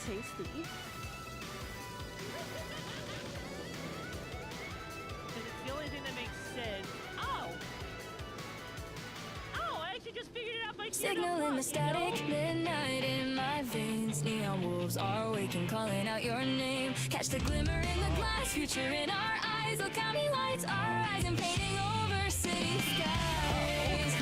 tasty. It's the only thing that makes sense. Oh! Oh, I actually just figured it out by Signal in the static, midnight in my veins. Neon wolves are waking, calling out your name. Catch the glimmer in the glass, future in our eyes. Look how many lights our eyes and painting over city skies.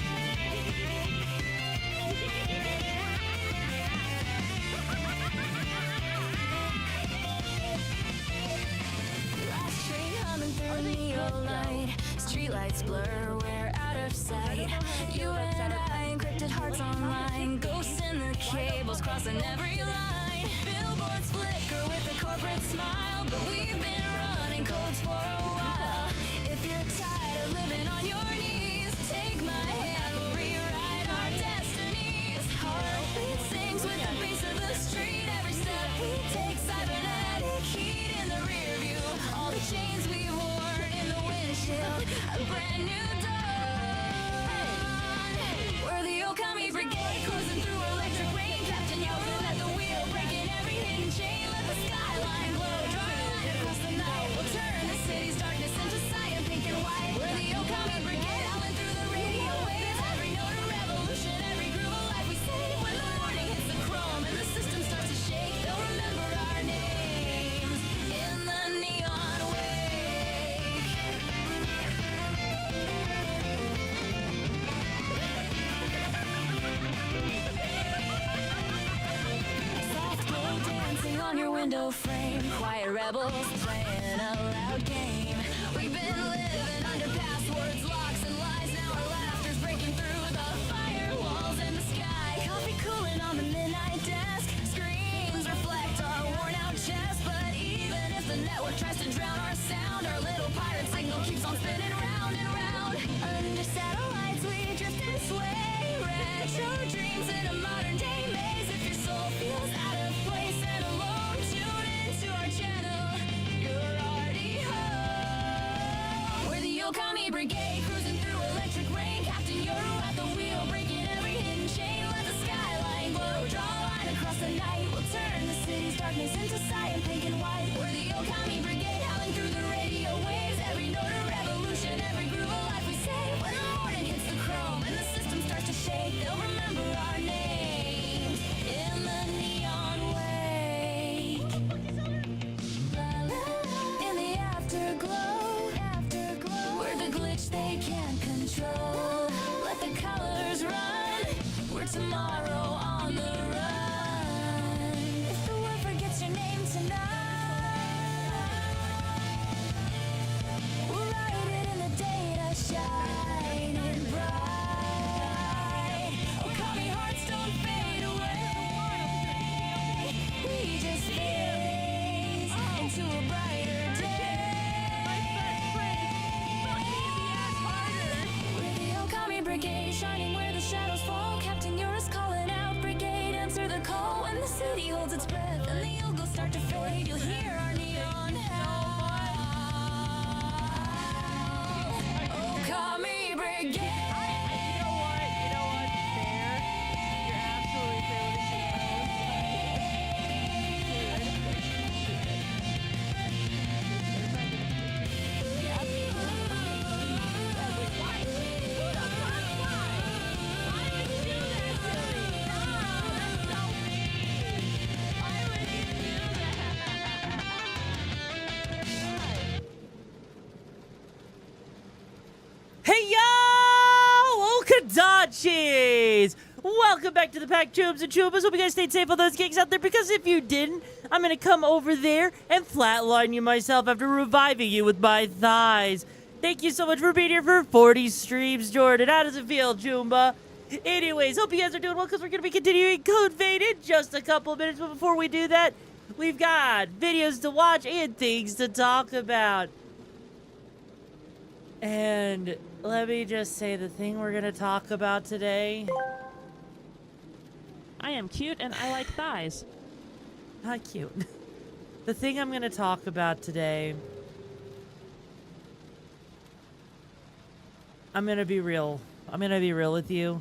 Last train humming through neon light. Streetlights blur, we're out of sight. You and I, encrypted hearts online. Ghosts in the cables, crossing every line. Billboards flicker with a corporate smile, but we've been running codes for a while. If you're tired of living on your knees, take my hand, we'll rewrite our destinies. Heartbeat sings with the bass of the street. Every step we take, cybernetic heat in the rear view. All the chains we've worn in the windshield, a brand new dawn. We're the Okami Brigade, cruising through electric rain. Captain Yoru at the wheel, breaking every hidden chain. Let the skyline glow, draw a line across the night. We'll turn the city's darkness into cyan, pink and white. We're the Okami Brigade, howling through the radio waves. Every note a revolution, every groove a life we save. When the morning hits the chrome and the system starts to shake, they'll remember our names in the neon wake. Soft glow dancing on your window frame. Quiet rebels playing a loud game. We've been living under passwords, locks, and lies. Now our laughter's breaking through the firewalls in the sky. Coffee cooling on the midnight desk. Screens reflect our worn-out chests. But even if the network tries to drown our sound, our little pirate signal keeps on spinning round and round. Under satellites we drift and sway. Retro dreams in a modern-day maze. If your soul feels out of place and alone, tune into our channel. You're already home. We're the Okami Brigade, cruising through electric rain. Captain Yoru at the wheel, breaking every hidden chain. Let the skyline glow, draw a line across the night. We'll turn the city's darkness into cyan, pink and white. We're the Okami Brigade, howling through the radio waves. Every note a revolution, every groove a life we save. When the morning hits the chrome and the system starts to shake, they'll remember our names in the neon wake. In the afterglow, we're the glitch they can't control. Let the colors run, we're tomorrow on the run. If the world forgets your name tonight, we'll write it in the data, shining bright. Okami hearts don't fade away, we just phase into a brighter day. We're the Okami Brigade, shining where the shadows fall. Captain Yoru's calling out, Brigade, answer the call. When the city holds its breath and the eagles start to fade, you'll hear our neon howl. Okami Brigade. You know what? Fair. You're absolutely fair with Hey yo! Okadachis! Welcome back to the pack, Chubs and Chubas. Hope you guys stayed safe on those gigs out there, because if you didn't, I'm gonna come over there and flatline you myself after reviving you with my thighs. Thank you so much for being here for 40 streams, Jordan. How does it feel, Jumba? Anyways, hope you guys are doing well, because we're gonna be continuing Code Vein in just a couple of minutes. But before we do that, we've got videos to watch and things to talk about. And let me just say, the thing we're gonna talk about today... I am cute and I like thighs. Not cute. The thing I'm gonna talk about today... I'm gonna be real. I'm gonna be real with you.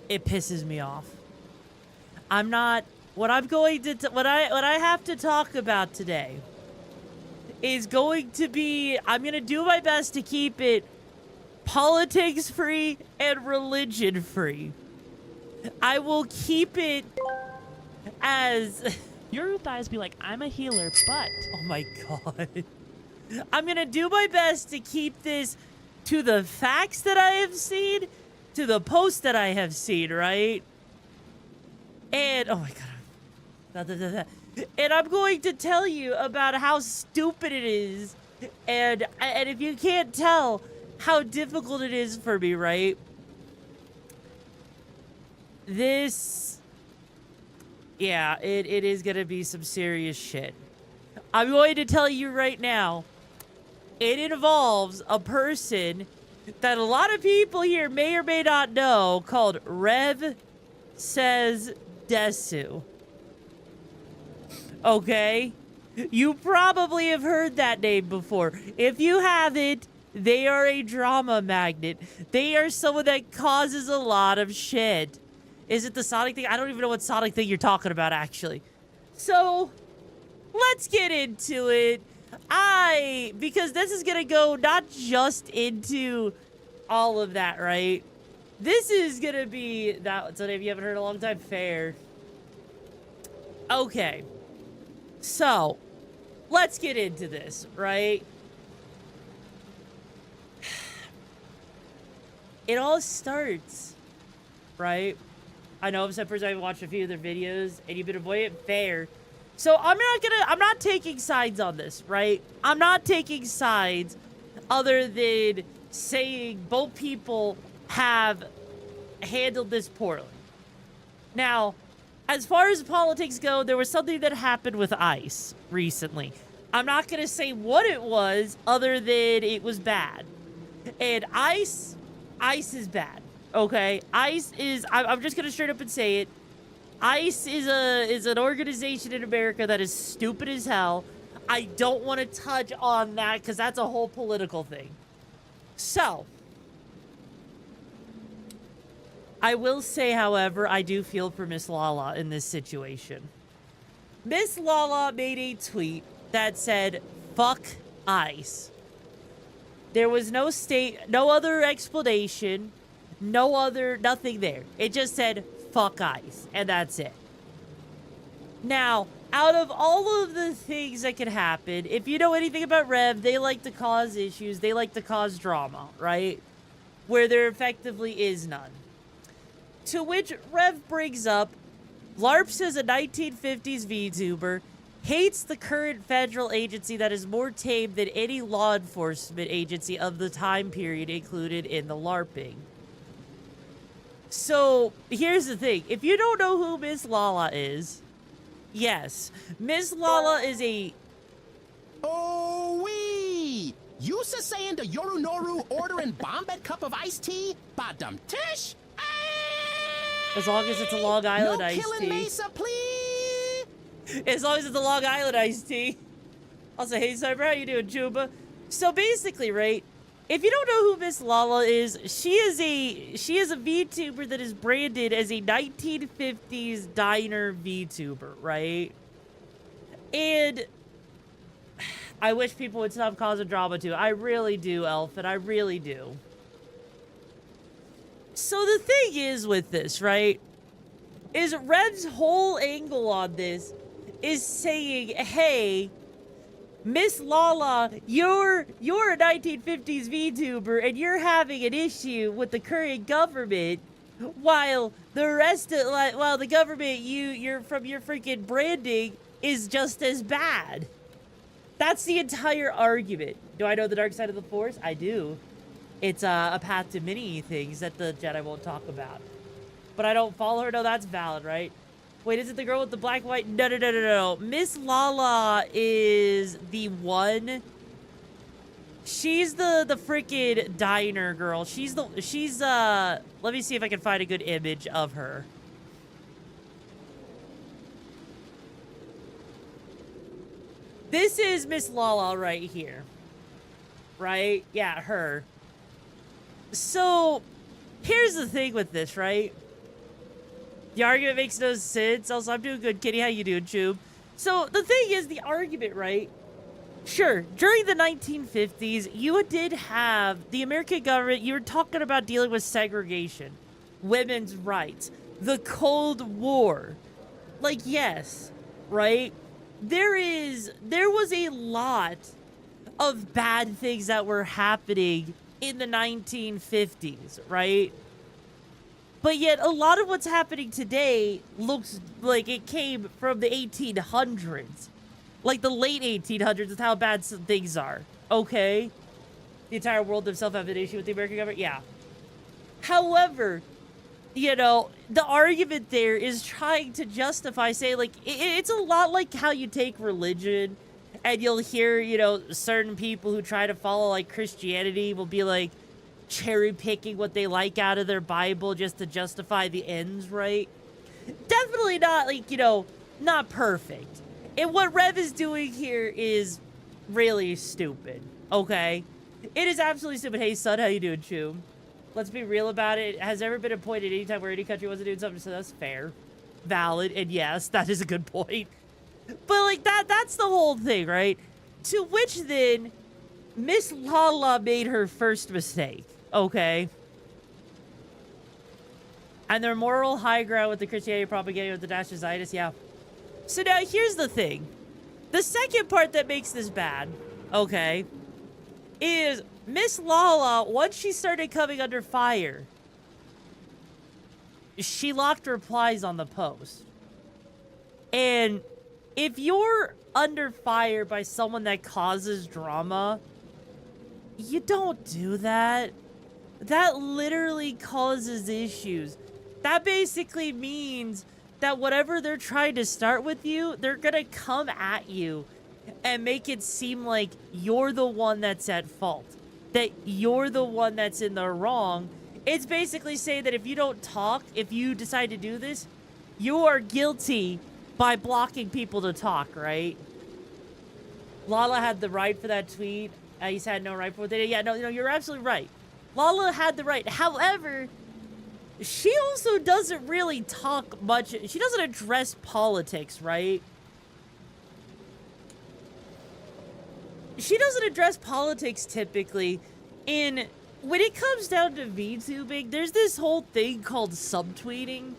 It pisses me off. I'm not what I'm going to what I have to talk about today is going to be, I'm going to do my best to keep it politics free and religion free. I will keep it as Your thighs be like, I'm a healer, but oh my god. I'm going to do my best to keep this to the facts that I have seen, to the posts that I have seen, right? And oh my god. And I'm going to tell you about how stupid it is, and if you can't tell, how difficult it is for me, right? This, yeah, it is gonna be some serious shit. I'm going to tell you right now, it involves a person that a lot of people here may or may not know called Rev Says Desu. Okay? You probably have heard that name before. If you haven't, they are a drama magnet. They are someone that causes a lot of shit. Is it the Sonic thing? I don't even know what Sonic thing you're talking about, actually. So, let's get into it. Because this is gonna go not just into all of that, right? This is gonna be, that, so if you haven't heard in a long time, fair. Okay. So, let's get into this, right? It all starts, right? I know I'm person I've watched a few of their videos, and you've been avoiding it, fair. So I'm not taking sides on this, right? I'm not taking sides other than saying both people have handled this poorly. Now, as far as politics go, there was something that happened with ICE recently. I'm not going to say what it was other than it was bad. And ICE is bad, okay? ICE is, I'm just going to straight up and say it. ICE is an organization in America that is stupid as hell. I don't want to touch on that because that's a whole political thing. So, I will say, however, I do feel for Miss Lala in this situation. Miss Lala made a tweet that said, fuck ICE. There was no other explanation, nothing there. It just said, fuck ICE, and that's it. Now, out of all of the things that could happen, if you know anything about Rev, they like to cause issues, they like to cause drama, right? Where there effectively is none. To which Rev brings up, LARPs is a 1950s VTuber, hates the current federal agency that is more tame than any law enforcement agency of the time period included in the LARPing. So, here's the thing. If you don't know who Miss Lala is, yes, Miss Lala is a... Oh, wee! You saying the Yoru ordering Bombet cup of iced tea? Badum tish? As long as it's a Long Island no iced killing tea. Mesa, please! As long as it's a Long Island iced tea. I'll say, hey, Cyber, how you doing, Chuba? So basically, right, if you don't know who Miss Lala is, she is a VTuber that is branded as a 1950s diner VTuber, right? And I wish people would stop causing drama too. I really do, Elfin. I really do. So the thing is with this, right, is Rev's whole angle on this is saying, hey, Miss Lala, you're a 1950s VTuber and you're having an issue with the current government, while the government you're from your freaking branding is just as bad. That's the entire argument. Do I know the dark side of the Force? I do. It's a path to many things that the Jedi won't talk about. But I don't follow her? No, that's valid, right? Wait, is it the girl with the black and white? No. Miss Lala is the one. She's the freaking diner girl. She's let me see if I can find a good image of her. This is Miss Lala right here. Right? Yeah, her. So, here's the thing with this, right? The argument makes no sense. Also, I'm doing good, Kitty. How you doing, Chube? So the thing is, the argument, right? Sure, during the 1950s, you did have the American government, you were talking about dealing with segregation, women's rights, the Cold War. Like, yes, right? There was a lot of bad things that were happening in the 1950s, right? But yet, a lot of what's happening today looks like it came from the 1800s. Like the late 1800s is how bad some things are. Okay? The entire world themselves have an issue with the American government? Yeah. However, you know, the argument there is trying to justify, say, like, it's a lot like how you take religion and you'll hear, you know, certain people who try to follow, like, Christianity will be, like, cherry picking what they like out of their Bible just to justify the ends, right? Definitely not, like, you know, not perfect. And what Rev is doing here is really stupid, okay? It is absolutely stupid. Hey, son, how you doing, Chew? Let's be real about it. Has there ever been a point at any time where any country wasn't doing something? So that's fair, valid, and yes, that is a good point. But, like, that's the whole thing, right? To which, then, Miss Lala made her first mistake, okay? And their moral high ground with the Christianity propaganda with the Dashizitis, yeah. So now, here's the thing. The second part that makes this bad, okay, is Miss Lala, once she started coming under fire, she locked replies on the post. And if you're under fire by someone that causes drama, you don't do that. That literally causes issues. That basically means that whatever they're trying to start with you, they're gonna come at you and make it seem like you're the one that's at fault, that you're the one that's in the wrong. It's basically saying that if you don't talk, if you decide to do this, you are guilty by blocking people to talk, right? Lala had the right for that tweet. He's had no right for it. Yeah, no, you're absolutely right. Lala had the right. However, she also doesn't really talk much. She doesn't address politics, right? She doesn't address politics typically. And when it comes down to VTubing, there's this whole thing called subtweeting,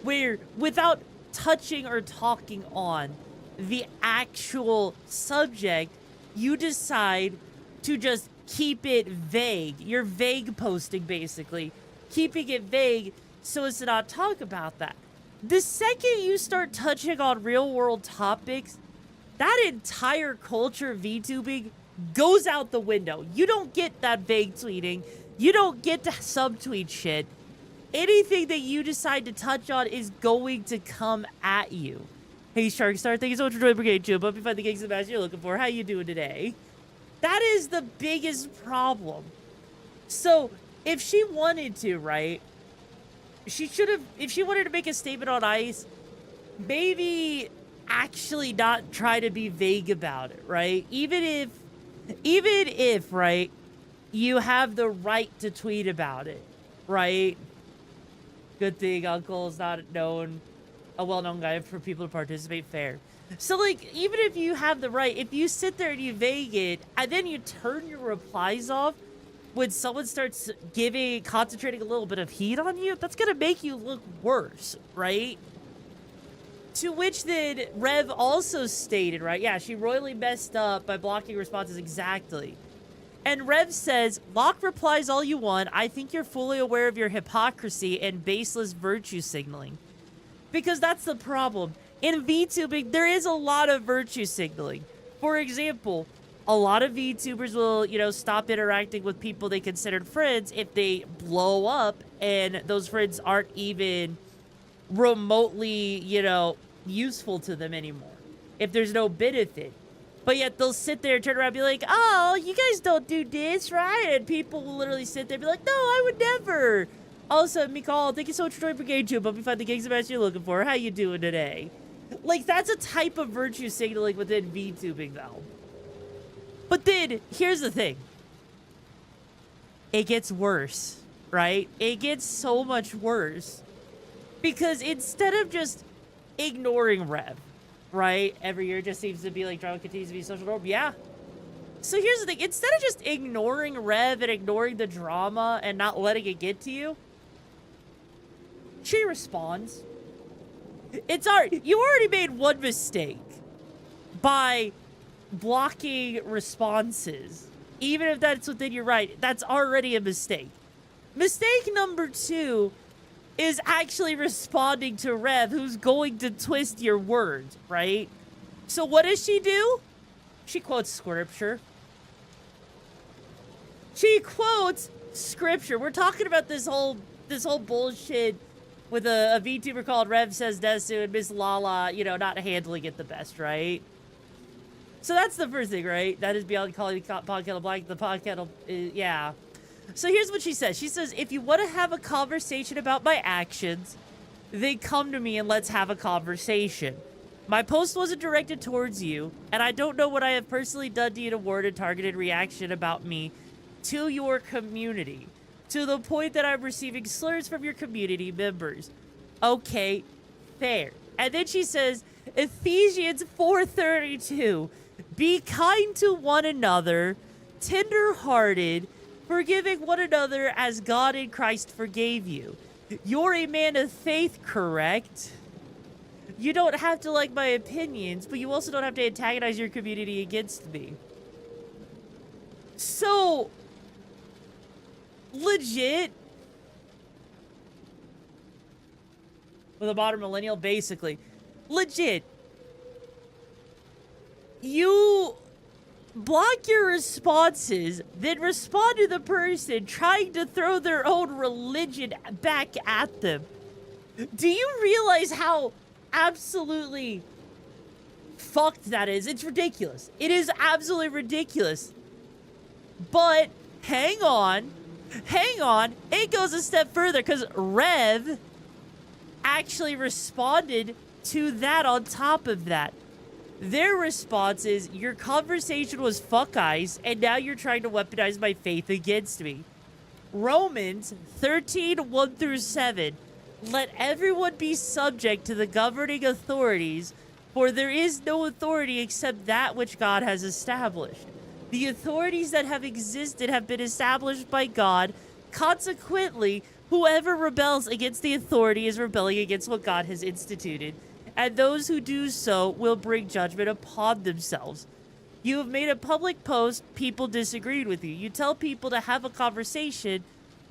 where without touching or talking on the actual subject, you decide to just keep it vague. You're vague posting, basically. Keeping it vague so as to not talk about that. The second you start touching on real-world topics, that entire culture of VTubing goes out the window. You don't get that vague tweeting. You don't get to subtweet shit. Anything that you decide to touch on is going to come at you. Hey, Sharkstar, thank you so much for joining Brigade Jump. Hope you find the gigs of the match you're looking for. How you doing today? That is the biggest problem. So, if she wanted to, right, she should have, if she wanted to make a statement on ICE, maybe actually not try to be vague about it, right? Even if, right, you have the right to tweet about it, right? Good thing Uncle is not a well-known guy for people to participate. Fair. So, like, even if you have the right, if you sit there and you vague it, and then you turn your replies off, when someone starts concentrating a little bit of heat on you, that's gonna make you look worse, right? To which then Rev also stated, right? Yeah, she royally messed up by blocking responses, exactly. And Rev says, lock replies all you want. I think you're fully aware of your hypocrisy and baseless virtue signaling. Because that's the problem. In VTubing, there is a lot of virtue signaling. For example, a lot of VTubers will, you know, stop interacting with people they considered friends if they blow up and those friends aren't even remotely, you know, useful to them anymore. If there's no benefit. But yet they'll sit there and turn around and be like, oh, you guys don't do this, right? And people will literally sit there and be like, no, I would never. Also, Mikal, thank you so much for joining Brigade Tube. Hope you find the gigs of match you're looking for. How you doing today? Like, that's a type of virtue signaling within VTubing, though. But then, here's the thing. It gets worse, right? It gets so much worse. Because instead of just ignoring Rev, right? Every year just seems to be like drama continues to be a social norm. Yeah. So here's the thing. Instead of just ignoring Rev and ignoring the drama and not letting it get to you, she responds. You already made one mistake by blocking responses. Even if that's within your right, that's already a mistake. Mistake number 2 is actually responding to Rev, who's going to twist your words, right? So what does she do? She quotes scripture. She quotes scripture. We're talking about this whole bullshit with a VTuber called Rev Says Desu and Miss Lala, you know, not handling it the best, right? So that's the first thing, right? That is beyond calling the pod kettle black. The pod kettle, yeah. So here's what she says. She says, if you want to have a conversation about my actions, then come to me and let's have a conversation. My post wasn't directed towards you, and I don't know what I have personally done to you to warrant a targeted reaction about me to your community, to the point that I'm receiving slurs from your community members. Okay, fair. And then she says, Ephesians 4:32, be kind to one another, tender-hearted, forgiving one another as God in Christ forgave you. You're a man of faith, correct? You don't have to like my opinions, but you also don't have to antagonize your community against me. So, legit, with a modern millennial, basically, legit, you block your responses, then respond to the person trying to throw their own religion back at them. Do you realize how absolutely fucked that is? It's ridiculous. It is absolutely ridiculous. But hang on. It goes a step further because Rev actually responded to that on top of that. Their response is, your conversation was fuck eyes, and now you're trying to weaponize my faith against me. Romans 13:1-7. Let everyone be subject to the governing authorities, for there is no authority except that which God has established. The authorities that have existed have been established by God. Consequently, whoever rebels against the authority is rebelling against what God has instituted, and those who do so will bring judgment upon themselves. You have made a public post, people disagreed with you. You tell people to have a conversation,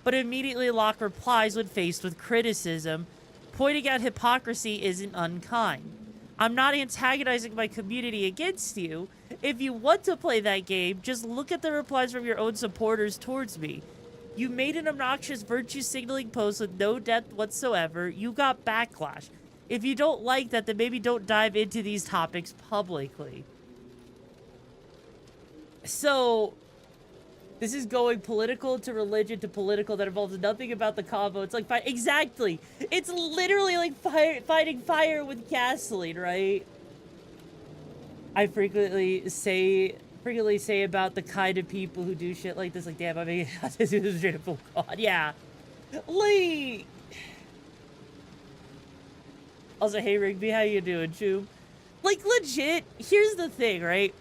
but immediately lock replies when faced with criticism. Pointing out hypocrisy isn't unkind. I'm not antagonizing my community against you. If you want to play that game, just look at the replies from your own supporters towards me. You made an obnoxious virtue signaling post with no depth whatsoever. You got backlash. If you don't like that, then maybe don't dive into these topics publicly. So, this is going political to religion to political that involves nothing about the convo. It's like, exactly. It's literally like fighting fire with gasoline, right? I frequently say about the kind of people who do shit like this. Like, damn, I mean, this is straight up, oh God, yeah. Like... Also, hey, Rigby, how you doing, Choom? Like, legit, here's the thing, right?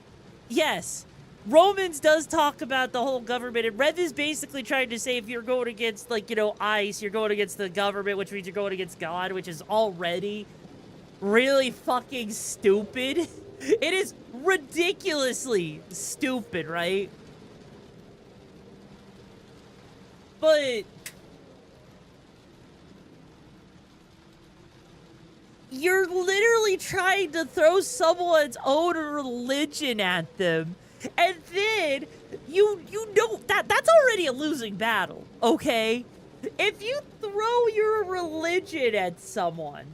Yes, Romans does talk about the whole government, and Rev is basically trying to say if you're going against, like, you know, ICE, you're going against the government, which means you're going against God, which is already really fucking stupid. It is ridiculously stupid, right? But... you're literally trying to throw someone's own religion at them. And then you know that's already a losing battle, okay? If you throw your religion at someone,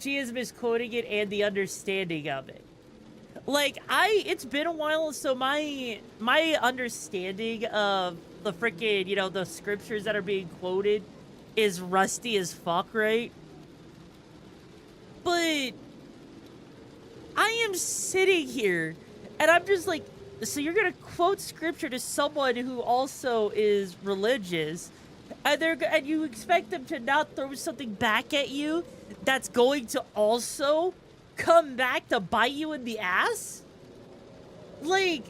she is misquoting it and the understanding of it. Like, it's been a while, so my understanding of the freaking, you know, the scriptures that are being quoted is rusty as fuck, right? But I am sitting here and I'm just like, so you're going to quote scripture to someone who also is religious And you expect them to not throw something back at you that's going to also come back to bite you in the ass? Like,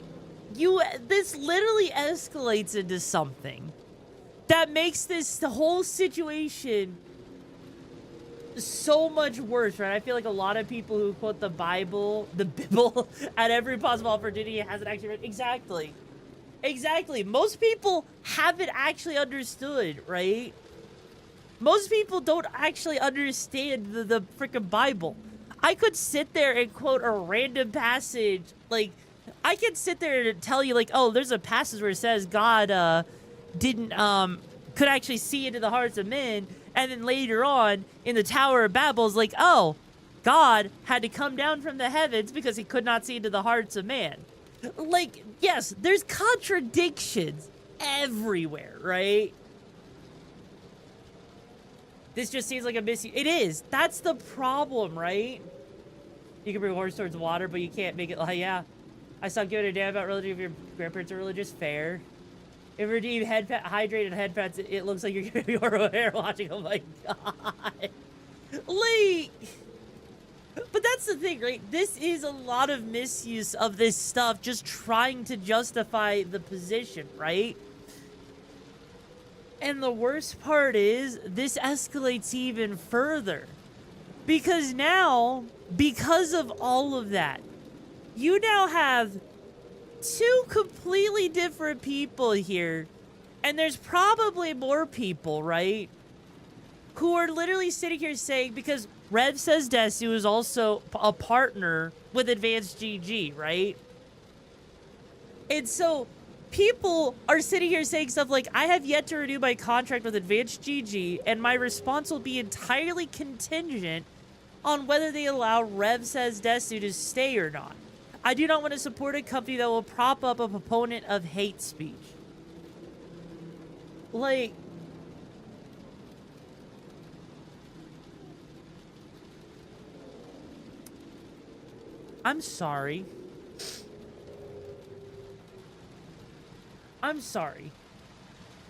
this literally escalates into something that makes the whole situation so much worse, right? I feel like a lot of people who quote the Bible at every possible opportunity hasn't actually read. Exactly. Most people haven't actually understood, right? Most people don't actually understand the freaking Bible. I could sit there and quote a random passage, like, I could sit there and tell you, like, oh, there's a passage where it says God could actually see into the hearts of men, and then later on in the Tower of Babel is like, oh, God had to come down from the heavens because he could not see into the hearts of man. Like, yes, there's contradictions everywhere, right? This just seems like a misuse. It is. That's the problem, right? You can bring a horse towards water, but you can't make it like, yeah. I stopped giving a damn about relative if your grandparents are religious. Fair. If you're deep hydrated head pats, it looks like you're gonna be horrible hair watching. Oh my god. Like, but that's the thing, right? This is a lot of misuse of this stuff, just trying to justify the position, right? And the worst part is, this escalates even further. Because now, because of all of that, you now have two completely different people here. And there's probably more people, right? Who are literally sitting here saying, because Rev says Desu is also a partner with Advanced GG, right? And so people are sitting here saying stuff like, I have yet to renew my contract with Advanced GG, and my response will be entirely contingent on whether they allow Rev says Desu to stay or not. I do not want to support a company that will prop up a proponent of hate speech. Like, I'm sorry.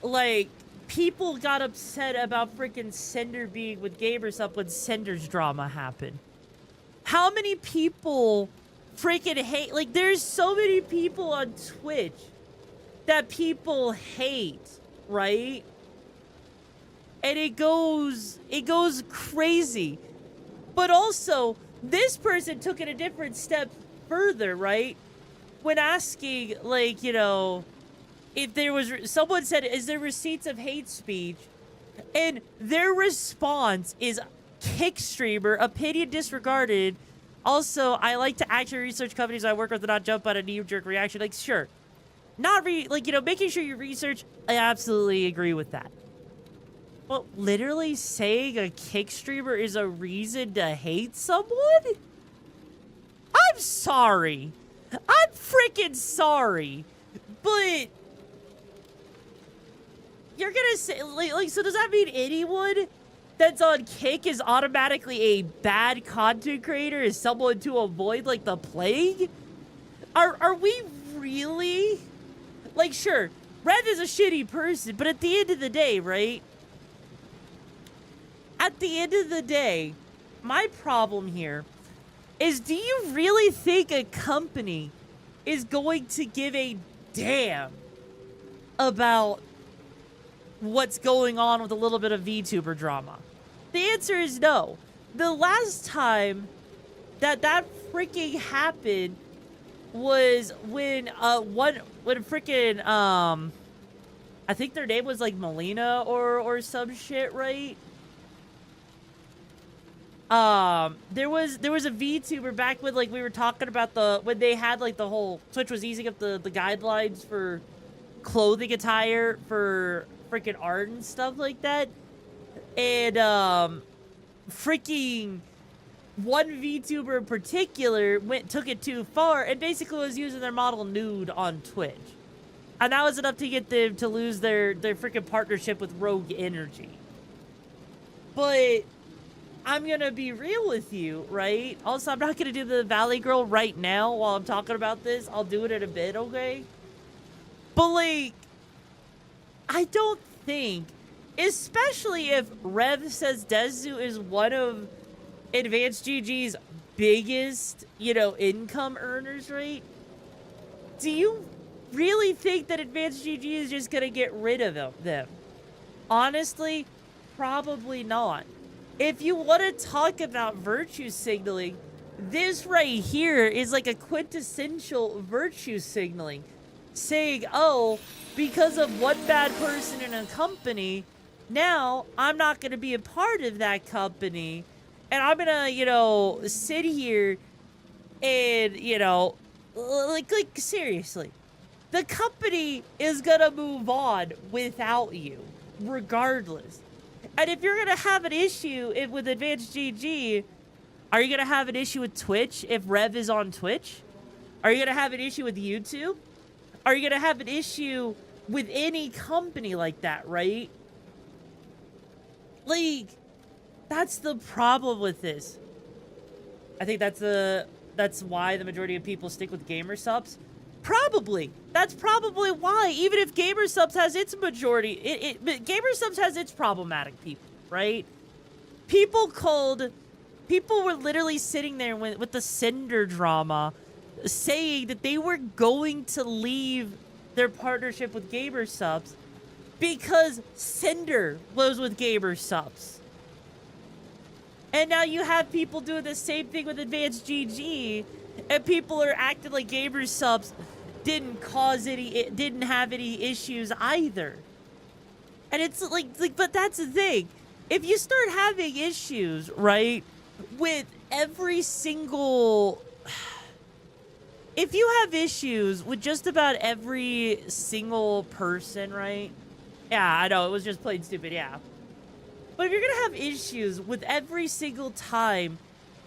Like, people got upset about freaking Sender being with Gamers Up when Sender's drama happened. How many people freaking hate? Like, there's so many people on Twitch that people hate, right? And it goes crazy. But also, this person took it a different step further, right? When asking, like, you know, if there was, someone said, is there receipts of hate speech? And their response is, kick streamer, opinion disregarded. Also, I like to actually research companies I work with and not jump on a knee-jerk reaction. Like, sure. Making sure you research, I absolutely agree with that. But literally saying a kick streamer is a reason to hate someone? I'm sorry. I'm freaking sorry. But you're gonna say, like, so does that mean anyone that's on kick is automatically a bad content creator, is someone to avoid like the plague? Are we really? Like, sure, Rev is a shitty person, but at the end of the day, right? At the end of the day, my problem here is, do you really think a company is going to give a damn about what's going on with a little bit of VTuber drama? The answer is no. The last time that freaking happened was when freaking I think their name was like Melina or some shit, right? There was a VTuber back when, like, we were talking about when they had, like, the whole Twitch was easing up the guidelines for clothing attire for freaking art and stuff like that. And freaking one VTuber in particular took it too far and basically was using their model nude on Twitch. And that was enough to get them to lose their freaking partnership with Rogue Energy. But I'm gonna be real with you, right? Also, I'm not gonna do the Valley Girl right now while I'm talking about this. I'll do it in a bit, okay? But, like, I don't think Especially if Rev says Dezu is one of Advanced GG's biggest, you know, income earners, right? Do you really think that Advanced GG is just gonna get rid of them? Honestly, probably not. If you want to talk about virtue signaling, this right here is like a quintessential virtue signaling. Saying, oh, because of one bad person in a company, now I'm not going to be a part of that company. And I'm going to, you know, sit here and, you know, like seriously. The company is going to move on without you, regardless. And if you're going to have an issue with Advanced GG, are you going to have an issue with Twitch if Rev is on Twitch? Are you going to have an issue with YouTube? Are you going to have an issue with any company like that, right? Like, that's the problem with this. I think that's why the majority of people stick with gamer subs. Probably. That's probably why. Even if gamer subs has its majority, gamer subs has its problematic people, right? People were literally sitting there with the Cinder drama, saying that they were going to leave their partnership with gamer subs because Cinder was with gamer subs. And now you have people doing the same thing with Advanced GG, and people are acting like gamer subs didn't have any issues either. And it's like, but that's the thing. If you start having issues, right, with every single, if you have issues with just about every single person, right? Yeah, I know, it was just plain stupid, yeah. But if you're gonna have issues with every single time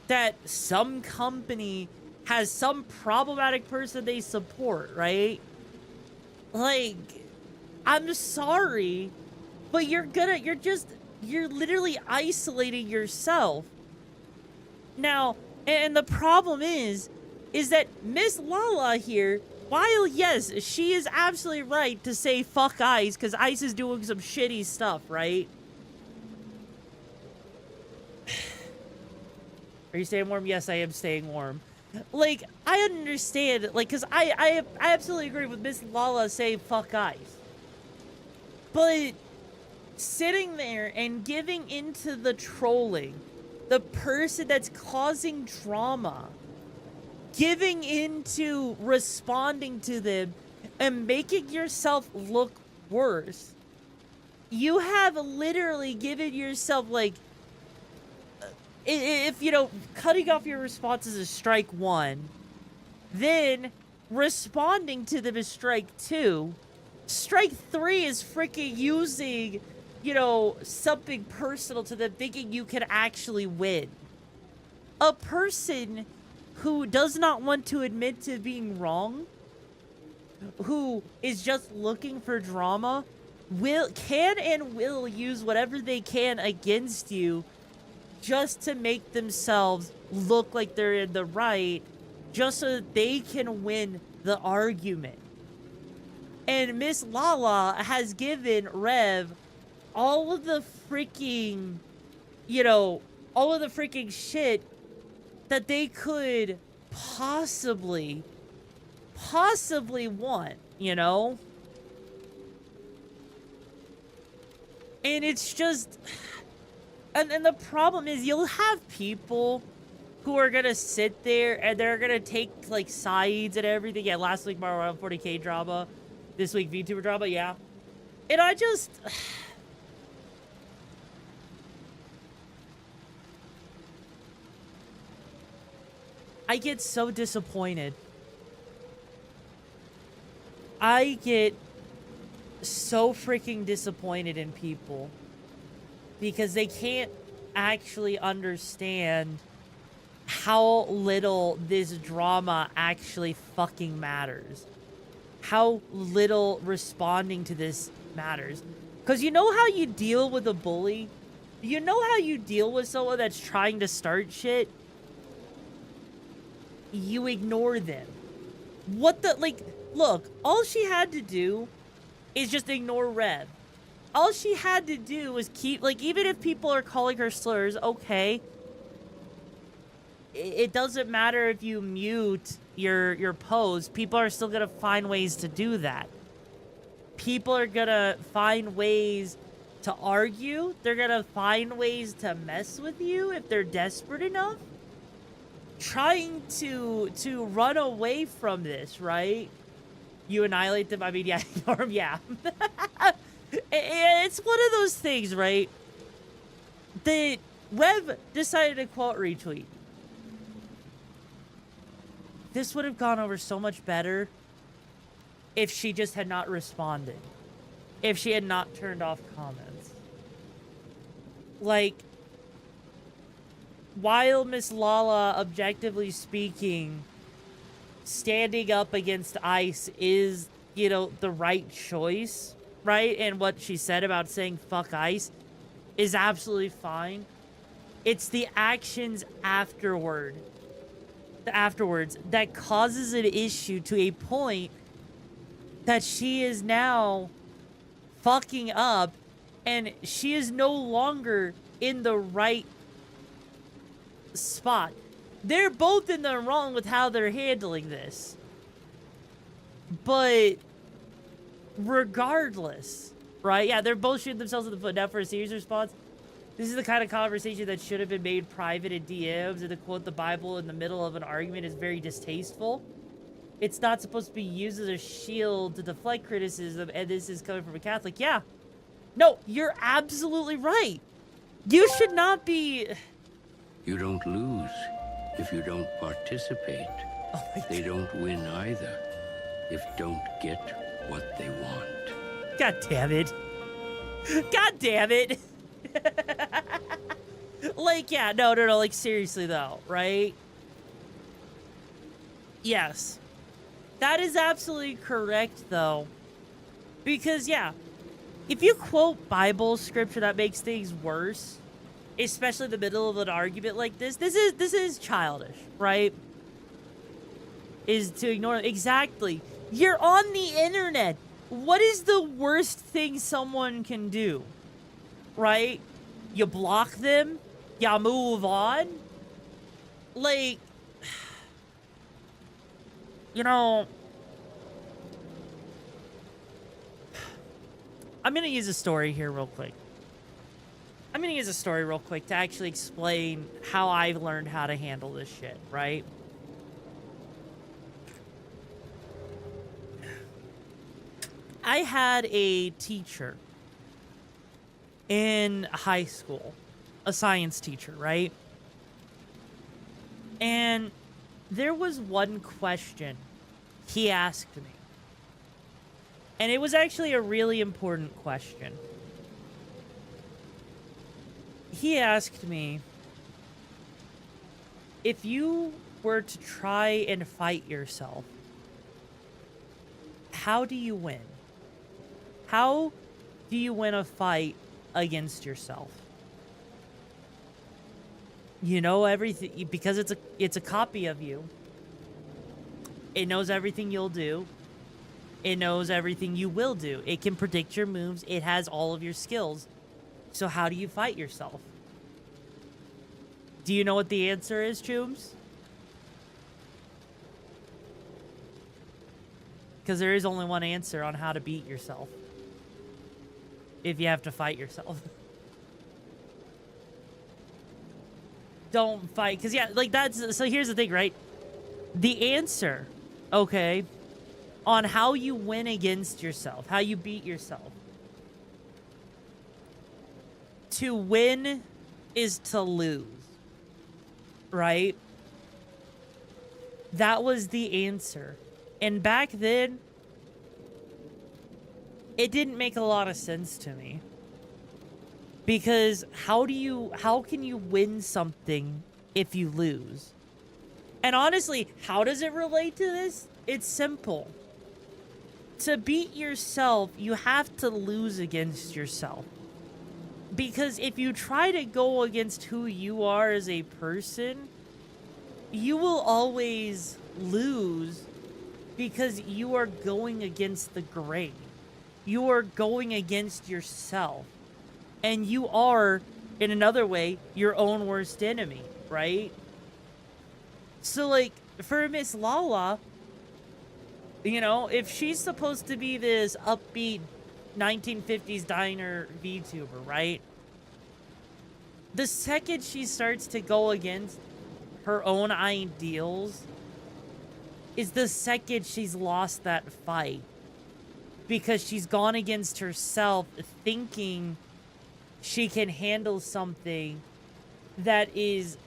that some company has some problematic person they support, right? Like, I'm sorry, but you're literally isolating yourself. Now, and the problem is that Miss Lala here, while yes, she is absolutely right to say fuck Ice, because Ice is doing some shitty stuff, right? Are you staying warm? Yes, I am staying warm. Like, I understand, like, because I absolutely agree with Miss Lala saying fuck Ice. But sitting there and giving into the trolling, the person that's causing drama, giving into responding to them and making yourself look worse, you have literally given yourself, like, if, you know, cutting off your responses is strike one, then responding to them is strike two, strike three is freaking using, you know, something personal to them, thinking you can actually win. A person who does not want to admit to being wrong, who is just looking for drama, can and will use whatever they can against you just to make themselves look like they're in the right, just so that they can win the argument. And Miss Lala has given Rev all of the freaking, you know, all of the freaking shit that they could possibly want, you know? And it's just, and the problem is you'll have people who are gonna sit there and they're gonna take, like, sides and everything. Yeah, last week Mario 40K drama, this week VTuber drama, yeah. And I just, I get so disappointed. I get so freaking disappointed in people because they can't actually understand how little this drama actually fucking matters. How little responding to this matters. Because you know how you deal with a bully? You know how you deal with someone that's trying to start shit? You ignore them. What the, like, look, all she had to do is just ignore Rev. all she had to do was keep, like, even if people are calling her slurs, okay. It doesn't matter if you mute your post. People are still gonna find ways to do that. People are gonna find ways to argue. They're gonna find ways to mess with you if they're desperate enough. Trying to run away from this, right? You annihilate them. I mean, yeah, ignore them, yeah. It's one of those things, right? The Rev decided to quote retweet. This would have gone over so much better if she just had not responded. If she had not turned off comments. Like, while Miss Lala, objectively speaking, standing up against ICE is, you know, the right choice, right? And what she said about saying fuck ICE is absolutely fine. It's the actions afterwards that causes an issue to a point that she is now fucking up, and she is no longer in the right spot. They're both in the wrong with how they're handling this. But regardless, right? Yeah, they're both shooting themselves in the foot. Now for a serious response, this is the kind of conversation that should have been made private in DMs, and to quote the Bible in the middle of an argument is very distasteful. It's not supposed to be used as a shield to deflect criticism, and this is coming from a Catholic. Yeah. No, you're absolutely right. You should not be... You don't lose if you don't participate. Oh my they don't win either if don't get what they want. God damn it. God damn it. Like, yeah, no, like, seriously, though, right? Yes. That is absolutely correct, though. Because, yeah, if you quote Bible scripture that makes things worse, especially in the middle of an argument like this is childish, right? Is to ignore it. Exactly. You're on the internet. What is the worst thing someone can do? Right? You block them? You move on? Like, you know, I'm gonna use a story here real quick. I'm gonna use a story real quick to actually explain how I've learned how to handle this shit, right? I had a teacher in high school, a science teacher, right? And there was one question he asked me. And it was actually a really important question. He asked me, if you were to try and fight yourself, how do you win? How do you win a fight against yourself? You know everything, because it's a copy of you. It knows everything you'll do. It knows everything you will do. It can predict your moves. It has all of your skills. So how do you fight yourself? Do you know what the answer is, Chooms? Because there is only one answer on how to beat yourself. If you have to fight yourself. Don't fight. Because, yeah, like, that's... So here's the thing, right? The answer, okay, on how you win against yourself, how you beat yourself. To win is to lose. Right? That was the answer. And back then, it didn't make a lot of sense to me. Because how can you win something if you lose? And honestly, how does it relate to this? It's simple. To beat yourself, you have to lose against yourself. Because if you try to go against who you are as a person, you will always lose because you are going against the grain. you are going against yourself. And you are, in another way, your own worst enemy, right? So, like, for Miss Lala, you know, if she's supposed to be this upbeat 1950s diner VTuber, right? The second she starts to go against her own ideals is the second she's lost that fight. Because she's gone against herself thinking she can handle something that is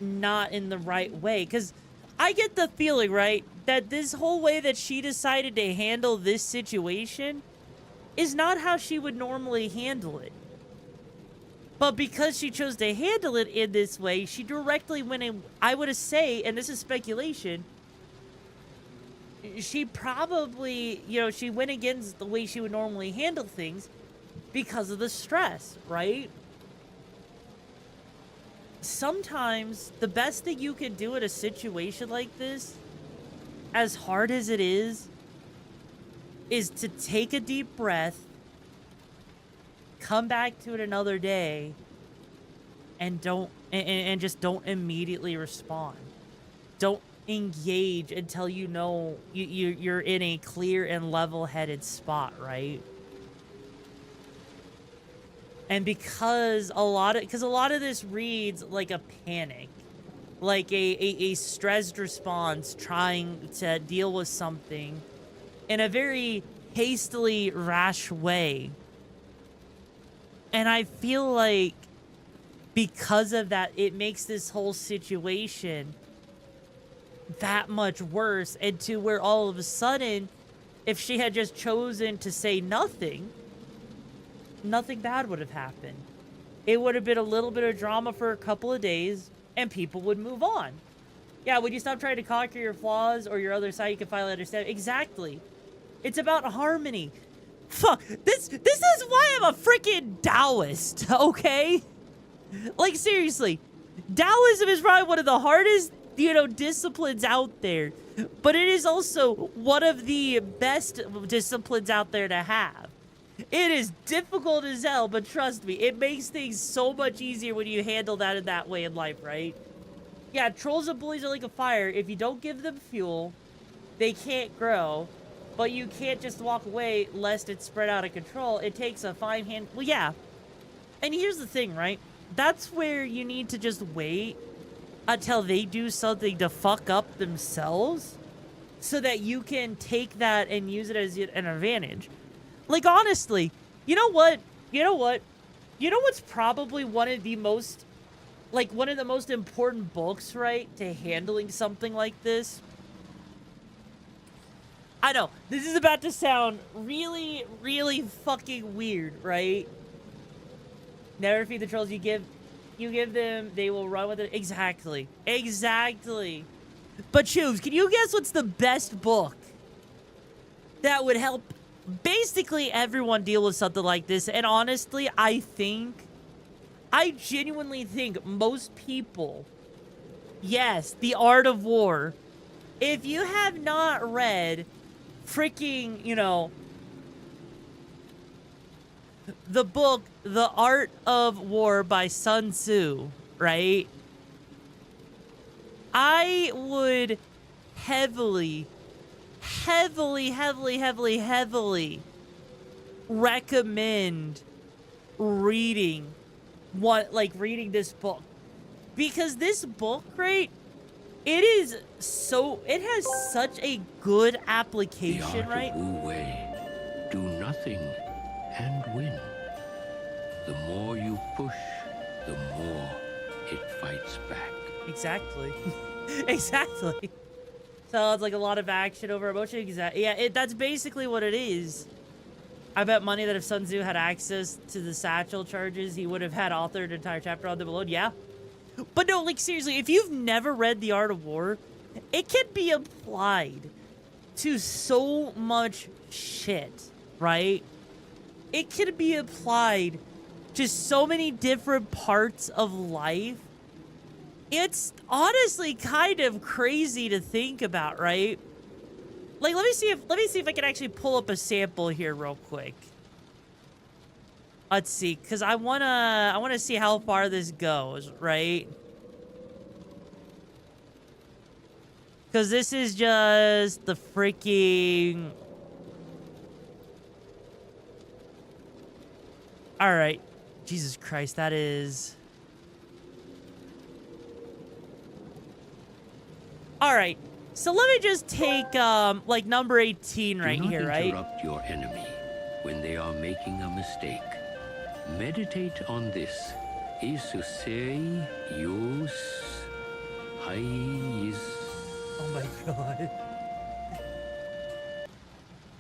not in the right way. Because I get the feeling, right, that this whole way that she decided to handle this situation is not how she would normally handle it. But because she chose to handle it in this way, she directly went in, I would say, and this is speculation, she probably, you know, she went against the way she would normally handle things because of the stress, right? Sometimes the best thing you can do in a situation like this, as hard as it is to take a deep breath, come back to it another day, and just don't immediately respond. Don't engage until you know you're in a clear and level-headed spot, right? And because a lot of this reads like a panic, like a stressed response trying to deal with something in a very hastily rash way. And I feel like because of that, it makes this whole situation that much worse, and to where all of a sudden, if she had just chosen to say nothing bad would have happened. It would have been a little bit of drama for a couple of days, and people would move on. Yeah, when you stop trying to conquer your flaws or your other side, you can finally understand. Exactly. It's about harmony. Fuck, this is why I'm a freaking Taoist, okay? Like, seriously, Taoism is probably one of the hardest, you know, disciplines out there, but it is also one of the best disciplines out there to have. It is difficult as hell, but trust me, it makes things so much easier when you handle that in that way in life, right? Yeah, trolls and bullies are like a fire. If you don't give them fuel, they can't grow, but you can't just walk away lest it's spread out of control. It takes a fine hand. Well, yeah. And here's the thing, right? That's where you need to just wait until they do something to fuck up themselves so that you can take that and use it as an advantage. Like, honestly, you know what? You know what's probably one of the most important books, right, to handling something like this? I know, this is about to sound really, really fucking weird, right? Never feed the trolls. You give them, they will run with it. Exactly. But choose, can you guess what's the best book that would help basically everyone deal with something like this? And honestly, I genuinely think most people, yes, The Art of War. If you have not read freaking, you know, the book, The Art of War by Sun Tzu, right? I would heavily recommend reading this book. Because this book, right, it has such a good application, right? The art of Wu Wei. Do nothing and win. The more you push, the more it fights back. Exactly. Exactly. So it's like a lot of action over emotion. Yeah, that's basically what it is. I bet money that if Sun Tzu had access to the satchel charges, he would have had authored an entire chapter on them alone. Yeah. But no, like, seriously, if you've never read The Art of War, it can be applied to so much shit, right? It can be applied to so many different parts of life. It's honestly kind of crazy to think about, right? Like, let me see if I can actually pull up a sample here real quick. Let's see, because I wanna see how far this goes, right? Because this is just the freaking... Alright. Jesus Christ, that is... Alright. So let me just take, like, number 18 right here, right? Do not interrupt your enemy when they are making a mistake. Meditate on this. Isusei yus hais. Oh my god.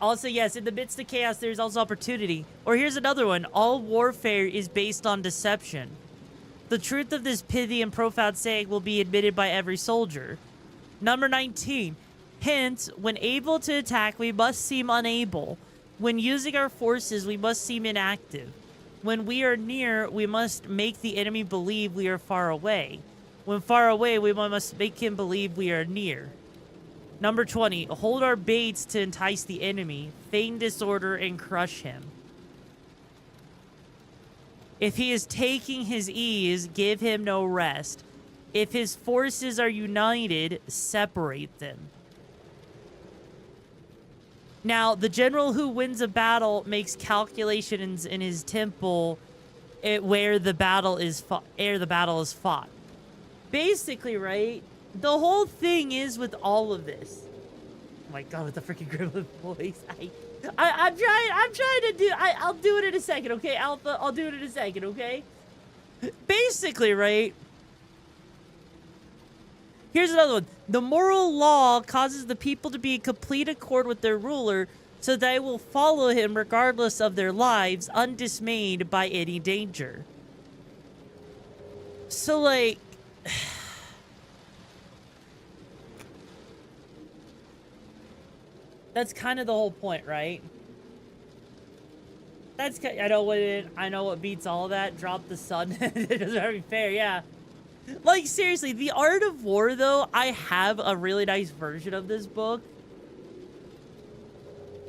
Also, yes, in the midst of chaos, there's also opportunity. Or here's another one. All warfare is based on deception. The truth of this pithy and profound saying will be admitted by every soldier. Number 19. Hence, when able to attack, we must seem unable. When using our forces, we must seem inactive. When we are near, we must make the enemy believe we are far away. When far away, we must make him believe we are near. Number 20. Hold our baits to entice the enemy, feign disorder, and crush him. If he is taking his ease, give him no rest. If his forces are united, separate them. Now, the general who wins a battle makes calculations in his temple where the battle is fought. Basically, right? The whole thing is with all of this. Oh my god, with the freaking gremlin voice. I'm trying to do... I'll do it in a second, okay, Alpha? I'll do it in a second, okay? Basically, right? Here's another one. The moral law causes the people to be in complete accord with their ruler, so they will follow him regardless of their lives, undismayed by any danger. So, like... That's kind of the whole point, right? That's... I know what beats all of that. Drop the sun. It doesn't have to be fair, yeah. Like, seriously, The Art of War, though, I have a really nice version of this book.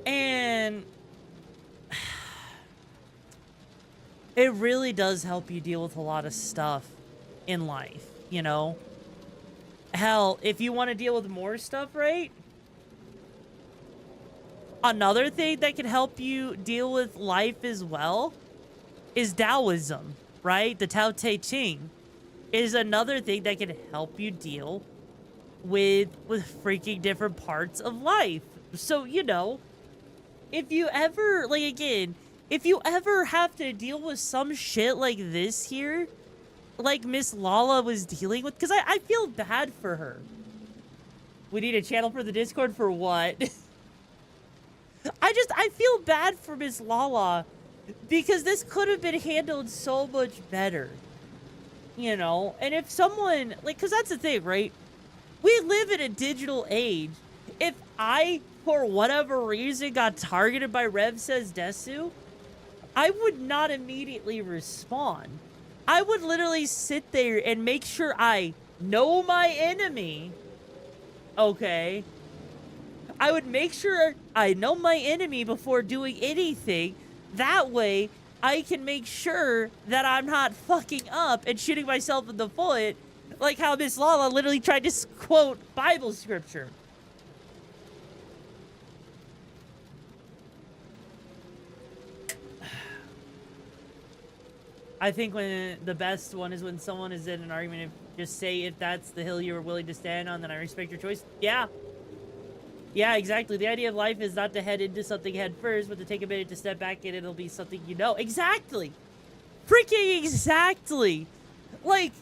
And it really does help you deal with a lot of stuff in life, you know? Hell, if you want to deal with more stuff, right? Another thing that can help you deal with life as well is Taoism, right? The Tao Te Ching is another thing that can help you deal with freaking different parts of life. So, you know, if you ever, like, again, if you ever have to deal with some shit like this here, like Miss Lala was dealing with, because I feel bad for her. We need a channel for the Discord for what? I feel bad for Miss Lala because this could have been handled so much better. You know, and if someone, like, because that's the thing, right? We live in a digital age. If I, for whatever reason, got targeted by Rev Says Desu, I would not immediately respond. I would literally sit there and make sure I know my enemy. Okay. I would make sure I know my enemy before doing anything. That way, I can make sure that I'm not fucking up and shooting myself in the foot like how Miss Lala literally tried to quote Bible scripture. I think when the best one is when someone is in an argument, just say, if that's the hill you're willing to stand on, then I respect your choice. Yeah. Yeah, exactly. The idea of life is not to head into something head first, but to take a minute to step back and it'll be something you know. Exactly. Freaking exactly. Like,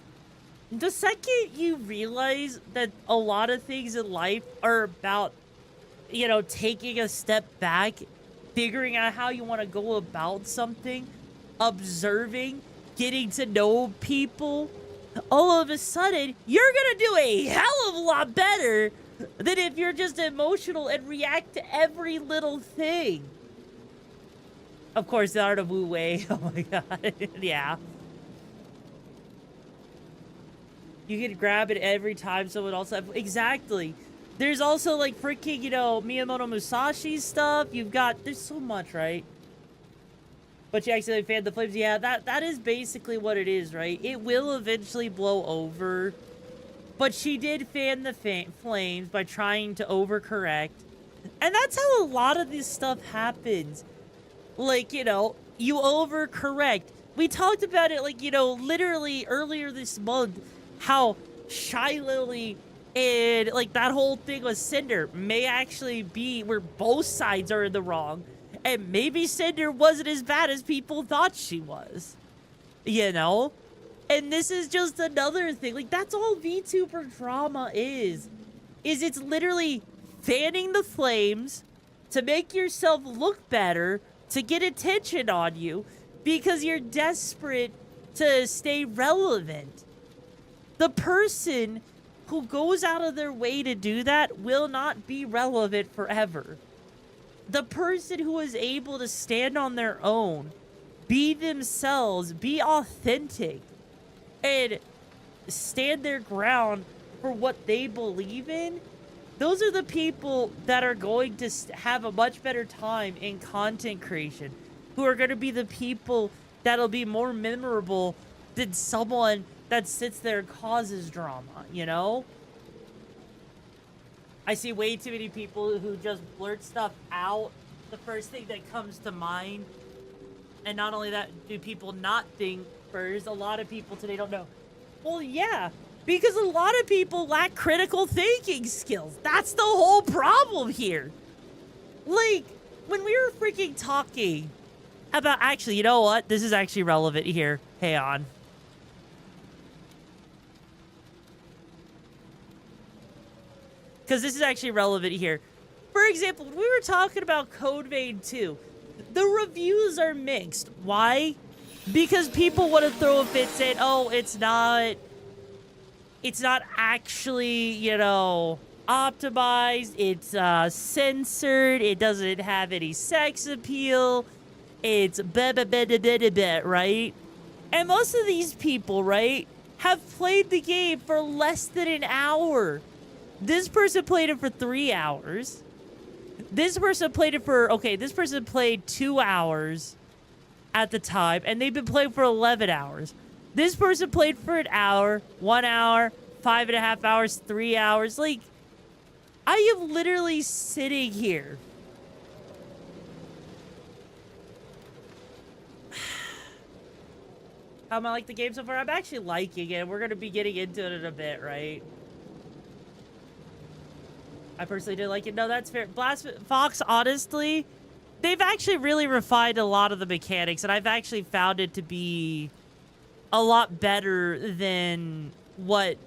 the second you realize that a lot of things in life are about, you know, taking a step back, figuring out how you want to go about something, observing, getting to know people, all of a sudden, you're going to do a hell of a lot better than if you're just emotional and react to every little thing. Of course, the art of Wu Wei. Oh my god. Yeah. You can grab it every time someone else... Exactly. There's also, like, freaking, you know, Miyamoto Musashi stuff. You've got... There's so much, right? But you accidentally fanned the flames. Yeah, that is basically what it is, right? It will eventually blow over. But she did fan the flames by trying to overcorrect. And that's how a lot of this stuff happens. Like, you know, you overcorrect. We talked about it, like, you know, literally earlier this month. How Shy Lily and, like, that whole thing with Cinder may actually be where both sides are in the wrong. And maybe Cinder wasn't as bad as people thought she was. You know? And this is just another thing. Like, that's all VTuber drama is. It's literally fanning the flames to make yourself look better, to get attention on you, because you're desperate to stay relevant. The person who goes out of their way to do that will not be relevant forever. The person who is able to stand on their own, be themselves, be authentic, and stand their ground for what they believe in, those are the people that are going to have a much better time in content creation, who are going to be the people that'll be more memorable than someone that sits there and causes drama, you know? I see way too many people who just blurt stuff out, the first thing that comes to mind. And not only that, do people not think first? A lot of people today don't know. Well, yeah, because a lot of people lack critical thinking skills. That's the whole problem here. Like, when we were freaking talking about... Actually, you know what? This is actually relevant here. Hang on. Because this is actually relevant here. For example, when we were talking about Code Vein 2, the reviews are mixed. Why? Because people want to throw a fit saying, oh, it's not actually, you know, optimized. It's censored. It doesn't have any sex appeal. It's right? And most of these people, right, have played the game for less than an hour. This person played it for 3 hours. This person played it for, okay, this person played 2 hours at the time, and they've been playing for 11 hours. This person played for an hour, 1 hour, 5.5 hours, 3 hours. Like, I am literally sitting here. How am I like the game so far? I'm actually liking it. We're going to be getting into it in a bit, right? I personally did like it. No, that's fair. Fox, honestly, they've actually really refined a lot of the mechanics, and I've actually found it to be a lot better than what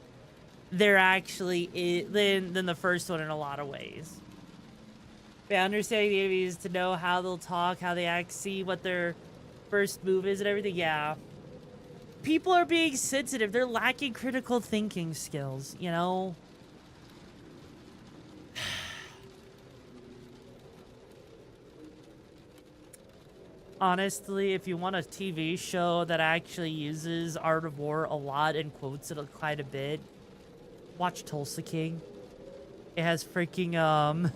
they're actually than the first one in a lot of ways. But understanding the enemies to know how they'll talk, how they act, see what their first move is and everything. Yeah. People are being sensitive. They're lacking critical thinking skills, you know? Honestly, if you want a TV show that actually uses Art of War a lot and quotes it quite a bit, watch Tulsa King. It has freaking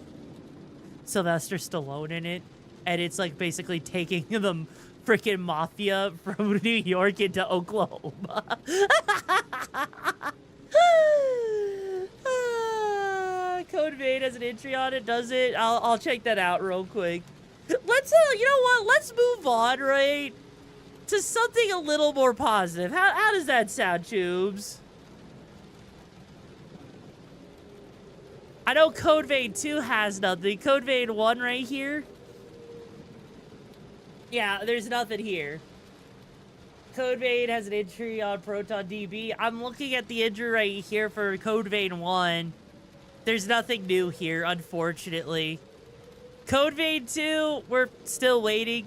Sylvester Stallone in it, and it's like basically taking the freaking mafia from New York into Oklahoma. Code Vein has an entry on it, does it? I'll check that out real quick. Let's, you know what? Let's move on, right? To something a little more positive. How does that sound, Tubes? I know Code Vein 2 has nothing. Code Vein 1 right here. Yeah, there's nothing here. Code Vein has an entry on ProtonDB. I'm looking at the entry right here for Code Vein 1. There's nothing new here, unfortunately. Code Vein 2, we're still waiting.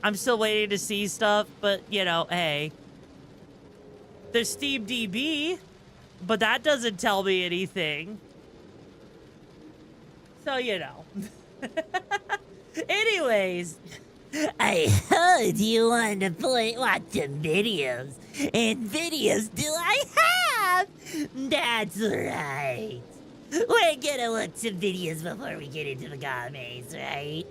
I'm still waiting to see stuff, but, you know, hey. There's SteamDB, but that doesn't tell me anything. So, you know. Anyways, I heard you want to watch some videos. And videos do I have? That's right. We're gonna watch some videos before we get into the comments, right?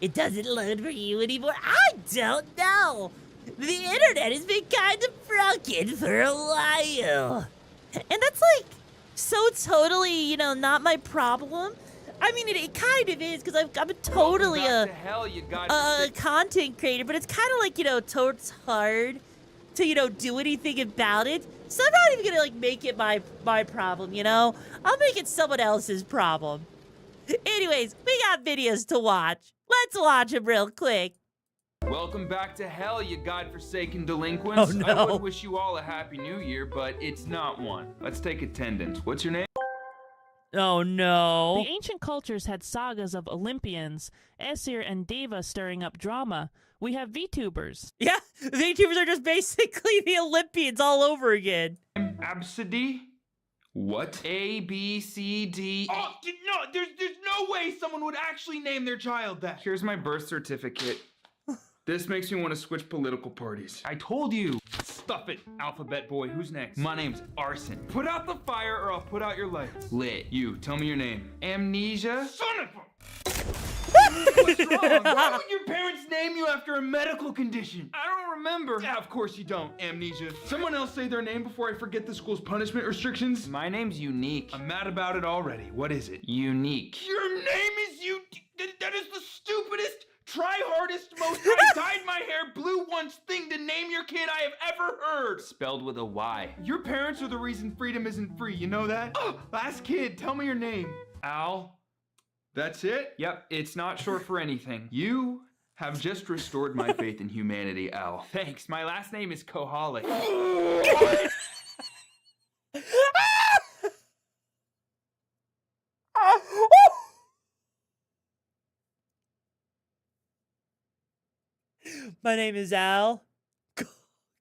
It doesn't load for you anymore? I don't know. The internet has been kind of broken for a while. And that's like, so totally, you know, not my problem. I mean, it kind of is, because I'm totally a content creator, but it's kind of like, you know, it's hard to, you know, do anything about it. So I'm not even gonna, like, make it my problem, you know? I'll make it someone else's problem. Anyways, we got videos to watch. Let's watch them real quick. Welcome back to hell, you godforsaken delinquents. Oh, no. I would wish you all a happy new year, but it's not one. Let's take attendance. What's your name? Oh, no. The ancient cultures had sagas of Olympians, Aesir and Deva stirring up drama. We have VTubers. Yeah, VTubers are just basically the Olympians all over again. Absidy? What? A, B, C, D. Oh, no, there's no way someone would actually name their child that. Here's my birth certificate. This makes me want to switch political parties. I told you. Stuff it, alphabet boy. Who's next? My name's Arson. Put out the fire or I'll put out your lights. Lit. You, tell me your name. Amnesia? Son of a... What's wrong? Why would your parents name you after a medical condition? I don't remember. Yeah, of course you don't. Amnesia. Someone else say their name before I forget the school's punishment restrictions. My name's Unique. I'm mad about it already. What is it? Unique. Your name is Unique? That is the stupidest, try-hardest, most I dyed my hair blue once thing to name your kid I have ever heard. Spelled with a Y. Your parents are the reason freedom isn't free, you know that? Oh, last kid, tell me your name. Al. That's it? Yep, it's not short for anything. You have just restored my faith in humanity, Al. Thanks, my last name is Koholic. My name is Al.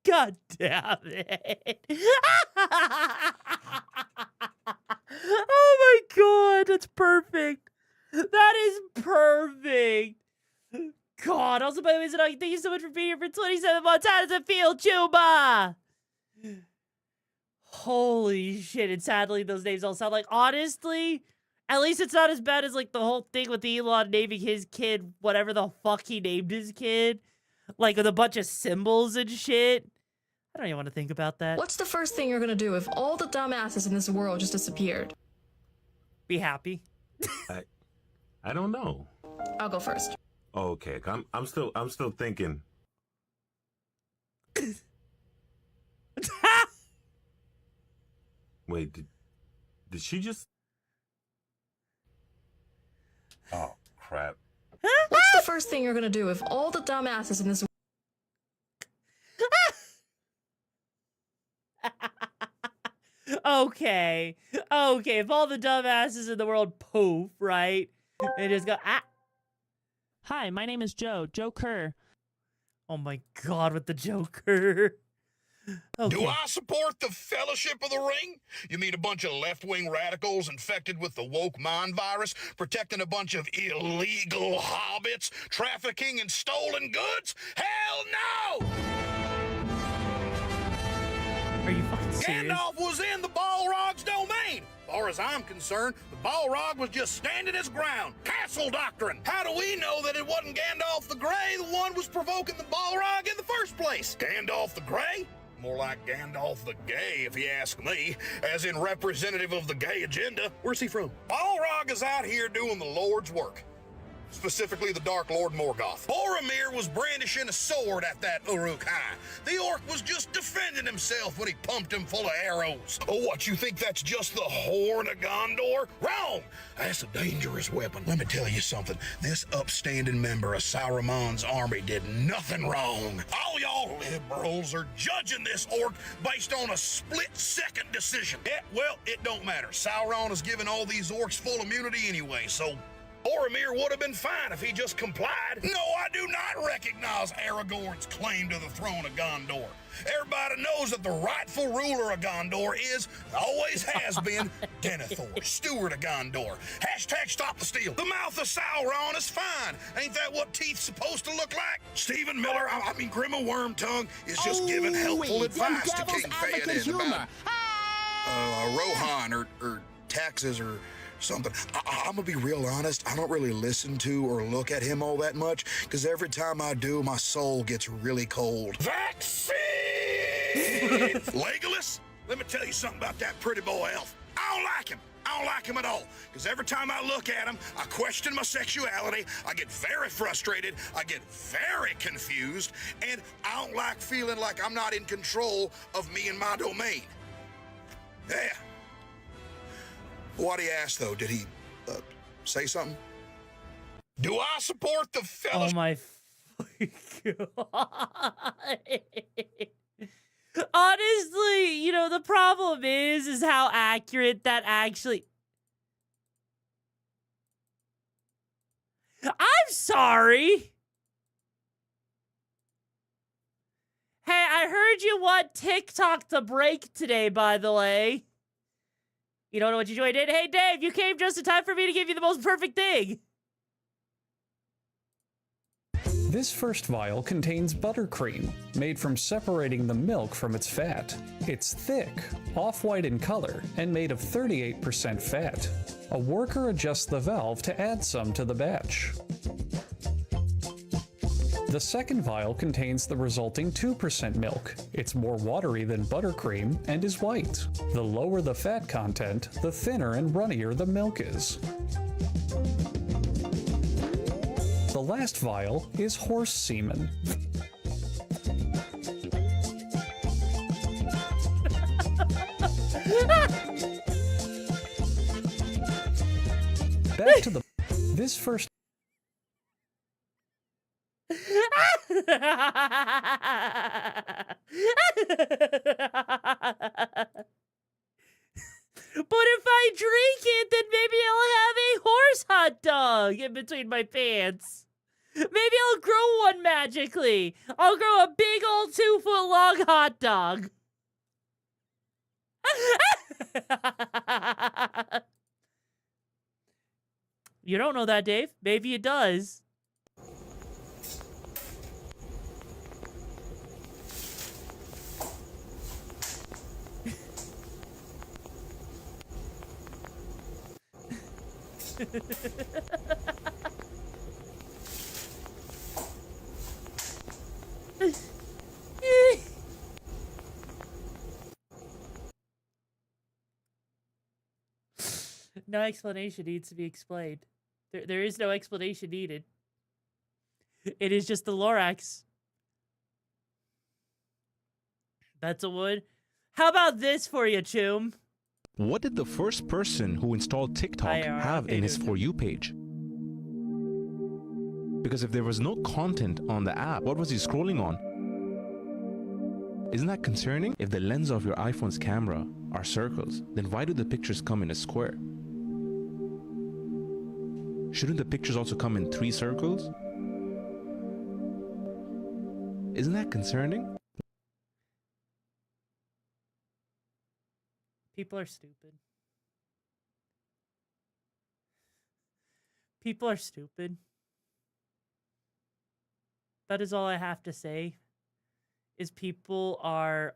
God damn it. Oh my god, that's perfect. That is perfect. God, also by the way, thank you so much for being here for 27 months. How does it feel, Chuba? Holy shit, and sadly those names all sound like, honestly, at least it's not as bad as like the whole thing with Elon naming his kid whatever the fuck he named his kid. Like with a bunch of symbols and shit. I don't even want to think about that. What's the first thing you're gonna do if all the dumbasses in this world just disappeared? Be happy. I don't know. I'll go first. Okay, I'm still thinking. Wait, did she just? Oh crap. What's the first thing you're gonna do if all the dumbasses in this Okay, if all the dumbasses in the world poof, right? And just go, ah. Hi, my name is Joe Kerr. Oh my god, with the Joker. Okay. Do I support the Fellowship of the Ring? You mean a bunch of left-wing radicals infected with the woke mind virus, protecting a bunch of illegal hobbits, trafficking in stolen goods? Hell no! Are you fucking serious? Gandalf was in the Balrog's domain. As far as I'm concerned, the Balrog was just standing his ground. Castle doctrine. How do we know that it wasn't Gandalf the Grey the one was provoking the Balrog in the first place? Gandalf the Grey? More like Gandalf the Gay, if you ask me, as in representative of the gay agenda. Where's he from? Balrog is out here doing the Lord's work. Specifically the Dark Lord Morgoth. Boromir was brandishing a sword at that Uruk-hai. The orc was just defending himself when he pumped him full of arrows. Oh, what, you think that's just the Horn of Gondor? Wrong! That's a dangerous weapon. Let me tell you something. This upstanding member of Saruman's army did nothing wrong. All y'all liberals are judging this orc based on a split-second decision. Yeah, well, it don't matter. Sauron has given all these orcs full immunity anyway, so Boromir would have been fine if he just complied. No, I do not recognize Aragorn's claim to the throne of Gondor. Everybody knows that the rightful ruler of Gondor is, always has been, Denethor, steward of Gondor. Hashtag stop the steal. The mouth of Sauron is fine. Ain't that what teeth's supposed to look like? Stephen Miller, I mean Grima Wormtongue, is just giving helpful advice to King Theoden about... Rohan or taxes or something. I'm gonna be real honest. I don't really listen to or look at him all that much because every time I do, my soul gets really cold. Vaccine! Legolas, let me tell you something about that pretty boy elf. I don't like him. I don't like him at all. Because every time I look at him, I question my sexuality. I get very frustrated. I get very confused. And I don't like feeling like I'm not in control of me and my domain. Yeah. What he asked, though, did he say something? Do I support the fellas? Oh my fucking God. Honestly, you know, the problem is how accurate that actually... I'm sorry. Hey, I heard you want TikTok to break today, by the way. You don't know what you joined in? Hey, Dave, you came just in time for me to give you the most perfect thing. This first vial contains buttercream, made from separating the milk from its fat. It's thick, off-white in color, and made of 38% fat. A worker adjusts the valve to add some to the batch. The second vial contains the resulting 2% milk. It's more watery than buttercream and is white. The lower the fat content, the thinner and runnier the milk is. The last vial is horse semen. Back to the... This first... But if I drink it, then maybe I'll have a horse hot dog in between my pants. Maybe I'll grow one magically. I'll grow a big old 2-foot long hot dog. You don't know that, Dave. Maybe it does. No explanation needs to be explained. There is no explanation needed. It is just the Lorax. That's a wood. How about this for you, Choom? What did the first person who installed TikTok have in his For You page? Because if there was no content on the app, what was he scrolling on? Isn't that concerning? If the lens of your iPhone's camera are circles, then why do the pictures come in a square? Shouldn't the pictures also come in 3 circles? Isn't that concerning? People are stupid. People are stupid. That is all I have to say. Is people are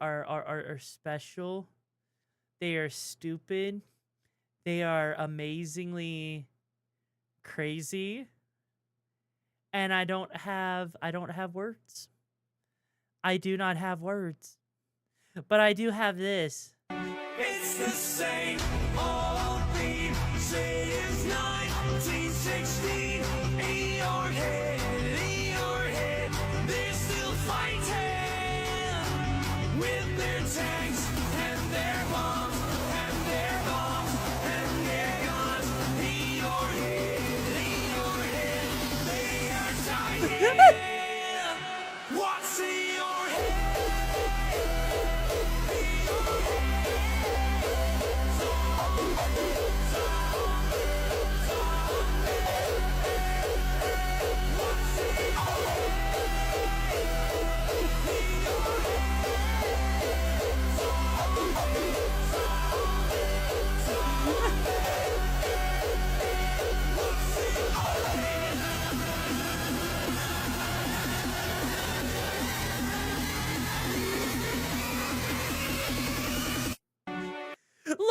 special. They are stupid. They are amazingly crazy. And I don't have words. I do not have words. But I do have this. It's the same old theme, since 1916. In your head, they're still fighting with their tanks and their bombs and their bombs and their guns. In your head, they are dying. What's in your head?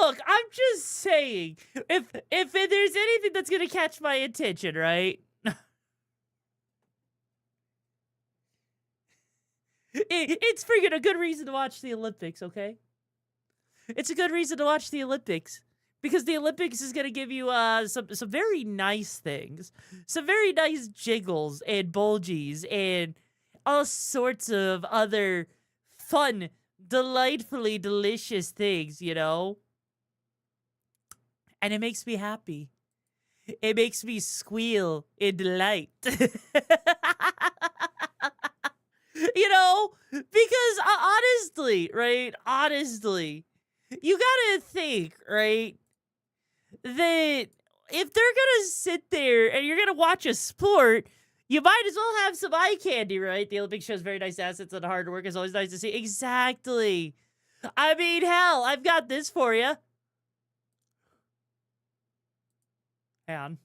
Look, I'm just saying, if there's anything that's gonna catch my attention, right? It's freaking a good reason to watch the Olympics, okay? It's a good reason to watch the Olympics. Because the Olympics is gonna give you some very nice things. Some very nice jiggles and bulgies and all sorts of other fun, delightfully delicious things, you know? And it makes me happy. It makes me squeal in delight. You know? Because honestly, right? Honestly, you gotta think, right? That if they're gonna sit there and you're gonna watch a sport, you might as well have some eye candy, right? The Olympics shows very nice assets and hard work is always nice to see. Exactly. I mean, hell, I've got this for you. Hang on.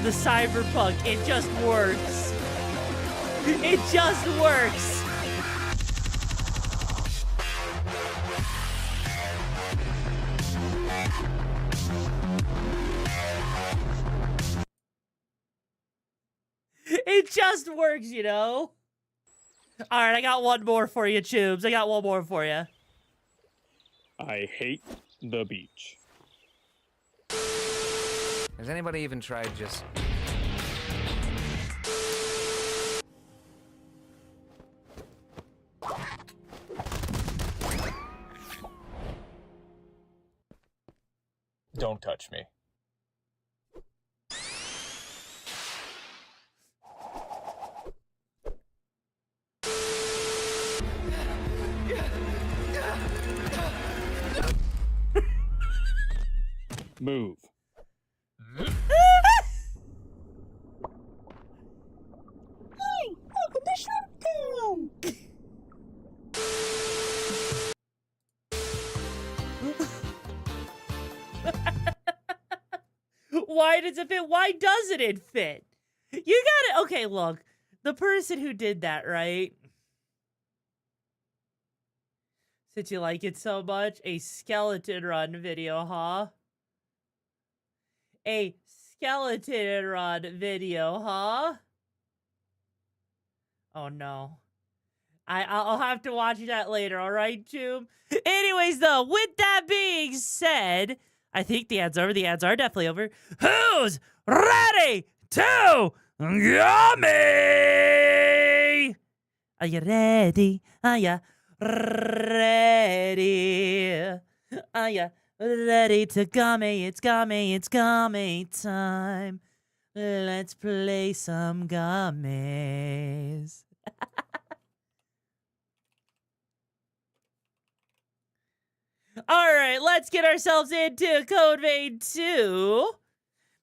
The Cyberpunk, it just works. It just works. It just works, you know? All right, I got one more for you, Tubes. I got one more for you. I hate the beach. Has anybody even tried just... Don't touch me. Move. Why does it fit? Why doesn't it fit? You gotta, okay, look, the person who did that, right? Since you like it so much, a skeleton run video, huh? A skeleton run video, huh? Oh no. I'll have to watch that later, all right, Tube? Anyways, though, with that being said, I think the ads are over. The ads are definitely over. Who's ready to yummy? Are you ready? Are you ready? Are you ready to gummy? It's gummy. It's gummy time. Let's play some gummies. All right, let's get ourselves into Code Vein 2.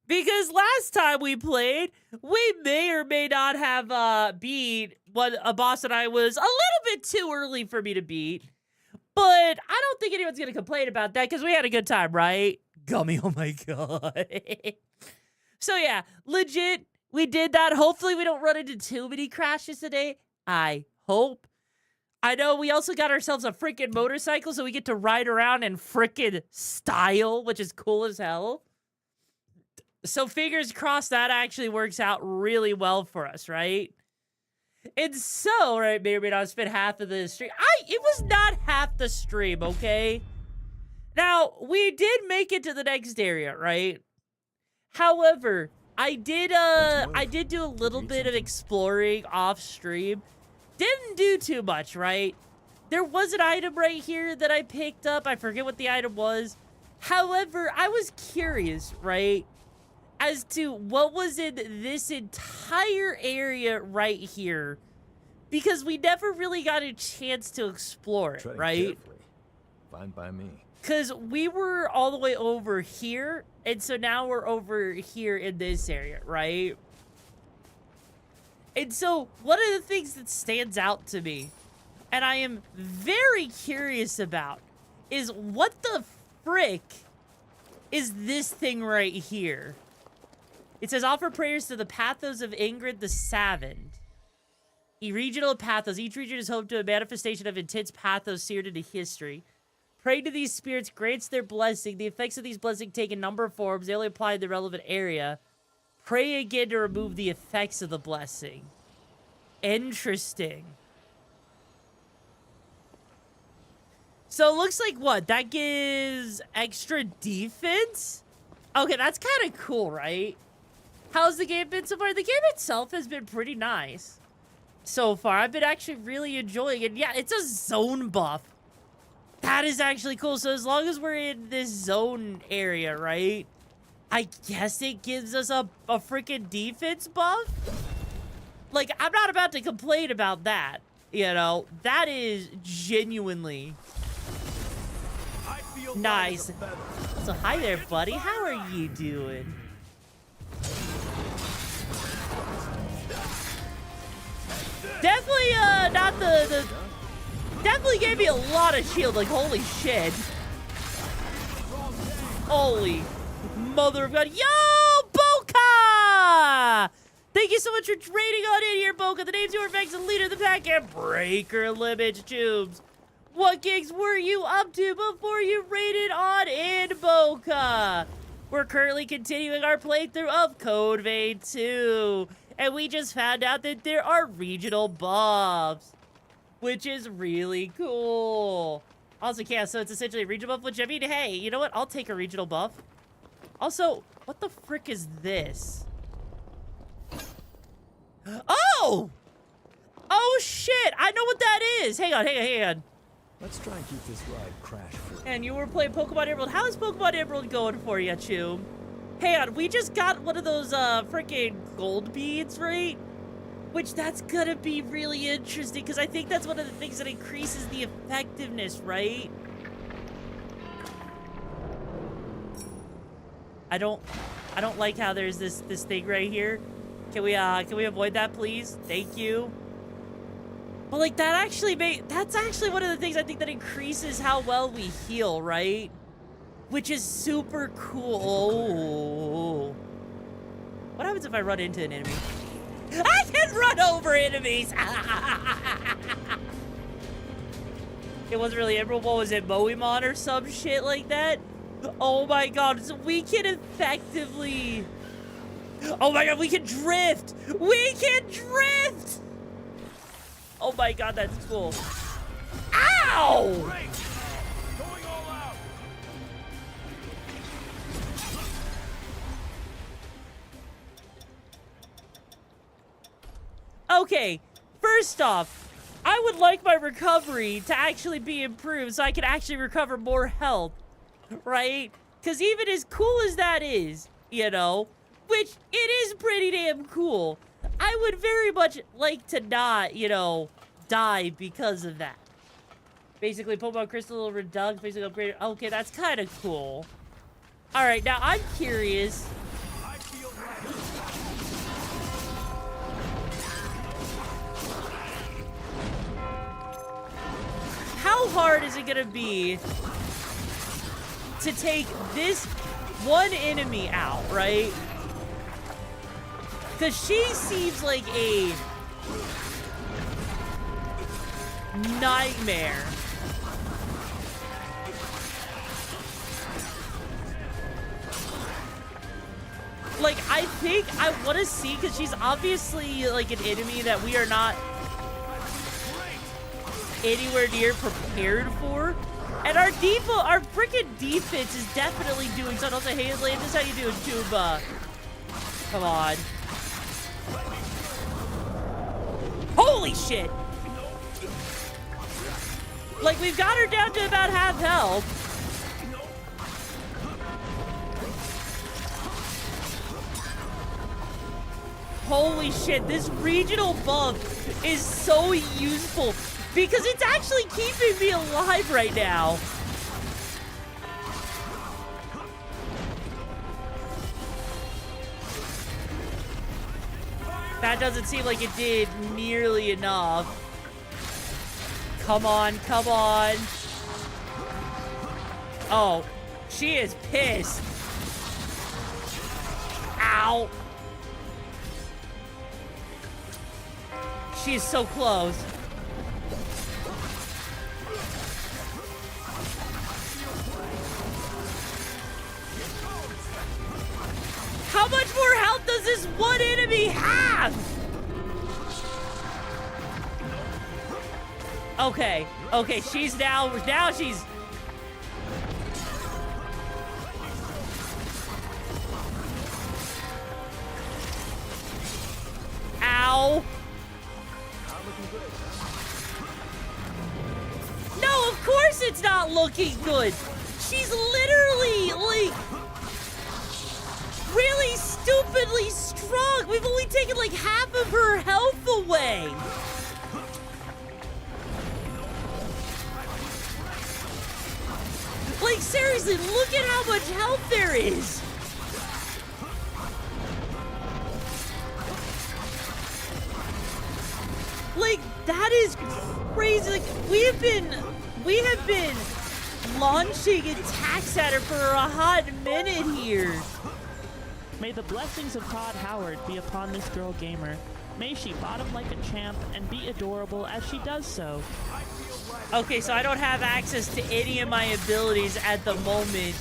Because last time we played, we may or may not have beat what a boss that I was a little bit too early for me to beat. But I don't think anyone's going to complain about that because we had a good time, right? Gummy, oh my god. So yeah, legit, we did that. Hopefully we don't run into too many crashes today. I hope. I know we also got ourselves a freaking motorcycle, so we get to ride around in freaking style, which is cool as hell. So fingers crossed that actually works out really well for us, right? And so, right, may or may not spend half of the stream. It was not half the stream, okay? Now, we did make it to the next area, right? However, I did do a little bit of exploring off stream. Didn't do too much, right? There was an item right here that I picked up. I forget what the item was. However, I was curious, right, as to what was in this entire area right here. Because we never really got a chance to explore it, right? Fine by me. Because we were all the way over here, and so now we're over here in this area, right? And so, one of the things that stands out to me, and I am very curious about, is what the frick is this thing right here? It says, offer prayers to the pathos of Ingrid the Savage. Regional pathos. Each region is home to a manifestation of intense pathos seared into history. Praying to these spirits grants their blessing. The effects of these blessings take a number of forms. They only apply in the relevant area. Pray again to remove the effects of the blessing. Interesting. So it looks like what? That gives extra defense? Okay, that's kind of cool, right? How's the game been so far? The game itself has been pretty nice so far. I've been actually really enjoying it. Yeah, it's a zone buff. That is actually cool. So as long as we're in this zone area, right? I guess it gives us a freaking defense buff. Like, I'm not about to complain about that. You know, that is genuinely nice. So hi there, buddy. How are you doing? Definitely, not the definitely gave me a lot of shield. Like, holy shit. Holy mother of God. Yo, Boca! Thank you so much for trading on in here, Boca. The name's YoruVexa, leader of the pack, and breaker limits tubes. What gigs were you up to before you raided on in, Boca? We're currently continuing our playthrough of Code Vein 2. And we just found out that there are regional buffs, which is really cool. Also, yeah, so it's essentially a regional buff, which, I mean, hey, you know what? I'll take a regional buff. Also, what the frick is this? Oh! Oh, shit! I know what that is! Hang on. Let's try and keep this ride crash-free. And you were playing Pokemon Emerald. How is Pokemon Emerald going for you, Chew? Hang on, we just got one of those, freaking gold beads, right? Which, that's gonna be really interesting, because I think that's one of the things that increases the effectiveness, right? I don't like how there's this thing right here. Can we avoid that, please? Thank you. But, like, that's actually one of the things I think that increases how well we heal, right? Which is super cool. Oh. What happens if I run into an enemy? I can run over enemies! It wasn't really Emerald. What was it? Moemon or some shit like that? Oh my god. So we can effectively... Oh my god, we can drift! We can drift! Oh my god, that's cool. Ow! Okay, first off, I would like my recovery to actually be improved so I can actually recover more health, right? Because even as cool as that is, you know, which it is pretty damn cool, I would very much like to not, you know, die because of that. Basically, Pokemon Crystal Redux, basically upgraded. Okay, that's kind of cool. All right, now I'm curious. How hard is it gonna be to take this one enemy out, right? Because she seems like a nightmare. Like, I think I want to see, because she's obviously, like, an enemy that we are not anywhere near prepared for. And our freaking defense is definitely doing something. Also, hey, Atlantis, how you doing, Tuba? Come on. Holy shit! Like, we've got her down to about half health. Holy shit, this regional buff is so useful because it's actually keeping me alive right now. That doesn't seem like it did nearly enough. Come on, come on. Oh, she is pissed. Ow. She is so close. How much more health does this one enemy have? Okay, okay, she's now she's... Ow. No, of course it's not looking good. She's literally, like, really stupidly strong. We've only taken, like, half of her health away. Like, seriously, look at how much health there is. Like, that is crazy. Like, we have been launching attacks at her for a hot minute here. May the blessings of Todd Howard be upon this girl gamer. May she bottom like a champ and be adorable as she does so. Okay, so I don't have access to any of my abilities at the moment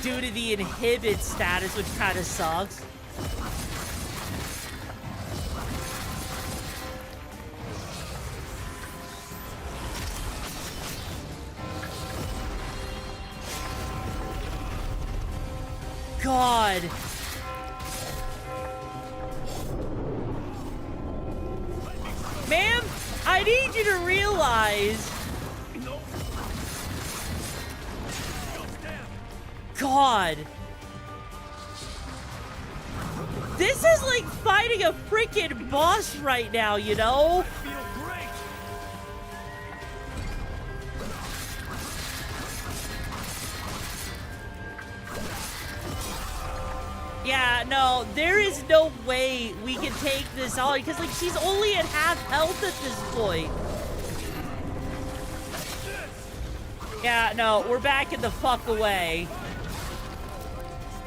due to the inhibit status, which kind of sucks. God. Ma'am, I need you to realize... God. This is like fighting a freaking boss right now, you know? Yeah, no, there is no way we can take this on because, like, she's only at half health at this point. Yeah, no, we're backing the fuck away.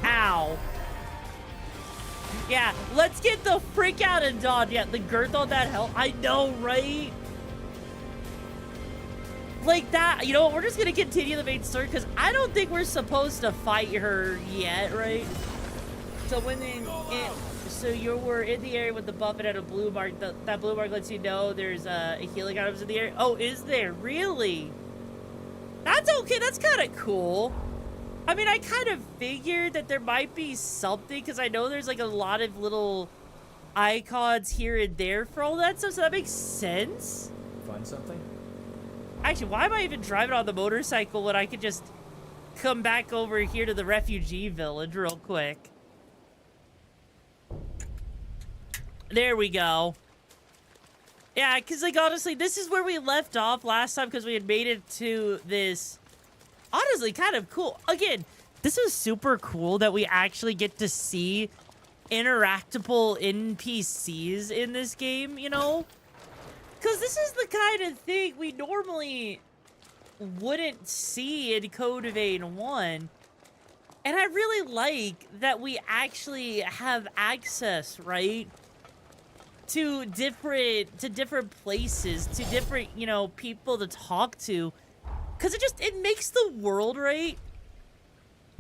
Ow. Yeah, let's get the freak out and dodge. Yeah, the girth on that health. I know, right? Like that, you know what? We're just gonna continue the main story because I don't think we're supposed to fight her yet, right? So so you were in the area with the buff and had a blue mark. That blue mark lets you know there's a healing items in the area. Oh, is there? Really? That's okay. That's kind of cool. I mean, I kind of figured that there might be something because I know there's like a lot of little icons here and there for all that stuff. So that makes sense. Find something? Actually, why am I even driving on the motorcycle when I could just come back over here to the refugee village real quick? There we go. Yeah, because, like, honestly, this is where we left off last time because we had made it to this, honestly, kind of cool. Again, this is super cool that we actually get to see interactable NPCs in this game, you know? Because this is the kind of thing we normally wouldn't see in Code Vein 1. And I really like that we actually have access, right? to different places, to different, you know, people to talk to. Cause it makes the world, right?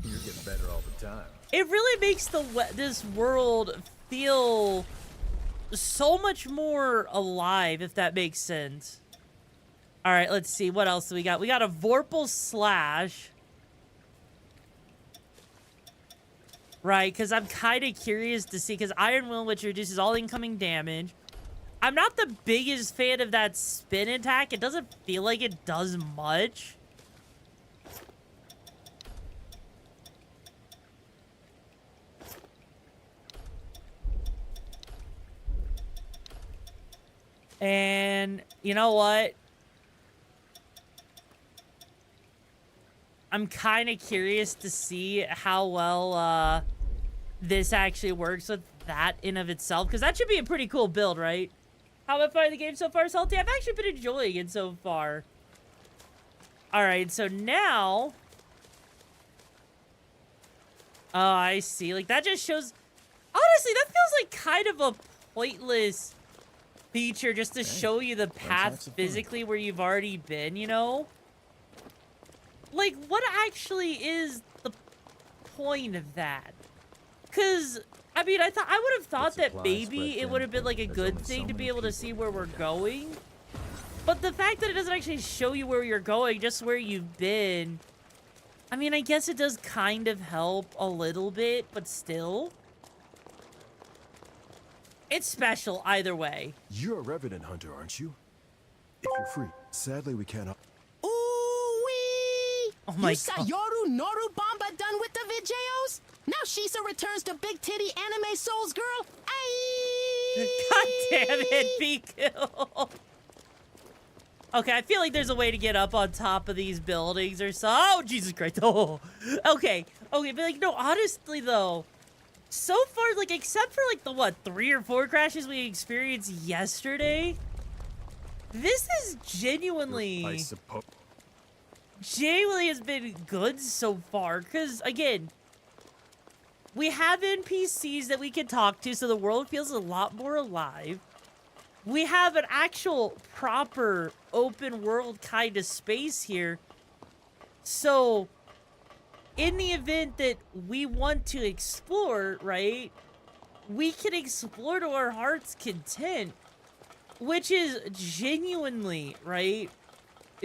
You're getting better all the time. It really makes this world feel so much more alive, if that makes sense. All right, let's see. What else do we got? We got a Vorpal Slash. Right, because I'm kind of curious to see, because Iron Will, which reduces all incoming damage. I'm not the biggest fan of that spin attack. It doesn't feel like it does much. And you know what? I'm kind of curious to see how well this actually works with that in of itself, because that should be a pretty cool build, right? How am I finding the game so far, Salty? I've actually been enjoying it so far. All right, so now... Oh, I see. Like, that just shows... Honestly, that feels like kind of a pointless feature just to show you the path physically where you've already been, you know? Like, what actually is the point of that? Because, I mean, I would have thought that maybe it would have been, like, a good thing to be able to see where we're going. But the fact that it doesn't actually show you where you're going, just where you've been, I mean, I guess it does kind of help a little bit, but still. It's special either way. You're a Revenant hunter, aren't you? If you're free. Sadly, we cannot. Ooh-wee! Oh my you saw God. Yoru Noru Bomba done with the videos? Now Shisa returns to Big Titty Anime Souls Girl? Ayy! God damn it, Piku! Okay, I feel like there's a way to get up on top of these buildings or so. Oh, Jesus Christ. Oh, okay. Okay, but like, no, honestly, though, so far, like, except for, like, the, what, 3 or 4 crashes we experienced yesterday, this is genuinely... I suppose. Genuinely has been good so far, because, again, we have NPCs that we can talk to, so the world feels a lot more alive. We have an actual proper open world kind of space here. So, in the event that we want to explore, right, we can explore to our heart's content, which is genuinely, right,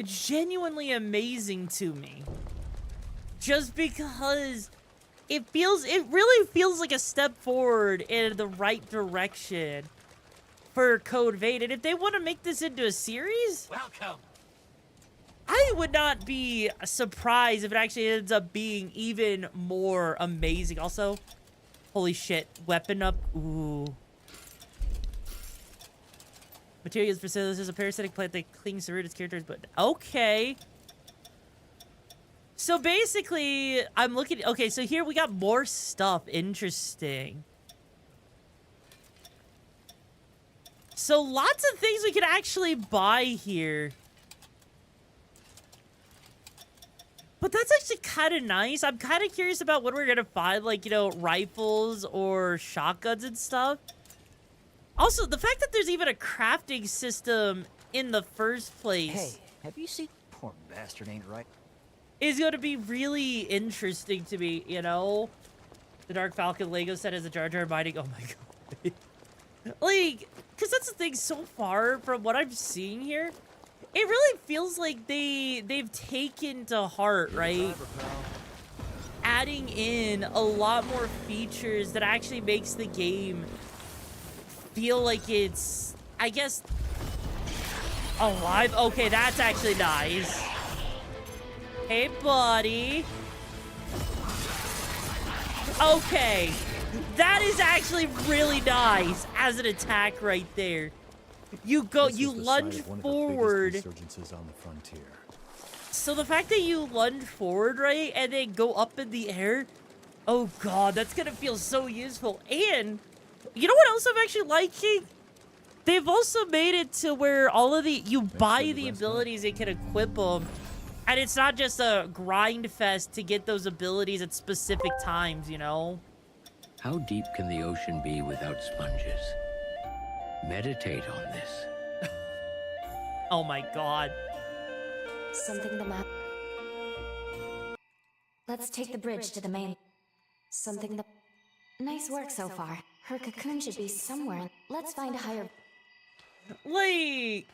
genuinely amazing to me. Just because it really feels like a step forward in the right direction for Code Vein. And if they want to make this into a series, Welcome. I would not be surprised if it actually ends up being even more amazing. Also, holy shit, weapon up. Ooh. Materials for sale. This is a parasitic plant that clings to root its characters, but okay. So basically, I'm looking. Okay, so here we got more stuff. Interesting. So lots of things we can actually buy here. But that's actually kind of nice. I'm kind of curious about what we're going to find, like, you know, rifles or shotguns and stuff. Also, the fact that there's even a crafting system in the first place. Hey, have you seen... Poor bastard ain't right. Is going to be really interesting to me, you know? The Dark Falcon Lego set as a Jar Jar mining. Oh my god. Like, because that's the thing so far from what I'm seeing here. It really feels like they've taken to heart, right? Adding in a lot more features that actually makes the game feel like it's, I guess, alive. Okay, that's actually nice. Hey, buddy. Okay. That is actually really nice as an attack right there. You go, you lunge forward. On the frontier. So the fact that you lunge forward, right, and then go up in the air, oh god, that's gonna feel so useful. And you know what else I'm actually liking? They've also made it to where all of you buy the abilities and can equip them, and it's not just a grind fest to get those abilities at specific times, you know? How deep can the ocean be without sponges? Meditate on this. Oh my god. Something the map. Let's take the bridge to the main. Something the. Nice work so far. Her cocoon should be somewhere. Let's find a higher. Like,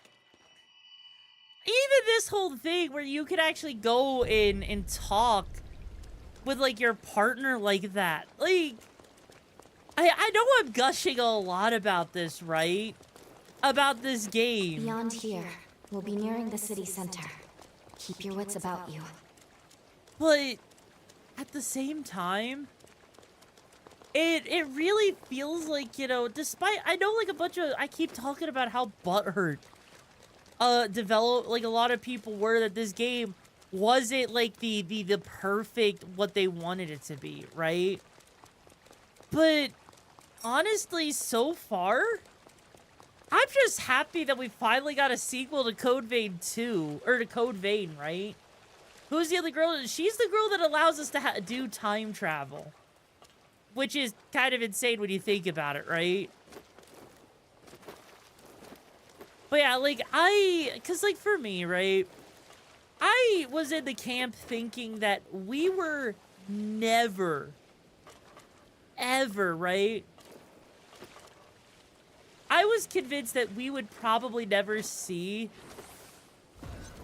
even this whole thing where you could actually go in and talk with, like, your partner like that. Like, I know I'm gushing a lot about this, right? About this game. Beyond here, we'll be nearing the city center. Keep your wits about you. But at the same time, it really feels like, you know, despite, I know, like, I keep talking about how butthurt like a lot of people were that this game wasn't like the perfect what they wanted it to be, right? But honestly, so far, I'm just happy that we finally got a sequel to Code Vein 2, or to Code Vein, right? Who's the other girl? She's the girl that allows us to do time travel, which is kind of insane when you think about it, right? But yeah, like, cause like for me, right, I was in the camp thinking that we were never, ever, right? I was convinced that we would probably never see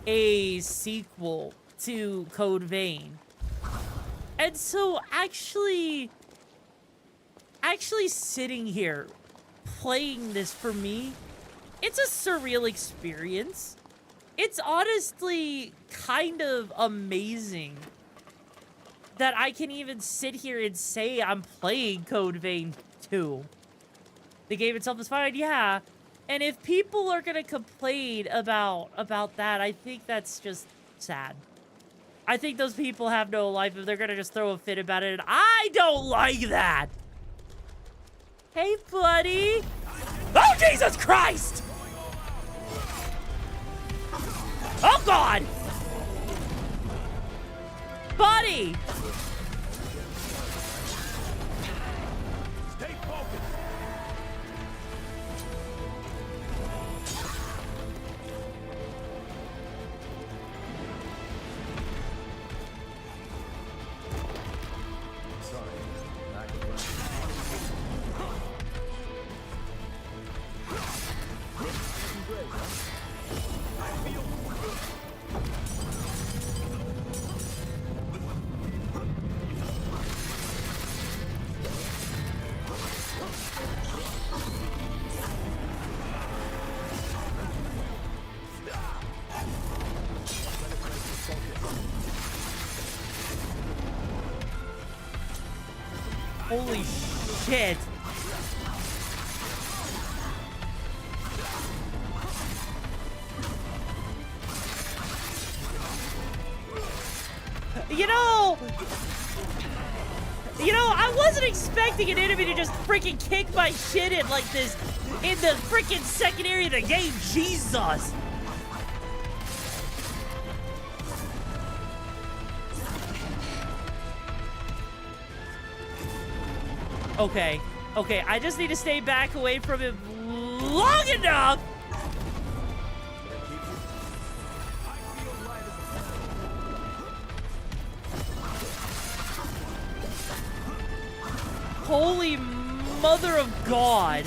a sequel to Code Vein. And so actually sitting here playing this, for me, it's a surreal experience. It's honestly kind of amazing that I can even sit here and say I'm playing Code Vein 2. The game itself is fine, yeah. And if people are gonna complain about that, I think that's just sad. I think those people have no life if they're gonna just throw a fit about it, and I don't like that! Hey, buddy! Oh, Jesus Christ! Oh, God! Buddy! Stay focused. Holy shit. You know, I wasn't expecting an enemy to just freaking kick my shit in like this in the freaking second area of the game. Jesus. Okay, I just need to stay back away from him long enough. Holy mother of God.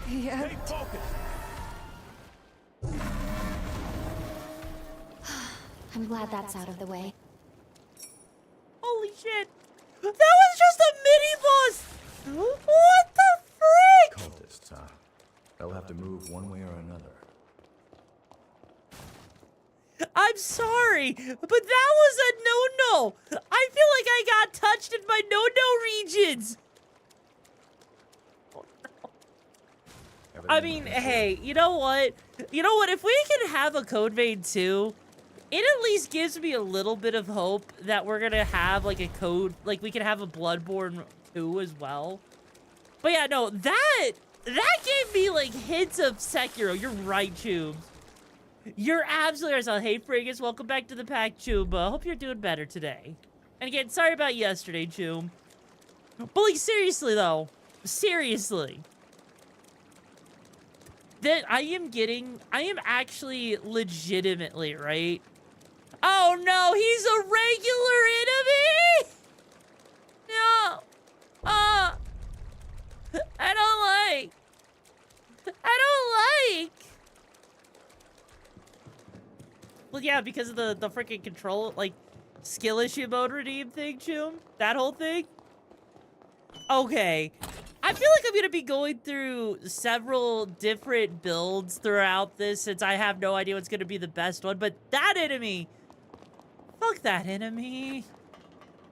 Yeah. I'm glad that's out of the way. Holy shit. That was just a mini-boss! What the frick? Cultists, huh? They'll have to move one way or another. I'm sorry, but that was a no-no. I feel like I got touched in my no-no regions. Oh, no. I mean, hey, you know what? If we can have a Code Vein 2, it at least gives me a little bit of hope that we're gonna have like we can have a Bloodborne 2 as well. But yeah, no, that gave me like hints of Sekiro. You're right, Tubes. You're absolutely right. Hey, Friggins, welcome back to the pack, Chube. Hope you're doing better today. And again, sorry about yesterday, Chube. But like, seriously though, seriously. that I am actually legitimately, right? Oh no, he's a regular enemy! No. I don't like. Well, yeah, because of the freaking control, like, skill issue mode redeem thing, Choom. That whole thing. Okay. I feel like I'm gonna be going through several different builds throughout this since I have no idea what's gonna be the best one, but that enemy, fuck that enemy.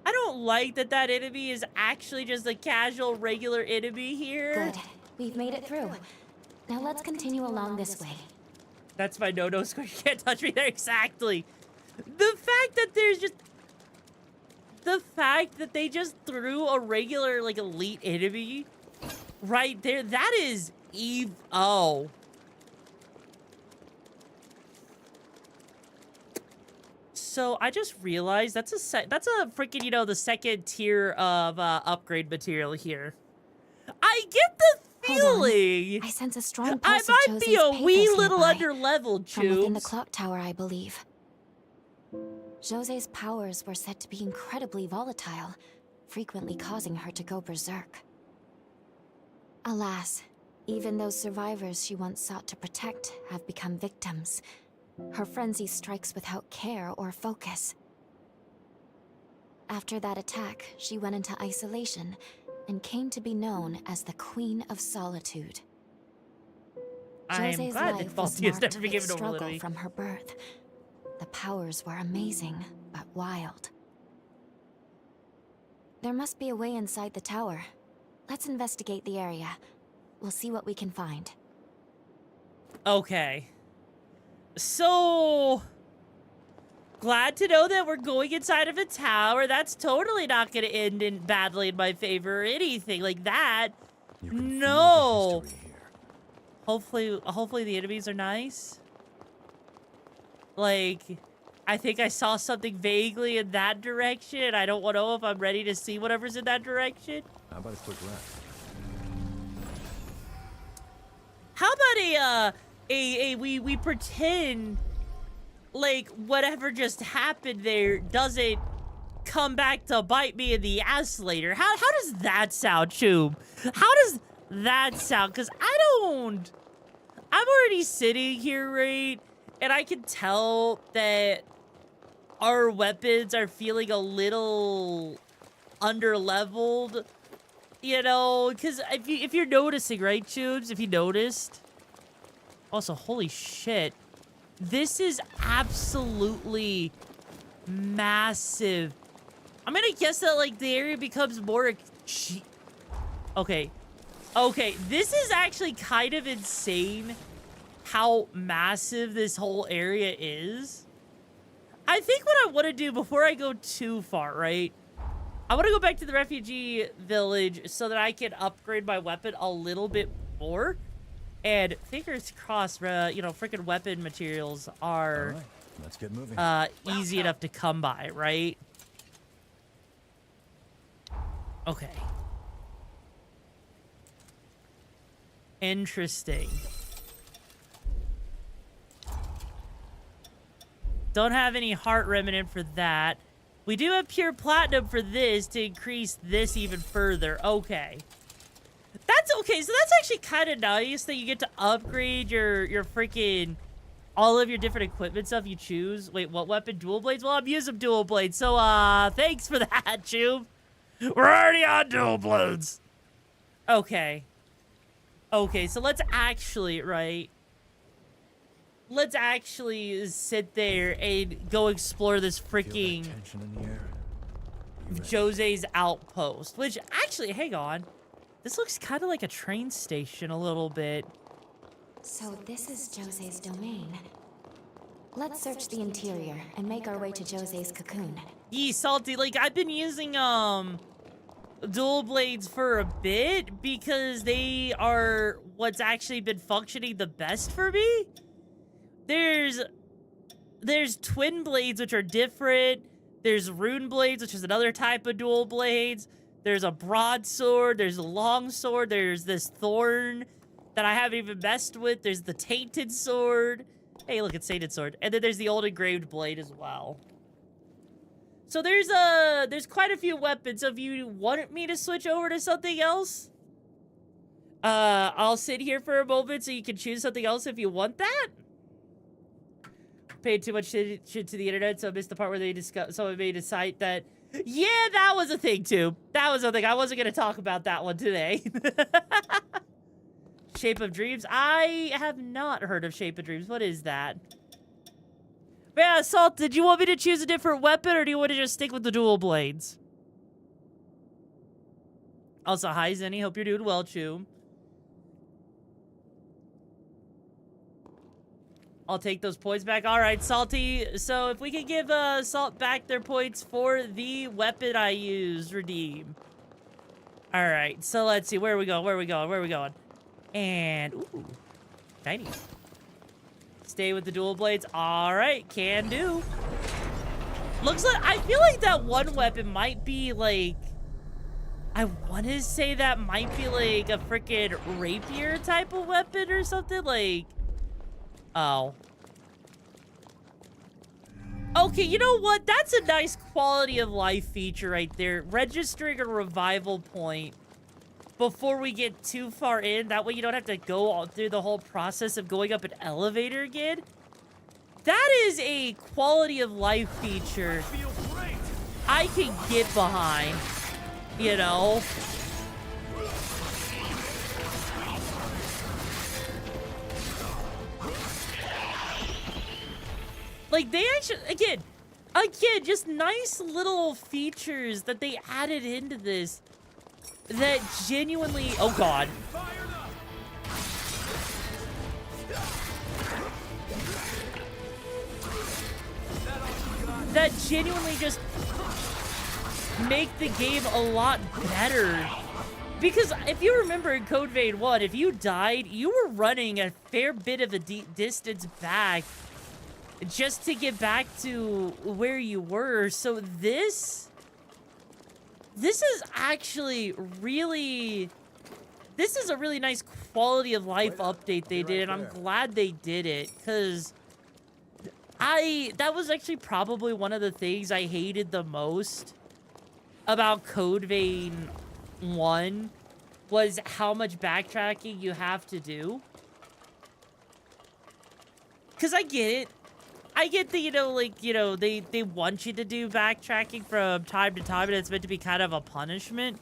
I don't like that enemy is actually just a casual, regular enemy here. Good. We've made it through. Now let's continue along this way. That's my no-no score. You can't touch me there. Exactly. The fact that there's just... The fact that they just threw a regular, like, elite enemy right there. That is Oh. So I just realized that's a freaking, you know, the second tier of upgrade material here. I get the feeling I sense a strong I pulse of might be Jose's a wee pathos little nearby. under-leveled, From within the Choobs. clock tower, I believe. Jose's powers were said to be incredibly volatile, frequently causing her to go berserk. Alas, even those survivors she once sought to protect have become victims. Her frenzy strikes without care or focus. After that attack, she went into isolation and came to be known as the Queen of Solitude. I'm Jose's glad that life was Faulty has marked never been with given over to struggle me. from her birth. The powers were amazing, but wild. There must be a way inside the tower. Let's investigate the area. We'll see what we can find. Okay. So... Glad to know that we're going inside of a tower. That's totally not going to end in badly in my favor or anything like that. No. Hopefully the enemies are nice. Like, I think I saw something vaguely in that direction. I don't know if I'm ready to see whatever's in that direction. How about a quick rest? How about we pretend like whatever just happened there doesn't come back to bite me in the ass later. How does that sound, Choob? How does that sound? Because I'm already sitting here, right? And I can tell that our weapons are feeling a little under-leveled, you know? Because if you're noticing, right, Choobs? If you noticed. Also, holy shit. This is absolutely massive. I'm gonna guess that, like, the area becomes more... Okay. Okay, this is actually kind of insane how massive this whole area is. I think what I want to do before I go too far, right? I want to go back to the refugee village so that I can upgrade my weapon a little bit more. And fingers crossed, you know, freaking weapon materials are All right, let's get moving. easy enough to come by, right? Okay. Interesting. Don't have any heart remnant for that. We do have pure platinum for this to increase this even further. Okay. That's okay. So that's actually kind of nice that you get to upgrade your freaking all of your different equipment stuff you choose. Wait, what weapon? Dual blades? Well, I'm using dual blades. So, thanks for that, Choob. We're already on dual blades. Okay. Okay, so let's actually, right? Let's actually sit there and go explore this freaking Jose's outpost. Which, actually, hang on. This looks kind of like a train station a little bit. So this is Jose's domain. Let's search the interior and make our way to Jose's cocoon. Yee, salty. Like, I've been using, dual blades for a bit because they are what's actually been functioning the best for me. There's twin blades, which are different. There's rune blades, which is another type of dual blades. There's a broadsword. There's a long sword. There's this thorn. that I haven't even messed with. There's the Tainted Sword. Hey, look, it's Tainted Sword. And then there's the old Engraved Blade as well. So there's quite a few weapons. So if you want me to switch over to something else, I'll sit here for a moment so you can choose something else if you want that. Paid too much shit to the internet, so I missed the part where they discuss. Someone made a site that, yeah, that was a thing too. That was a thing. I wasn't gonna talk about that one today. Shape of Dreams. I have not heard of Shape of Dreams. What is that? Yeah, Salt, did you want me to choose a different weapon, or do you want to just stick with the dual blades? Also, hi, Zenny. Hope you're doing well, Chew. I'll take those points back. All right, Salty. So if we could give Salt back their points for the weapon I used, redeem. All right, so let's see. Where are we going? Where are we going? Where are we going? And, ooh, shiny. Stay with the dual blades. All right, can do. Looks like, I feel like that one weapon might be like, I want to say that might be like a freaking rapier type of weapon or something. Like, oh. Okay, you know what? That's a nice quality of life feature right there. Registering a revival point before we get too far in. That way you don't have to go all through the whole process of going up an elevator again. That is a quality of life feature I can get behind, you know? Like, they actually, again, just nice little features that they added into this that genuinely, oh God. That genuinely just make the game a lot better. Because if you remember in Code Vein 1, if you died, you were running a fair bit of a distance back just to get back to where you were. So this is actually really, this is a really nice quality of life update they did, and I'm glad they did it, because that was actually probably one of the things I hated the most about Code Vein 1 was how much backtracking you have to do. Because I get it. I get that, they want you to do backtracking from time to time, and it's meant to be kind of a punishment.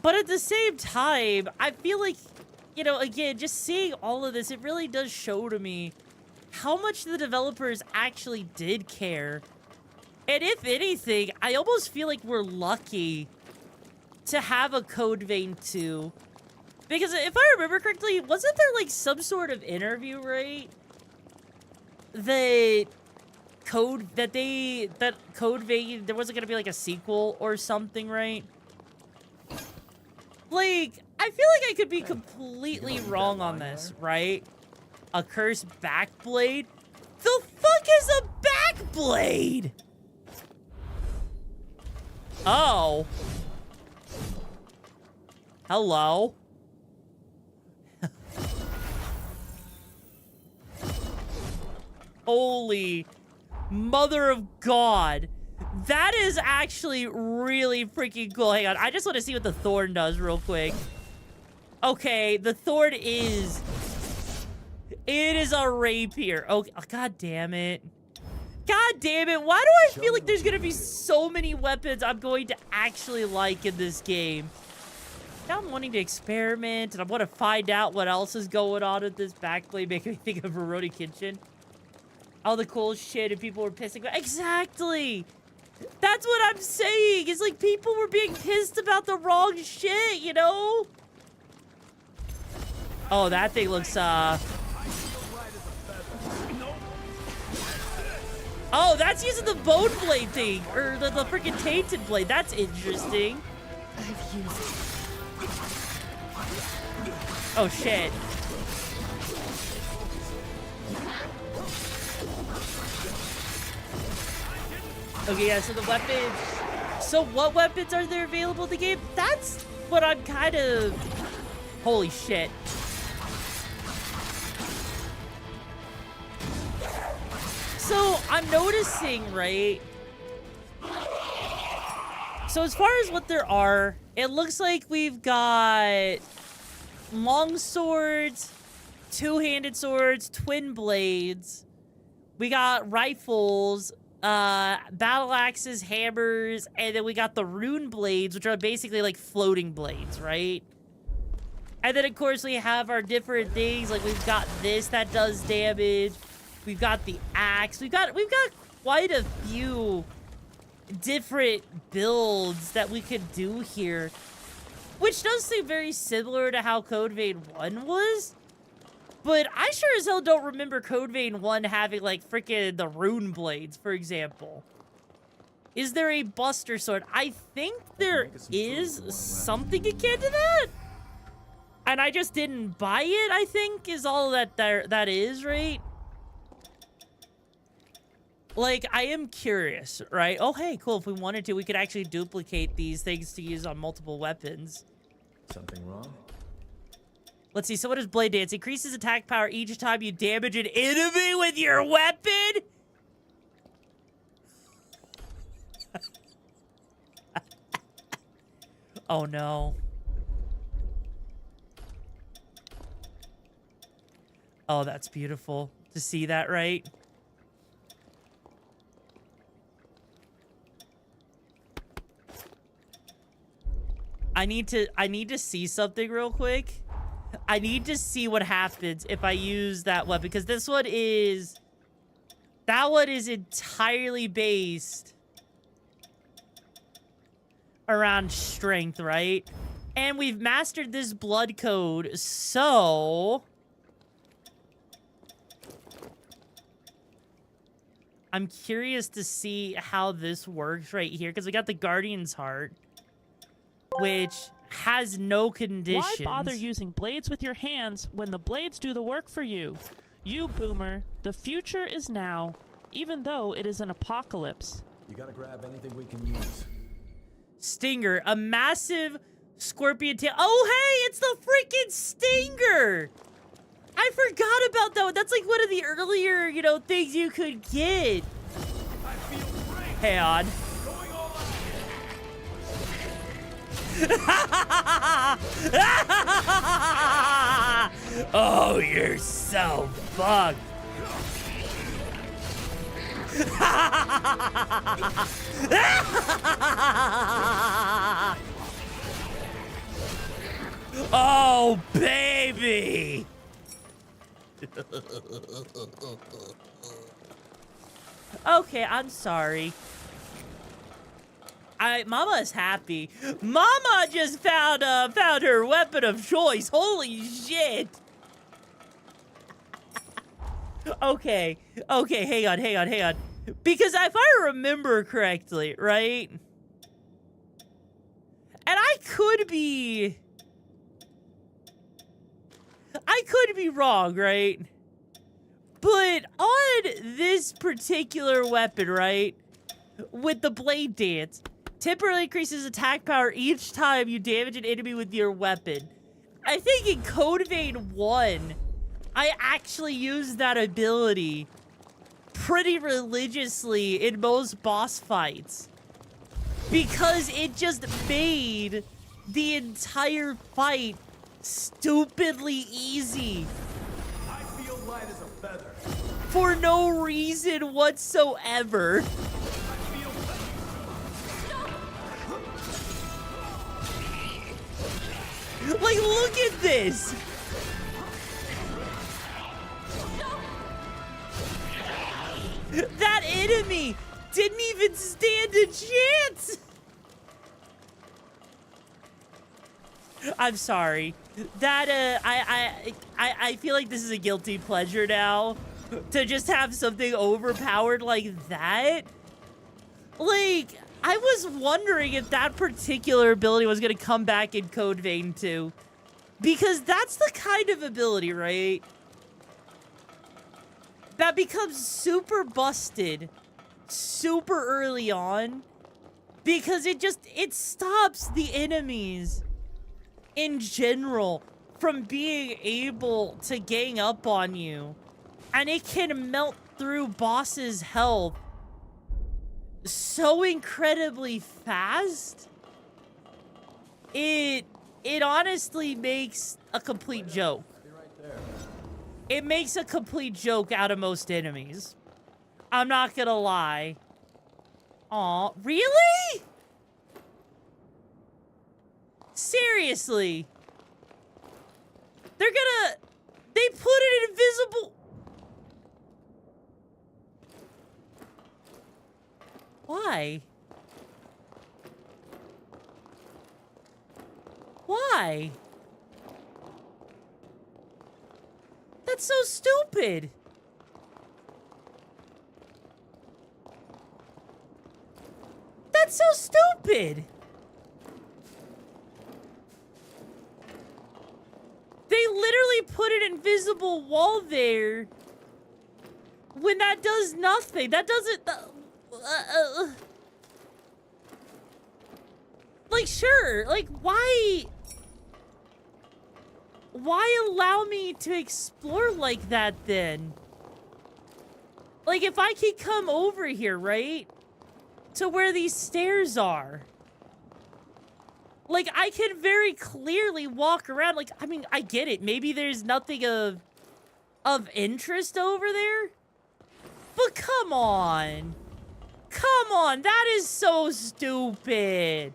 But at the same time, I feel like, again, just seeing all of this, it really does show to me how much the developers actually did care. And if anything, I almost feel like we're lucky to have a Code Vein 2. Because if I remember correctly, wasn't there like some sort of interview, right? That Code Vein, there wasn't gonna be like a sequel or something, right? Like, I feel like I could be completely wrong on this, right? A cursed backblade? The fuck is a backblade? Oh. Hello. Holy mother of God. That is actually really freaking cool. Hang on, I just want to see what the thorn does real quick. Okay, the thorn is... It is a rapier. Okay, oh, God damn it. God damn it. Why do I feel like there's going to be so many weapons I'm going to actually like in this game? Now I'm wanting to experiment, and I want to find out what else is going on with this backblade, making me think of Rurouni Kenshin. All the cool shit, and people were pissing. Exactly! That's what I'm saying! It's like people were being pissed about the wrong shit, you know? Oh, that thing looks, Oh, that's using the bone blade thing, or the freaking tainted blade. That's interesting. I've used it. Oh, shit. Okay, yeah, so the weapons... So what weapons are there available in the game? That's what I'm kind of Holy shit. So, I'm noticing, right? So, as far as what there are, it looks like we've got long swords, two-handed swords, twin blades. We got rifles, battle axes, hammers, and then we got the rune blades, which are basically like floating blades, right? And then, of course, we have our different things. Like, we've got this that does damage. We've got the axe. We've got quite a few different builds that we could do here, which does seem very similar to how Code Vein 1 was. But I sure as hell don't remember Code Vein 1 having, like, freaking the rune blades, for example. Is there a Buster Sword? I think there is something akin to that. And I just didn't buy it, I think, is all that is, right? Like, I am curious, right? Oh, hey, cool. If we wanted to, we could actually duplicate these things to use on multiple weapons. Something wrong? Let's see. So what does Blade Dance? Increases attack power each time you damage an enemy with your weapon? Oh, no. Oh, that's beautiful to see that, right? I need to see something real quick. I need to see what happens if I use that weapon, because that one is entirely based around strength, right? And we've mastered this blood code, so I'm curious to see how this works right here, because we got the Guardian's Heart, which has no conditions. Why bother using blades with your hands when the blades do the work for you? You boomer, the future is now, even though it is an apocalypse. You gotta grab anything we can use. Stinger, a massive scorpion tail. Oh, hey, it's the freaking Stinger! I forgot about that one. That's like one of the earlier, you know, things you could get. Hang on. Oh, you're so fucked. Oh, baby. Okay, I'm sorry. Mama is happy. Mama just found her weapon of choice. Holy shit. Okay, hang on. Because if I remember correctly, right? And I could be wrong, right? But on this particular weapon, right? With the Blade Dance, temporarily increases attack power each time you damage an enemy with your weapon. I think in Code Vein 1, I actually used that ability pretty religiously in most boss fights, because it just made the entire fight stupidly easy. I feel light as a feather. For no reason whatsoever. Like, look at this! That enemy didn't even stand a chance! I'm sorry. That, I feel like this is a guilty pleasure now. To just have something overpowered like that. Like, I was wondering if that particular ability was going to come back in Code Vein 2. Because that's the kind of ability, right? That becomes super busted super early on. Because it stops the enemies in general from being able to gang up on you, and it can melt through bosses' health so incredibly fast. It honestly makes a complete joke. It makes a complete joke out of most enemies. I'm not gonna lie. Aw, really? Seriously? They put it invisible. Why? Why? That's so stupid. That's so stupid. They literally put an invisible wall there when that does nothing. That doesn't... like, sure. Like, why... Why allow me to explore like that, then? Like, if I could come over here, right? To where these stairs are. Like, I can very clearly walk around. Like, I mean, I get it. Maybe there's nothing of interest over there. But come on. Come on. That is so stupid.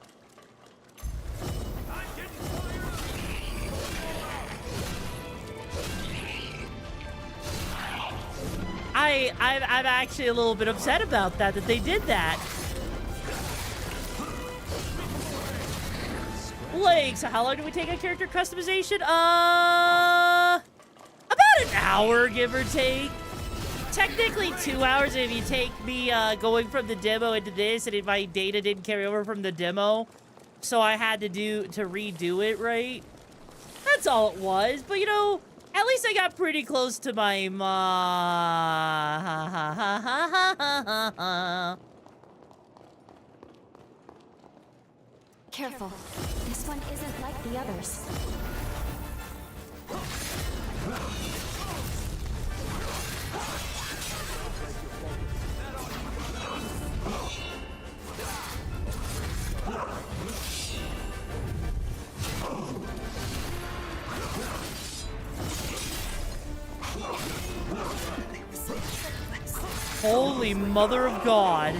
I'm actually a little bit upset about that they did that. Like, so how long do we take a character customization? About an hour, give or take. Technically 2 hours if you take me going from the demo into this, and if my data didn't carry over from the demo, so I had to redo it, right? That's all it was. But you know, at least I got pretty close to my Careful. This one isn't like the others. Holy mother of God.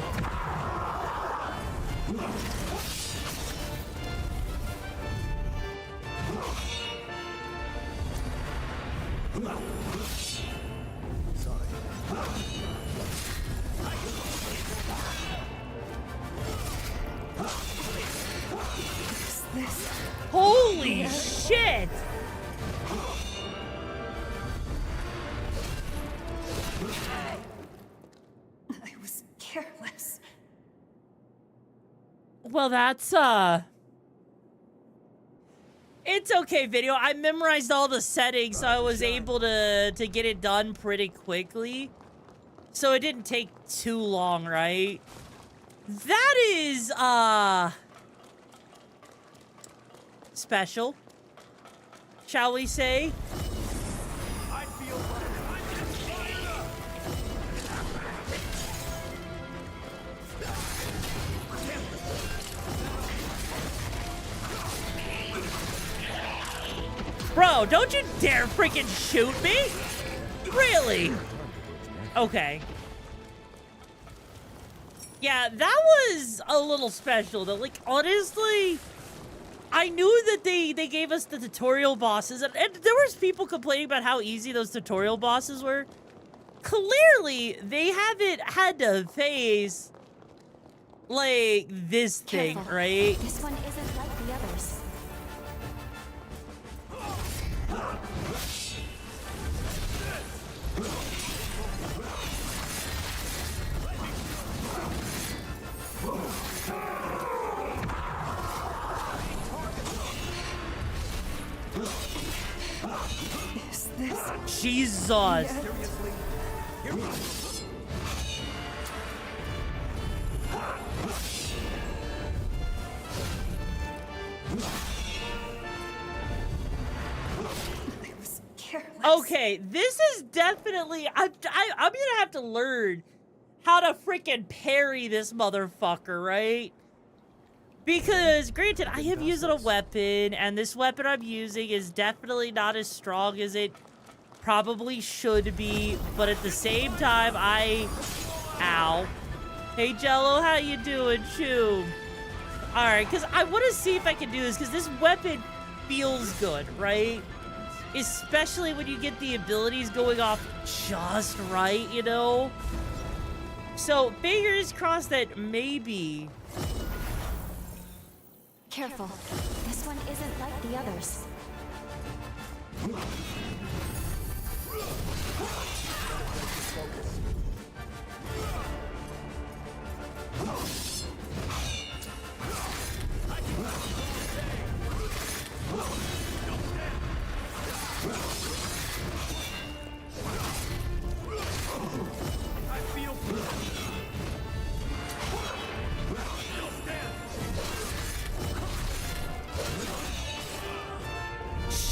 Holy shit! I was careless. Well, that's, it's okay, video. I memorized all the settings, so I was able to get it done pretty quickly. So it didn't take too long, right? That is, special, shall we say? Bro, don't you dare freaking shoot me! Really? Okay. Yeah, that was a little special though. Like, honestly, I knew that they gave us the tutorial bosses, and there was people complaining about how easy those tutorial bosses were. Clearly, they haven't had to face, like, this thing, right? This one isn't like the others. Jesus. Okay, this is definitely... I'm gonna have to learn how to freaking parry this motherfucker, right? Because, granted, I am using a weapon, and this weapon I'm using is definitely not as strong as it probably should be, but at the same time, Ow. Hey, Jello, how you doing, Chew? Alright, because I want to see if I can do this, because this weapon feels good, right? Especially when you get the abilities going off just right, you know? So, fingers crossed that maybe... Careful. This one isn't like the others.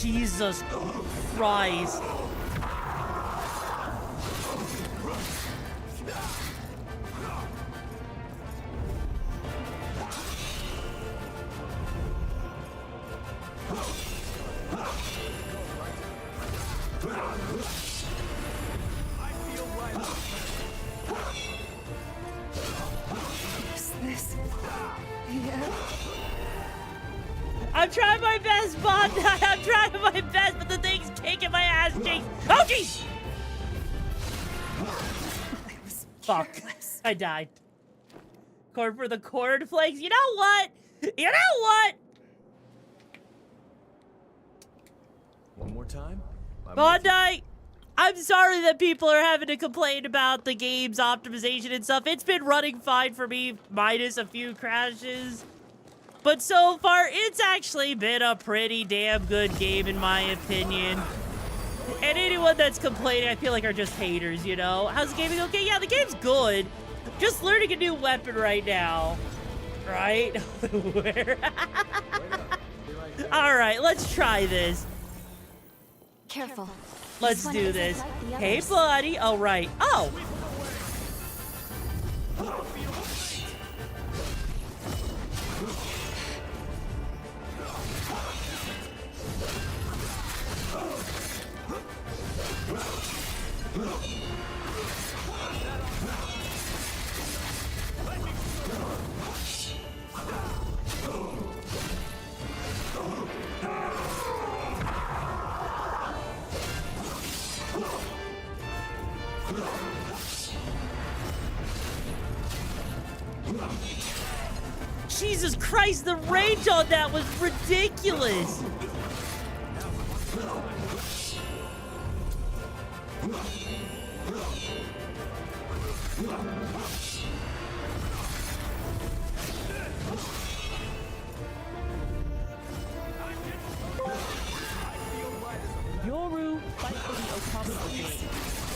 Jesus Christ. I'm trying my best, Bond. I'm trying my best, but the thing's kicking my ass, Jinx. Oh, jeez! Fuck. I died. Corn for the cornflakes. You know what? You know what? One more time. Bondi, I'm sorry that people are having to complain about the game's optimization and stuff. It's been running fine for me, minus a few crashes. But so far, it's actually been a pretty damn good game, in my opinion. And anyone that's complaining, I feel like, are just haters, you know? How's the gaming? Okay, yeah, the game's good. Just learning a new weapon right now. Right? Where? Alright, let's try this. Careful. Let's do this. Hey, buddy. All right. Oh. Jesus Christ, the range on that was ridiculous. Yoru, fight for the Okami Brigade.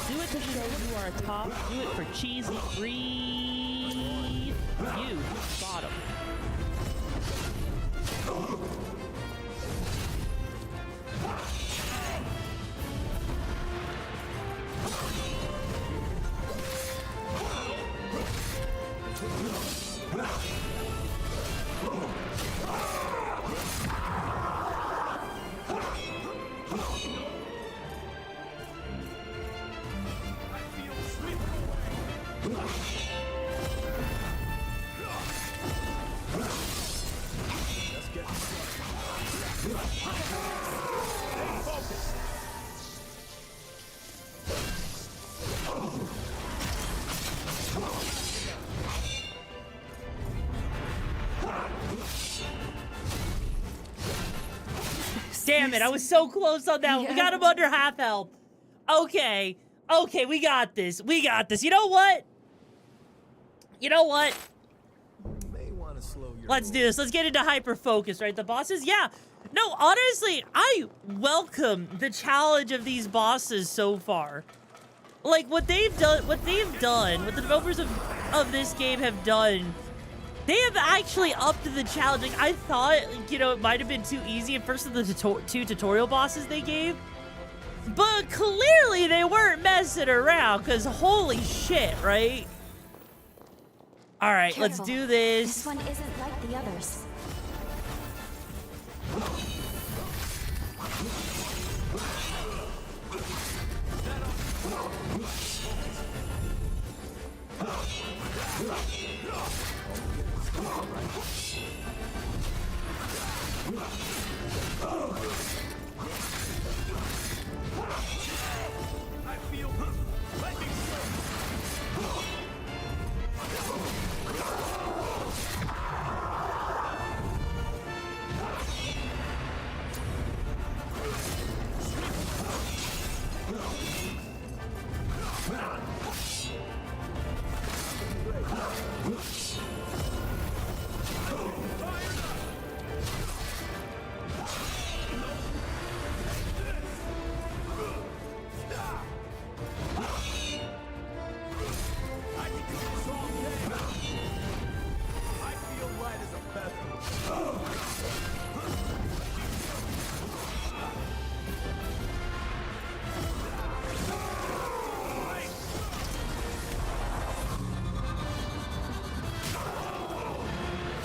Do it to show you are a top. Do it for cheesy breathe. You, bottom. Damn it, I was so close on that one. We got him under half health. Okay. Okay, we got this. We got this. You know what? You know what? Let's do this. Let's get into hyper focus, right? The bosses? Yeah. No, honestly, I welcome the challenge of these bosses so far. Like, what they've done, what the developers of this game have done, they have actually upped the challenge. Like, I thought, you know, it might have been too easy at first of the two tutorial bosses they gave. But clearly they weren't messing around, because holy shit, right? All right, let's Careful. do this. This one isn't like the others.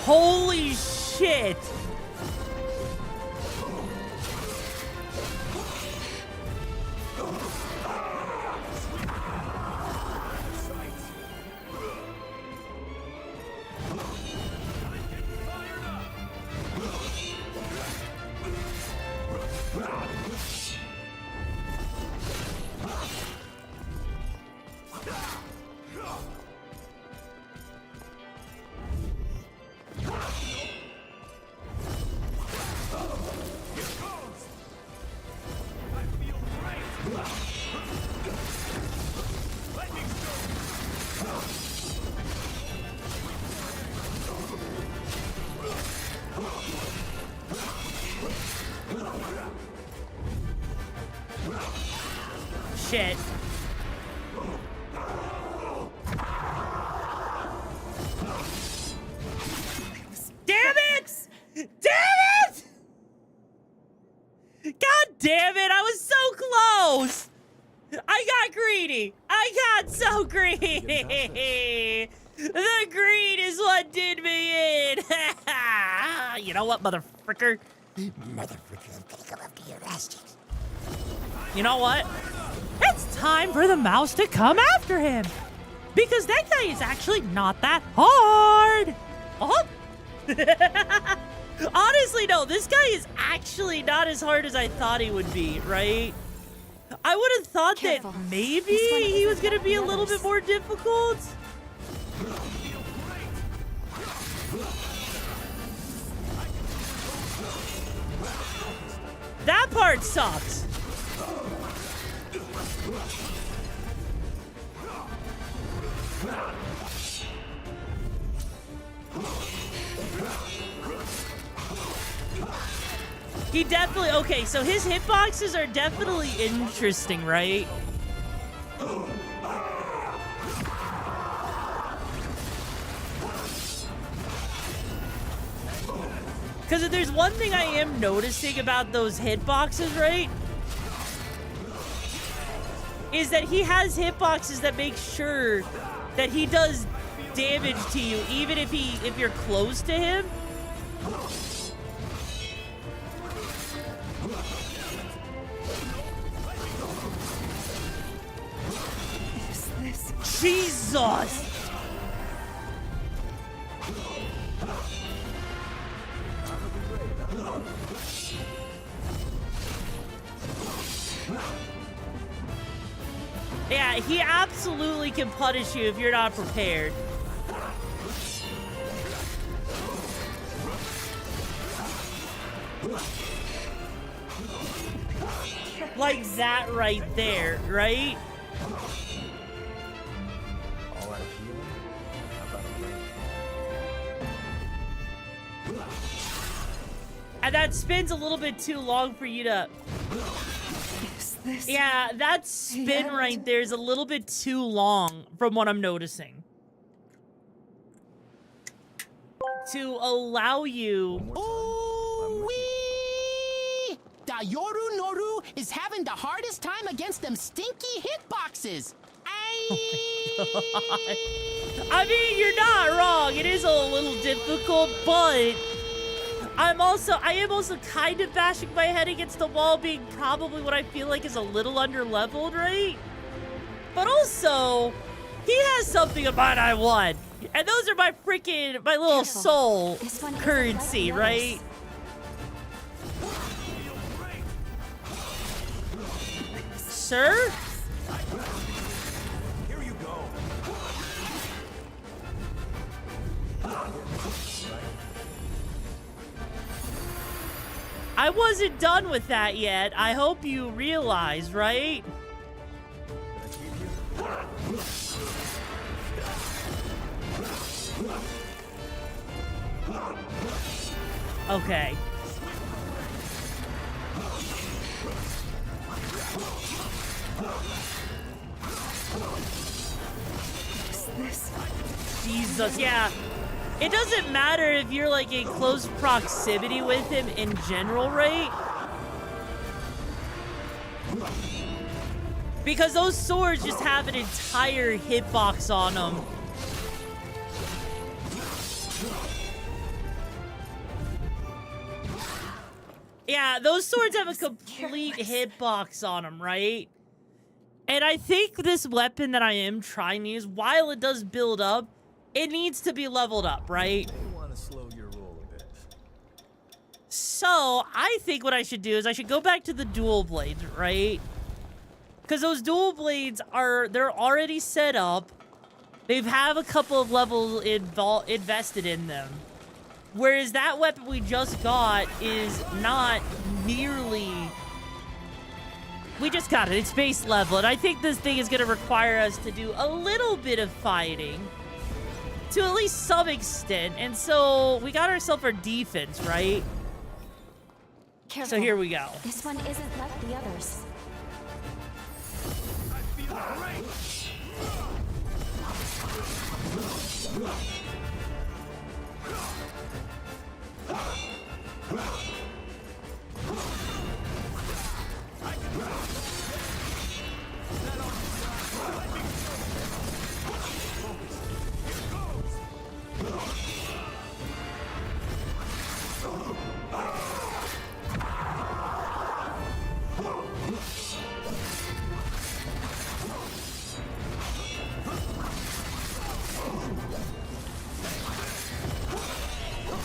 Holy shit! Shit. Damn it! Damn it! God damn it, I was so close! I got greedy! I got so greedy! The greed is what did me in! You know what, motherfricker? Motherfricker, I'm gonna come after your ass cheeks. You know what? It's time for the mouse to come after him! Because that guy is actually not that hard! Oh! Honestly, no, this guy is actually not as hard as I thought he would be, right? I would have thought Careful. that maybe he was gonna be a little bit more difficult. That part sucks. He definitely, okay, so his hitboxes are definitely interesting, right? Because if there's one thing I am noticing about those hitboxes, right? Is that he has hitboxes that make sure that he does damage to you, even if you're close to him. Jesus! Yeah, he absolutely can punish you if you're not prepared. Like that right there, right? And that spin's a little bit too long for you to... Yeah, that spin right there is a little bit too long from what I'm noticing. To allow you... Ooh-wee! The while YoruNoru is having the hardest time against them stinky hitboxes. I mean, you're not wrong. It is a little difficult, but I am also kind of bashing my head against the wall, being probably what I feel like is a little under-leveled, right? But also, he has something of mine I want. And those are my little soul currency, right? Sir? Here you go. I wasn't done with that yet. I hope you realize, right? Okay. Jesus, yeah. It doesn't matter if you're like in close proximity with him in general, right? Because those swords just have an entire hitbox on them. Yeah, those swords have a complete hitbox on them, right? And I think this weapon that I am trying to use, while it does build up, it needs to be leveled up, right? May want to slow your roll a bit. So, I think what I should do is I should go back to the dual blades, right? Because those dual blades they're already set up. They have a couple of levels invested in them. Whereas that weapon we just got is not nearly... We just got it. It's base level. And I think this thing is going to require us to do a little bit of fighting. To at least some extent. And so we got ourselves our defense, right? Careful. So here we go. This one isn't like the others. I feel great.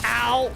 Ow!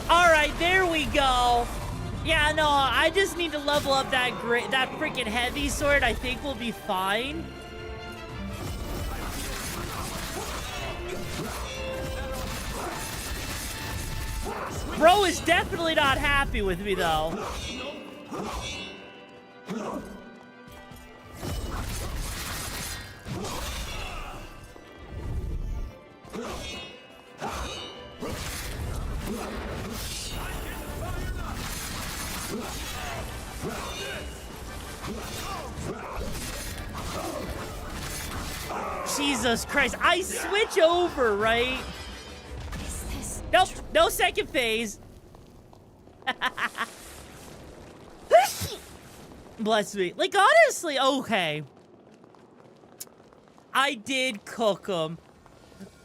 Alright, there we go. Yeah, no, I just need to level up that freaking heavy sword. I think we'll be fine. Bro is definitely not happy with me, though. Jesus Christ, I switch over, right? Nope, no second phase. Bless me. Like, honestly, okay. I did cook them.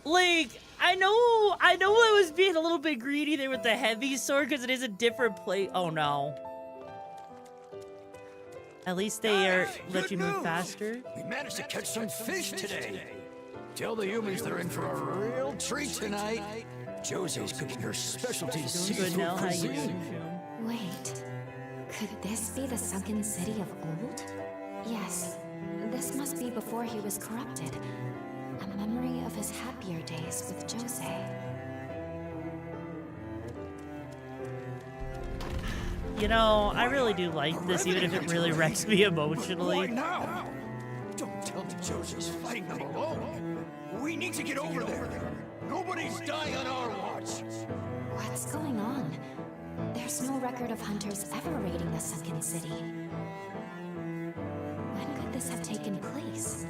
Like, I know I was being a little bit greedy there with the heavy sword because it is a different plate. Oh, no. At least they let you move faster. We managed to catch some fish today. Tell the humans they're in for a real treat tonight. Josie's cooking her specialty seafood cuisine. Wait, could this be the sunken city of old? Yes, This must be before he was corrupted. A memory of his happier days with Jose. You know, I really do like this, even if it really wrecks me emotionally. Why now? Don't tell me Jose's fighting them alone. We need to get over there. Nobody's dying on our watch. What's going on? There's no record of hunters ever raiding the sunken city. When could this have taken place?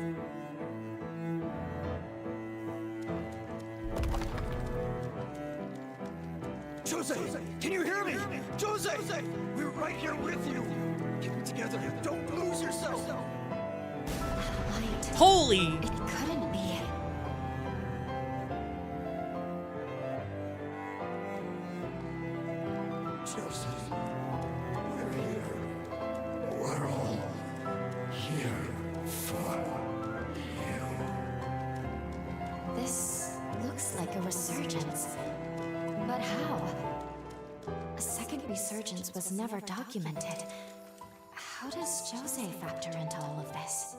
Jose, can you hear me? Jose, we're right here with you. Get it together. Don't lose yourself. Light. Holy! It couldn't be. Jose, we're here. We're all here for you. This looks like a resurgence. But how? A second resurgence was never documented. How does Jose factor into all of this?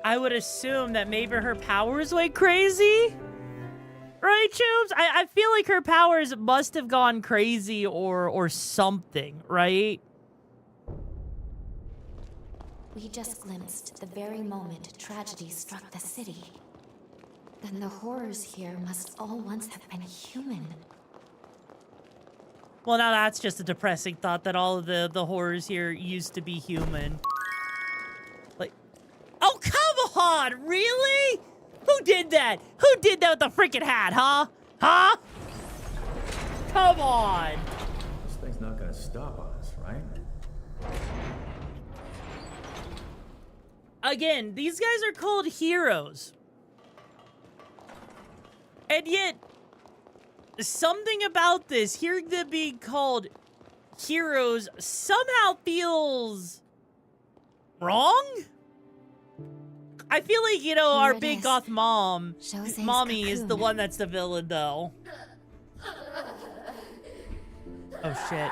I would assume that maybe her powers went crazy? Right, Tubes? I feel like her powers must have gone crazy or something, right? We just glimpsed the very moment tragedy struck the city. Then the horrors here must all once have been human. Well, now that's just a depressing thought that all of the horrors here used to be human. Like, oh, come on, really? Who did that? Who did that with the freaking hat, huh? Huh? Come on. This thing's not gonna stop us, right? Again, these guys are called heroes. And yet, something about this, hearing them being called heroes, somehow feels wrong? I feel like, you know, our big goth mom, mommy is the one that's the villain, though. Oh, shit.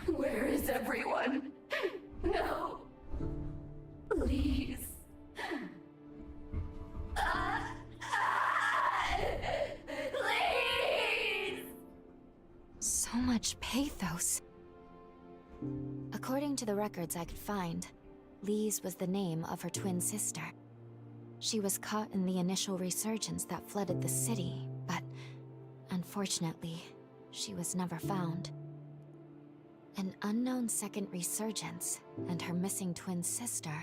Where is everyone? No. Please. Please! So much pathos. According to the records I could find, Lise was the name of her twin sister. She was caught in the initial resurgence that flooded the city, but unfortunately, she was never found. An unknown second resurgence and her missing twin sister.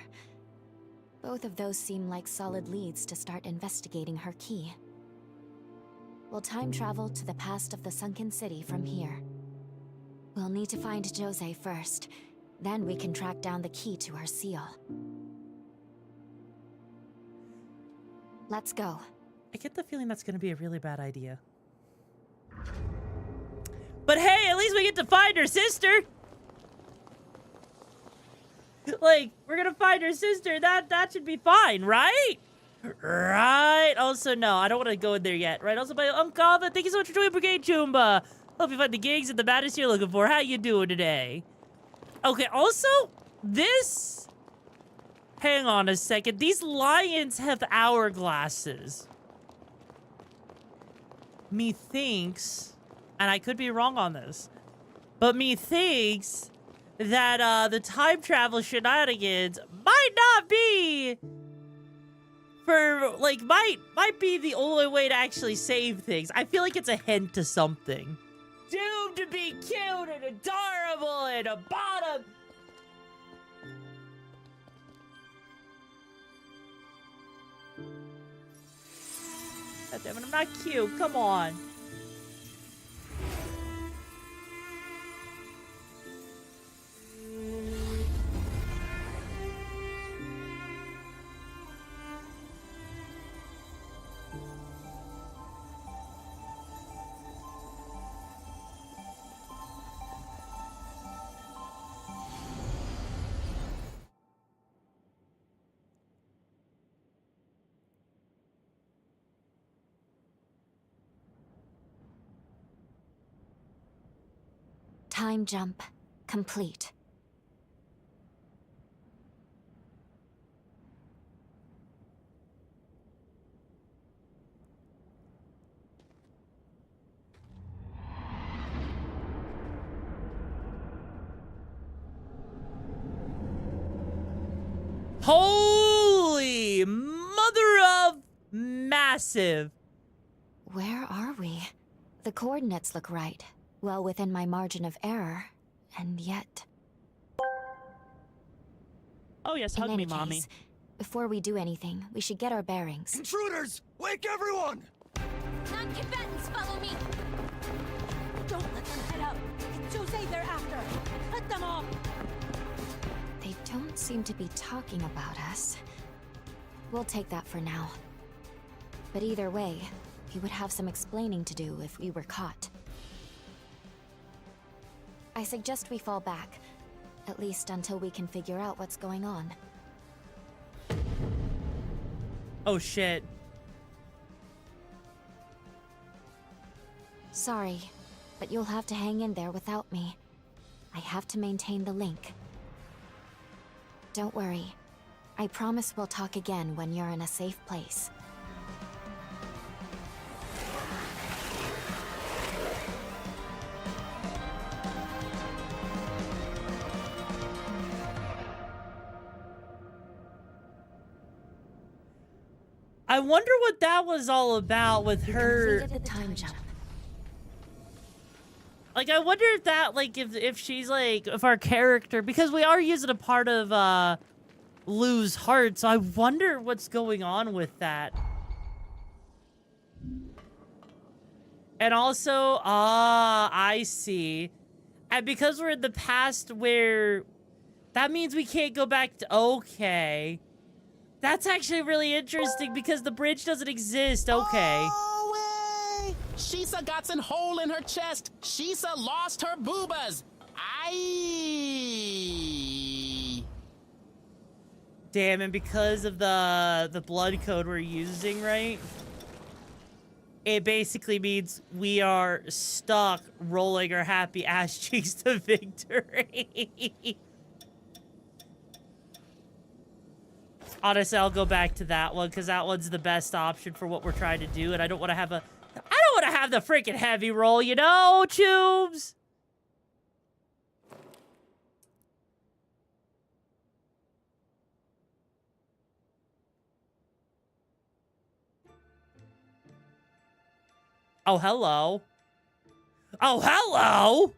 Both of those seem like solid leads to start investigating her key. We'll time travel to the past of the sunken city from here. We'll need to find Jose first, then we can track down the key to her seal. Let's go. I get the feeling that's going to be a really bad idea. But hey, at least we get to find her sister. Like, we're gonna find her sister. That should be fine, right? Right. Also, no, I don't want to go in there yet. Right. Also, by Kava, thank you so much for joining Brigade Chumba. Hope you find the gigs and the baddest you're looking for. How you doing today? Okay. Also, this. Hang on a second. These lions have hourglasses. Methinks, and I could be wrong on this, but methinks that the time travel shenanigans might not be for like might be the only way to actually save things. I feel like it's a hint to something. Doomed to be cute and adorable and a bottom. God damn it, I'm not cute. Come on. Time jump complete. Holy mother of massive. Where are we? The coordinates look right, well within my margin of error, and yet... Oh yes, In hug any me, mommy. case, before we do anything, we should get our bearings. Intruders! Wake everyone! Non-combatants, follow me! Don't let them head out! It's Jose they're after! Let them off! They don't seem to be talking about us. We'll take that for now. But either way, we would have some explaining to do if we were caught. I suggest we fall back, at least until we can figure out what's going on. Oh shit. Sorry, but you'll have to hang in there without me. I have to maintain the link. Don't worry. I promise we'll talk again when you're in a safe place. I wonder what that was all about with her. Completed the time jump. Like, I wonder if that, like, if she's, like, if our character, because we are using a part of, Lou's heart, so I wonder what's going on with that. And also, I see. And because we're in the past where, that means we can't go back to, okay. That's actually really interesting because the bridge doesn't exist, okay. Shisa got an hole in her chest. Shisa lost her boobas. Aye. Damn, and because of the blood code we're using, right? It basically means we are stuck rolling our happy ass cheeks to victory. Honestly, I'll go back to that one because that one's the best option for what we're trying to do, and I don't want to have the freaking heavy roll, you know, Tubes? Oh, hello. Oh, hello!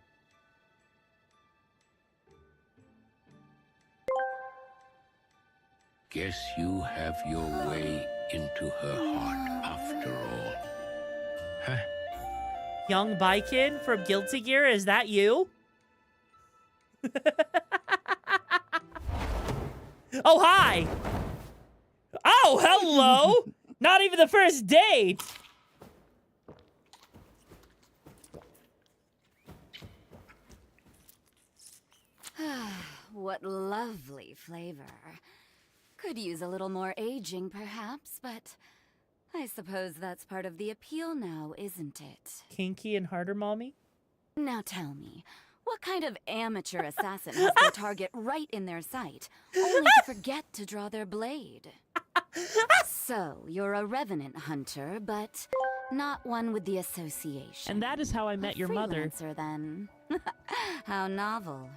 Guess you have your way into her heart after all. Huh? Young Bikin from Guilty Gear, is that you? Oh, hi! Oh, hello! Not even the first date! What lovely flavor. Could use a little more aging, perhaps, but I suppose that's part of the appeal now, isn't it? Kinky and harder, mommy? Now tell me, what kind of amateur assassin has their target right in their sight, only to forget to draw their blade? So, you're a revenant hunter, but not one with the association. And that is how I met your mother. Freelancer, then. How novel.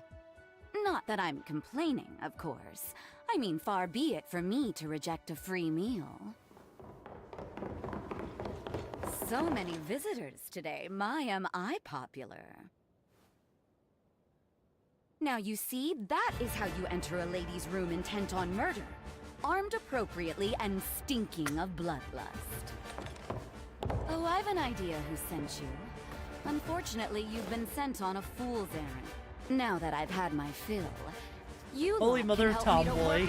Not that I'm complaining, of course. I mean, far be it for me to reject a free meal. So many visitors today. My, am I popular. Now you see, that is how you enter a lady's room intent on murder. Armed appropriately and stinking of bloodlust. Oh, I've an idea who sent you. Unfortunately, you've been sent on a fool's errand. Now that I've had my fill, you Holy mother of tomboy.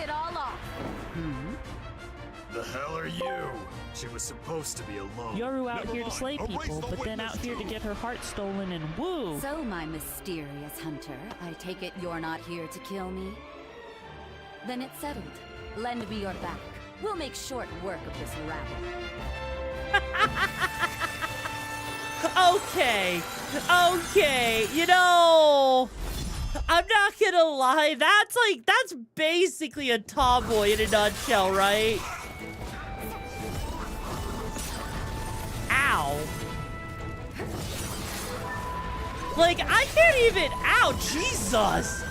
The hell are you? She was supposed to be alone. Yoru out here to slay people, but then out here to get her heart stolen and woo. So, my mysterious hunter, I take it you're not here to kill me? Then it's settled. Lend me your back. We'll make short work of this rabble. Okay, you know, I'm not gonna lie, that's basically a tomboy in a nutshell, right? Ow. Like, I can't even, ow, Jesus.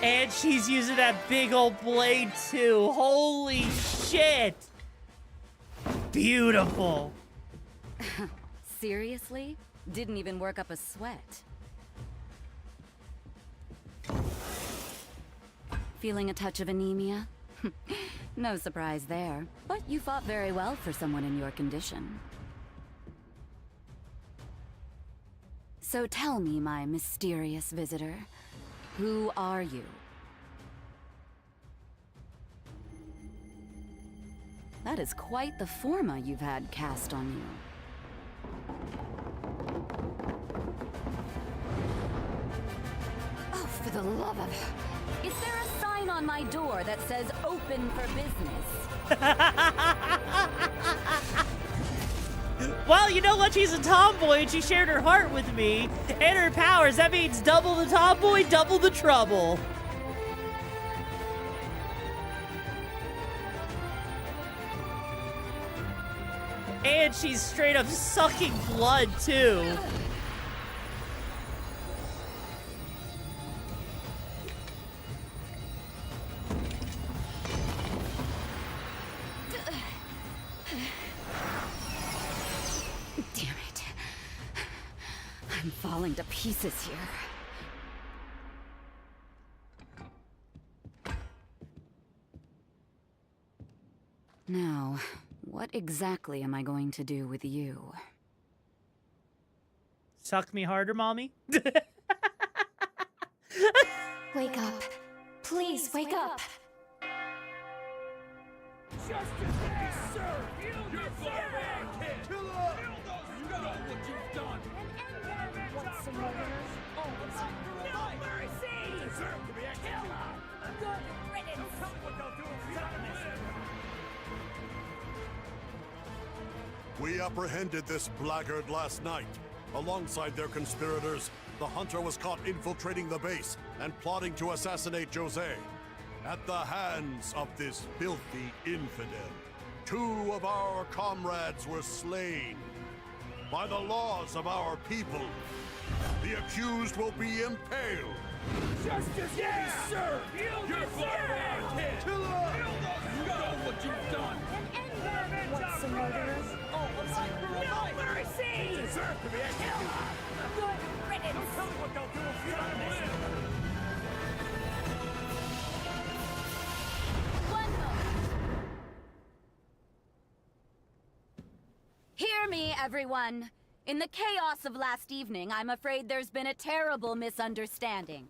And she's using that big old blade too. Holy shit. Beautiful. Seriously? Didn't even work up a sweat. Feeling a touch of anemia? No surprise there, but you fought very well for someone in your condition. So tell me, my mysterious visitor, who are you? That is quite the forma you've had cast on you. Oh, for the love of... Is there a sign on my door that says open for business? Well, you know what? She's a tomboy and she shared her heart with me and her powers. That means double the tomboy, double the trouble. And she's straight up sucking blood, too. Damn it. I'm falling to pieces here. Now, what exactly am I going to do with you? Suck me harder, mommy. Wake up. Please, wake up. Justice is served! You deserve it! Kill us! You know what you've done! What's the matter? No mercy! You deserve to be executed! Good riddance! Tell me what they'll do if you don't listen! We apprehended this blackguard last night. Alongside their conspirators, the hunter was caught infiltrating the base and plotting to assassinate Jose. At the hands of this filthy infidel, 2 of our comrades were slain. By the laws of our people, the accused will be impaled. Justice is served! You deserve it! Kill us! You know what you've done! What's the matter? No mercy! You deserve to be executed! Good riddance! Tell me what they'll do if you don't listen! Hear me, everyone. In the chaos of last evening, I'm afraid there's been a terrible misunderstanding.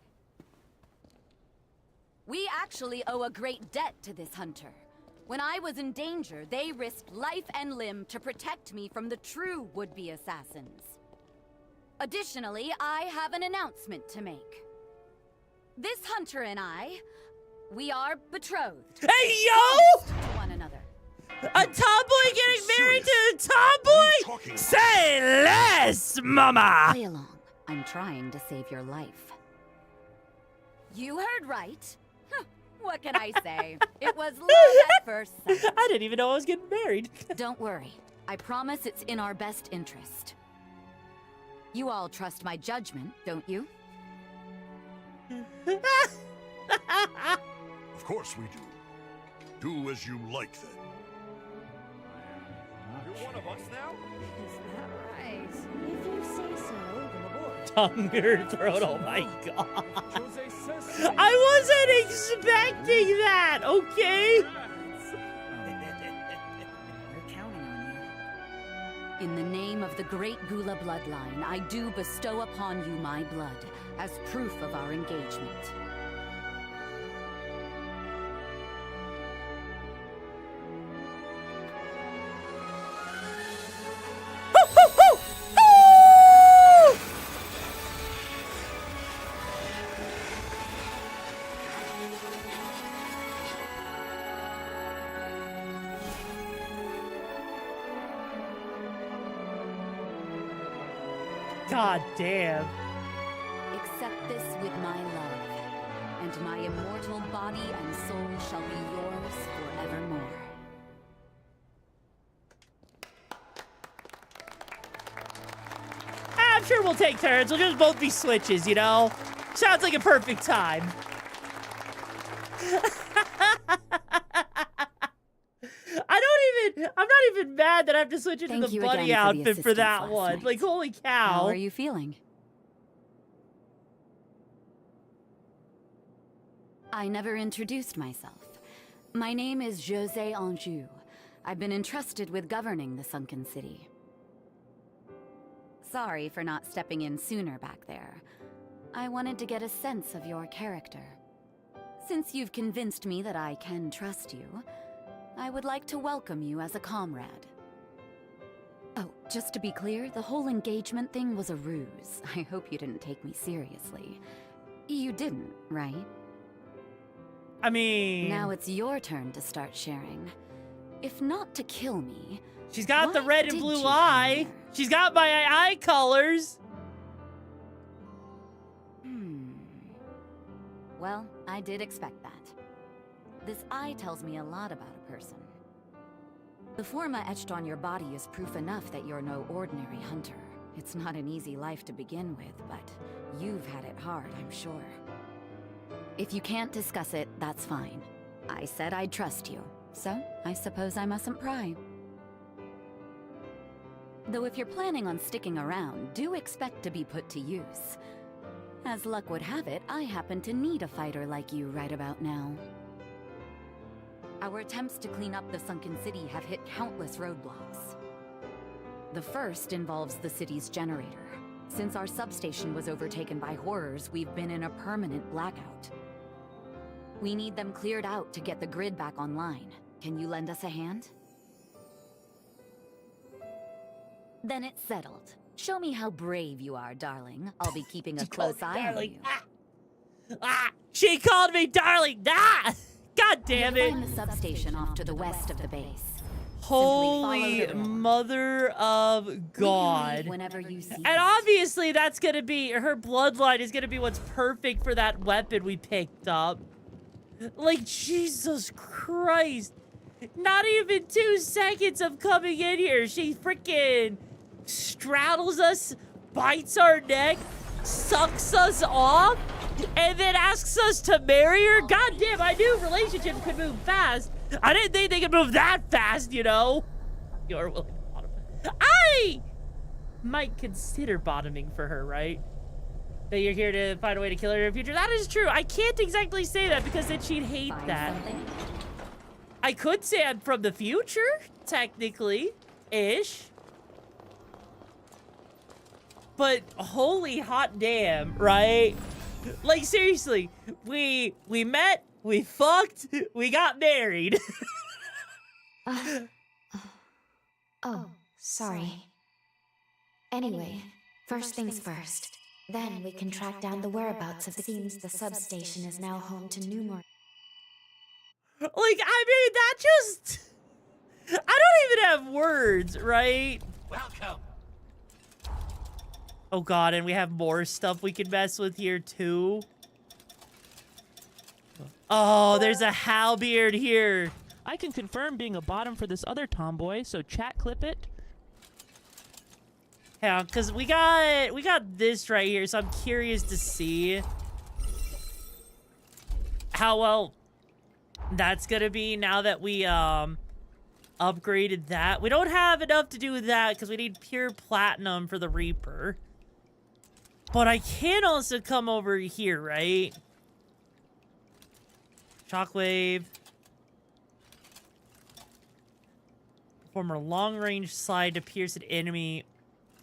We actually owe a great debt to this hunter. When I was in danger, they risked life and limb to protect me from the true would-be assassins. Additionally, I have an announcement to make. This hunter and I, we are betrothed. Hey, yo! To one another. A tomboy getting married to a tomboy? Say less, mama! Play along. I'm trying to save your life. You heard right. Huh, what can I say? It was love at first sight. I didn't even know I was getting married. Don't worry. I promise it's in our best interest. You all trust my judgment, don't you? Of course we do. Do as you like, then. You're one of us now? Is that right? If you say so, then aboard. Tongue in her throat, oh my god. I wasn't expecting that, okay? We're counting on you. In the name of the great Gula bloodline, I do bestow upon you my blood as proof of our engagement. God damn. Accept this with my love, and my immortal body and soul shall be yours forevermore. I'm sure we'll take turns. We'll just both be switches, you know? Sounds like a perfect time. I'm not even mad that I have to switch into the bunny outfit for that one. Like, holy cow. How are you feeling? I never introduced myself. My name is José Anjou. I've been entrusted with governing the sunken city. Sorry for not stepping in sooner back there. I wanted to get a sense of your character. Since you've convinced me that I can trust you, I would like to welcome you as a comrade. Oh, just to be clear, the whole engagement thing was a ruse. I hope you didn't take me seriously. You didn't, right? I mean... Now it's your turn to start sharing. If not to kill me... She's got the red and blue eye. She's got my eye colors. Well, I did expect that. This eye tells me a lot about a person. The forma etched on your body is proof enough that you're no ordinary hunter. It's not an easy life to begin with, but you've had it hard, I'm sure. If you can't discuss it, that's fine. I said I'd trust you, so I suppose I mustn't pry. Though if you're planning on sticking around, do expect to be put to use. As luck would have it, I happen to need a fighter like you right about now. Our attempts to clean up the sunken city have hit countless roadblocks. The first involves the city's generator. Since our substation was overtaken by horrors, we've been in a permanent blackout. We need them cleared out to get the grid back online. Can you lend us a hand? Then it's settled. Show me how brave you are, darling. I'll be keeping a close eye on you. She called me darling. God damn it. Find the substation off to the west of the base. Holy mother of God. Whenever you see and obviously that's gonna be, her bloodline is gonna be what's perfect for that weapon we picked up. Like, Jesus Christ. Not even 2 seconds of coming in here. She freaking straddles us, bites our neck, sucks us off, and then asks us to marry her. God damn, I knew relationships could move fast. I didn't think they could move that fast, you know. You're willing to bottom. I might consider bottoming for her, right? That you're here to find a way to kill her in the future. That is true. I can't exactly say that because then she'd hate that. I could say I'm from the future, technically-ish. But holy hot damn, right? Like, seriously, we met, we fucked, we got married. Oh, sorry. Anyway, first things first. Then we can track down the whereabouts of the seems the substation is now home to numerous... Like, I mean, that just... I don't even have words, right? Welcome. Oh god, and we have more stuff we can mess with here too. Oh, there's a halberd here. I can confirm being a bottom for this other tomboy, so chat clip it. Yeah, because we got this right here, so I'm curious to see how well that's gonna be now that we upgraded that. We don't have enough to do with that because we need pure platinum for the Reaper. But I can also come over here, right? Shockwave. Perform a long-range slide to pierce an enemy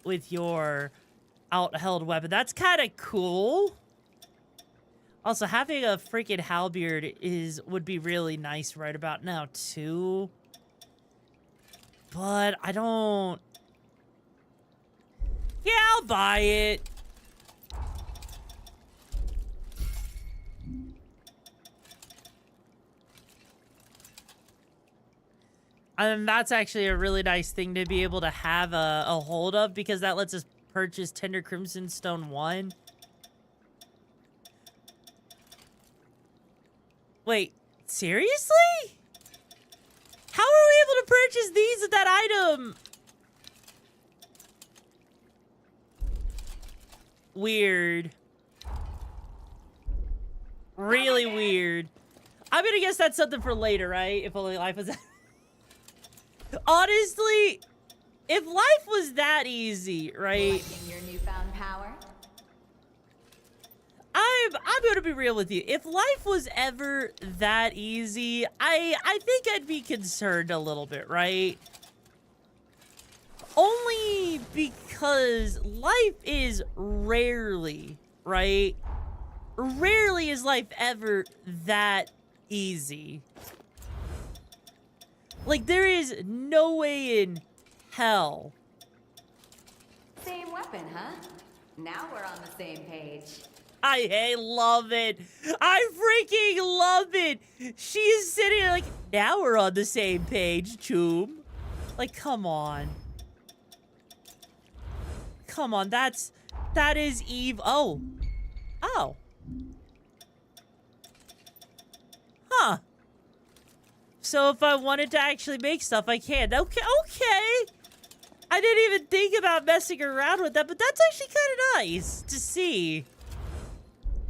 with your out-held weapon. That's kind of cool. Also, having a freaking halberd would be really nice right about now, too. But I don't... Yeah, I'll buy it. And that's actually a really nice thing to be able to have a hold of, because that lets us purchase Tender Crimson Stone 1. Wait, seriously? How are we able to purchase these at that item? Weird. Really weird. I'm gonna guess that's something for later, right? If only life was that. Honestly, if life was that easy, right? Liking your newfound power? I'm gonna be real with you. If life was ever that easy, I think I'd be concerned a little bit, right? Only because life is rarely, right? Rarely is life ever that easy. Like, there is no way in hell. Same weapon, huh? Now we're on the same page. I love it. I freaking love it. She is sitting there like, now we're on the same page, Choom. Like, come on. Come on, that is Eve. Oh. Oh. Huh. So if I wanted to actually make stuff, I can. Okay, okay. I didn't even think about messing around with that, but that's actually kind of nice to see.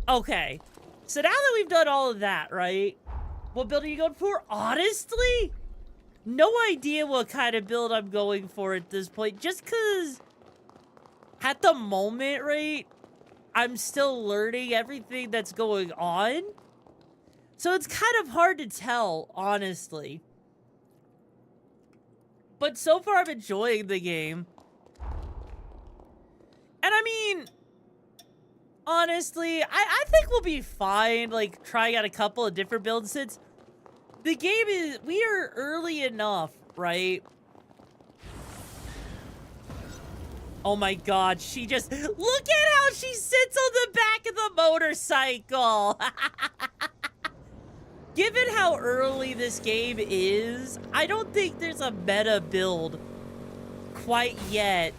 Okay. So now that we've done all of that, right? What build are you going for? Honestly? No idea what kind of build I'm going for at this point. Just because at the moment, right, I'm still learning everything that's going on. So it's kind of hard to tell, honestly. But so far, I'm enjoying the game. And I mean, honestly, I think we'll be fine, like, trying out a couple of different builds since the game is, we are early enough, right? Oh my god, she just, look at how she sits on the back of the motorcycle. Given how early this game is, I don't think there's a meta build quite yet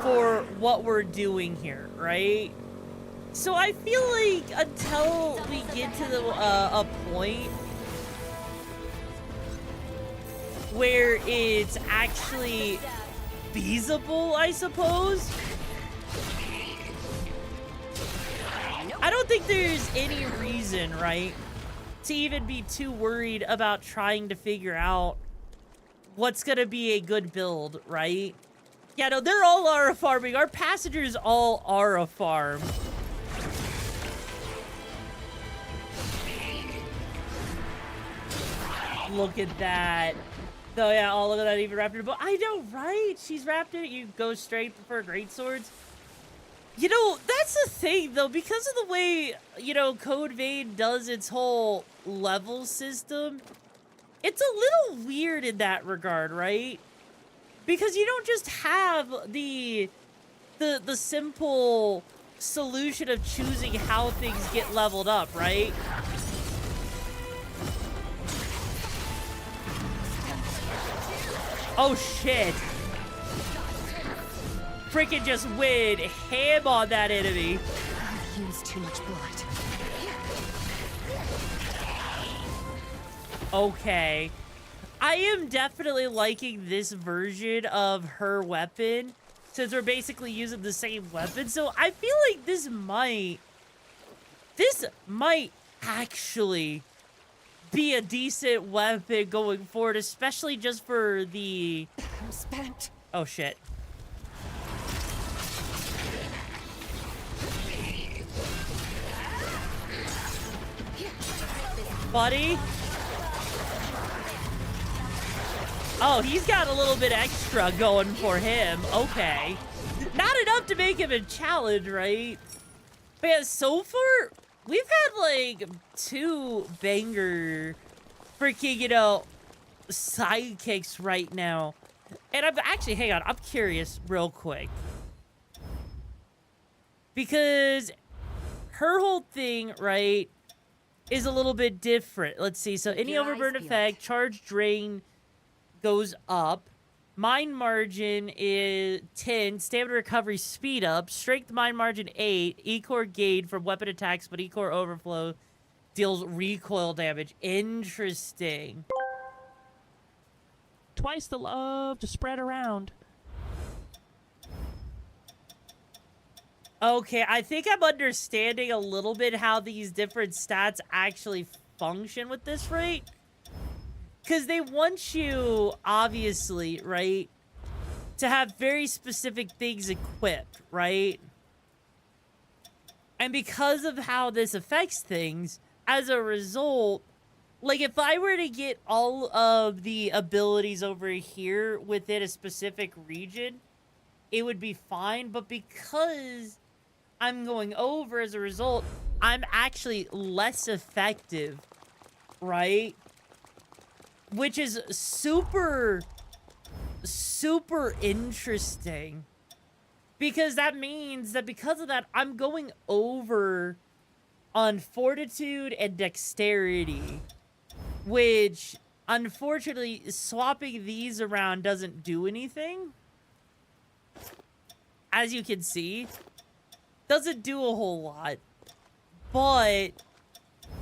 for what we're doing here, right? So I feel like until we get to the a point where it's actually feasible, I suppose, I don't think there's any reason, right, to even be too worried about trying to figure out what's gonna be a good build, right? Yeah, no, they're all Aura farming. Our passengers all Aura farm. Look at that. Oh yeah, oh, look at that, even wrapped in a bow. I know, right? She's wrapped in it. You go straight for great swords. You know, that's the thing, though, because of the way, you know, Code Vein does its whole level system, it's a little weird in that regard, right? Because you don't just have the simple solution of choosing how things get leveled up, right? Oh, shit. Freaking just win ham on that enemy. I've used too much blood. Okay. I am definitely liking this version of her weapon since we're basically using the same weapon. So I feel like this might actually be a decent weapon going forward, especially just for the... I'm spent. Oh, shit. Buddy? Oh, he's got a little bit extra going for him. Okay. Not enough to make him a challenge, right? But yeah, so far, we've had, like, 2 banger freaking, you know, sidekicks right now. And I'm actually, hang on, I'm curious real quick. Because her whole thing, right, is a little bit different. Let's see. So any overburn effect, charge drain goes up. Mind margin is 10. Stamina recovery speed up. Strength mind margin 8. E-core gain from weapon attacks, but E-core overflow deals recoil damage. Interesting. Twice the love to spread around. Okay, I think I'm understanding a little bit how these different stats actually function with this, right? Because they want you, obviously, right, to have very specific things equipped, right? And because of how this affects things, as a result, like if I were to get all of the abilities over here within a specific region, it would be fine. But because I'm going over as a result, I'm actually less effective, right? Which is super, super interesting. Because that means that because of that, I'm going over on fortitude and dexterity. Which, unfortunately, swapping these around doesn't do anything. As you can see, doesn't do a whole lot. But,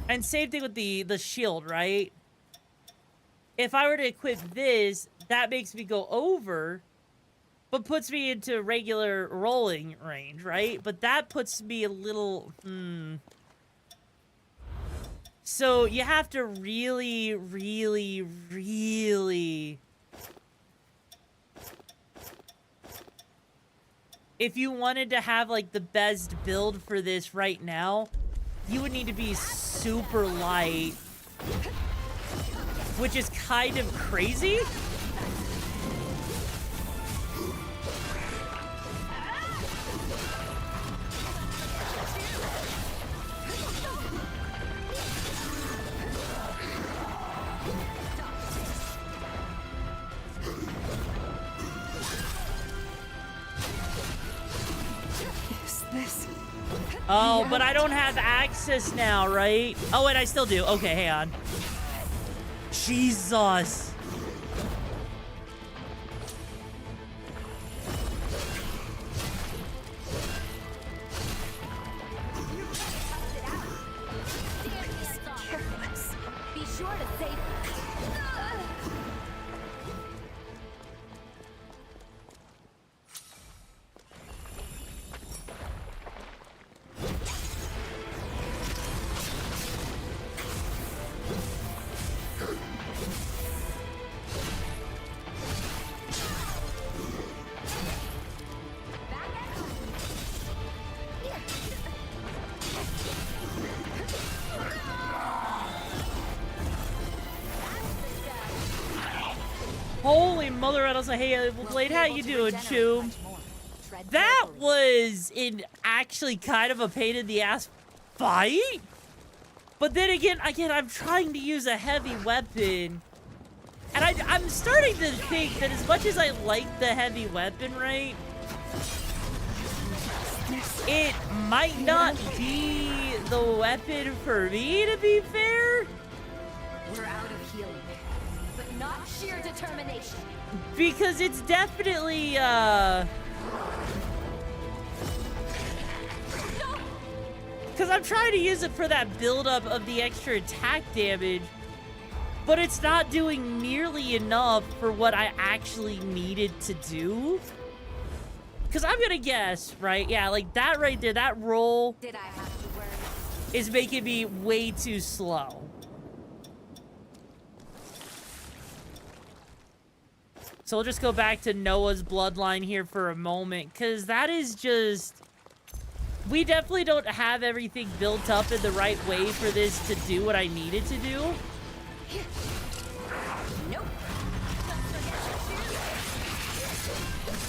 and same thing with the shield, right? If I were to equip this, that makes me go over, but puts me into regular rolling range, right? But that puts me a little, So you have to really, really, really... If you wanted to have, like, the best build for this right now, you would need to be super light. Which is kind of crazy. Oh, but I don't have access now, right? Oh, wait, I still do. Okay, hang on. Jesus. Be sure to save. Holy mother, I was like, hey, Blade, how you doing, Choom? That was actually kind of a pain in the ass fight. But then again, I'm trying to use a heavy weapon. And I'm starting to think that as much as I like the heavy weapon, right? It might not be the weapon for me, to be fair. We're out of healing, but not sheer determination. Because it's definitely, because I'm trying to use it for that buildup of the extra attack damage, but it's not doing nearly enough for what I actually needed to do. Because I'm gonna guess, right? Yeah, like that right there, that roll is making me way too slow. So we'll just go back to Noah's bloodline here for a moment, because that is just... We definitely don't have everything built up in the right way for this to do what I need it to do. Nope.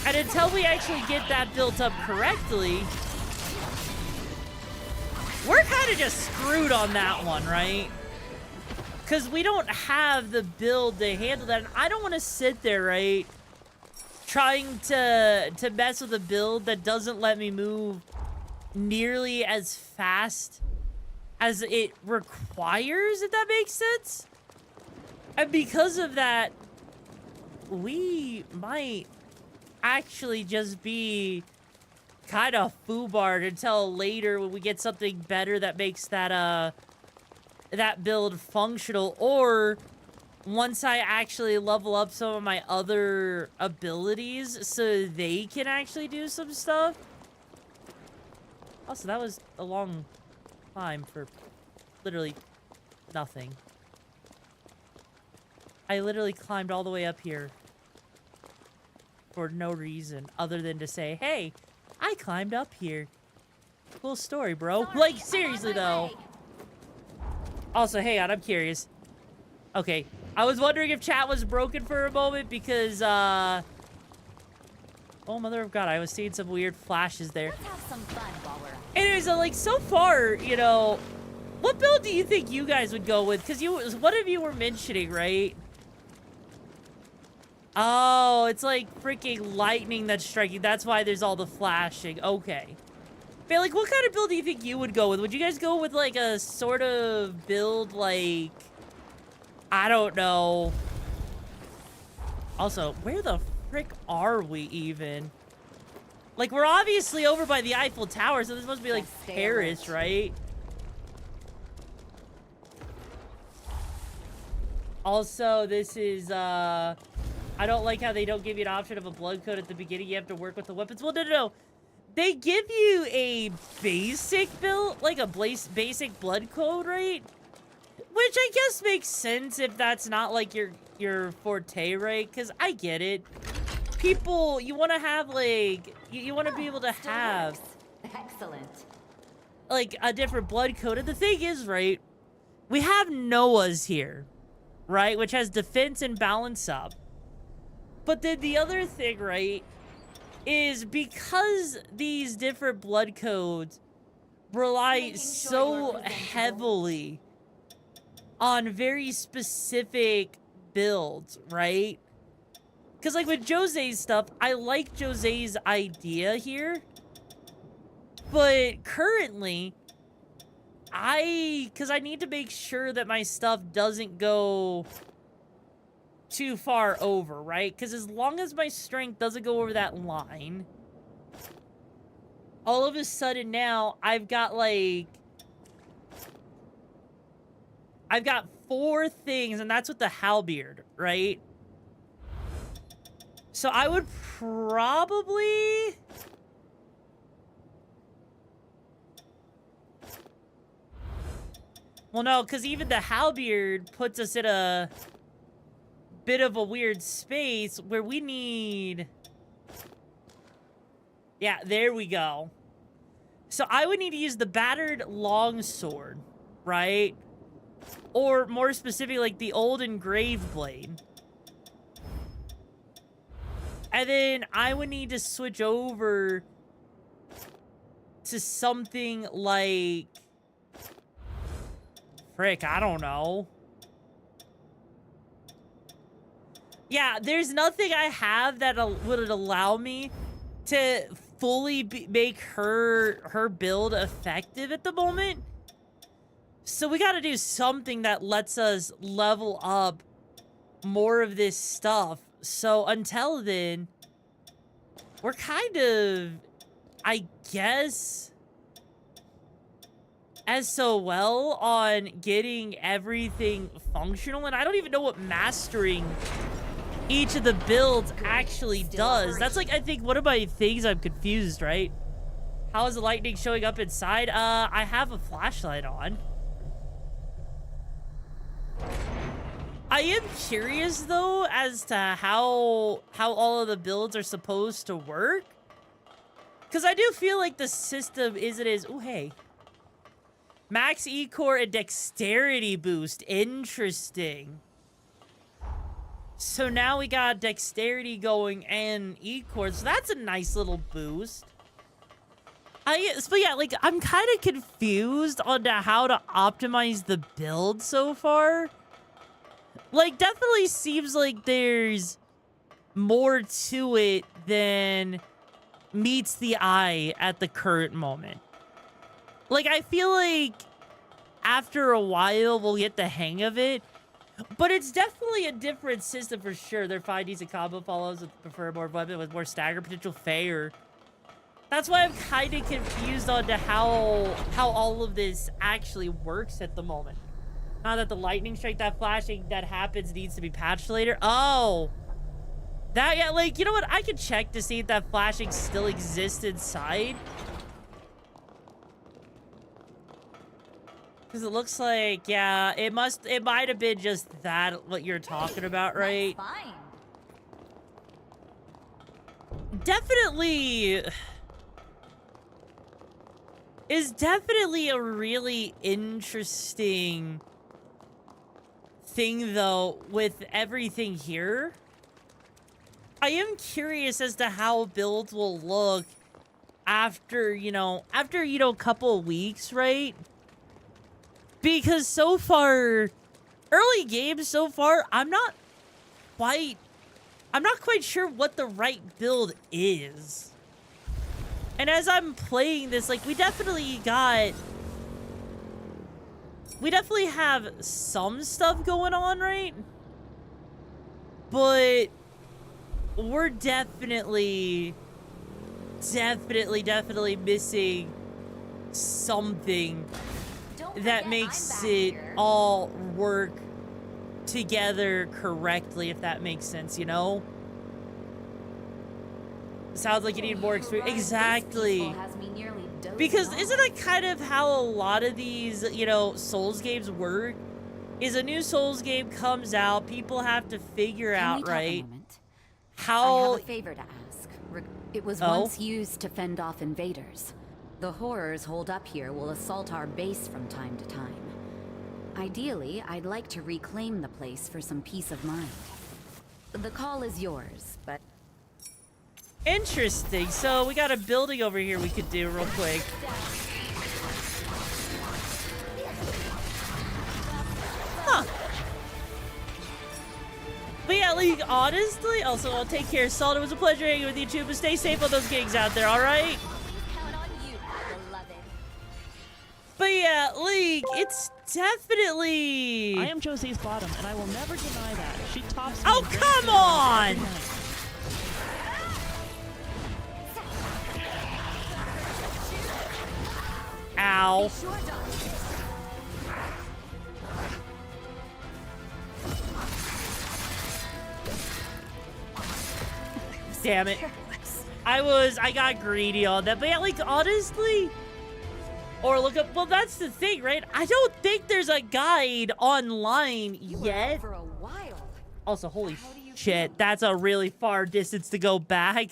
And until we actually get that built up correctly, we're kind of just screwed on that one, right? Because we don't have the build to handle that. And I don't want to sit there, right, trying to mess with a build that doesn't let me move nearly as fast as it requires, if that makes sense. And because of that, we might actually just be kind of foobarred until later when we get something better that makes that that build functional, or once I actually level up some of my other abilities so they can actually do some stuff. Also, that was a long climb for literally nothing. I literally climbed all the way up here for no reason other than to say, hey, I climbed up here. Cool story, bro. Like, seriously, though. Also, hang on, I'm curious. Okay, I was wondering if chat was broken for a moment because, oh, mother of God, I was seeing some weird flashes there. Let's have some fun while we're up. Anyways, like, so far, you know, what build do you think you guys would go with? Because one of you were mentioning, right? Oh, it's like freaking lightning that's striking. That's why there's all the flashing. Okay. But, like, what kind of build do you think you would go with? Would you guys go with, like, a sort of build, like, I don't know. Also, where the frick are we even? Like, we're obviously over by the Eiffel Tower, so this must be, like, Paris, right? Also, this is, I don't like how they don't give you an option of a blood code at the beginning. You have to work with the weapons. Well, no. They give you a basic build, like a basic blood code, right? Which I guess makes sense if that's not, like, your forte, right? Because I get it. People, you want to have, like, you want to be able to have... Excellent. Like, a different blood code. And the thing is, right, we have Noah's here, right? Which has defense and balance up. But then the other thing, right, is because these different blood codes rely so heavily on very specific builds, right? Because, like, with Jose's stuff, I like Jose's idea here. But currently, because I need to make sure that my stuff doesn't go too far over, right? Because as long as my strength doesn't go over that line, all of a sudden now, I've got, like... I've got 4 things, and that's with the halberd, right? So I would probably... Well, no, because even the halberd puts us in a bit of a weird space where we need... Yeah, there we go. So I would need to use the battered longsword, right? Or more specifically, like the old engraved blade. And then I would need to switch over to something like... Frick, I don't know. Yeah, there's nothing I have that would allow me to fully make her build effective at the moment. So we gotta do something that lets us level up more of this stuff. So until then, we're kind of, I guess, SOL on getting everything functional. And I don't even know what mastering each of the builds actually does. That's like, I think, one of my things I'm confused, right? How is the lightning showing up inside? I have a flashlight on. I am curious, though, as to how all of the builds are supposed to work. Because I do feel like the system isn't as... Ooh, hey. Max E-Core and Dexterity boost. Interesting. So now we got Dexterity going and E-Core. So that's a nice little boost. But yeah, like, I'm kind of confused on how to optimize the build so far. Like, definitely seems like there's more to it than meets the eye at the current moment. Like, I feel like after a while we'll get the hang of it. But it's definitely a different system for sure. They're fine, decent combo follows with prefer more weapon with more stagger potential fair. That's why I'm kind of confused on to how all of this actually works at the moment. Now that the lightning strike, that flashing that happens needs to be patched later. Oh, that, yeah, like, you know what? I could check to see if that flashing still exists inside. Because it looks like, yeah, it might have been just that, what you're talking about, right? That's fine. Definitely is definitely a really interesting thing, though, with everything here. I am curious as to how builds will look after, a couple of weeks, right? Because so far, early games so far, I'm not quite sure what the right build is. And as I'm playing this, like, we definitely have some stuff going on, right? But we're definitely missing something that makes it all work together correctly, if that makes sense, you know? Sounds like you need more experience. Exactly. Because isn't that kind of how a lot of these, Souls games work? Is a new Souls game comes out, people have to figure out, right? How... I have a favor to ask. It was once used to fend off invaders. The horrors holed up here will assault our base from time to time. Ideally, I'd like to reclaim the place for some peace of mind. The call is yours, but... Interesting. So we got a building over here we could do real quick. Huh. But yeah, League, honestly, also, I'll take care. Salt, it was a pleasure hanging with you too, but stay safe on those gigs out there, alright? But yeah, League, it's definitely... I am Jose's bottom, and I will never deny that. She tops me. Oh, come on! Ow. Damn it. I got greedy on that. But yeah, like, honestly... Or look up, well, that's the thing, right? I don't think there's a guide online yet. For a while. Also, holy shit, that's a really far distance to go back.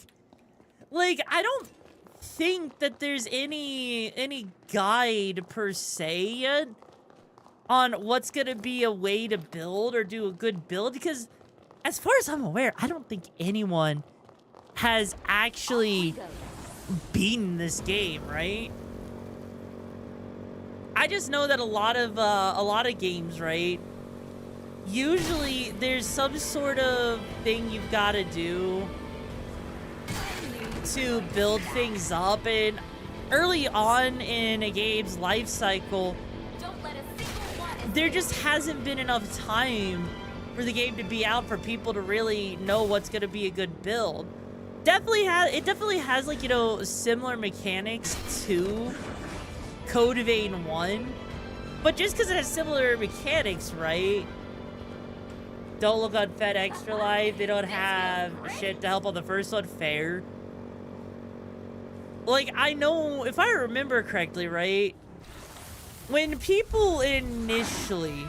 Like, I don't think that there's any guide per se yet on what's gonna be a way to build or do a good build, because as far as I'm aware, I don't think anyone has actually beaten this game, right? I just know that a lot of games, right? Usually there's some sort of thing you've got to do to build things up, and early on in a game's life cycle, there just hasn't been enough time for the game to be out for people to really know what's going to be a good build. It definitely has like, similar mechanics to Code Vein 1, but just because it has similar mechanics, right? Don't look on Fed Extra Life. They don't have shit to help on the first one. Fair. Like, I know, if I remember correctly, right? When people initially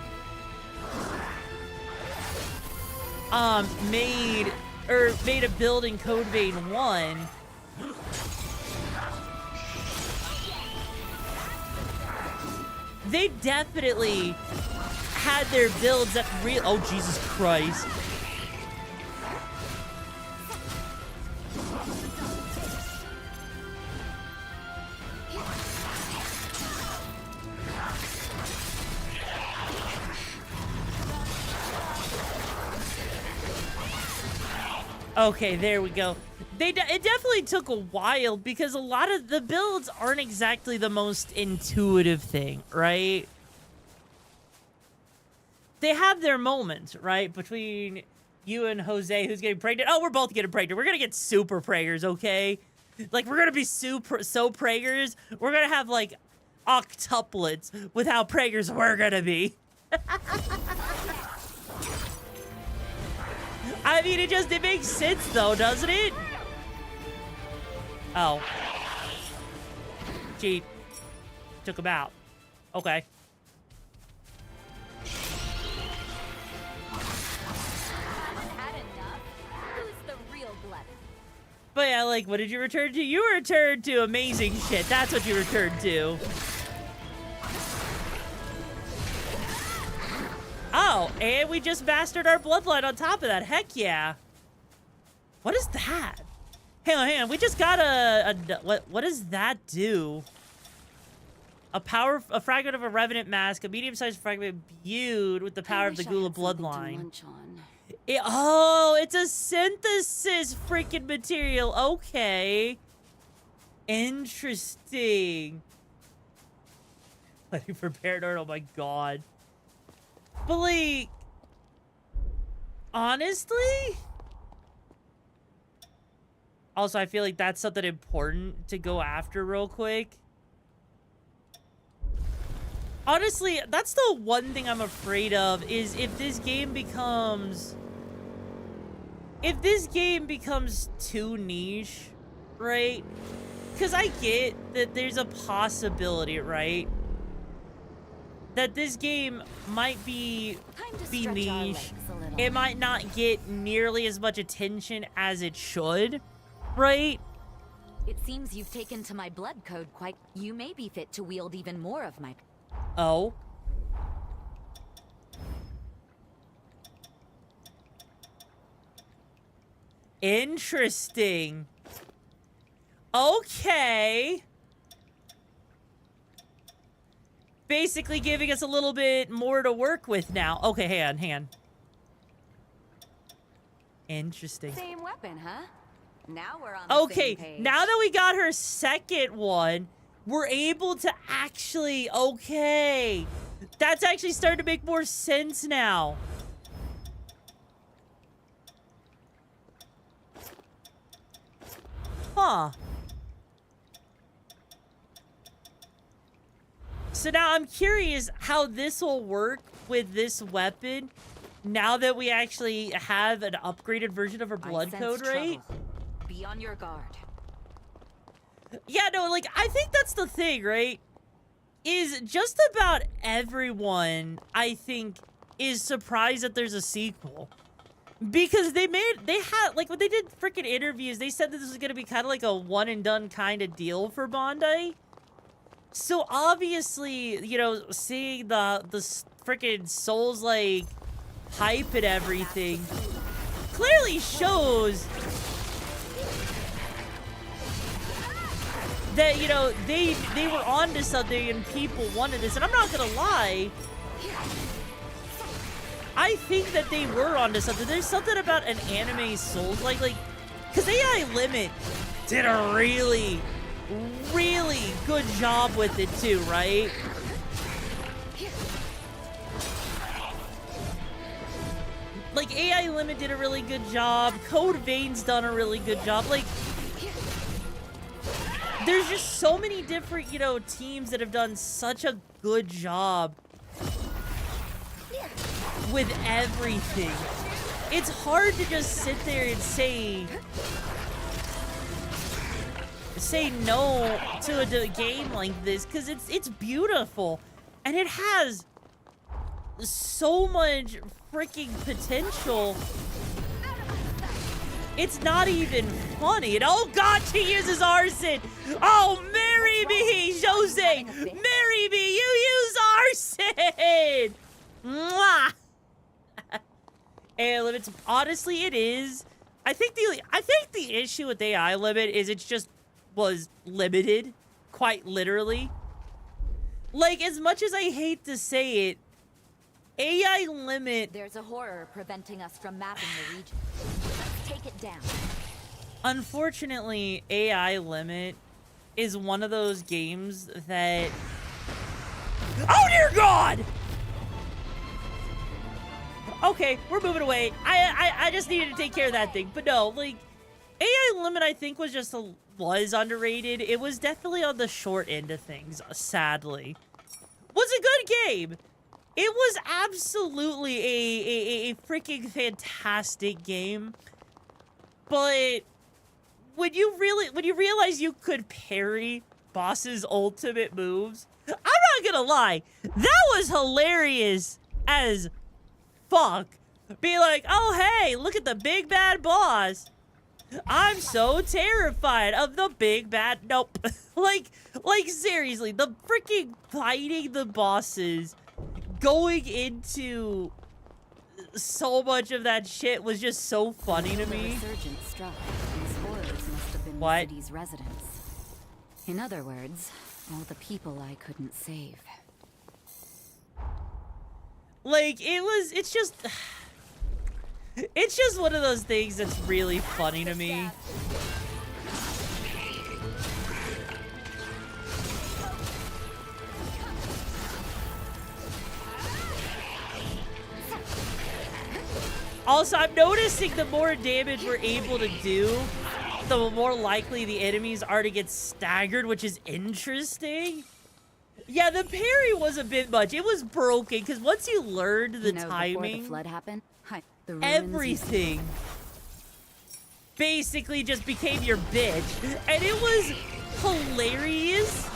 made a build in Code Vein 1, they definitely had their builds that oh, Jesus Christ. Okay, there we go. It definitely took a while because a lot of the builds aren't exactly the most intuitive thing, right? they have their moments, right? Between you and Jose, who's getting pregnant. Oh, we're both getting pregnant. We're gonna get super preggers, okay? Like, we're gonna be so preggers. We're gonna have, like, octuplets with how preggers we're gonna be. I mean, it makes sense, though, doesn't it? Oh. Gee. Took him out. Okay. But yeah, like, what did you return to? You returned to amazing shit. That's what you returned to. Oh, and we just mastered our bloodline on top of that. Heck yeah. What is that? Hang on. We just got what does that do? A fragment of a revenant mask, a medium-sized fragment imbued with the power of the Gula bloodline. It's a synthesis freaking material. Okay. Interesting. Letting prepared art. Oh my god. But like, honestly? Also, I feel like that's something important to go after real quick. Honestly, that's the one thing I'm afraid of, is if this game becomes too niche, right? Because I get that there's a possibility, right? That this game might be niche. It might not get nearly as much attention as it should, right? It seems you've taken to my blood code quite. You may be fit to wield even more of my. Oh. Interesting. Okay. Basically giving us a little bit more to work with now. Okay, hang on. Interesting. Same weapon, huh? Now we're on the same page. Now that we got her second one, we're able to actually... Okay. That's actually starting to make more sense now. Huh. So now I'm curious how this will work with this weapon now that we actually have an upgraded version of her blood code, right? Be on your guard. Yeah, no, like, I think that's the thing, right? Is just about everyone, I think, is surprised that there's a sequel. Because they had, like, when they did freaking interviews, they said that this was going to be kind of like a one-and-done kind of deal for Bandai. So, obviously, you know, seeing the freaking Souls-like hype and everything clearly shows that, you know, they were onto something and people wanted this. And I'm not gonna lie, I think that they were onto something. There's something about an anime Souls like because AI Limit did a really good job with it too, right? Like, AI Limit did a really good job. Code Vein's done a really good job. Like, there's just so many different, you know, teams that have done such a good job with everything. It's hard to just sit there and say no to a game like this, because it's beautiful and it has so much freaking potential. It's not even funny. And oh god, she uses arson. Oh, marry me, Jose. Marry me. You use arson. Mwah. AI Limit's, honestly, it is. I think the issue with AI Limit is it just was limited, quite literally. Like, as much as I hate to say it, AI Limit... There's a horror preventing us from mapping the region. Let's take it down. Unfortunately, AI Limit is one of those games that... Oh, dear God! Okay, we're moving away. I just needed to take care of that thing. But no, like, AI Limit, I think, was underrated. It was definitely on the short end of things, sadly. Was a good game. It was absolutely a freaking fantastic game. But when you realize you could parry bosses' ultimate moves, I'm not gonna lie, that was hilarious as fuck. Be like, oh hey, look at the big bad boss. I'm so terrified of the big bad. Nope. like seriously, the freaking fighting the bosses, going into so much of that shit was just so funny to me. Resurgence struck. These horrors must have been What? the city's residents. In other words, all the people I couldn't save. Like, it's just one of those things that's really funny to me. Also, I'm noticing the more damage we're able to do, the more likely the enemies are to get staggered, which is interesting. Yeah, the parry was a bit much. It was broken, because once you learned the timing, before the flood happened, the ruins everything basically just became your bitch. And it was hilarious,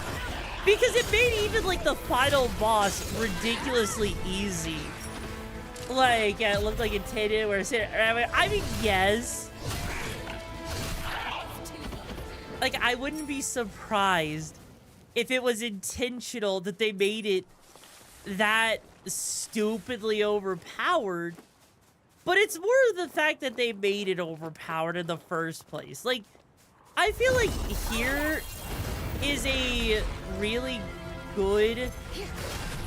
because it made even, like, the final boss ridiculously easy. Like, yeah, it looked like intended, where I mean, yes. Like, I wouldn't be surprised if it was intentional that they made it that stupidly overpowered. But it's more the fact that they made it overpowered in the first place. Like, I feel like here is a really good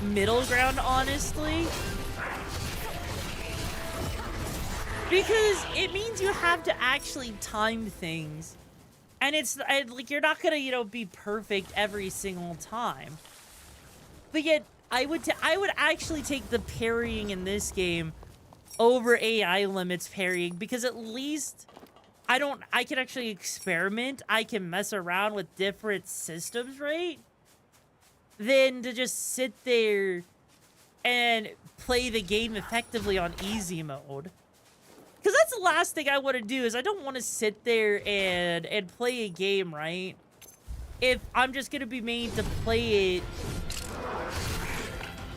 middle ground, honestly. Because it means you have to actually time things. And it's like, you're not gonna, you know, be perfect every single time. But yet, I would actually take the parrying in this game over AI Limit's parrying, because at least I can actually experiment. I can mess around with different systems, right? Than to just sit there and play the game effectively on easy mode. Because that's the last thing I want to do, is I don't want to sit there and play a game, right? If I'm just going to be made to play it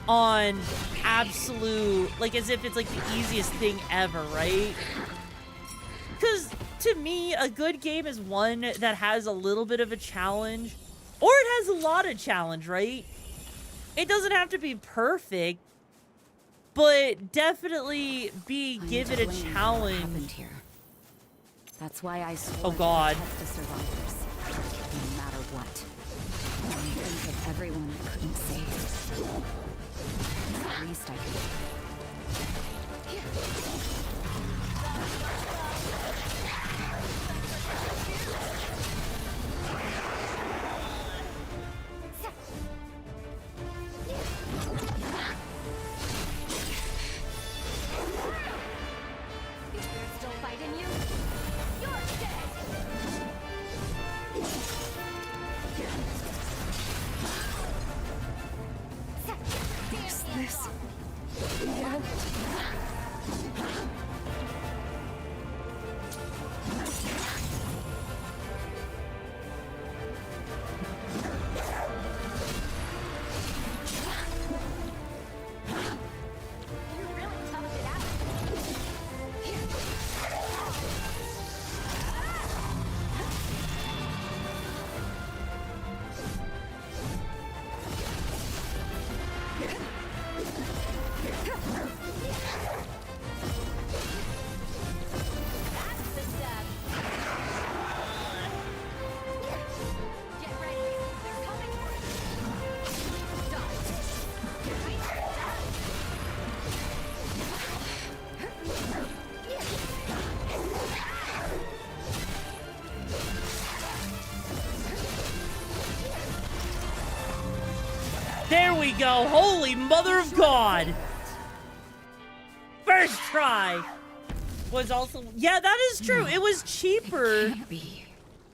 on absolute, like, as if it's like the easiest thing ever, right? Because to me, a good game is one that has a little bit of a challenge, or it has a lot of challenge, right? It doesn't have to be perfect, but definitely be given a challenge. That's why I swore oh God. to protect the survivors, no matter what. I think of everyone I couldn't save. At least I could. There we go. Holy mother of God. First try was also... Yeah, that is true. It was cheaper. Can't be.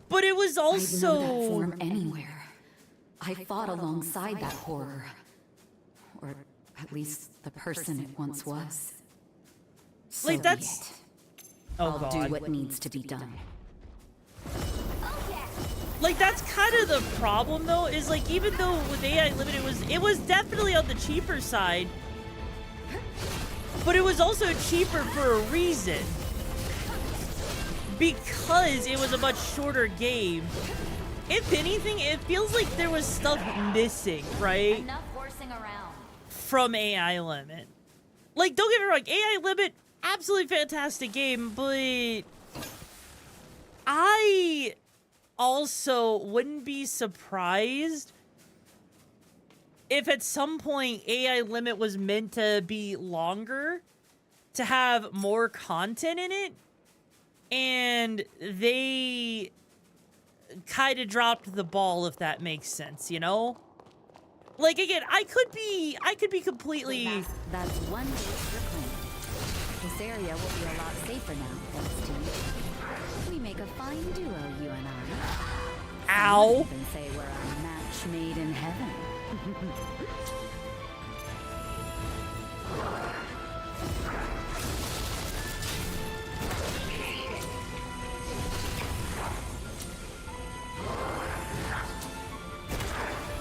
But it was also... I'd know that form anywhere. I fought alongside that horror. Or at least the person it once was. So like, that's... Oh, I'll God. do what needs to be done. Like, that's kind of the problem, though, is, like, even though with AI Limited, it was definitely on the cheaper side, but it was also cheaper for a reason. Because it was a much shorter game. If anything, it feels like there was stuff missing, right? Enough horsing around. From AI Limit. Like, don't get me wrong, AI Limit, absolutely fantastic game, but I also wouldn't be surprised if at some point AI Limit was meant to be longer, to have more content in it, and they kind of dropped the ball, if that makes sense, you know? Like, again, I could be completely... That's one base reclaimed. This area will be a lot safer now, thanks to you. We make a fine duo, you and I. Ow. Some even say we're a match made in heaven.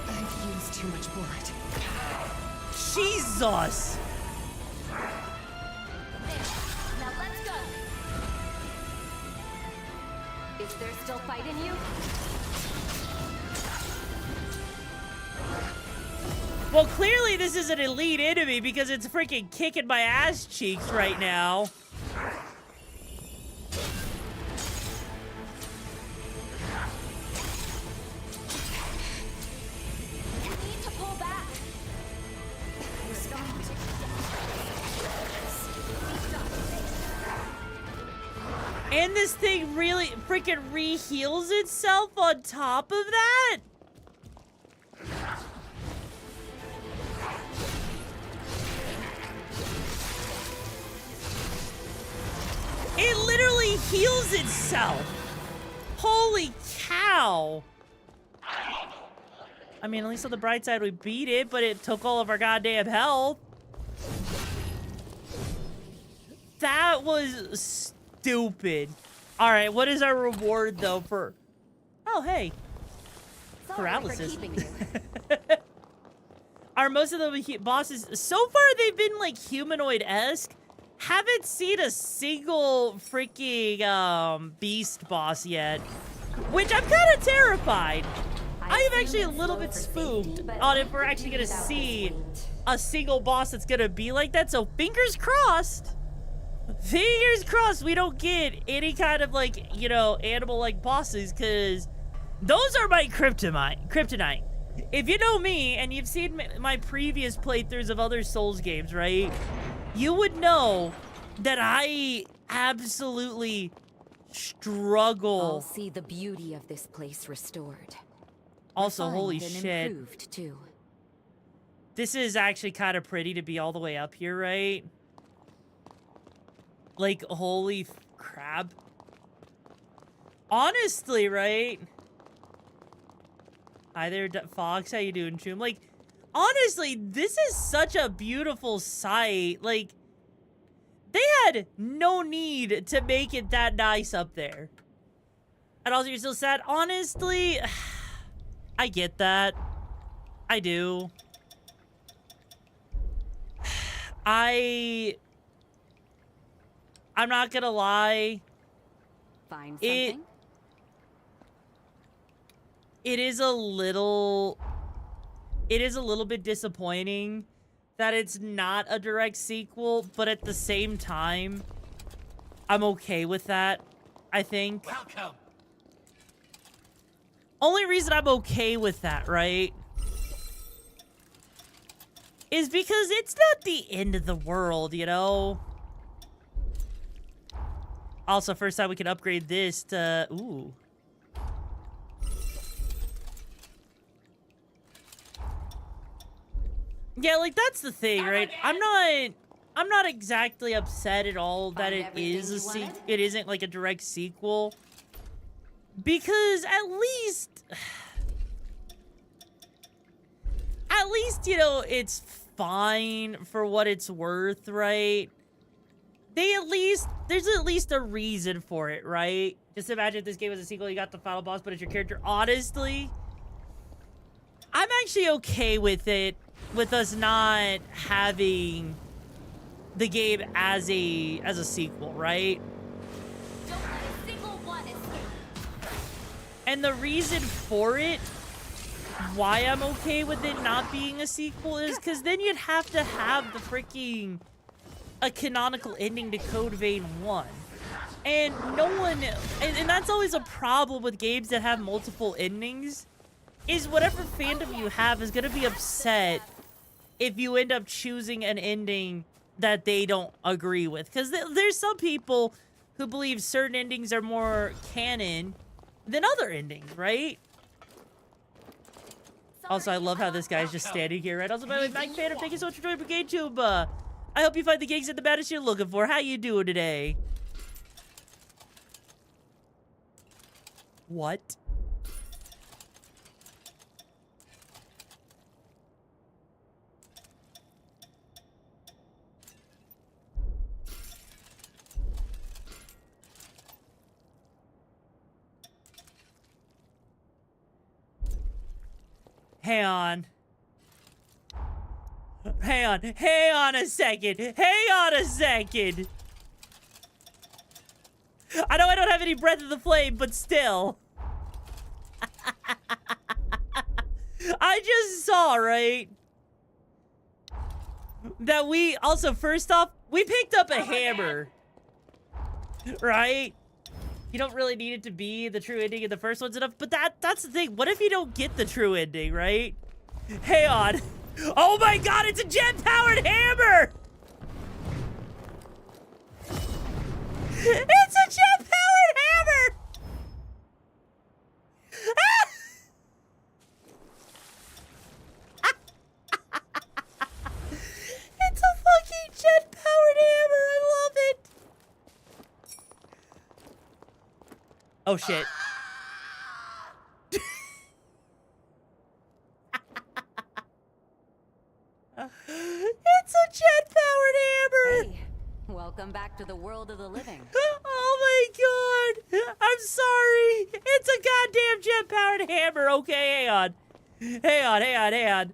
I've used too much blood. Jesus! Now let's go. Is there still fight in you? Well, clearly this is an elite enemy because it's freaking kicking my ass cheeks right now. You need to pull back. And this thing really freaking re-heals itself on top of that? It literally heals itself. Holy cow. I mean, at least on the bright side, we beat it, but it took all of our goddamn health. That was stupid. All right, what is our reward, though, for... Oh, hey. Paralysis. Are most of the bosses... So far, they've been, like, humanoid-esque. Haven't seen a single freaking beast boss yet, which I'm kind of terrified. I am actually a little bit spooked on if we're actually gonna see a single boss that's gonna be like that. So fingers crossed. Fingers crossed we don't get any kind of, like, you know, animal-like bosses, because those are my kryptonite. If you know me and you've seen my previous playthroughs of other Souls games, right? You would know that I absolutely struggle. I'll see the beauty of this place restored. Also, holy Refined and shit. improved, too. This is actually kind of pretty to be all the way up here, right? Like, holy crap. Honestly, right? Hi there, Fox. How you doing, Choom? Like, honestly, this is such a beautiful sight. Like, they had no need to make it that nice up there. And also, you're still sad. Honestly, I get that. I do. I'm not gonna lie. Find something? It is a little bit disappointing that it's not a direct sequel, but at the same time, I'm okay with that, I think. Welcome. Only reason I'm okay with that, right, is because it's not the end of the world, you know? Also, first time we can upgrade this to... Ooh. Yeah, like, that's the thing, right? I'm not... I'm not exactly upset at all that it is a it isn't like a direct sequel. Because at least, you know, it's fine for what it's worth, right? There's at least a reason for it, right? Just imagine if this game was a sequel, you got the final boss, but it's your character. Honestly, I'm actually okay with it, with us not having the game as a sequel, right? Don't let a single one escape. And the reason for it, why I'm okay with it not being a sequel, is because then you'd have to have the freaking a canonical ending to Code Vein 1. And no one, and that's always a problem with games that have multiple endings, is whatever fandom you have is going to be upset if you end up choosing an ending that they don't agree with. Because there's some people who believe certain endings are more canon than other endings, right? Also, I love how this guy's just standing here, right? Also, by the way, Mike Phantom, thank you so much for joining VTuber. I hope you find the gigs and the baddest you're looking for. How you doing today? What? Hang on. Hang on a second. Hang on a second. I know I don't have any breath of the flame, but still. I just saw, right? That we, also, first off, we picked up a hammer. Right? You don't really need it to be the true ending in the first one's enough, but that's the thing. What if you don't get the true ending, right? Hang on. Oh my god, it's a jet-powered hammer! It's a jet-powered hammer! Ah! It's a fucking jet-powered hammer! I love it! Oh shit. It's a jet-powered hammer! Hey, welcome back to the world of the living. Oh my god! I'm sorry! It's a goddamn jet-powered hammer! Okay, hang on. Hang on.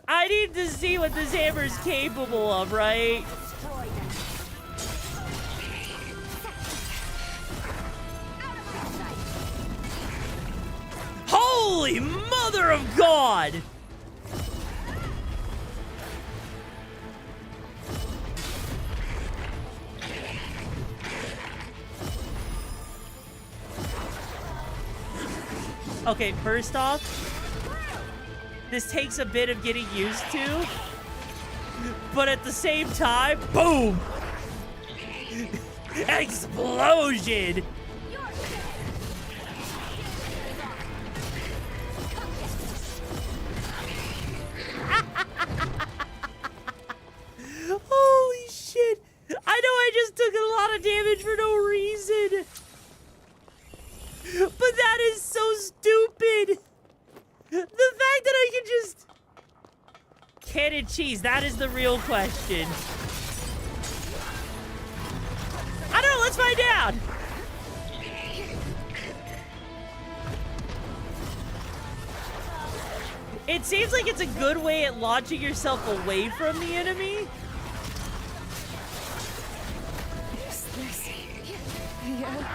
I need to see what this hammer's capable of, right? Holy mother of God! Okay, first off, this takes a bit of getting used to, but at the same time, boom! Explosion! Holy shit! I know I just took a lot of damage for no reason! But that is so stupid! The fact that I can just... Cannon cheese, that is the real question. I don't know, let's find out! It seems like it's a good way at launching yourself away from the enemy.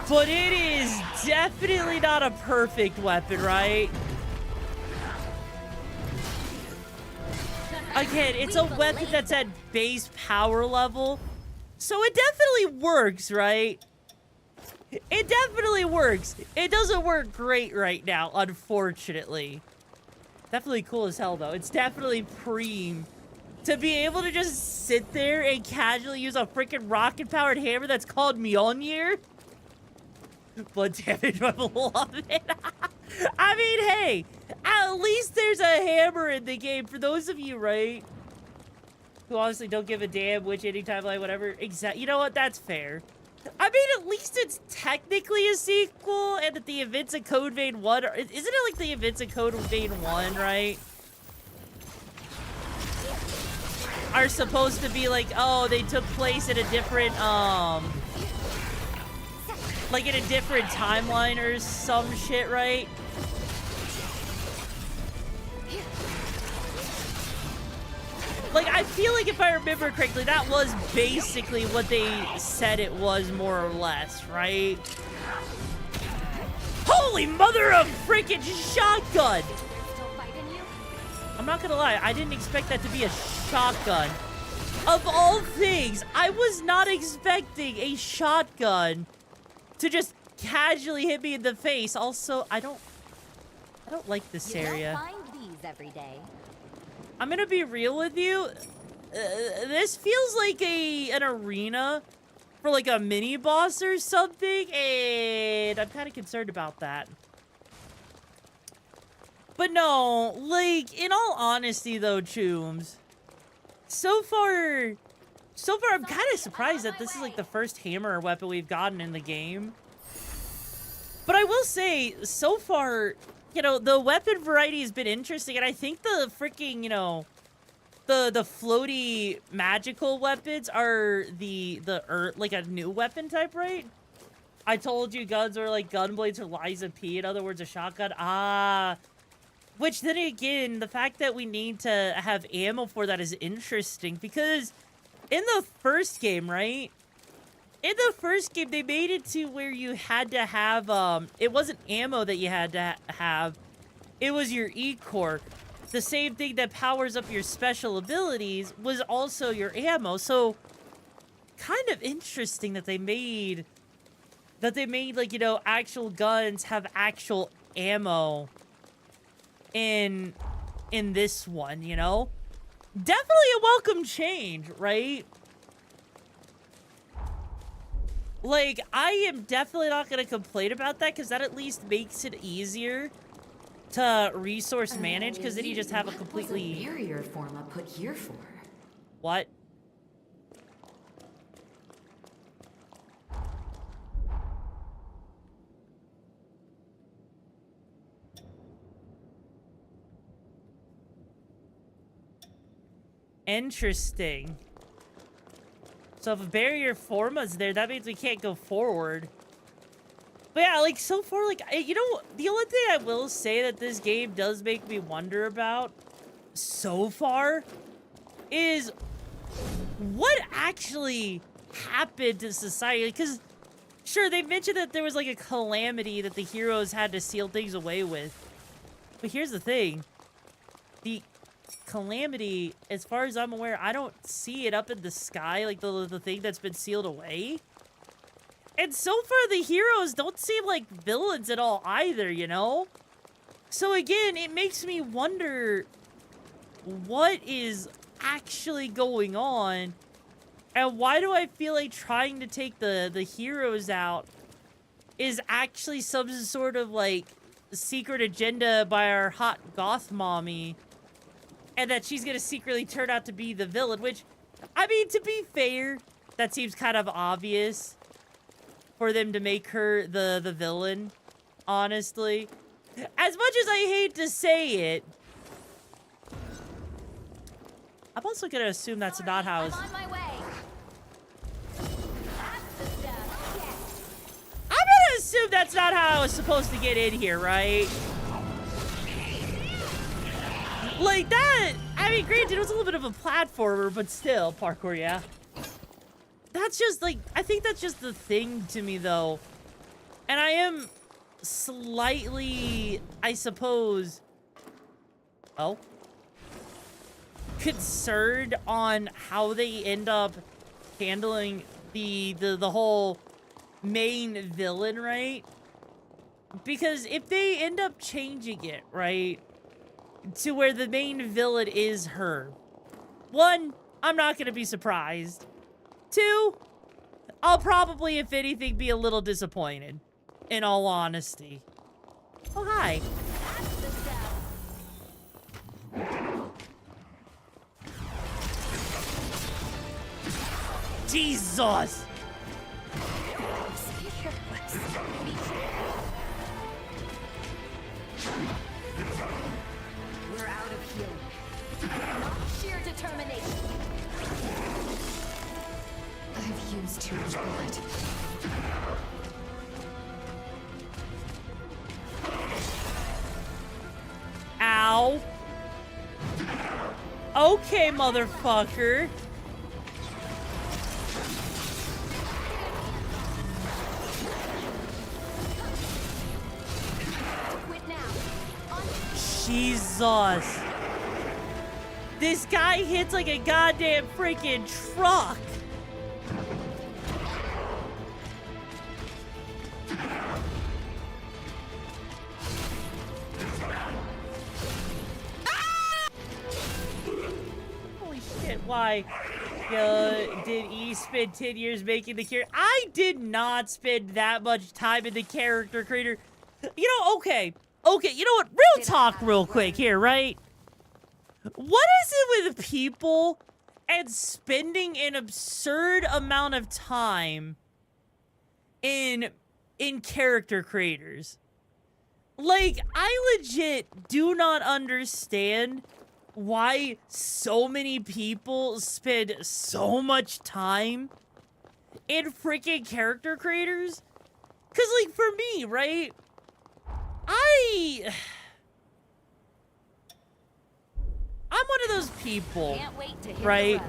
But it is definitely not a perfect weapon, right? Again, it's a weapon that's at base power level, so it definitely works, right? It definitely works. It doesn't work great right now, unfortunately. Definitely cool as hell, though. It's definitely preem to be able to just sit there and casually use a freaking rocket-powered hammer that's called Mjolnir. Blood damage, I love it. I mean, hey, at least there's a hammer in the game for those of you, right, who honestly don't give a damn which ending timeline, whatever. Exactly. You know what? That's fair. I mean, at least it's technically a sequel, and that the events of Code Vein 1 are, isn't it like the events of Code Vein 1, right? Are supposed to be like, oh, they took place in a different, like in a different timeline or some shit, right? Like, I feel like if I remember correctly, that was basically what they said it was, more or less, right? Holy mother of freaking shotgun! I'm not gonna lie, I didn't expect that to be a shotgun. Of all things, I was not expecting a shotgun to just casually hit me in the face. Also, I don't like this area. You don't find these every day. I'm gonna be real with you. This feels like an arena for like a mini boss or something, and I'm kind of concerned about that. But no, like, in all honesty though, Chooms, so far I'm kind of surprised that this is like the first hammer weapon we've gotten in the game. But I will say, so far, you know, the weapon variety has been interesting, and I think the freaking, you know, the floaty magical weapons are like a new weapon type, right? I told you guns are like gun blades or Liza P, in other words, a shotgun. Ah, which then again, the fact that we need to have ammo for that is interesting, because in the first game, right? In the first game, they made it to where you had to have, it wasn't ammo that you had to have, it was your E-core. The same thing that powers up your special abilities was also your ammo. So, kind of interesting that they made, like, you know, actual guns have actual ammo in this one, you know? Definitely a welcome change, right? Like, I am definitely not going to complain about that, because that at least makes it easier to resource manage, because then you just have a completely... What's a barrier form I put here for? What? Interesting. So if a barrier forma's there, that means we can't go forward. But yeah, like, so far, like, you know, the only thing I will say that this game does make me wonder about so far is what actually happened to society. Because, sure, they mentioned that there was, like, a calamity that the heroes had to seal things away with. But here's the thing. The calamity, as far as I'm aware, I don't see it up in the sky, like the thing that's been sealed away. And so far, the heroes don't seem like villains at all either, you know? So again, it makes me wonder what is actually going on, and why do I feel like trying to take the heroes out is actually some sort of, like, secret agenda by our hot goth mommy, and that she's gonna secretly turn out to be the villain, which, I mean, to be fair, that seems kind of obvious for them to make her the villain, honestly. As much as I hate to say it, I'm also gonna assume that's not how it's... I'm on my way. I'm gonna assume that's not how I was supposed to get in here, right? Like that, I mean, granted, it was a little bit of a platformer, but still, parkour, yeah. That's just, like, I think that's just the thing to me, though. And I am slightly, I suppose, concerned on how they end up handling the whole main villain, right? Because if they end up changing it, right, to where the main villain is her, one, I'm not gonna be surprised. Two, I'll probably, if anything, be a little disappointed, in all honesty. Oh, hi. Jesus! We're out of healing. Not sheer determination. I've used too much blood. Ow. Okay, motherfucker. Jesus. This guy hits like a goddamn freaking truck. Holy shit, why did E spend 10 years making the character? I did not spend that much time in the character creator. You know, okay, you know what? Real talk real quick here, right? What is it with people and spending an absurd amount of time in character creators? Like, I legit do not understand why so many people spend so much time in freaking character creators. Cause like for me, right? I'm one of those people, right?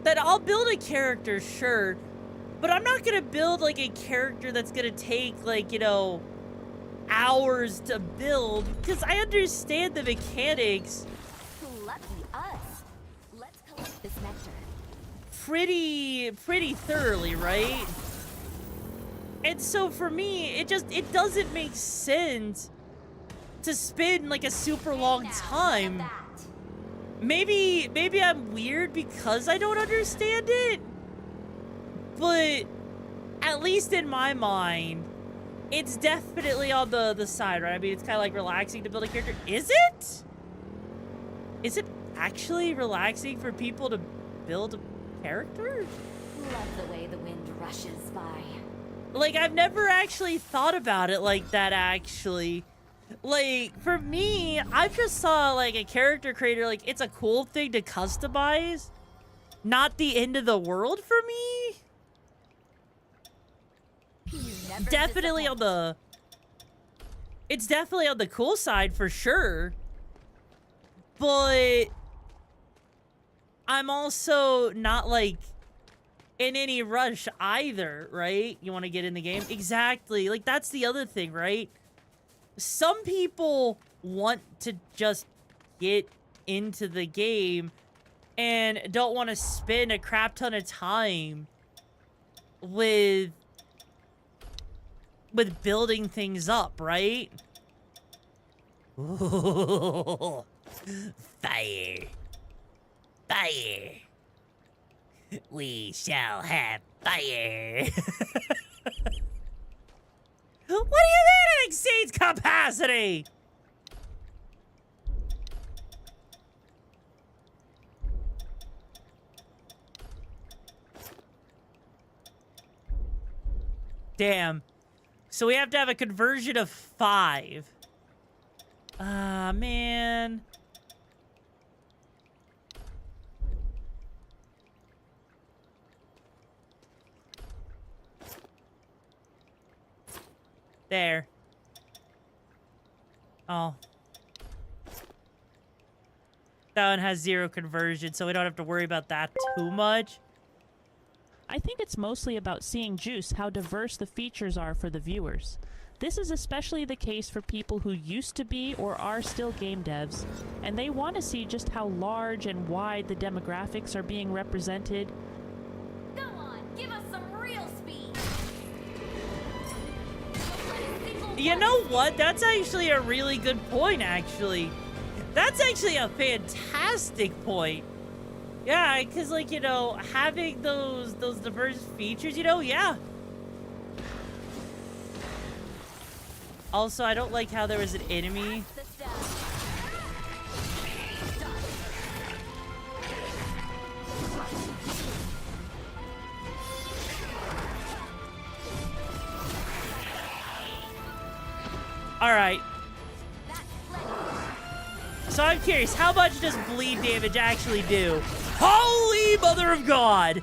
That I'll build a character, sure, but I'm not gonna build like a character that's gonna take like, you know, hours to build, because I understand the mechanics Lucky us. Let's collect this nectar. pretty thoroughly, right? And so for me, it doesn't make sense to spend like a super long time. Maybe I'm weird because I don't understand it, but at least in my mind, it's definitely on the side, right? I mean, it's kind of like relaxing to build a character. Is it? Is it actually relaxing for people to build a character? Love the way the wind rushes by. Like, I've never actually thought about it like that, actually. Like, for me, I just saw, like, a character creator, like, it's a cool thing to customize. Not the end of the world for me. Definitely on the... It's definitely on the cool side, for sure. But... I'm also not, like... in any rush either, right? You want to get in the game? Exactly. Like, that's the other thing, right? Some people want to just get into the game and don't want to spend a crap ton of time with building things up, right? Ooh, fire. Fire. We shall have fire. What do you mean it exceeds capacity? Damn. So we have to have a conversion of 5. Ah, man. There. Oh. That one has 0 conversion, so we don't have to worry about that too much. I think it's mostly about seeing Juice how diverse the features are for the viewers. This is especially the case for people who used to be or are still game devs, and they want to see just how large and wide the demographics are being represented. Go on, give us some real speed. You know what? That's actually a really good point, actually. That's actually a fantastic point. Yeah, because, like, you know, having those diverse features, you know, yeah. Also, I don't like how there was an enemy. All right. So I'm curious, how much does bleed damage actually do? Holy mother of God!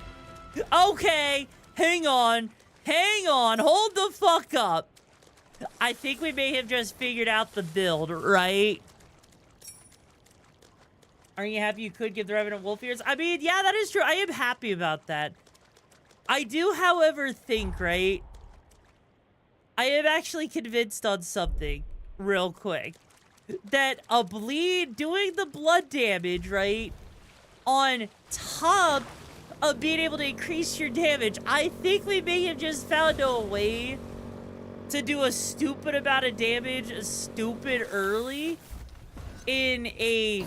Okay, hang on, hold the fuck up. I think we may have just figured out the build, right? Are you happy you could give the Revenant wolf ears? I mean, yeah, that is true. I am happy about that. I do, however, think, right? I am actually convinced on something real quick. That a bleed, doing the blood damage, right? On top of being able to increase your damage, I think we may have just found a way to do a stupid amount of damage, stupid early, in a...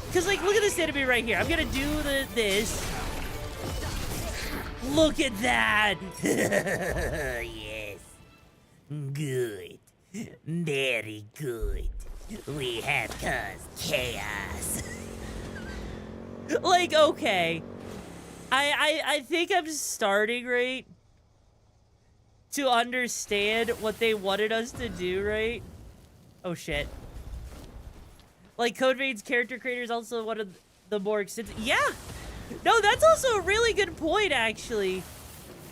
Because, like, look at this enemy right here. I'm gonna do this. Look at that! Yes. Good. Very good. We have caused chaos. Like, okay. I think I'm starting, right? To understand what they wanted us to do, right? Oh, shit. Like, Code Vein's character creator is also one of the more extensive... Yeah! No, that's also a really good point, actually.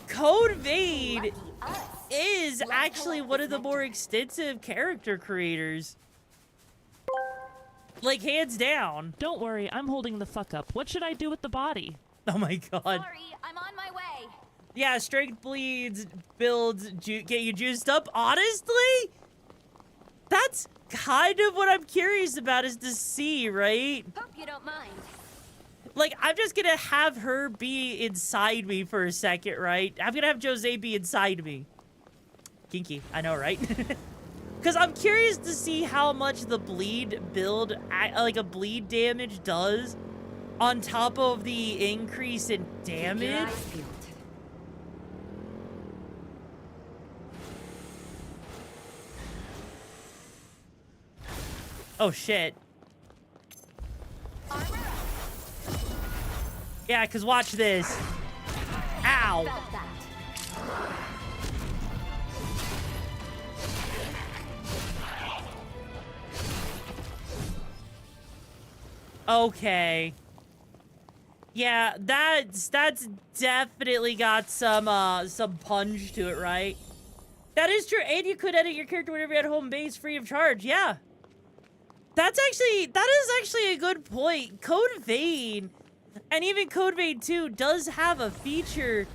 Code Vein is actually one of the more extensive character creators. Like, hands down. Don't worry, I'm holding the fuck up. What should I do with the body? Oh my god. Sorry, I'm on my way. Yeah, strength bleeds, builds, get you juiced up. Honestly, that's kind of what I'm curious about, is to see, right? Hope you don't mind. Like, I'm just gonna have her be inside me for a second, right? I'm gonna have Jose be inside me. Kinky, I know, right? Because I'm curious to see how much the bleed build, like a bleed damage does on top of the increase in damage. Oh, shit. Yeah, because watch this. Ow. Okay. Yeah, that's definitely got some punch to it, right? That is true, and you could edit your character whenever you're at home base free of charge, yeah. That is actually a good point. Code Vein, and even Code Vein 2 does have a feature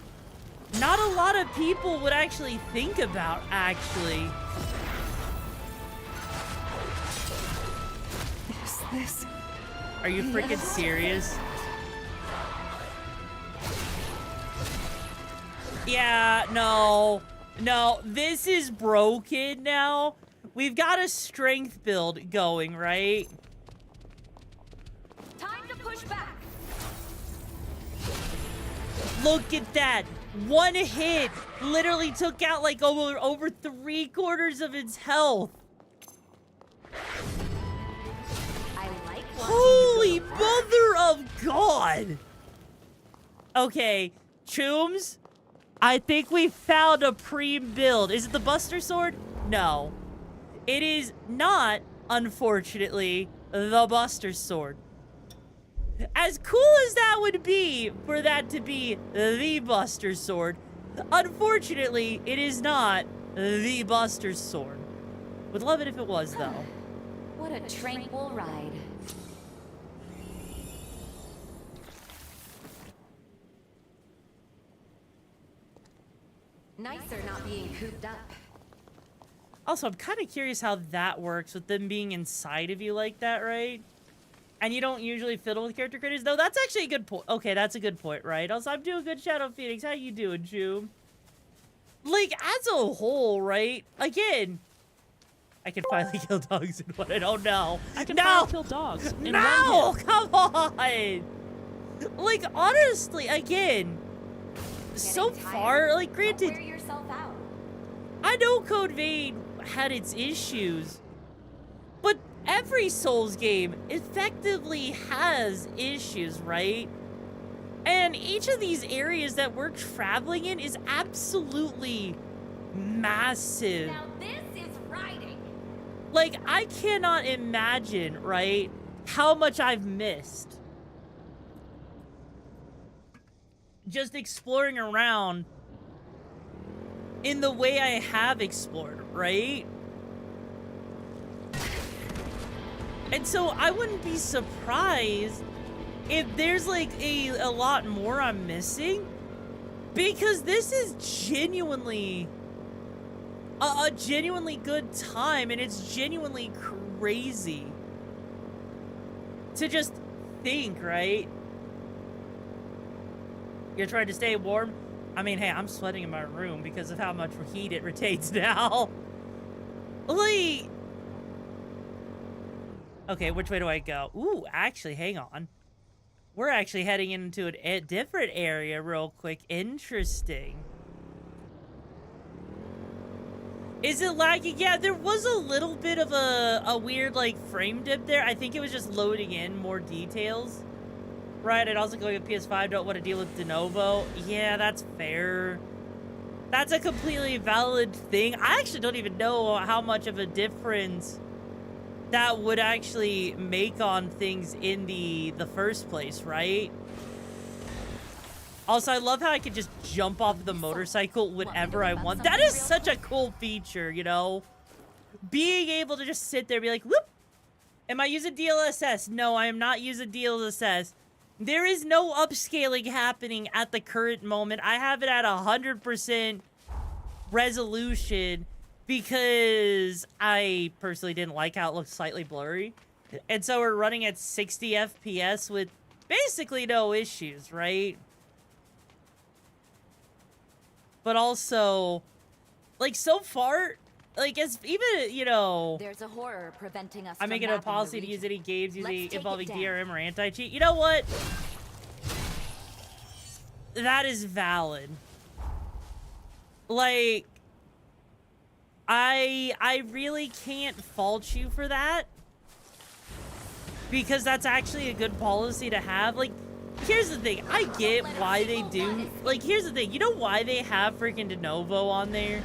not a lot of people would actually think about, actually. Is this... Are you freaking serious? Yeah, no, this is broken now. We've got a strength build going, right? Time to push back. Look at that. One hit literally took out like over 3/4 of its health. Holy mother of God! Okay, Chooms, I think we found a pre-build. Is it the Buster Sword? No. It is not, unfortunately, the Buster Sword. As cool as that would be for that to be the Buster Sword, unfortunately, it is not the Buster Sword. Would love it if it was, though. What a tranquil ride. Nicer not being cooped up. Also, I'm kind of curious how that works with them being inside of you like that, right? And you don't usually fiddle with character creators. No, that's actually a good point. Okay, that's a good point, right? Also, I'm doing good, Shadow Phoenix. How you doing, Joom? Like, as a whole, right? Again, I can finally kill dogs in one. I don't know. I can finally kill dogs in no, one hit. come on. Like, honestly, again, so far, like, granted, Wear yourself out. I know Code Vein had its issues, but every Souls game effectively has issues, right? And each of these areas that we're traveling in is absolutely massive. Now this is riding. Like, I cannot imagine, right, how much I've missed just exploring around in the way I have explored, right? And so I wouldn't be surprised if there's like a lot more I'm missing, because this is genuinely a genuinely good time, and it's genuinely crazy to just think, right? You're trying to stay warm? I mean, hey, I'm sweating in my room because of how much heat it retains now. Like, okay, which way do I go? Ooh, actually, hang on. We're actually heading into a different area real quick. Interesting. Is it lagging? Yeah, there was a little bit of a weird, like, frame dip there. I think it was just loading in more details. Right, and also going with PS5, don't want to deal with de novo. Yeah, that's fair. That's a completely valid thing. I actually don't even know how much of a difference that would actually make on things in the first place, right? Also, I love how I can just jump off the motorcycle whenever I want. That is such a cool feature, you know? Being able to just sit there and be like, whoop! Am I using DLSS? No, I am not using DLSS. There is no upscaling happening at the current moment. I have it at 100% resolution because I personally didn't like how it looked slightly blurry. And so we're running at 60 FPS with basically no issues, right? But also, like, so far, like, as even, you know, There's a horror preventing us I'm from making a mapping the policy to region. use any games Let's take it involving down. DRM or anti-cheat. You know what? That is valid. Like, I really can't fault you for that, because that's actually a good policy to have. Like, here's the thing. I get why they do. Like, here's the thing. You know why they have freaking de novo on there?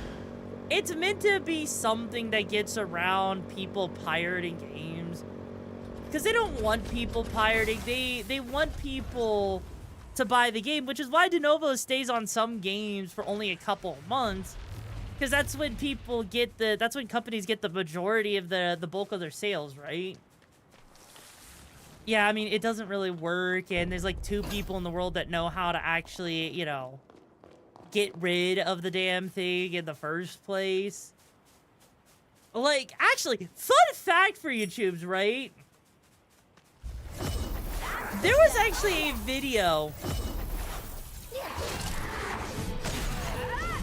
It's meant to be something that gets around people pirating games. Because they don't want people pirating. They want people to buy the game, which is why de novo stays on some games for only a couple of months. Because that's when people get that's when companies get the majority of the bulk of their sales, right? Yeah, I mean, it doesn't really work, and there's like 2 people in the world that know how to actually, you know, get rid of the damn thing in the first place. Like, actually, fun fact for YouTubes, right? There was actually a video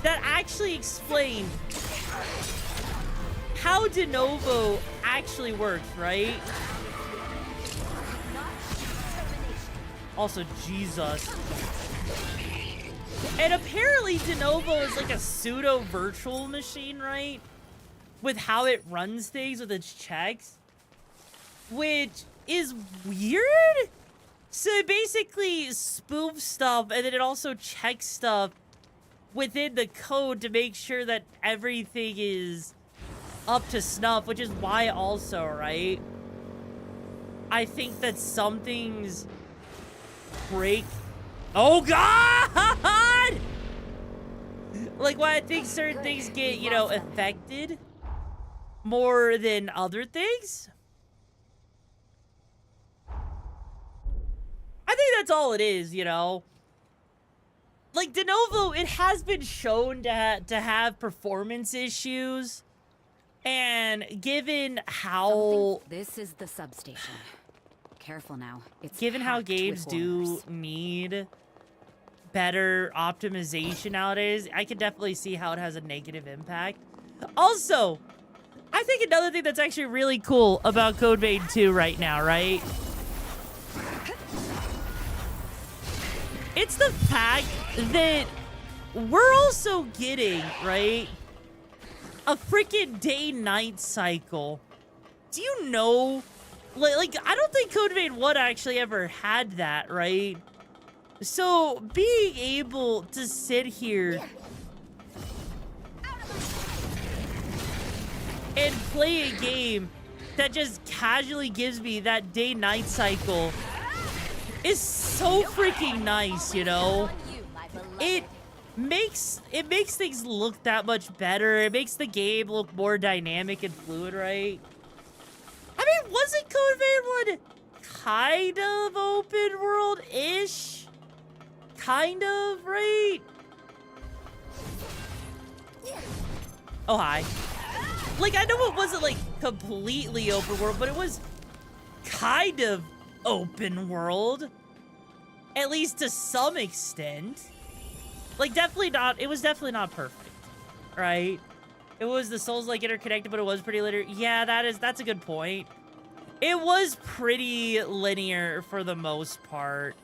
that actually explained how de novo actually works, right? Also, Jesus. And apparently de novo is like a pseudo virtual machine, right? With how it runs things with its checks, which is weird. So it basically spoofs stuff, and then it also checks stuff within the code to make sure that everything is up to snuff, which is why also, right, I think that some things break. Oh God! Like, why I think certain things get, you know, affected more than other things. I think that's all it is, you know. Like, de novo, it has been shown to have performance issues, and given how This is the substation. Careful now. It's given how packed games with do horrors. need better optimization nowadays, I can definitely see how it has a negative impact. Also, I think another thing that's actually really cool about Code Vein 2 right now, right? It's the fact that we're also getting, right, a freaking day-night cycle. Do you know, like, I don't think Code Vein 1 actually ever had that, right? So being able to sit here and play a game that just casually gives me that day-night cycle is so freaking nice, you know? It makes things look that much better. It makes the game look more dynamic and fluid, right? I mean, wasn't Code Vein 1 kind of open world-ish? Kind of, right? Oh, hi. Like, I know it wasn't, like, completely open world, but it was kind of open world. At least to some extent. Like, definitely not, it was definitely not perfect, right? It was the Souls-like interconnected, but it was pretty linear. Yeah, that's a good point. It was pretty linear for the most part.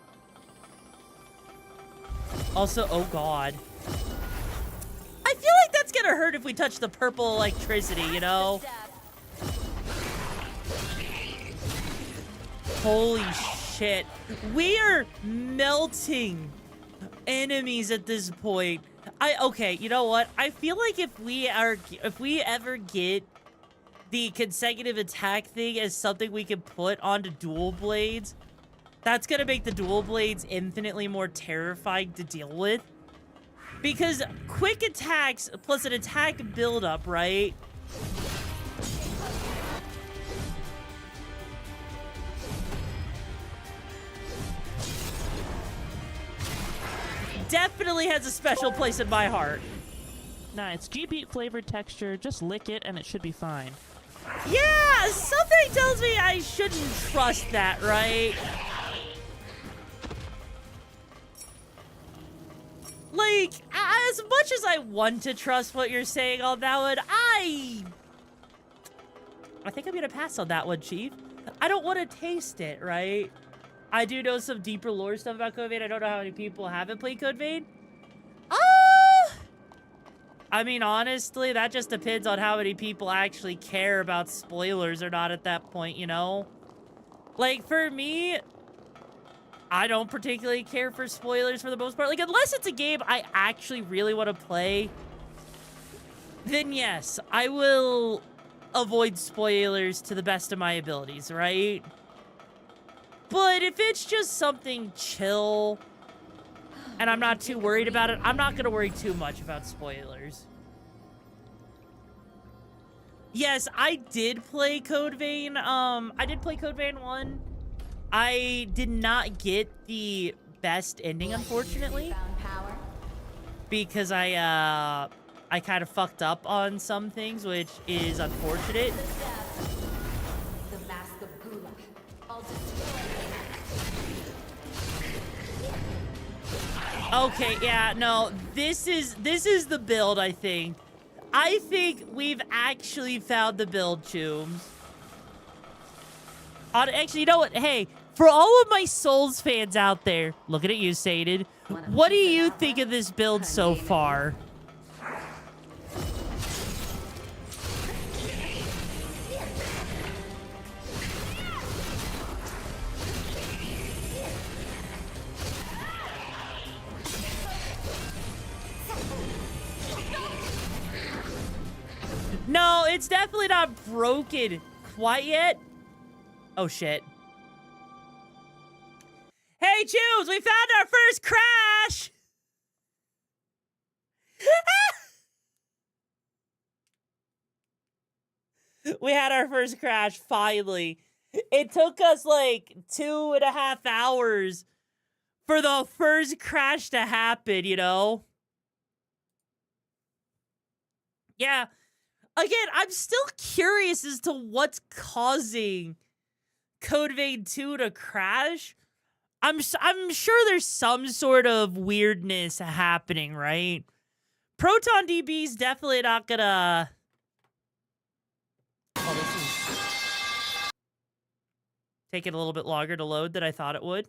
Also, oh god. I feel like that's gonna hurt if we touch the purple electricity, you know? Holy shit. We are melting enemies at this point. Okay, you know what? I feel like if we ever get the consecutive attack thing as something we can put onto dual blades, that's gonna make the dual blades infinitely more terrifying to deal with. Because quick attacks plus an attack buildup, right? Definitely has a special place in my heart. Nah, it's G-Beat flavored texture. Just lick it and it should be fine. Yeah, something tells me I shouldn't trust that, right? Like, as much as I want to trust what you're saying on that one, I think I'm gonna pass on that one, Chief. I don't want to taste it, right? I do know some deeper lore stuff about Code Vein. I don't know how many people haven't played Code Vein. I mean, honestly, that just depends on how many people actually care about spoilers or not at that point, you know? Like, for me, I don't particularly care for spoilers for the most part. Like, unless it's a game I actually really want to play, then yes, I will avoid spoilers to the best of my abilities, right? But if it's just something chill and I'm not too worried about it, I'm not going to worry too much about spoilers. Yes, I did play Code Vein. I did play Code Vein 1. I did not get the best ending, unfortunately, because I kind of fucked up on some things, which is unfortunate. Okay, yeah, no, this is the build, I think. I think we've actually found the build, Chooms. Actually, you know what? Hey, for all of my Souls fans out there, looking at you, Sated, what do you think of this build so far? No, it's definitely not broken quite yet. Oh, shit. Hey, Choose, we found our first crash! We had our first crash, finally. It took us like 2.5 hours for the first crash to happen, you know? Yeah. Again, I'm still curious as to what's causing Code Vein 2 to crash. I'm sure there's some sort of weirdness happening, right? Proton DB's definitely not gonna... Oh, this is taking a little bit longer to load than I thought it would.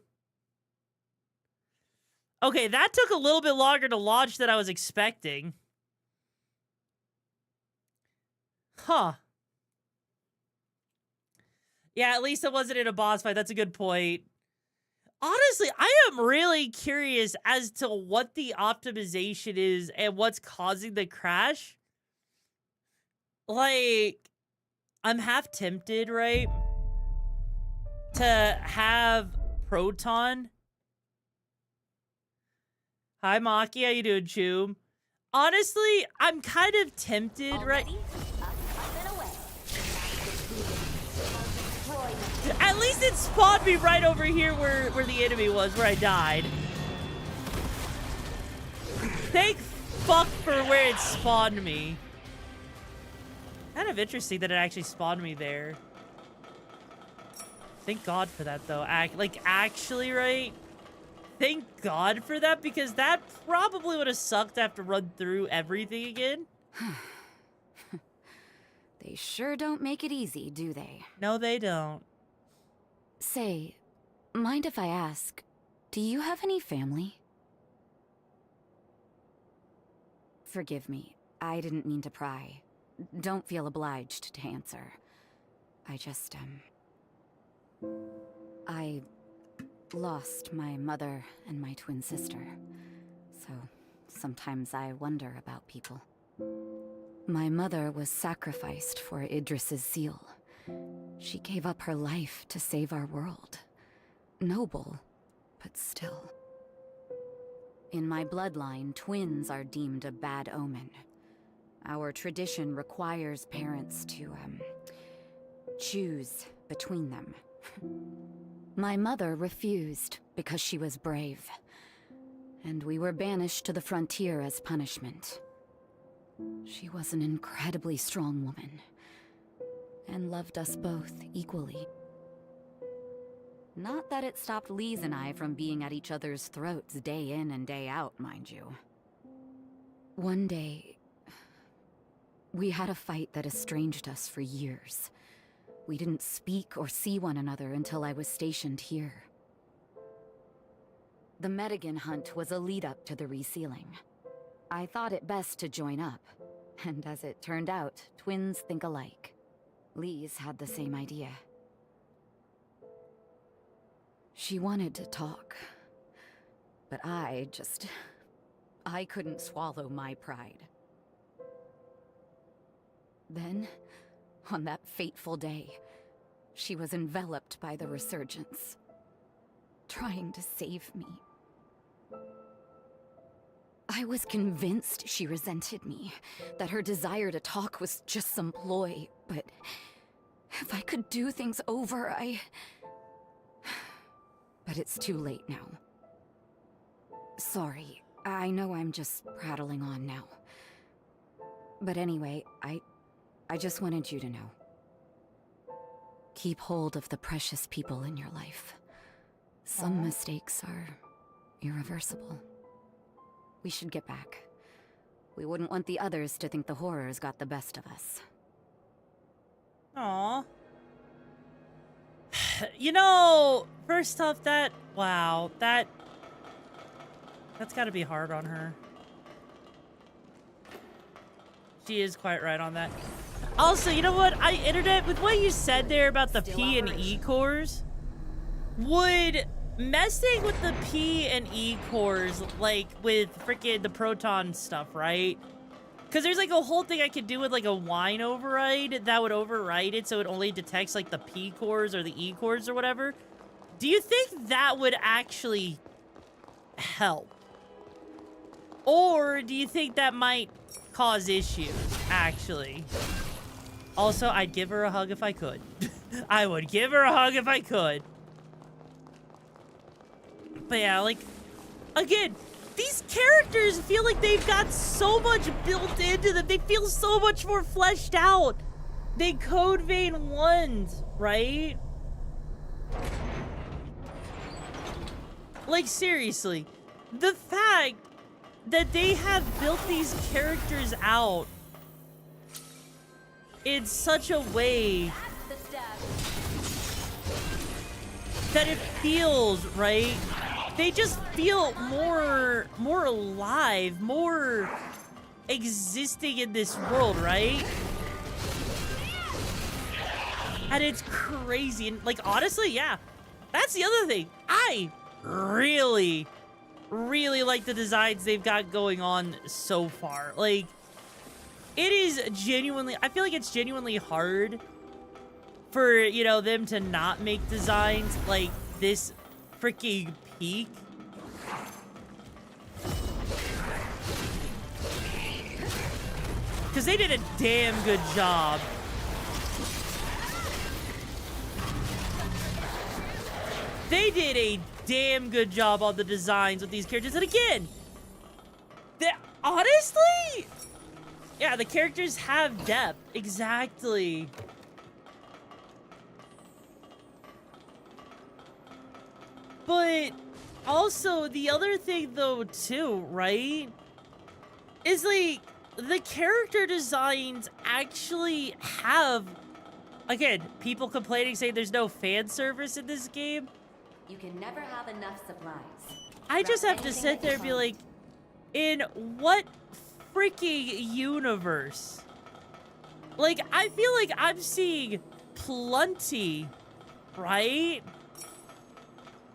Okay, that took a little bit longer to launch than I was expecting. Huh. Yeah, at least it wasn't in a boss fight. That's a good point. Honestly, I am really curious as to what the optimization is and what's causing the crash. Like, I'm half tempted, right, to have Proton. Hi, Maki. How you doing, Choom? Honestly, I'm kind of tempted, right? At least it spawned me right over here where the enemy was, where I died. Thank fuck for where it spawned me. Kind of interesting that it actually spawned me there. Thank God for that, though. Actually, right? Thank God for that, because that probably would have sucked to have to run through everything again. They sure don't make it easy, do they? No, they don't. Say, mind if I ask, do you have any family? Forgive me, I didn't mean to pry. Don't feel obliged to answer. I just, I lost my mother and my twin sister, so sometimes I wonder about people. My mother was sacrificed for Idris's seal. She gave up her life to save our world. Noble, but still. In my bloodline, twins are deemed a bad omen. Our tradition requires parents to, choose between them. My mother refused because she was brave, and we were banished to the frontier as punishment. She was an incredibly strong woman, and loved us both equally. Not that it stopped Lise and I from being at each other's throats day in and day out, mind you. One day, we had a fight that estranged us for years. We didn't speak or see one another until I was stationed here. The Metagan hunt was a lead-up to the resealing. I thought it best to join up, and as it turned out, twins think alike. Lise had the same idea. She wanted to talk, but I couldn't swallow my pride. Then, on that fateful day, she was enveloped by the resurgence, trying to save me. I was convinced she resented me, that her desire to talk was just some ploy, but if I could do things over, But it's too late now. Sorry, I know I'm just prattling on now. But anyway, I just wanted you to know. Keep hold of the precious people in your life. Some mistakes are irreversible. We should get back. We wouldn't want the others to think the horrors got the best of us. Aww. You know, first off, wow, that's gotta be hard on her. She is quite right on that. Also, you know what? Internet, with what you said there about the P and E cores, would messing with the P and E cores, like with freaking the proton stuff, right? Because there's like a whole thing I could do with like a wine override that would override it so it only detects like the P cores or the E cores or whatever. Do you think that would actually help? Or do you think that might cause issues, actually? Also, I'd give her a hug if I could. I would give her a hug if I could. But yeah, like, again, these characters feel like they've got so much built into them. They feel so much more fleshed out than Code Vein ones, right? Like, seriously, the fact that they have built these characters out in such a way that it feels, right? They just feel more alive, more existing in this world, right? And it's crazy. And like, honestly, yeah, that's the other thing. I really like the designs they've got going on so far. Like, it is genuinely, I feel like it's genuinely hard for, you know, them to not make designs like this freaking peak. Because they did a damn good job. They did a damn good job on the designs with these characters. And again, honestly, yeah, the characters have depth. Exactly. But also, the other thing, though, too, right, is, like, the character designs actually have, again, people complaining saying there's no fan service in this game. You can never have enough supplies. I just have to sit there and be like, in what freaking universe? Like, I feel like I'm seeing plenty, right?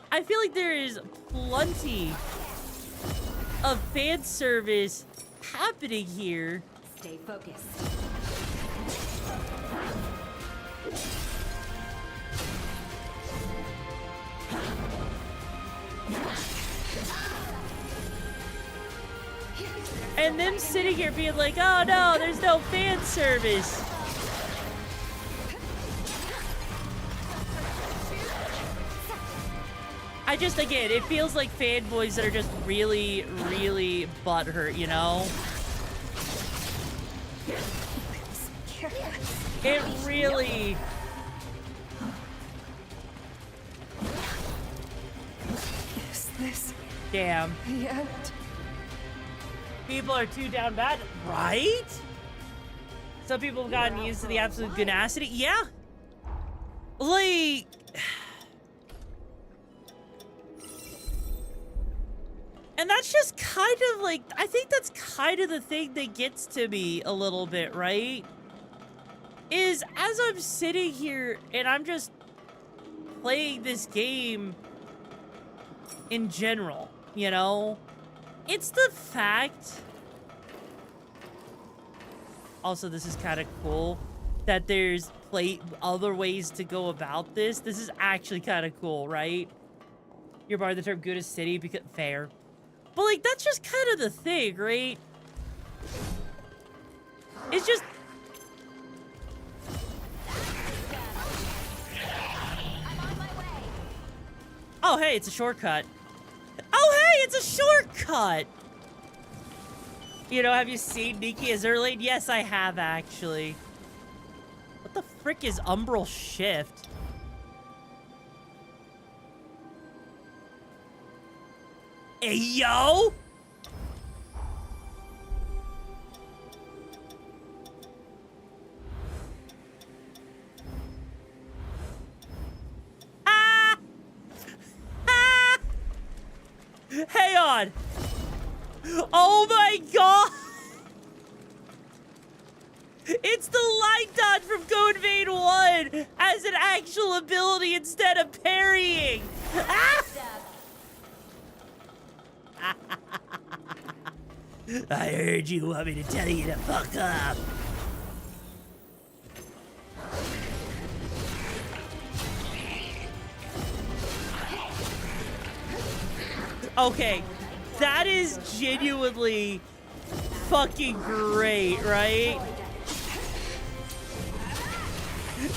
I feel like there is plenty of fan service happening here. Stay focused. And them sitting here being like, oh no, there's no fan service. I just, again, it feels like fanboys that are just really, really butthurt, you know? It really... Is this... Damn. yet? People are too down bad, right? Some people have gotten used to the absolute ganacity. Yeah. Like... And that's just kind of like, I think that's kind of the thing that gets to me a little bit, right? Is as I'm sitting here and I'm just playing this game in general, you know? It's the fact... Also, this is kind of cool that there's other ways to go about this. This is actually kind of cool, right? You're borrowing the term good as city because... Fair. But, like, that's just kind of the thing, right? It's just... Oh, hey, it's a shortcut. Oh, hey, it's a shortcut! You know, have you seen Nikki Azurlane? Yes, I have, actually. What the frick is Umbral Shift? Hey, yo! Ah! Ah! Hang on! Oh my god! It's the light dodge from Code Vein 1 as an actual ability instead of parrying! Ah! I heard you want me to tell you to fuck up. Okay, that is genuinely fucking great, right?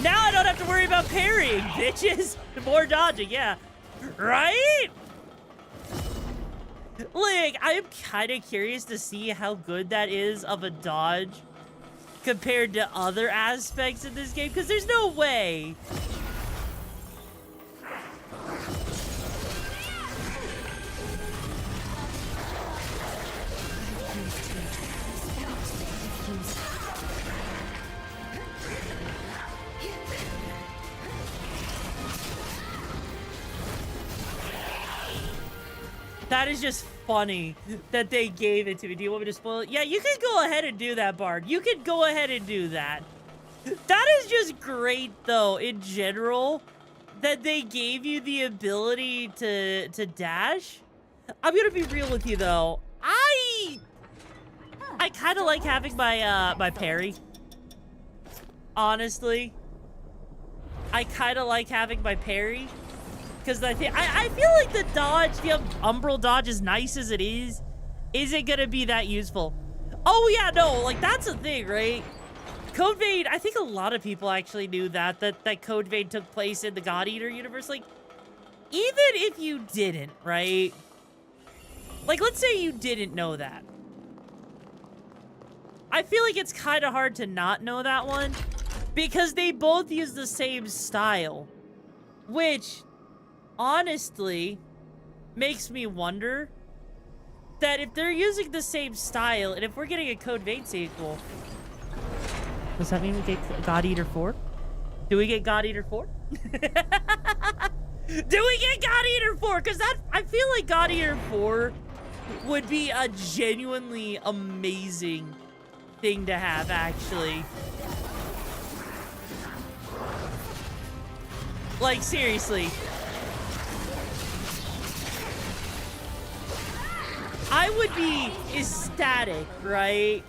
Now I don't have to worry about parrying, bitches. More dodging, yeah. Right? Like, I'm kind of curious to see how good that is of a dodge compared to other aspects of this game, because there's no way. That is just funny that they gave it to me. Do you want me to spoil it? Yeah, you can go ahead and do that, Bard. You can go ahead and do that. That is just great, though, in general, that they gave you the ability to dash. I'm gonna be real with you, though. I kind of like having my my parry. Honestly. I kind of like having my parry. Because I feel like the dodge, the umbral dodge, as nice as it is, isn't going to be that useful. Oh, yeah, no, like, that's a thing, right? Code Vein, I think a lot of people actually knew that Code Vein took place in the God Eater universe. Like, even if you didn't, right? Like, let's say you didn't know that. I feel like it's kind of hard to not know that one. Because they both use the same style. Which, honestly, makes me wonder that if they're using the same style, and if we're getting a Code Vein sequel, does that mean we get God Eater 4? Do we get God Eater 4? Do we get God Eater 4? Because I feel like God Eater 4 would be a genuinely amazing thing to have, actually. Like, seriously. I would be ecstatic, right?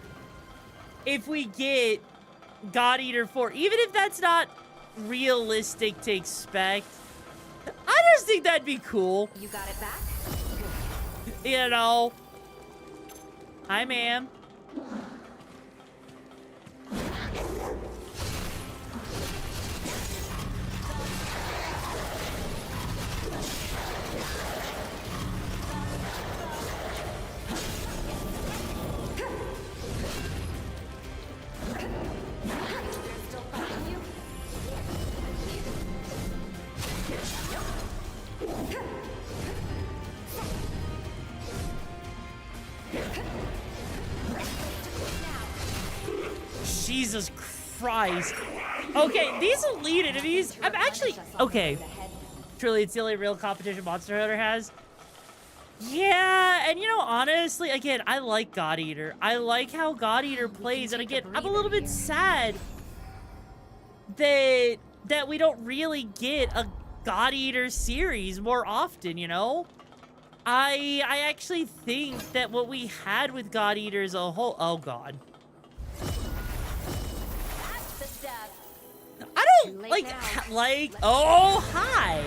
If we get God Eater 4, even if that's not realistic to expect. I just think that'd be cool. You got it back? You know. Hi, ma'am. Jesus Christ. Okay, these elite enemies, I'm actually... Okay. Truly, it's the only real competition Monster Hunter has. Yeah, and you know, honestly, again, I like God Eater. I like how God Eater plays, and again, I'm a little bit sad that we don't really get a God Eater series more often, you know? I actually think that what we had with God Eater is a whole... Oh, God. I don't, like... Oh, hi!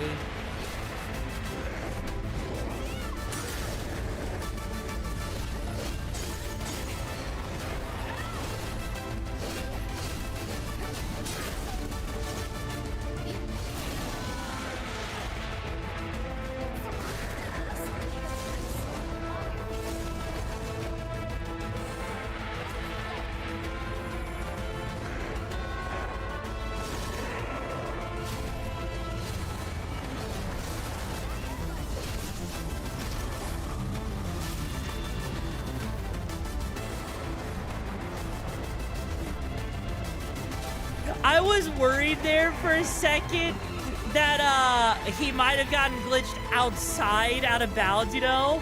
I was worried there for a second that he might have gotten glitched outside, out of bounds, you know?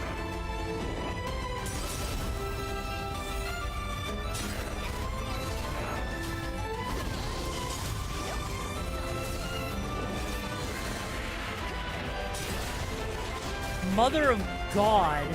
Mother of God.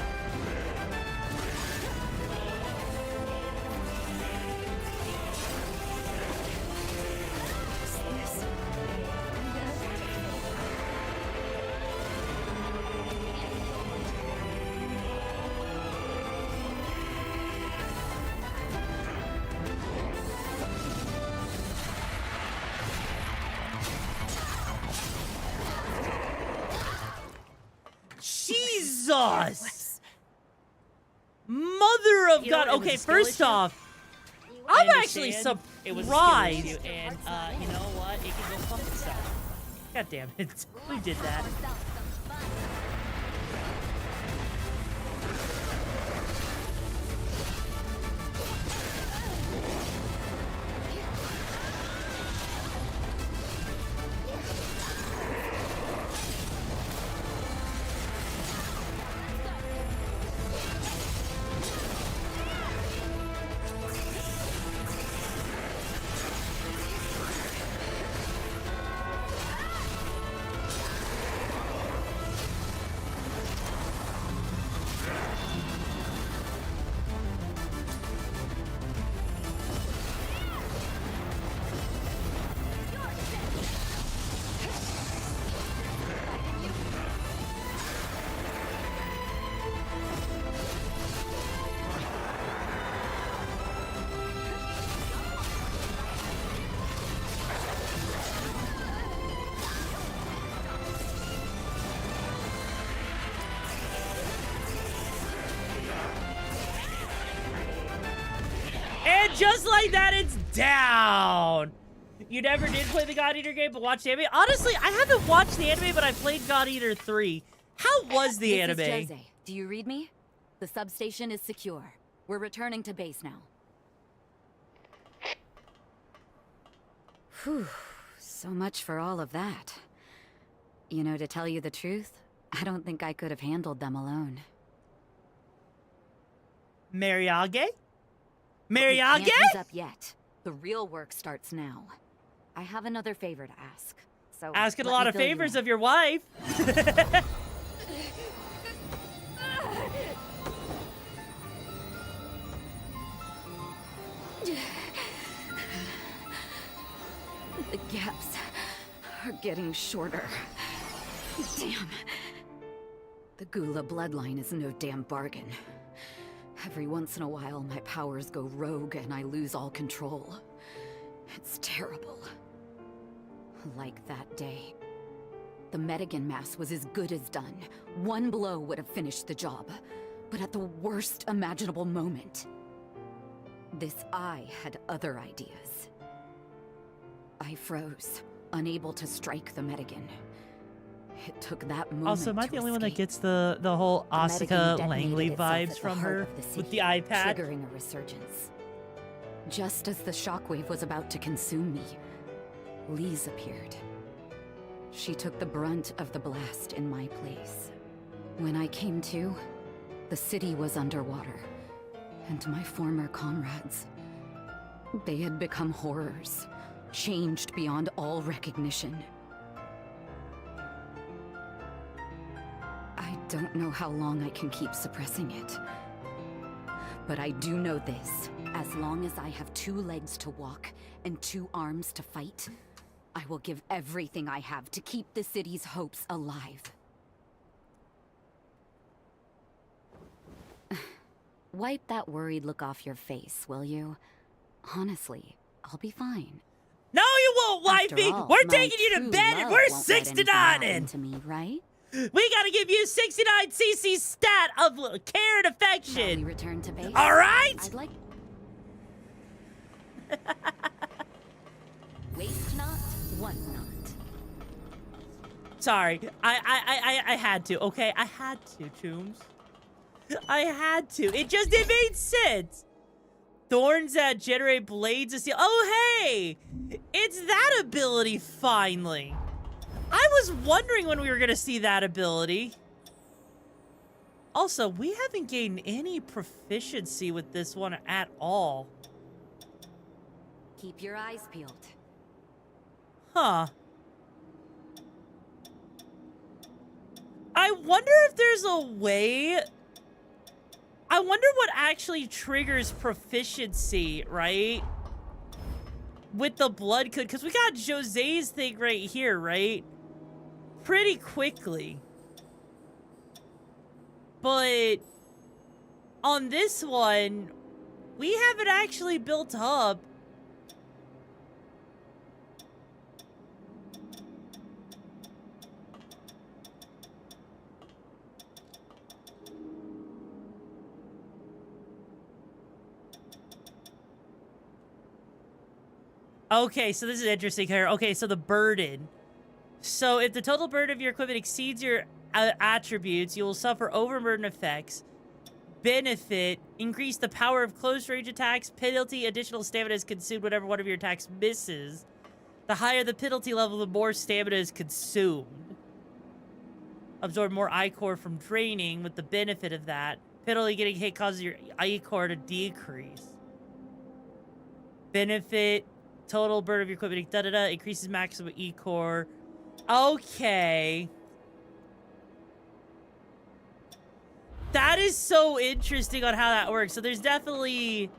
Jesus! Mother of God. Okay, first off, I'm actually surprised. It was a skill issue, and you know what? It can go fuck itself. God damn it. We did that. just like that, it's down. You never did play the God Eater game, but watched the anime? Honestly, I haven't watched the anime, but I played God Eater 3. How was the anime? This is Jose. Do you read me? The substation is secure. We're returning to base now. Whew. So much for all of that. You know, to tell you the truth, I don't think I could have handled them alone. Mariage? We Mariage? can't ease up yet. The real work starts now. I have another favor to ask. So Asking a let lot me of fill you favors in. of your wife. The gaps are getting shorter. Damn. The Gula bloodline is no damn bargain. Every once in a while, my powers go rogue and I lose all control. It's terrible. Like that day. The Metagan mass was as good as done. One blow would have finished the job. But at the worst imaginable moment, this eye had other ideas. I froze, unable to strike the Metagan. It took that moment. Also, am I to the only one that escape. gets the whole The Asuka Metagan Langley detonated itself vibes at the from heart her of the with city, the iPad? triggering a resurgence. Just as the shockwave was about to consume me, Lise appeared. She took the brunt of the blast in my place. When I came to, the city was underwater, and my former comrades, they had become horrors, changed beyond all recognition. I don't know how long I can keep suppressing it. But I do know this. As long as I have 2 legs to walk and 2 arms to fight, I will give everything I have to keep the city's hopes alive. Wipe that worried look off your face, will you? Honestly, I'll be fine. No, you won't, After wifey! all, We're my taking you to true bed and love we're won't let 69 anything happen in! to me, right? We gotta give you 69 cc stat of care and affection! Shall we return to base? Alright? I'd like... Waste not, want not. Sorry, I had to, okay? I had to, Tombs. I had to. It made sense. Thorns that generate blades of steel. Oh, hey! It's that ability, finally. I was wondering when we were gonna see that ability. Also, we haven't gained any proficiency with this one at all. Keep your eyes peeled. Huh. I wonder if there's a way... I wonder what actually triggers proficiency, right? With the blood code, because we got Jose's thing right here, right? Pretty quickly. But on this one, we haven't actually built up. Okay, so this is interesting here. Okay, so the burden. So if the total burden of your equipment exceeds your attributes, you will suffer overburden effects. Benefit, increase the power of close range attacks. Penalty, additional stamina is consumed whenever one of your attacks misses. The higher the penalty level, the more stamina is consumed. Absorb more I-core from draining with the benefit of that. Penalty getting hit causes your I-core to decrease. Benefit, total burden of your equipment, da-da-da, increases maximum E-core. Okay. That is so interesting on how that works. So there's definitely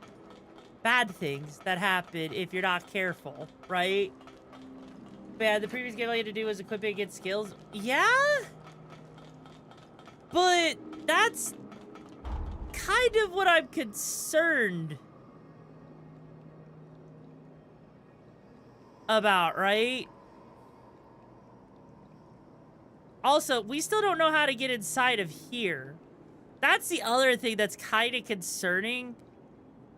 bad things that happen if you're not careful, right? But yeah, the previous game all you had to do was equipping against skills. Yeah? But that's kind of what I'm concerned about, right? Also, we still don't know how to get inside of here. That's the other thing that's kind of concerning.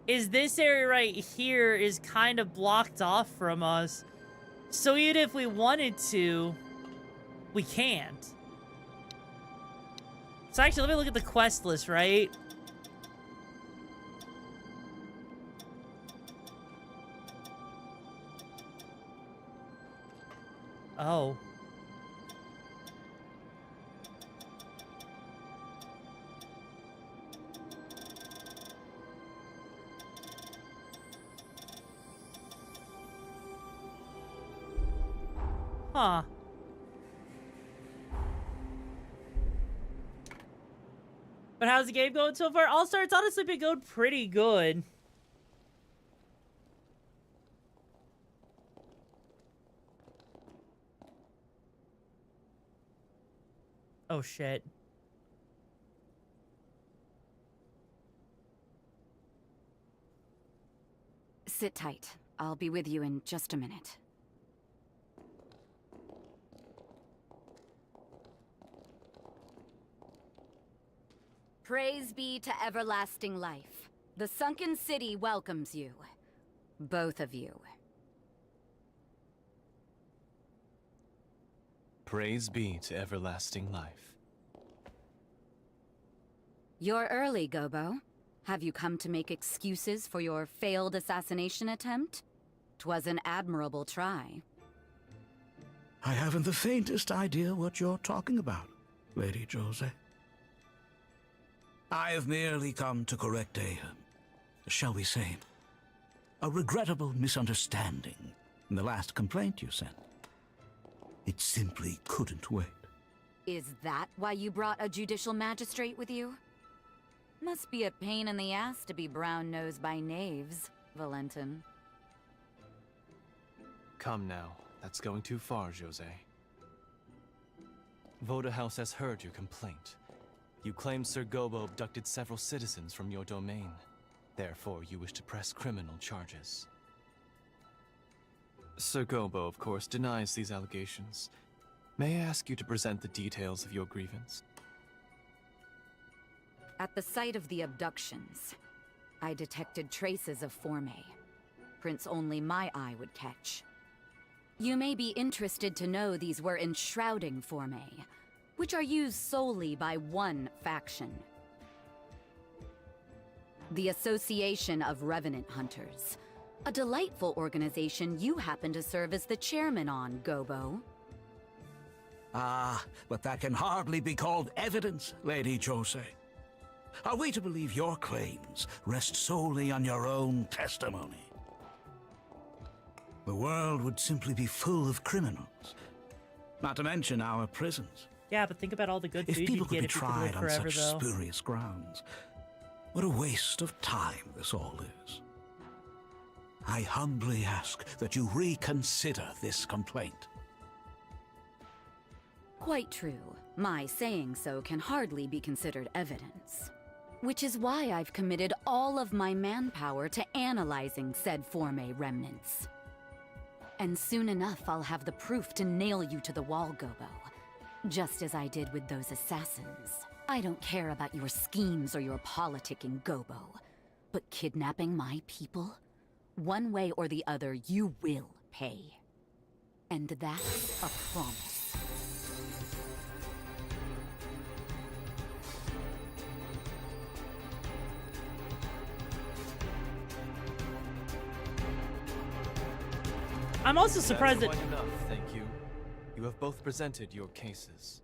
is this area right here is kind of blocked off from us. So even if we wanted to, we can't. So actually, let me look at the quest list, right? Oh. Huh. But how's the game going so far? All-Star, it's honestly been going pretty good. Oh, shit. Sit tight. I'll be with you in just a minute. Praise be to everlasting life. The sunken city welcomes you. Both of you. Praise be to everlasting life. You're early, Gobo. Have you come to make excuses for your failed assassination attempt? 'Twas an admirable try. I haven't the faintest idea what you're talking about, Lady Jose. I have merely come to correct shall we say, a regrettable misunderstanding in the last complaint you sent. It simply couldn't wait. Is that why you brought a judicial magistrate with you? Must be a pain in the ass to be brown-nosed by knaves, Valentin. Come now, that's going too far, Jose. Voda House has heard your complaint. You claim Sir Gobo abducted several citizens from your domain. Therefore, you wish to press criminal charges. Sir Gobo, of course, denies these allegations. May I ask you to present the details of your grievance? At the site of the abductions, I detected traces of Forme. Prints only my eye would catch. You may be interested to know these were enshrouding Forme, which are used solely by one faction. The Association of Revenant Hunters. A delightful organization you happen to serve as the chairman on, Gobo. Ah, but that can hardly be called evidence, Lady Jose. Are we to believe your claims rest solely on your own testimony? The world would simply be full of criminals, not to mention our prisons. Yeah, but think about all the good If food people you'd could get be if you could tried live on forever, such though. spurious grounds, what a waste of time this all is. I humbly ask that you reconsider this complaint. Quite true. My saying so can hardly be considered evidence. Which is why I've committed all of my manpower to analyzing said Forme remnants. And soon enough, I'll have the proof to nail you to the wall, Gobo. Just as I did with those assassins. I don't care about your schemes or your politicking, Gobo. But kidnapping my people? One way or the other, you will pay. And that's a promise. I'm also surprised That's that... quite enough, thank you. You have both presented your cases.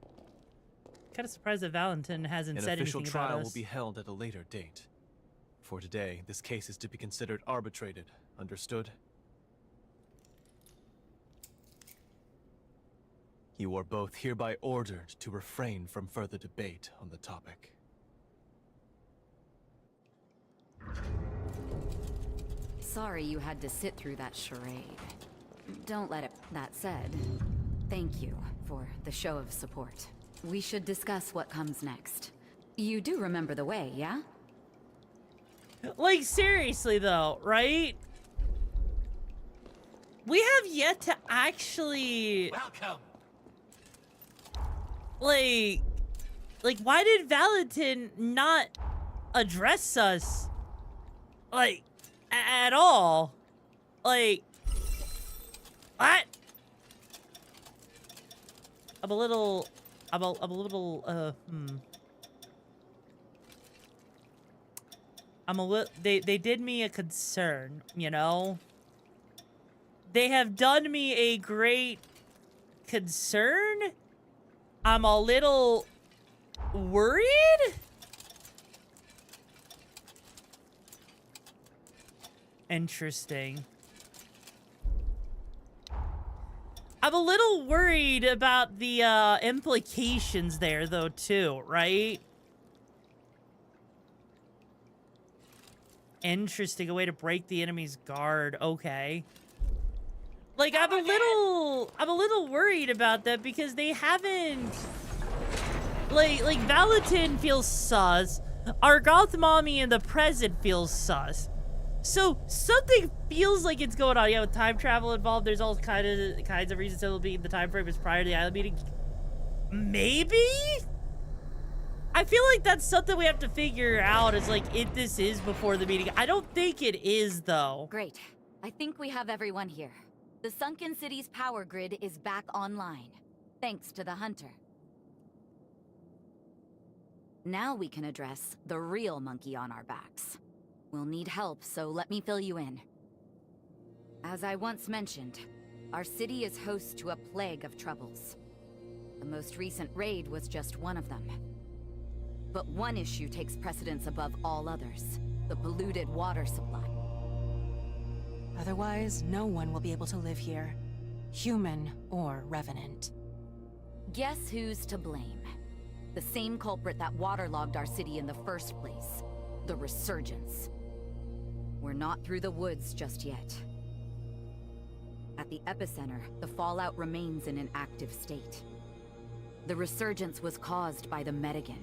Kind of surprised that Valentin hasn't said An official anything about trial us. will be held at a later date. For today, this case is to be considered arbitrated. Understood? You are both hereby ordered to refrain from further debate on the topic. Sorry you had to sit through that charade. Don't let it... That said, thank you for the show of support. We should discuss what comes next. You do remember the way, yeah? Like, seriously, though, right? We have yet to actually... Welcome! Like, why did Valentin not address us? Like, at all. Like, what? I'm a little, they did me a concern, you know? They have done me a great concern. I'm a little worried? Interesting. I'm a little worried about the implications there, though, too, right? Interesting. A way to break the enemy's guard. Okay. Like, I'm a little worried about that because they haven't... Like Valentin feels sus. Our goth mommy in the present feels sus. So something feels like it's going on. Yeah, with time travel involved, there's all kinds of reasons it'll be the time frame is prior to the island meeting. Maybe? I feel like that's something we have to figure out is like if this is before the meeting. I don't think it is though. Great. I think we have everyone here. The sunken city's power grid is back online, thanks to the hunter. Now we can address the real monkey on our backs. We'll need help, so let me fill you in. As I once mentioned, our city is host to a plague of troubles. The most recent raid was just one of them. But one issue takes precedence above all others: the polluted water supply. Otherwise, no one will be able to live here, human or revenant. Guess who's to blame? The same culprit that waterlogged our city in the first place: the Resurgence. We're not through the woods just yet. At the epicenter, the fallout remains in an active state. The Resurgence was caused by the Metagen,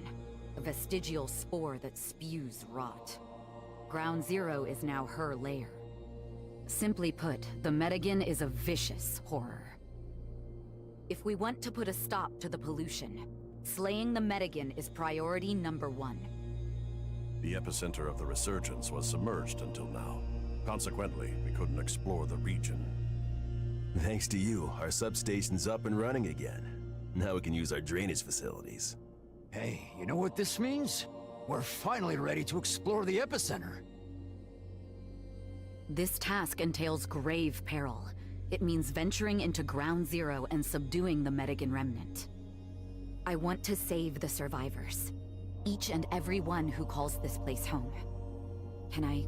a vestigial spore that spews rot. Ground Zero is now her lair. Simply put, the Metagen is a vicious horror. If we want to put a stop to the pollution, slaying the Metagen is priority number 1. The epicenter of the resurgence was submerged until now. Consequently, we couldn't explore the region. Thanks to you, our substation's up and running again. Now we can use our drainage facilities. Hey, you know what this means? We're finally ready to explore the epicenter. This task entails grave peril. It means venturing into Ground Zero and subduing the Metagen remnant. I want to save the survivors. Each and every one who calls this place home. Can I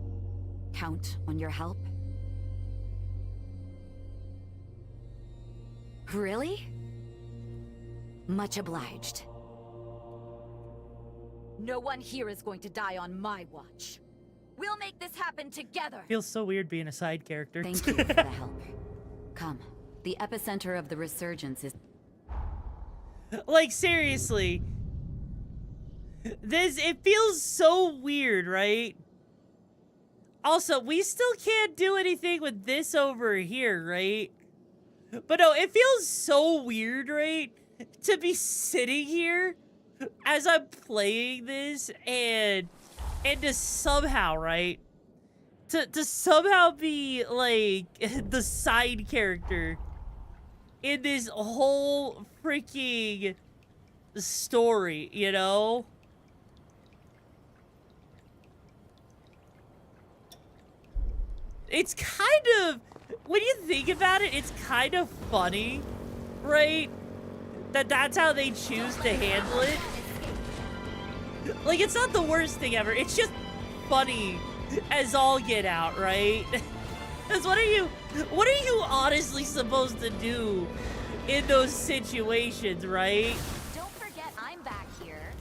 count on your help? Really? Much obliged. No one here is going to die on my watch. We'll make this happen together. Feels so weird being a side character. Thank you for the help. Come. The epicenter of the Resurgence is... Like, seriously. It feels so weird, right? Also, we still can't do anything with this over here, right? But no, it feels so weird, right? To be sitting here as I'm playing this and to somehow, right? To somehow be, like, the side character in this whole freaking story, you know? It's kind of, when you think about it, it's kind of funny, right? That's how they choose to handle it. Like, it's not the worst thing ever. It's just funny as all get out, right? Because what are you honestly supposed to do in those situations, right? Don't forget I'm back here.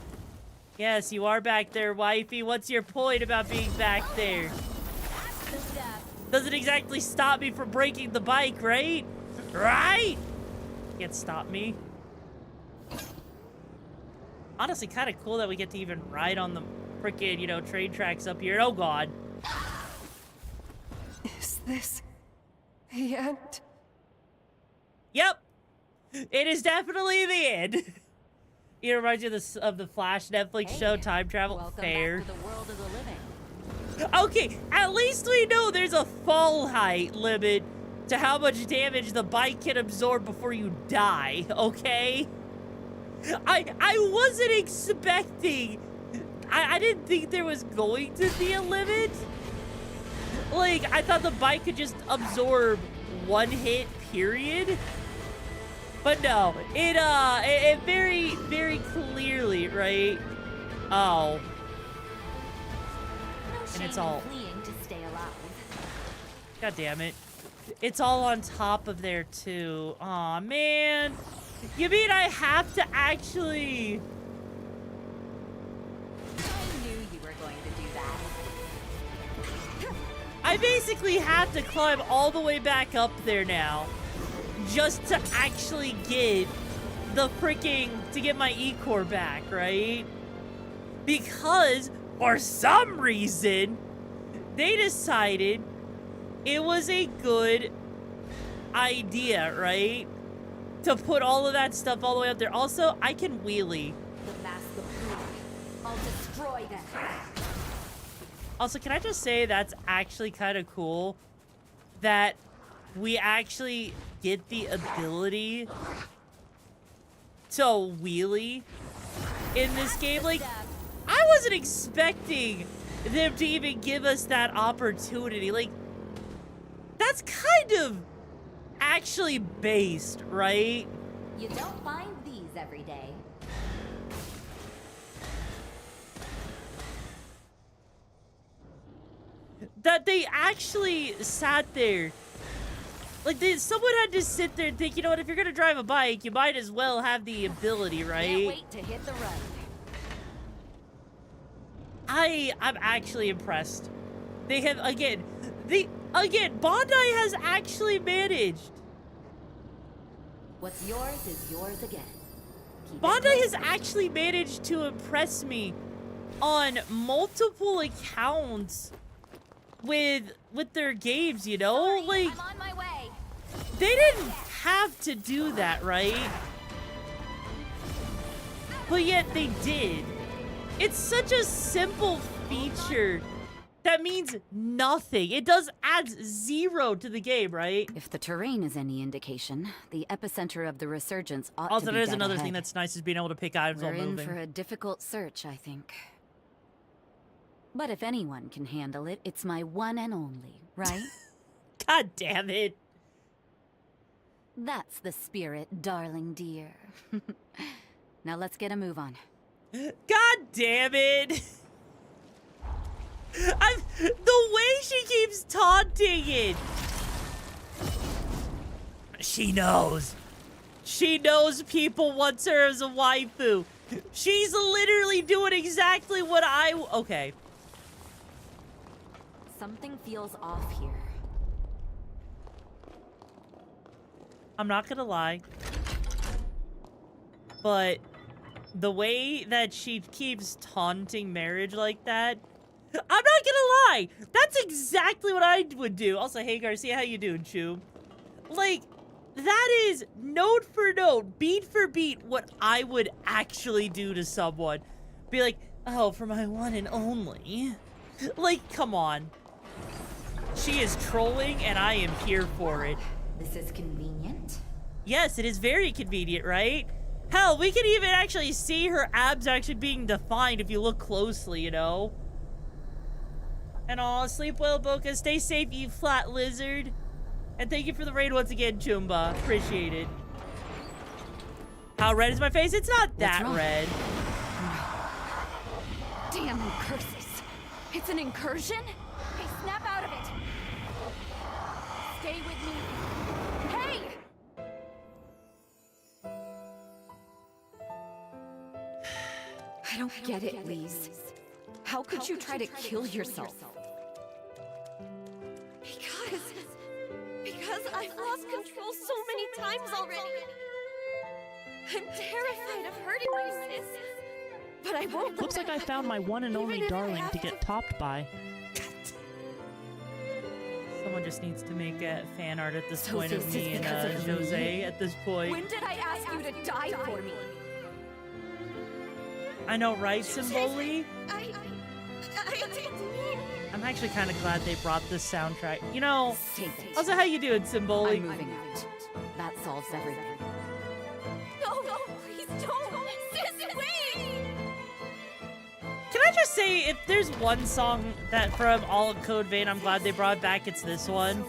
Yes, you are back there, wifey. What's your point about being back there? Doesn't exactly stop me from breaking the bike, right? Right? Can't stop me. Honestly, kind of cool that we get to even ride on the frickin', you know, train tracks up here. Oh, God. Is this the end? Yep. It is definitely the end. It reminds you of the Flash Netflix show, Time Travel. Welcome Fair. back to the world of the living. Okay, at least we know there's a fall height limit to how much damage the bike can absorb before you die, okay? I wasn't expecting... I didn't think there was going to be a limit. Like, I thought the bike could just absorb one hit, period. But no, it very, very clearly, right? Oh. And it's all... to stay alive. God damn it. It's all on top of there, too. Aw, man. You mean I have to actually... I knew you were going to do that. I basically have to climb all the way back up there now. Just to actually get the freaking... to get my E-core back, right? Because, for some reason, they decided it was a good idea, right? To put all of that stuff all the way up there. Also, I can wheelie. The mask of blood. I'll destroy them. Also, can I just say that's actually kind of cool that we actually get the ability to wheelie in this game? Like, I wasn't expecting them to even give us that opportunity. Like, that's kind of actually based, right? You don't find these every day. That they actually sat there. Like, someone had to sit there and think, you know what, if you're gonna drive a bike, you might as well have the ability, right? Can't wait to hit the road. I'm actually impressed. They have, again, Bondi has actually managed. What's yours is yours again. Bondi has actually managed to impress me on multiple accounts with their games, you know? Sorry, like, I'm on my way. They didn't have to do that, right? But yet they did. It's such a simple feature that means nothing. It does add 0 to the game, right? If the terrain is any indication, the epicenter of the resurgence ought Also, to be there's dead another ahead. thing that's nice is being able to pick items We're while in moving. for a difficult search, I think. But if anyone can handle it, it's my one and only, right? God damn it. That's the spirit, darling dear. Now let's get a move on. God damn it. The way she keeps taunting it. She knows. She knows people want her as a waifu. She's literally doing exactly what okay. Something feels off here. I'm not gonna lie. But the way that she keeps taunting marriage like that, I'm not gonna lie. That's exactly what I would do. Also, hey Garcia, how you doing, Chew? Like, that is note for note, beat for beat, what I would actually do to someone. Be like, oh, for my one and only. Like, come on. She is trolling, and I am here for it. This is convenient. Yes, it is very convenient, right? Hell, we can even actually see her abs actually being defined if you look closely, you know? And all, sleep well, Boca. Stay safe, you flat lizard. And thank you for the raid once again, Chumba. Appreciate it. How red is my face? It's not that red. Damn curses. It's an incursion? Hey, snap out of it. Stay with me. Hey! I don't get it, Lise. How could you try to kill yourself? Because I've lost control so many times already. I'm terrified of hurting my sis. But I won't. Looks like I found my one and only darling to get topped by. Someone just needs to make a fan art at this So point of this me is because and of Jose me? at this point. When did I ask you to die for me? I know, right, Symboli? I didn't mean. I'm actually kind of glad they brought this soundtrack. You know, Take it. also, how you doing, Symboli? I'm moving out. That solves everything. No, please don't. Sis, wait. Can I just say, if there's one song that from all of Code Vein I'm glad they brought back, it's this one.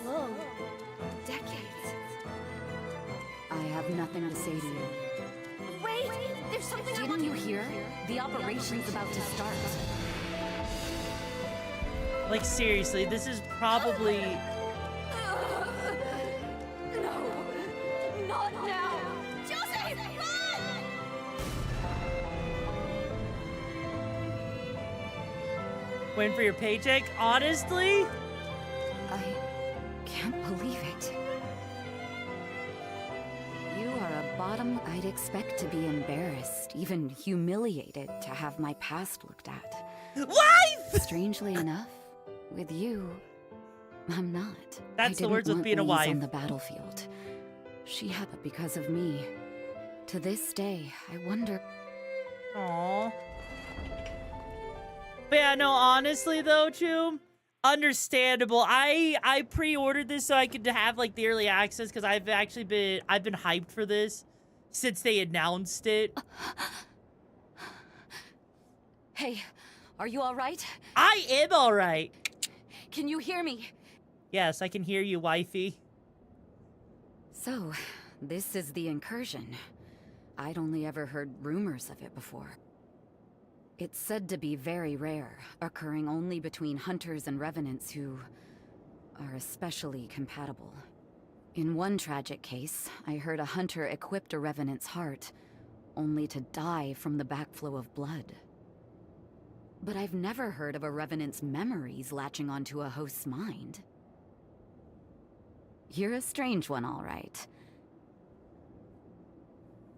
Decades. I have nothing to say to you. Wait, there's something I Didn't want you hear? The operation's about to start. Like, seriously, this is probably... No, not now. Jose, run! Waiting for your paycheck? Honestly? I can't believe it. You are a bottom I'd expect to be embarrassed, even humiliated to have my past looked at. Wife! Strangely enough, with you, I'm not. That's the words with being a wife. On the battlefield. She had it because of me. To this day, I wonder. Aww. But yeah, no, honestly though, Chu, understandable. I pre-ordered this so I could have like the early access because I've been hyped for this since they announced it. Hey, are you all right? I am all right. Can you hear me? Yes, I can hear you, wifey. So, this is the incursion. I'd only ever heard rumors of it before. It's said to be very rare, occurring only between hunters and revenants who are especially compatible. In one tragic case, I heard a hunter equipped a revenant's heart, only to die from the backflow of blood. But I've never heard of a revenant's memories latching onto a host's mind. You're a strange one, all right.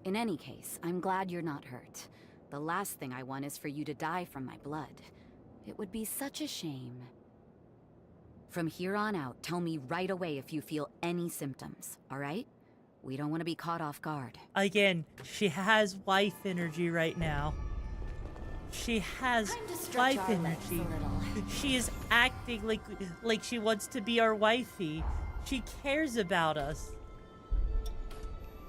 In any case, I'm glad you're not hurt. The last thing I want is for you to die from my blood. It would be such a shame. From here on out, tell me right away if you feel any symptoms, all right? We don't want to be caught off guard. Again, she has wife energy right now. She has wife energy. She is acting like she wants to be our wifey. She cares about us.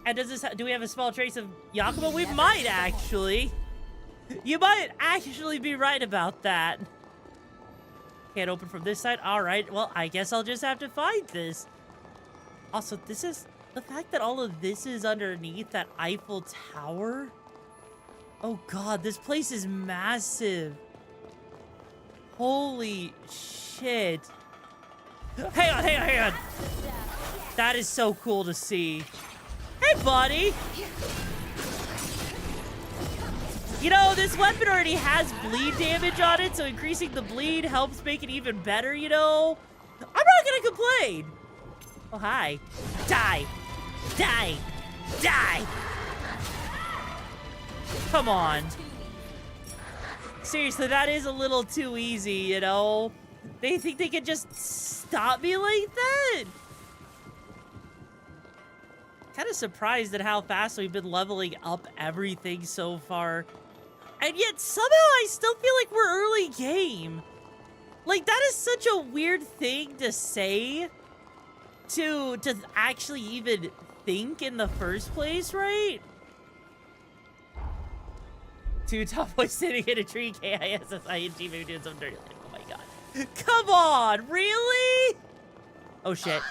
And do we have a small trace of Yakumo? We might actually. You might actually be right about that. Can't open from this side. All right, well, I guess I'll just have to find this. Also, this is the fact that all of this is underneath that Eiffel Tower. Oh God, this place is massive. Holy shit. Hang on. That is so cool to see. Hey, buddy. You know, this weapon already has bleed damage on it, so increasing the bleed helps make it even better, you know? I'm not gonna complain. Oh, hi. Die. Die. Die. Come on. Seriously, that is a little too easy, you know? They think they can just stop me like that? Kind of surprised at how fast we've been leveling up everything so far. And yet, somehow, I still feel like we're early game. Like, that is such a weird thing to say to actually even think in the first place, right? Two top boys sitting in a tree, KISSING, maybe doing something dirty. Oh my God. Come on, really? Oh shit.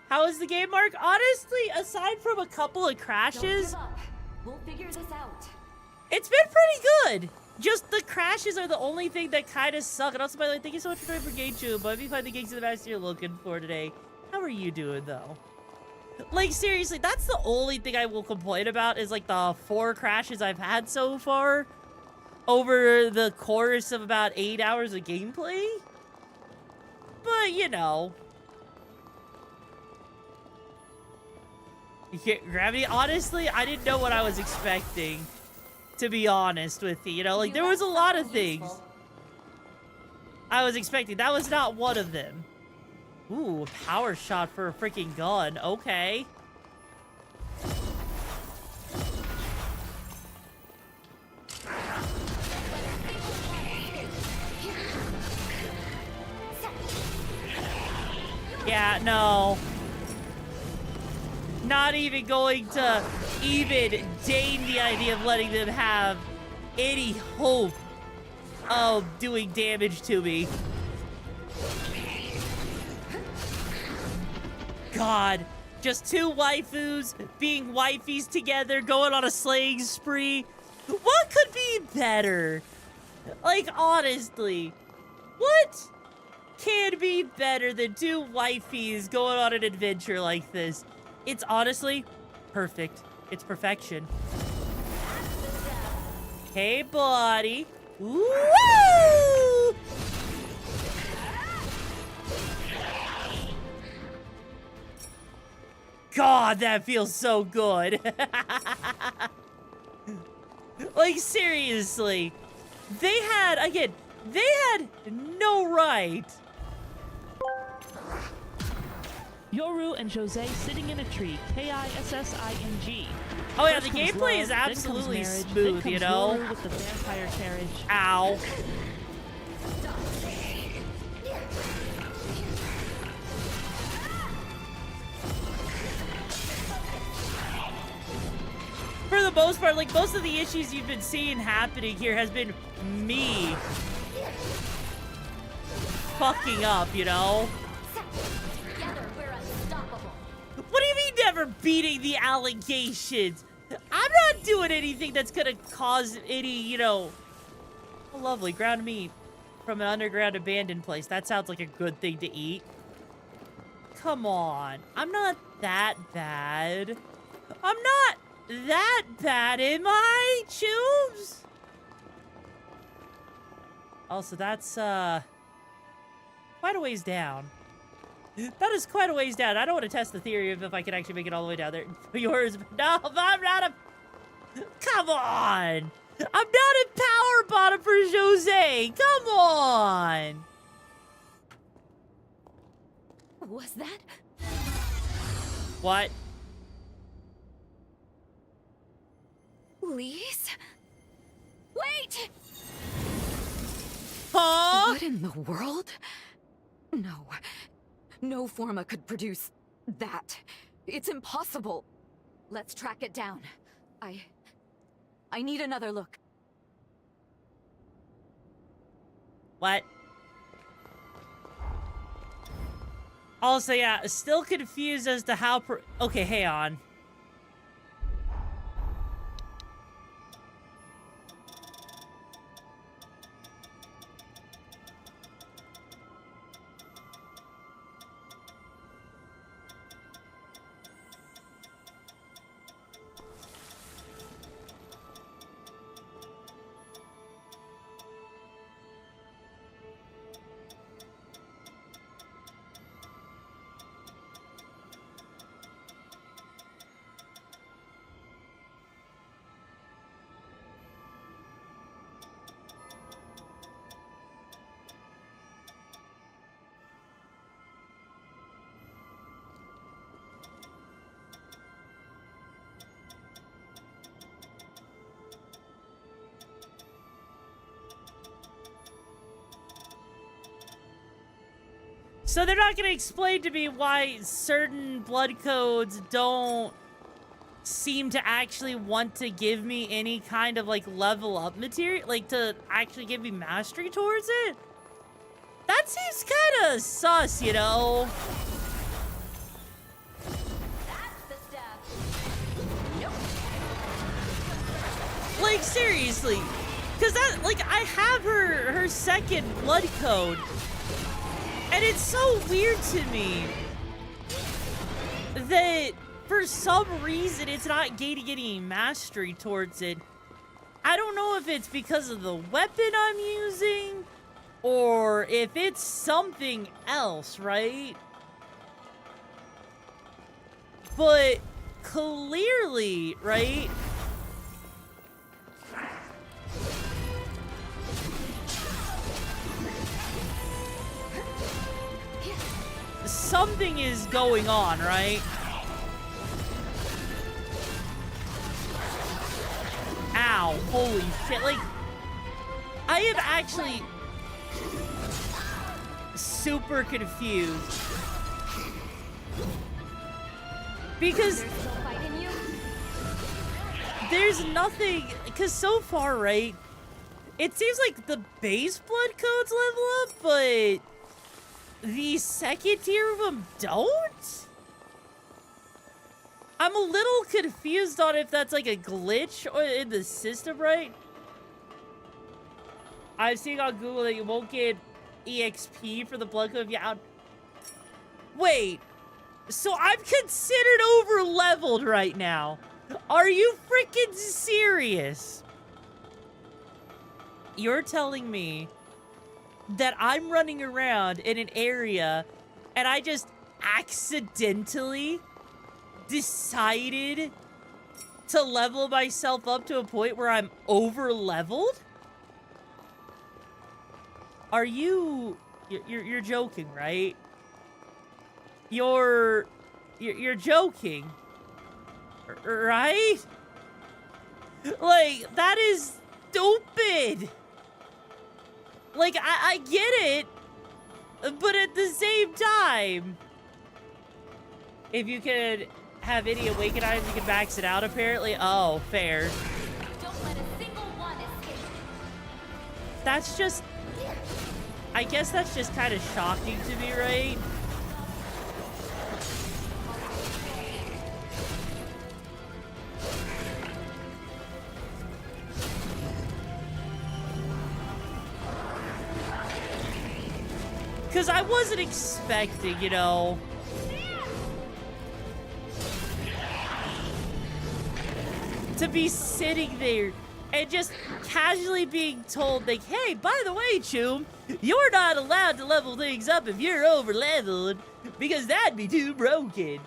How is the game, Mark? Honestly, aside from a couple of crashes, we'll figure this out. It's been pretty good. Just the crashes are the only thing that kind of suck. And also, by the way, thank you so much for joining Brigade Tube. But if you find the gigs of the master you're looking for today, how are you doing, though? Like, seriously, that's the only thing I will complain about is, like, the 4 crashes I've had so far over the course of about 8 hours of gameplay. But, you know. Gravity, honestly, I didn't know what I was expecting, to be honest with you. You know, like, there was a lot of things I was expecting. That was not one of them. Ooh, a power shot for a freaking gun. Okay. Yeah, no. Not even going to even deign the idea of letting them have any hope of doing damage to me. God, just two waifus being wifeys together, going on a slaying spree. What could be better? Like, honestly, what can be better than two wifeys going on an adventure like this? It's honestly perfect. It's perfection. Hey, buddy. Woo! God, that feels so good. Like, seriously. They had no right. Yoru and Jose sitting in a tree. K-I-S-S-I-N-G. Oh yeah, First the comes gameplay love, is then comes absolutely marriage, then smooth, comes you know? Yoru with the vampire carriage. Ow. For the most part, like, most of the issues you've been seeing happening here has been me fucking up, you know? Together, we're unstoppable. What do you mean never beating the allegations? I'm not doing anything that's gonna cause any, you know... Oh, lovely, ground meat from an underground abandoned place. That sounds like a good thing to eat. Come on. I'm not that bad. I'm not that bad, am I, Tubes? Also, that's, quite a ways down. That is quite a ways down. I don't want to test the theory of if I can actually make it all the way down there. Yours, no, I'm not a... Come on! I'm not a power bottom for Jose! Come on! Was that? What? Lise? Wait! Huh? What in the world? No. No Forma could produce that. It's impossible. Let's track it down. I need another look. What? Also, yeah, still confused as to how okay, hang on. So they're not gonna explain to me why certain blood codes don't seem to actually want to give me any kind of, like, level up material, like, to actually give me mastery towards it? That seems kind of sus, you know? Like, seriously. Because that, like, I have her second blood code. And it's so weird to me that for some reason it's not gaining any mastery towards it. I don't know if it's because of the weapon I'm using or if it's something else, right? But clearly, right? Something is going on, right? Ow, holy shit. Like, I am actually super confused Because there's nothing, because so far, right, it seems like the base blood codes level up, but the second tier of them don't? I'm a little confused on if that's like a glitch or in the system, right? I've seen on Google that you won't get EXP for the blood code if you out. Wait, so I'm considered over leveled right now. Are you freaking serious? You're telling me that I'm running around in an area and I just accidentally decided to level myself up to a point where I'm over leveled? Are you're joking, right? You're joking, right? Like, that is stupid. Like, I get it, but at the same time, if you could have any awakened items, you can max it out, apparently. Oh, fair. Don't let a single one escape. That's just, I guess that's just kind of shocking to me, right? Because I wasn't expecting, you know, to be sitting there and just casually being told, like, hey, by the way, Choom, you're not allowed to level things up if you're over leveled because that'd be too broken.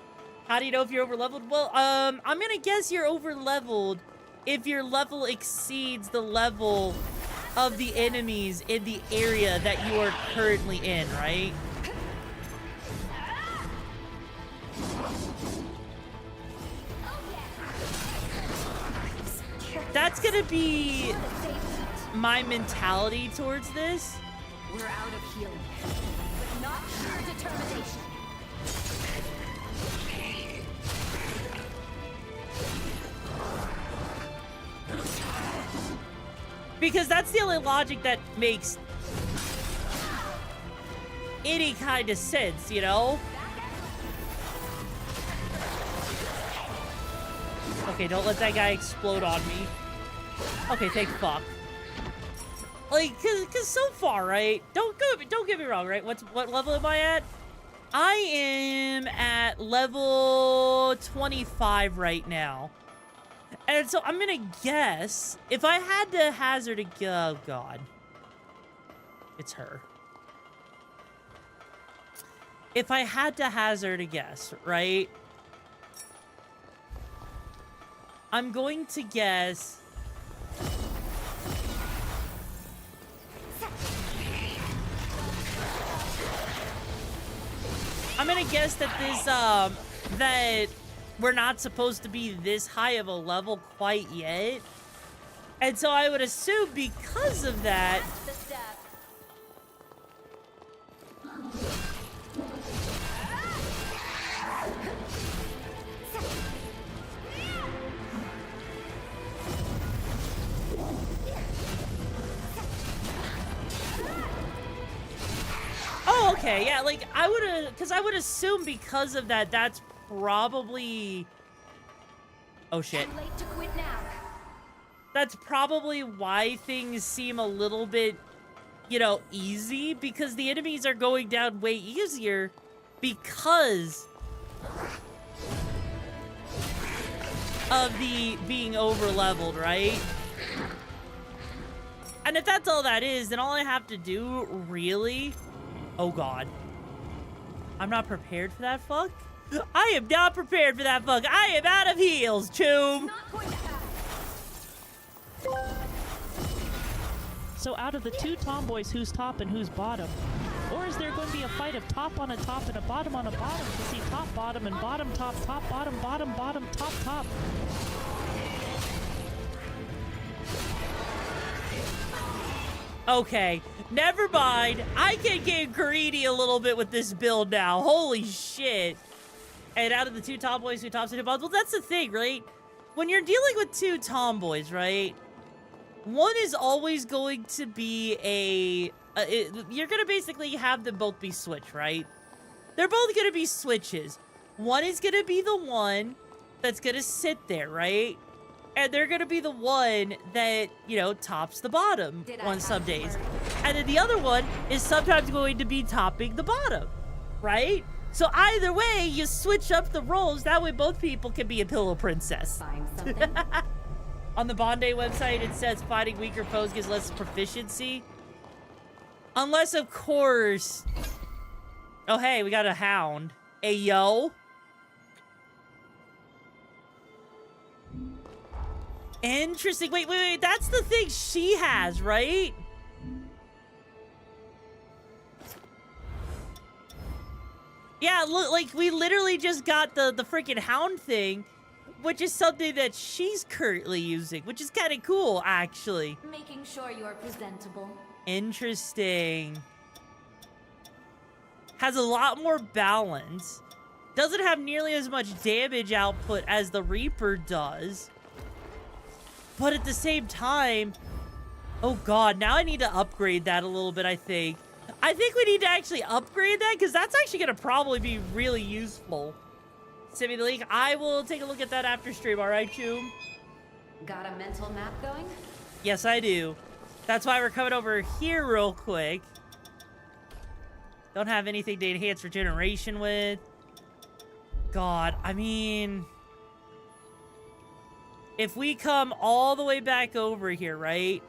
How do you know if you're over leveled? Well, I'm gonna guess you're over leveled if your level exceeds the level of the enemies in the area that you are currently in, right? That's gonna be my mentality towards this. We're out of healing, but not pure determination. Because that's the only logic that makes any kind of sense, you know? Okay, don't let that guy explode on me. Okay, thank fuck. Like, cause so far, right? Don't get me wrong, right? What level am I at? I am at level 25 right now. And so I'm gonna guess, if I had to hazard a oh god. It's her. If I had to hazard a guess, right? I'm going to guess that this that we're not supposed to be this high of a level quite yet. And so I would assume because of that, oh, okay, yeah, like, I would assume because of that, that's probably, oh shit. I'm late to quit now. That's probably why things seem a little bit, you know, easy, because the enemies are going down way easier because of the being over leveled, right? And if that's all that is, then all I have to do really, oh god, I'm not prepared for that fuck. I am not prepared for that fuck. I am out of heals, Choom. So out of the two tomboys, who's top and who's bottom? Or is there going to be a fight of top on a top and a bottom on a bottom to see top bottom and bottom top, top bottom, bottom bottom, top top? Okay, never mind. I can get greedy a little bit with this build now. Holy shit. And out of the two tomboys who tops into bonds, well, that's the thing, right? When you're dealing with two tomboys, right? One is always going to be you're going to basically have them both be switch, right? They're both going to be switches. One is going to be the one that's going to sit there, right? And they're going to be the one that, you know, tops the bottom on some days. And then the other one is sometimes going to be topping the bottom, right? So either way, you switch up the roles. That way both people can be a pillow princess. Find something? On the Bondi website, it says fighting weaker foes gives less proficiency. Unless, of course... Oh, hey, we got a hound. Ayo. Interesting. Wait. That's the thing she has, right? Yeah, look, like, we literally just got the freaking hound thing, which is something that she's currently using, which is kind of cool, actually. Making sure you're presentable. Interesting. Has a lot more balance. Doesn't have nearly as much damage output as the Reaper does. But at the same time... Oh god, now I need to upgrade that a little bit, I think. I think we need to actually upgrade that, because that's actually going to probably be really useful. Send me the link. I will take a look at that after stream, alright, Choom? Got a mental map going? Yes, I do. That's why we're coming over here real quick. Don't have anything to enhance regeneration with. God, I mean... If we come all the way back over here, right?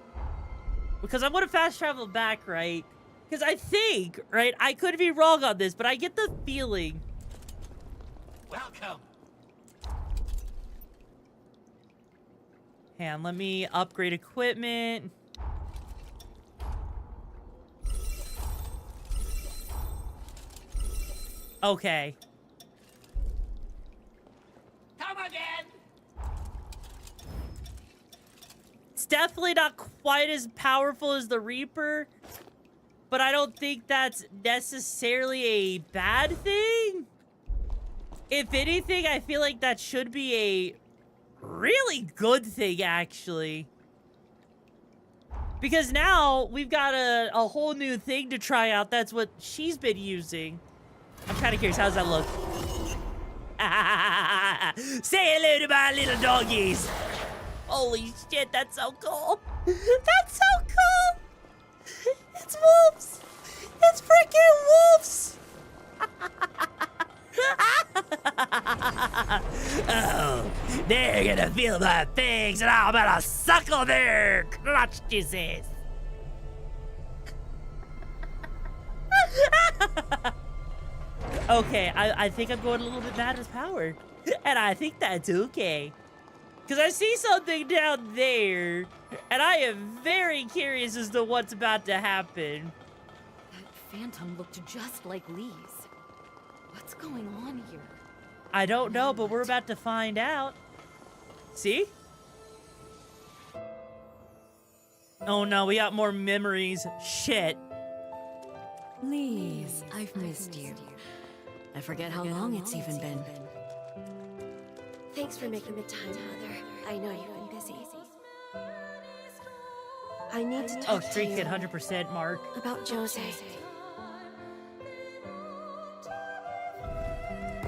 Because I want to fast travel back, right? Because I think, right? I could be wrong on this, but I get the feeling... Welcome. And let me upgrade equipment. Okay. Come again. It's definitely not quite as powerful as the Reaper, but I don't think that's necessarily a bad thing. If anything, I feel like that should be a really good thing, actually. Because now we've got a whole new thing to try out. That's what she's been using. I'm kind of curious. How does that look? Say hello to my little doggies. Holy shit, that's so cool. That's so cool. It's wolves. It's freaking wolves. Oh, they're gonna feel my fangs and I'm gonna suckle their clutch juices. Okay, I think I'm going a little bit mad as power. And I think that's okay. Because I see something down there, and I am very curious as to what's about to happen. That phantom looked just like Lee's. What's going on here? I don't know, but we're about to find out. See? Oh no, we got more memories. Shit. Lee's, I've missed you. I forget how long it's even been. Thanks for making the time, Mother. I know you've been busy. I need to talk to Streak you at 100%, Mark. about Jose.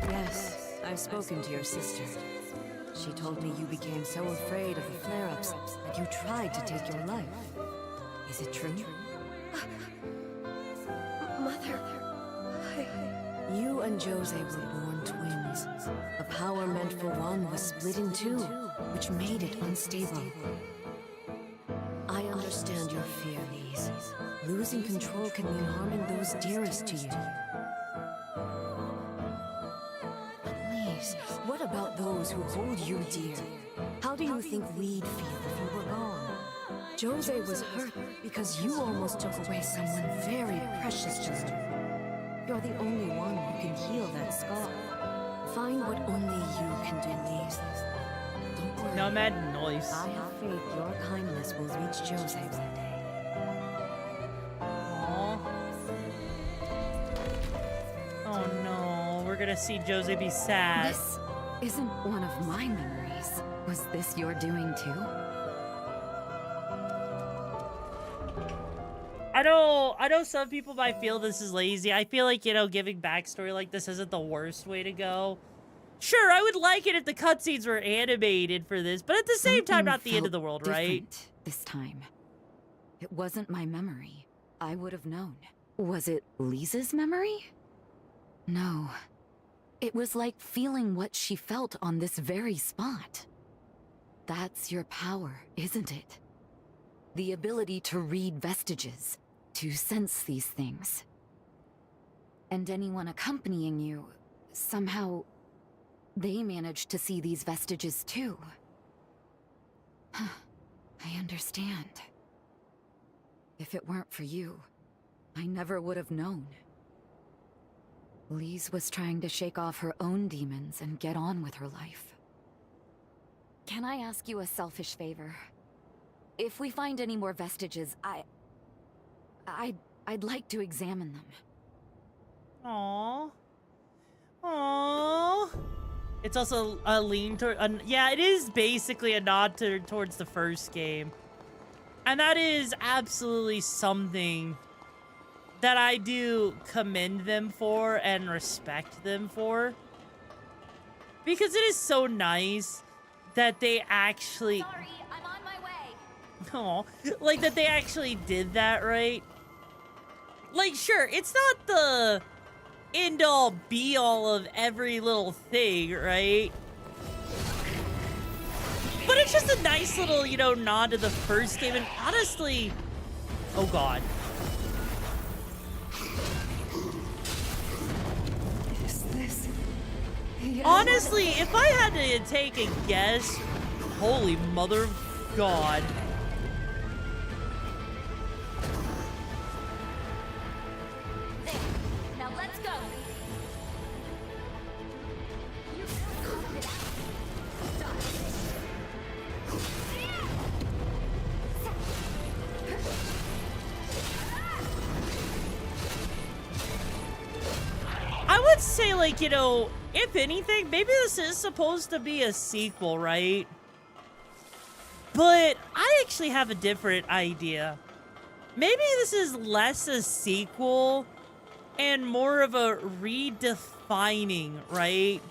Yes, I've spoken to your sister. She told me you became so afraid of the flare-ups that you tried to take your life. Is it true? Mother, You and Jose were born twins. The power meant for one was split in two, which made it unstable. I understand your fear, Lise. Losing control can mean harming those dearest to you. But Lise, what about those who hold you dear? How do you think we'd feel if you were gone? Jose was hurt because you almost took away someone very precious to her. You're the only one who can heal that scar. Find what only you can do, Lise. Don't worry. Nomad noise. I have faith your kindness will reach Jose one day. Aww. Oh no, we're gonna see Jose be sad. This isn't one of my memories. Was this your doing too? I know some people might feel this is lazy. I feel like, you know, giving backstory like this isn't the worst way to go. Sure, I would like it if the cutscenes were animated for this, but at the same time, not the end of the world, right? This time. It wasn't my memory. I would have known. Was it Lisa's memory? No. It was like feeling what she felt on this very spot. That's your power, isn't it? The ability to read vestiges, to sense these things. And anyone accompanying you, somehow, they managed to see these vestiges too. I understand. If it weren't for you, I never would have known. Lise was trying to shake off her own demons and get on with her life. Can I ask you a selfish favor? If we find any more vestiges, I'd like to examine them. Aww. Aww. It's also a lean toward... yeah, it is basically a nod towards the first game. And that is absolutely something that I do commend them for and respect them for. Because it is so nice that they actually... Sorry, I'm on my way. Oh, like that they actually did that, right? Like, sure, it's not the end-all, be-all of every little thing, right? But it's just a nice little, you know, nod to the first game. And honestly, oh god. Is this... Honestly, if I had to take a guess, holy mother of God. There. Now let's go. I would say, like, you know, if anything, maybe this is supposed to be a sequel, right? But I actually have a different idea. Maybe this is less a sequel and more of a redefining, right?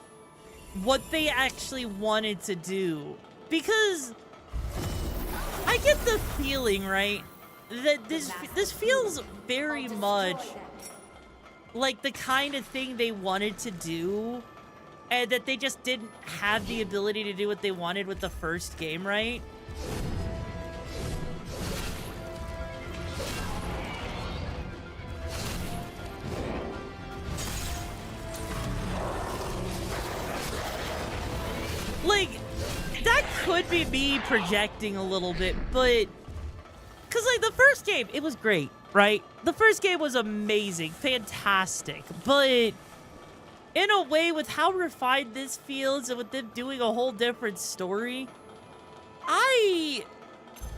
What they actually wanted to do. Because I get the feeling, right, that this feels very much like the kind of thing they wanted to do, and that they just didn't have the ability to do what they wanted with the first game, right? Like, that could be me projecting a little bit, but... Because, like, the first game, it was great, right? The first game was amazing, fantastic, but in a way, with how refined this feels and with them doing a whole different story, I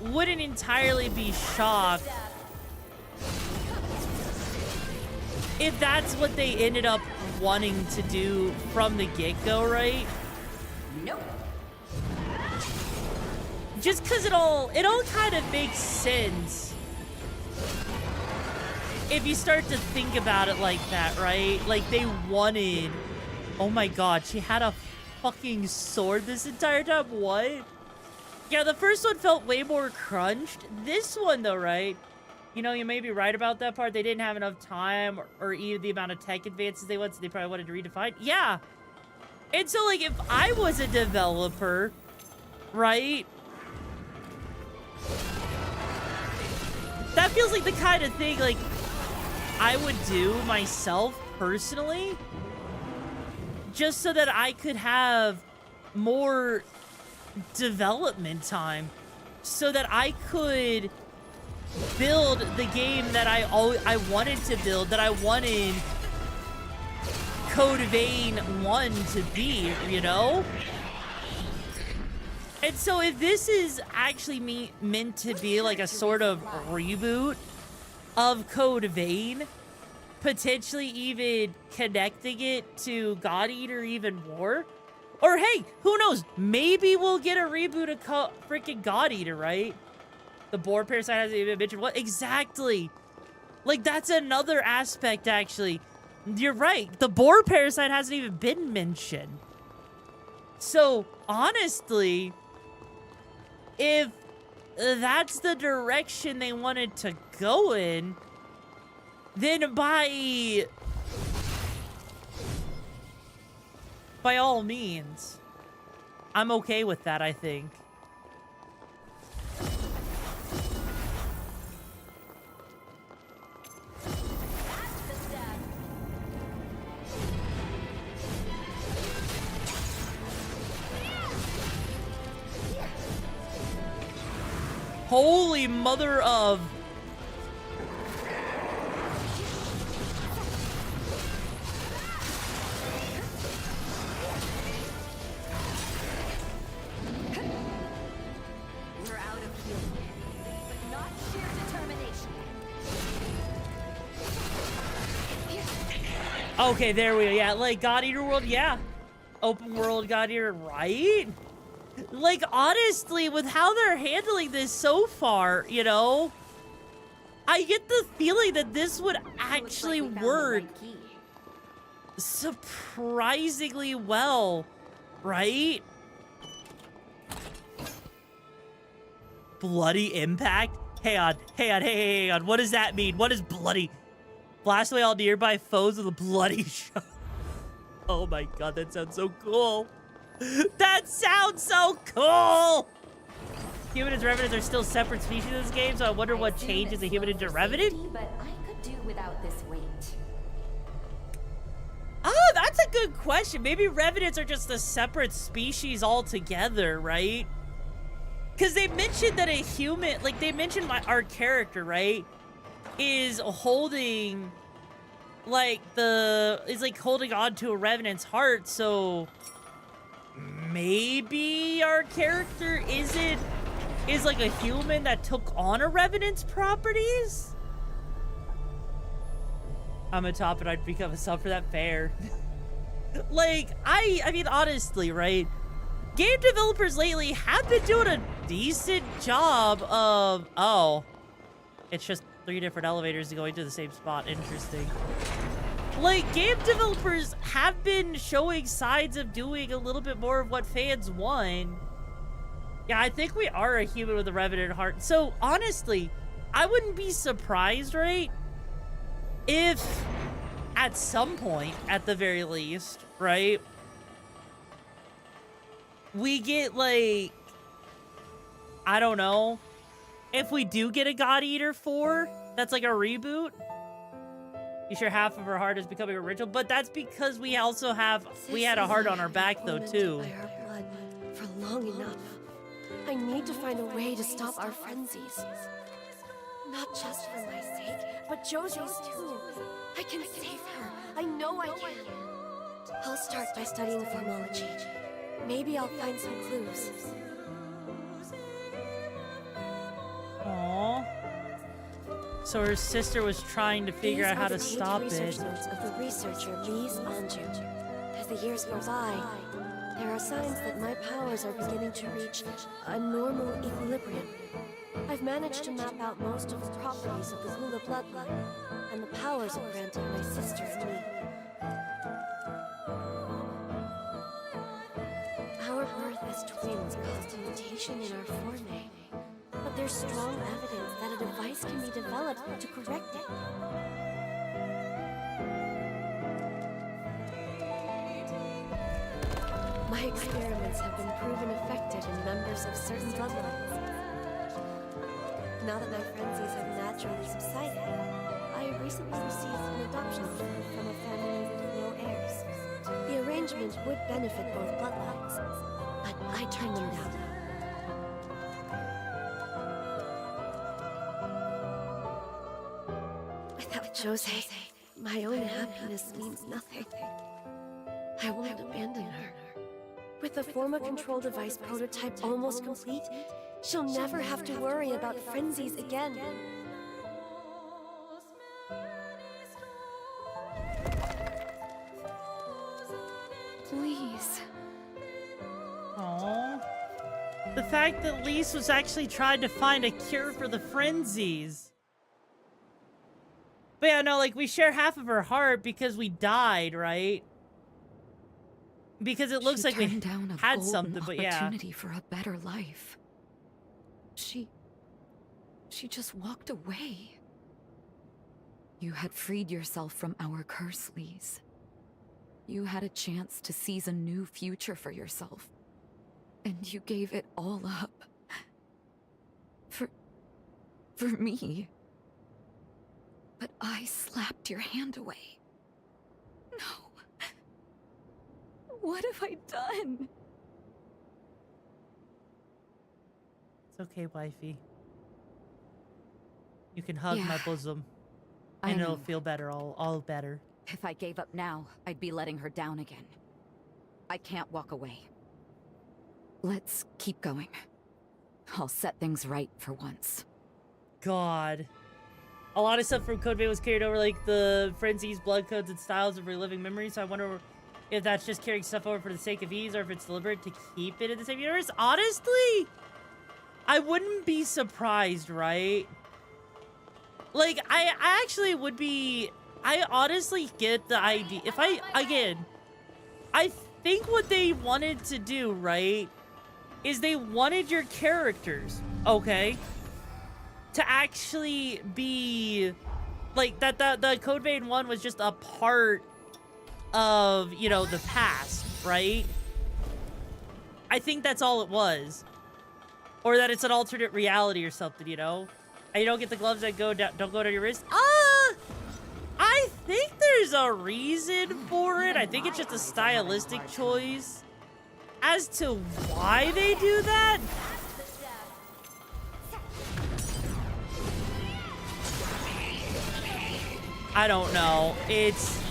wouldn't entirely be shocked if that's what they ended up wanting to do from the get-go, right? Nope. Just because it all kind of makes sense if you start to think about it like that, right? Like, they wanted... Oh my god, she had a fucking sword this entire time? What? Yeah, the first one felt way more crunched. This one, though, right? You know, you may be right about that part. They didn't have enough time or even the amount of tech advances they wanted, so they probably wanted to redefine. Yeah. And so, like, if I was a developer, right? That feels like the kind of thing, like, I would do myself personally, just so that I could have more development time, so that I could build the game that I wanted to build, that I wanted Code Vein 1 to be, you know? And so if this is actually meant to be like a sort of reboot of Code Vein, potentially even connecting it to God Eater even more. Or hey, who knows? Maybe we'll get a reboot of freaking God Eater, right? The boar parasite hasn't even mentioned. What exactly? Like, that's another aspect, actually. You're right. The boar parasite hasn't even been mentioned. So, honestly, if that's the direction they wanted to go in, then by all means, I'm okay with that, I think. Holy mother of... We're out of healing, but not sheer determination. Okay, there we go. Yeah, like God Eater World, yeah. Open world God Eater, right? Like, honestly, with how they're handling this so far, you know, I get the feeling that this would actually work surprisingly well, right? Bloody impact? Hang on. What does that mean? What is bloody? Blast away all nearby foes with a bloody shot. Oh my god, that sounds so cool. That sounds so cool! Humans and revenants are still separate species in this game, so I wonder what changes a human into revenant. But I could do without this weight. Oh, that's a good question. Maybe revenants are just a separate species altogether, right? Because they mentioned that a human, like they mentioned our character, right, is holding, like holding on to a revenant's heart, so maybe our character is like a human that took on a revenant's properties? I'm a top and I'd become a sub for that. Fair. Like, I mean, honestly, right? Game developers lately have been doing a decent job of... Oh. It's just 3 different elevators going to the same spot. Interesting. Like, game developers have been showing signs of doing a little bit more of what fans want. Yeah, I think we are a human with a revenant heart. So, honestly, I wouldn't be surprised, right? If, at some point, at the very least, right? We get, like... I don't know. If we do get a God Eater 4, that's like a reboot. You sure half of her heart is becoming original? But that's because we also have... We had a heart on our back, though, too. By our blood for long enough. I need to find a way to stop our frenzies. Not just for my sake, but Jose's too. I can save her. I know I can. I'll start by studying formology. Maybe I'll find some clues. Aww. So her sister was trying to figure out how to stop it. These are the notes of the researcher Lise Anjou. As the years go by, there are signs that my powers are beginning to reach a normal equilibrium. I've managed to map out most of the properties of the Gula bloodline, and the powers it granted my sister and me. Our birth as twins caused a mutation in our foreign, but there's strong evidence that a device can be developed to correct it. My experiments have been proven effective in members of certain bloodlines. Now that my frenzies have naturally subsided, I recently received an adoption offer from a family with no heirs. The arrangement would benefit both bloodlines, but I turned them down. Without Jose, my own happiness means nothing. I won't abandon her. With the Forma control device prototype almost complete, she'll never have to worry about frenzies again. The fact that Lise was actually trying to find a cure for the frenzies. But yeah, no, like, we share half of her heart because we died, right? Because it looks like we had something, but yeah. Opportunity for a better life. She just walked away. You had freed yourself from our curse, Lise. You had a chance to seize a new future for yourself. And you gave it all up. For me. But I slapped your hand away. No. What have I done? It's okay, wifey. You can hug my bosom. And it'll feel better, all better. If I gave up now, I'd be letting her down again. I can't walk away. Let's keep going. I'll set things right for once. God. A lot of stuff from Code Vein was carried over, like the frenzies, blood codes, and styles of reliving memories. So I wonder if that's just carrying stuff over for the sake of ease, or if it's deliberate to keep it in the same universe. Honestly, I wouldn't be surprised, right? Like, I actually would be... I honestly get the idea. If I think what they wanted to do, right, is they wanted your characters, okay, to actually be, like, that the Code Vein one was just a part of, you know, the past, right? I think that's all it was. Or that it's an alternate reality or something, you know? And you don't get the gloves that don't go to your wrist. I think there's a reason for it. I think it's just a stylistic choice. As to why they do that, I don't know. It's...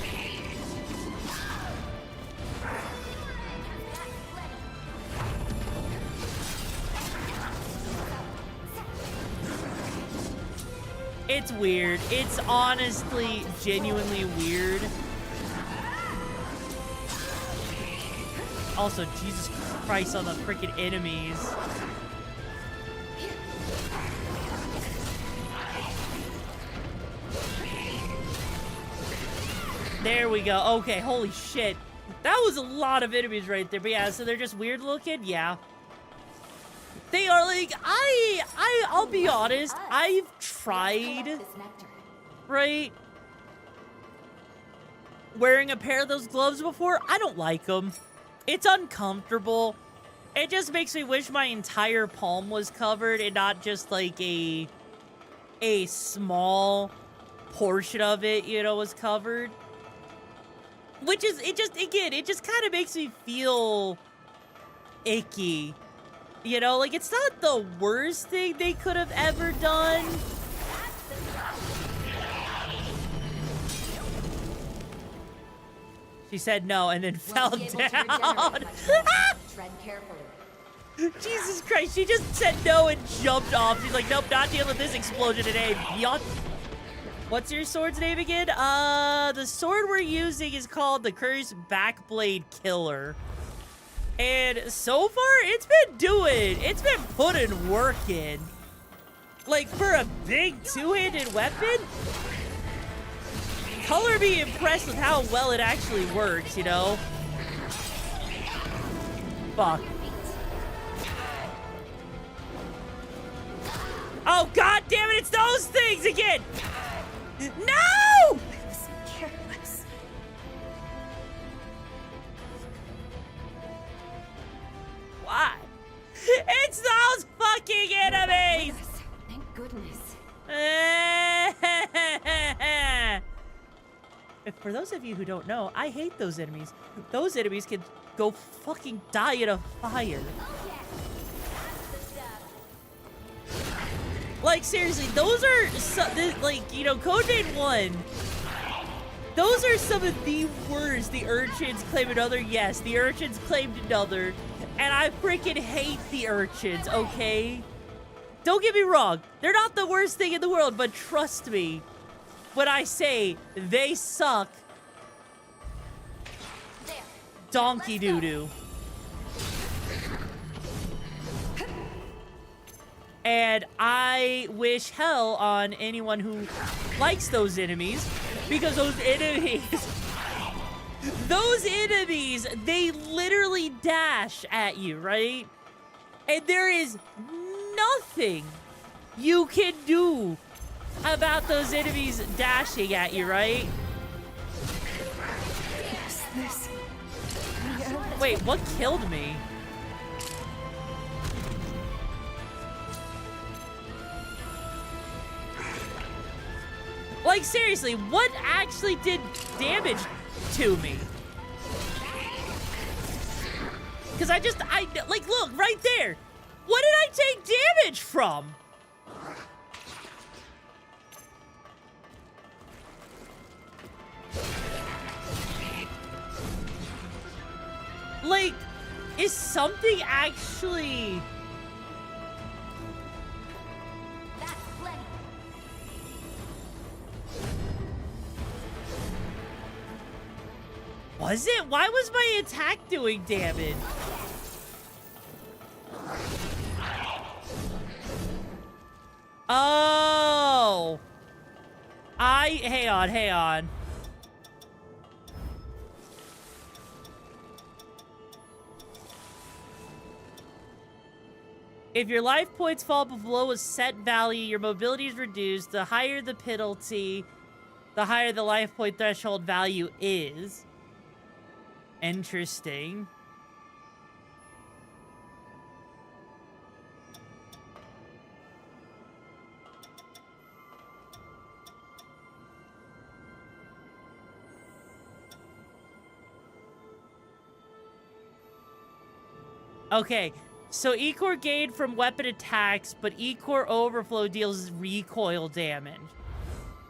It's weird. It's honestly, genuinely weird. Also, Jesus Christ on the freaking enemies. There we go. Okay, holy shit. That was a lot of enemies right there. But yeah, so they're just weird looking? Yeah. They are like, I'll be honest, I've tried, right, wearing a pair of those gloves before. I don't like them. It's uncomfortable. It just makes me wish my entire palm was covered and not just like a small portion of it, you know, was covered. Which is, it just kind of makes me feel icky. You know, like, it's not the worst thing they could have ever done. She said no and then fell down. Tread carefully. Jesus Christ, she just said no and jumped off. She's like, nope, not dealing with this explosion today. Yacht. What's your sword's name again? The sword we're using is called the Cursed Backblade Killer. And so far, it's been putting work in. Like, for a big two-handed weapon, color me impressed with how well it actually works, you know? Fuck. Oh, god damn it, it's those things again! No! Why? It's those fucking enemies! Thank goodness. For those of you who don't know, I hate those enemies. Those enemies can go fucking die in a fire. Like, seriously, those are, like, you know, Code Vein 1. Those are some of the worst. The urchins claim another. Yes, the urchins claimed another. And I freaking hate the urchins, okay? Don't get me wrong. They're not the worst thing in the world, but trust me when I say they suck. Donkey doo-doo. And I wish hell on anyone who likes those enemies, because those enemies, they literally dash at you, right? And there is nothing you can do about those enemies dashing at you, right? Wait, what killed me? Like, seriously, what actually did damage to me? Because like, look, right there. What did I take damage from? Like, is something actually... Was it? Why was my attack doing damage? Oh. Hang on. If your life points fall below a set value, your mobility is reduced. The higher the penalty, the higher the life point threshold value is. Interesting. Okay, so E-Core gained from weapon attacks, but E-Core overflow deals recoil damage.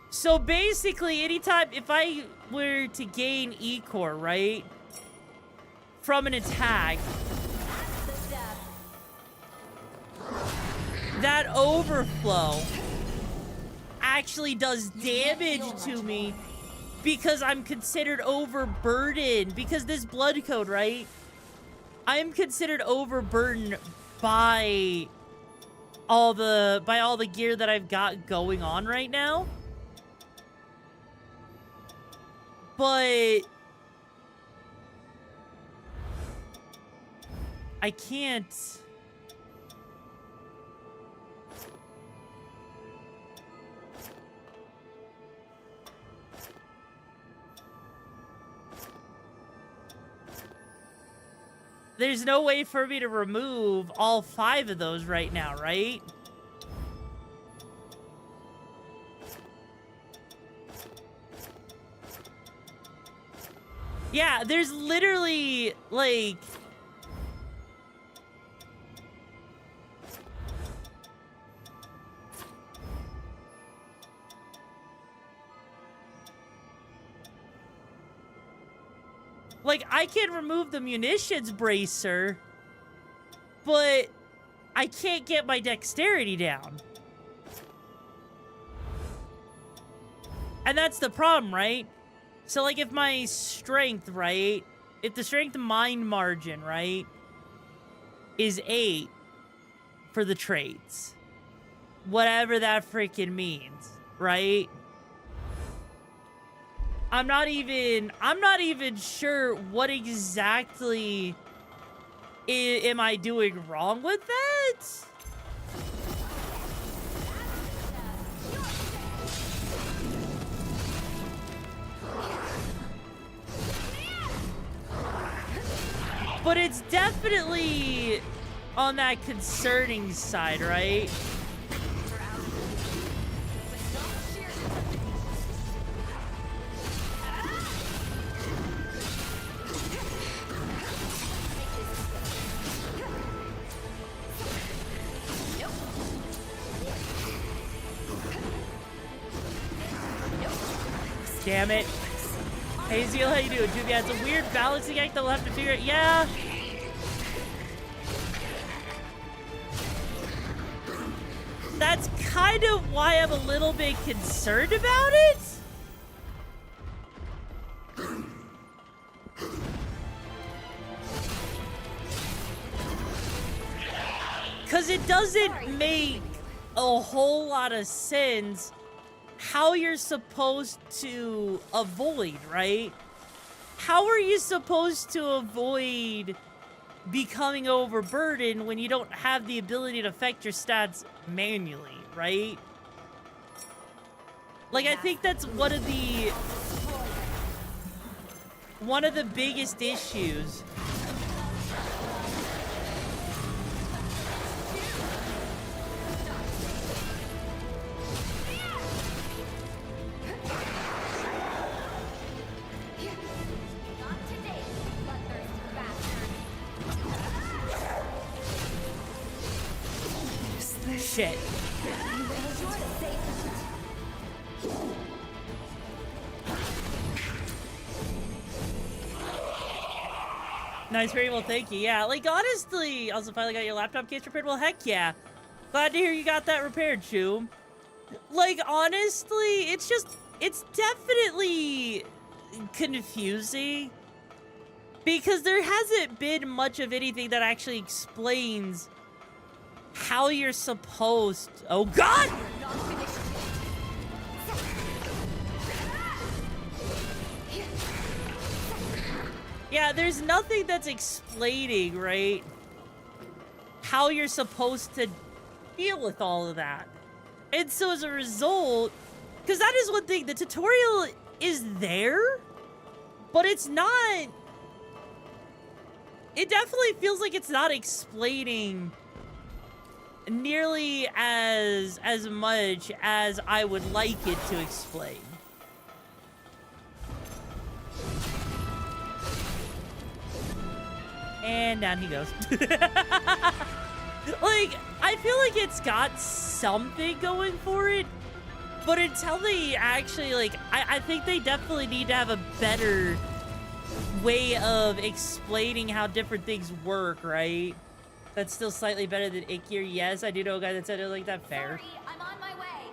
So basically, anytime, if I were to gain E-Core, right, from an attack, that overflow actually does damage to me because I'm considered overburdened. Because this blood code, right? I am considered overburdened by all the gear that I've got going on right now. But I can't. There's no way for me to remove all 5 of those right now, right? Yeah, there's literally, like... Like, I can remove the munitions bracer, but I can't get my dexterity down. And that's the problem, right? So, like, if my strength, right? If the strength mind margin, right, is 8 for the traits, whatever that freaking means, right? I'm not even sure what exactly am I doing wrong with that? But it's definitely on that concerning side, right? Damn it. Hey, Zeal, how you doing, dude? Yeah, it's a weird balancing act that we'll have to figure out. Yeah. That's kind of why I'm a little bit concerned about it. Because it doesn't make a whole lot of sense how you're supposed to avoid, right? How are you supposed to avoid becoming overburdened when you don't have the ability to affect your stats manually, right? Like, I think that's one of the biggest issues. Shit. Nice, very well, thank you. Yeah, like, honestly, also finally got your laptop case repaired. Well, heck yeah. Glad to hear you got that repaired, Chu. Like, honestly, it's definitely confusing. Because there hasn't been much of anything that actually explains how you're supposed... Oh, God! Yeah, there's nothing that's explaining, right, how you're supposed to deal with all of that. And so as a result, because that is one thing, the tutorial is there, but it's not... It definitely feels like it's not explaining nearly as much as I would like it to explain. And down he goes. Like, I feel like it's got something going for it, but until they actually, like, I think they definitely need to have a better way of explaining how different things work, right? That's still slightly better than Ikir. Yes, I do know a guy that said it like that. Fair. Sorry, I'm on my way.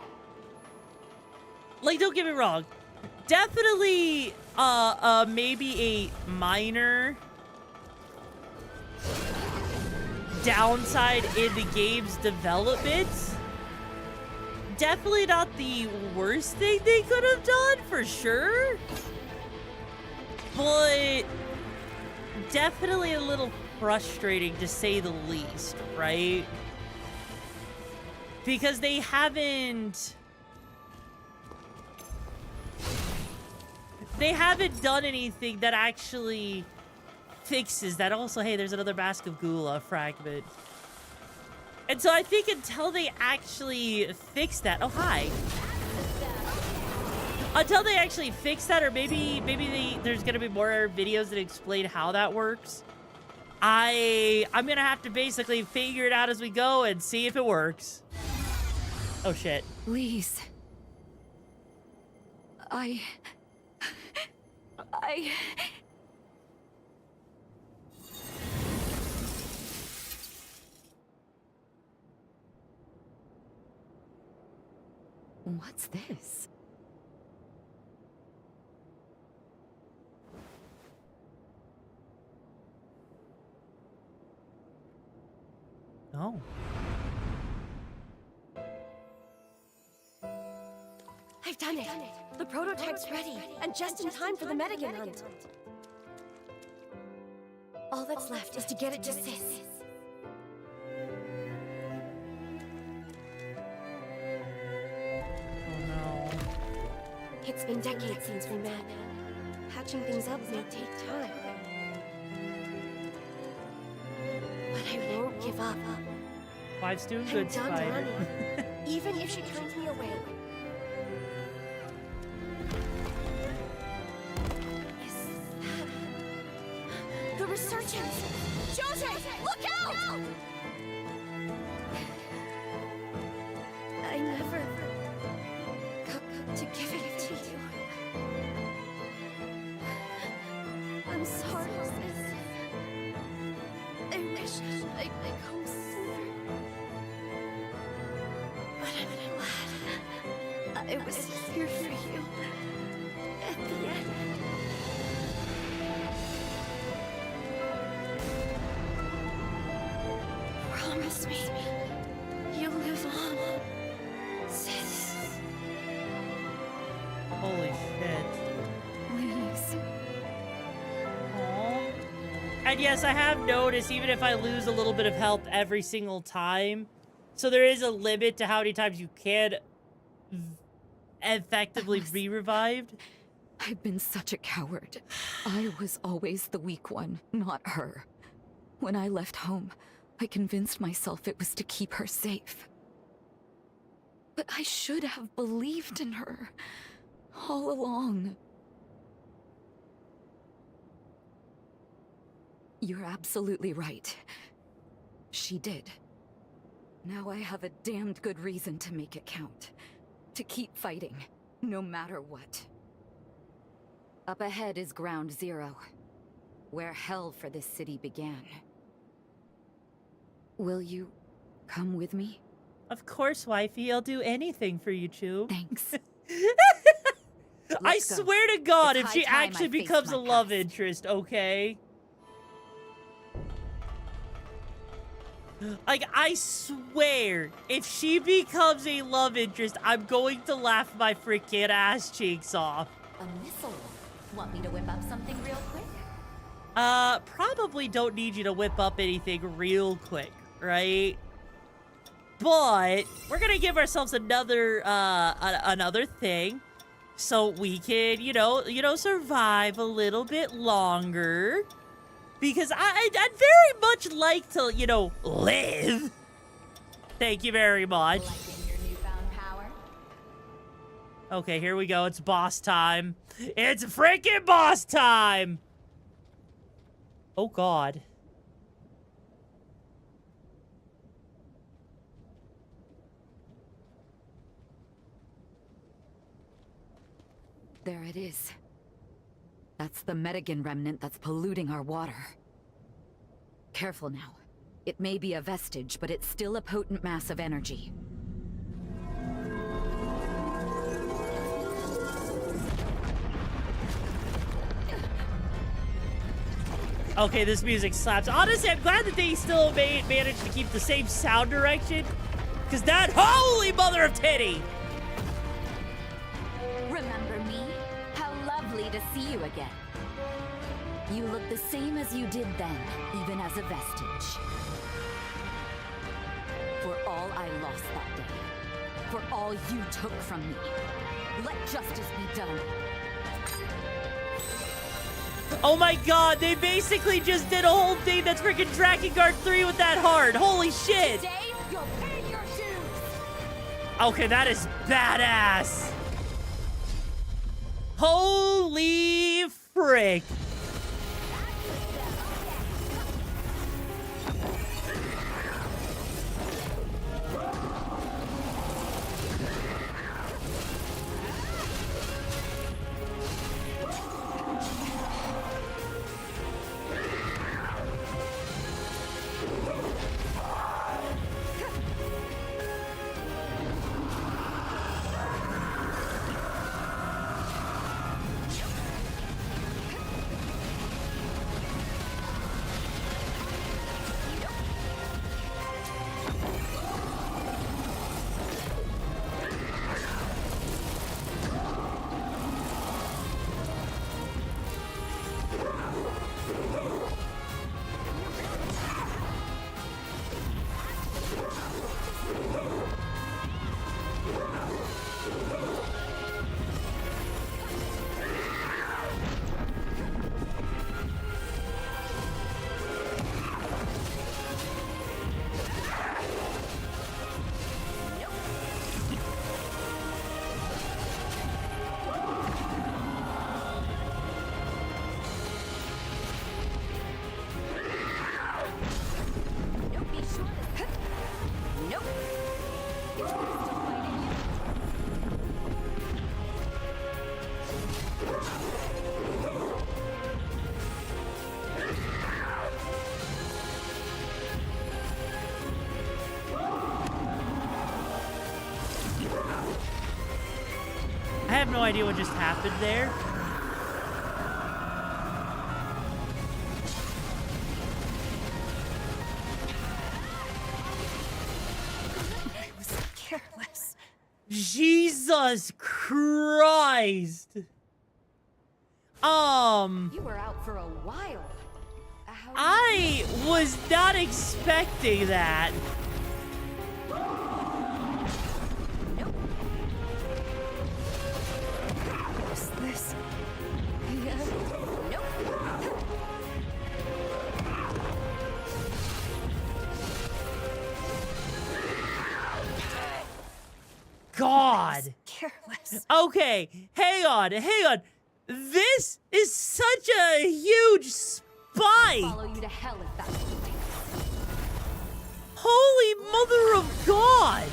Like, don't get me wrong. Definitely, maybe a minor downside in the game's development. Definitely not the worst thing they could have done, for sure. But definitely a little frustrating, to say the least, right? Because they haven't done anything that actually fixes that. Also, hey, there's another Mask of Gula fragment. And so I think until they actually fix that... Oh, hi. Until they actually fix that, or maybe there's gonna be more videos that explain how that works. I'm gonna have to basically figure it out as we go and see if it works. Oh shit. Please. What's this? Oh. I've done it. The prototype's ready, and just in time for the Medigan hunt. All that's left is to get it to Sis. Oh no. It's been decades since we met. Patching things up may take time. But I won't give up. Wife's doing I'm good, done Spider. running, even if she turns me away. Is that the resurgence? Jose, look out! I never got to give it to you. I'm sorry, sis. I wish I'd come sooner. But I'm glad I was here for you at the end. Promise me you'll live on. And yes, I have noticed, even if I lose a little bit of health every single time, so there is a limit to how many times you can effectively be revived. I've been such a coward. I was always the weak one, not her. When I left home, I convinced myself it was to keep her safe. But I should have believed in her all along. You're absolutely right. She did. Now I have a damned good reason to make it count. To keep fighting, no matter what. Up ahead is Ground Zero, where hell for this city began. Will you come with me? Of course, wifey. I'll do anything for you, Chew. Thanks. I swear to God, It's if she high time actually I faced becomes my a love past. interest, okay? Like, I swear, if she becomes a love interest, I'm going to laugh my freaking ass cheeks off. A missile. Want me to whip up something real quick? Probably don't need you to whip up anything real quick, right? But we're gonna give ourselves another, another thing so we can, you know, survive a little bit longer. Because I'd very much like to, you know, live. Thank you very much. Liking your newfound power? Okay, here we go. It's boss time. It's freaking boss time! Oh, God. There it is. That's the Metagen remnant that's polluting our water. Careful now. It may be a vestige, but it's still a potent mass of energy. Okay, this music slaps. Honestly, I'm glad that they still managed to keep the same sound direction. Because that, holy mother of titty! Remember me? How lovely to see you again. You look the same as you did then, even as a vestige. For all I lost that day. For all you took from me. Let justice be done. Oh my God, they basically just did a whole thing that's freaking Drakengard 3 with that hard. Holy shit! Today, you'll pay your dues! Okay, that is badass. Holy frick. I have no idea what just happened there. I was careless. Jesus Christ. You were out for a while. I was not expecting that. Is this? Yeah. God. Careless. Okay, hang on. This is such a huge spike. Follow you to hell if that's what it takes. Holy mother of God.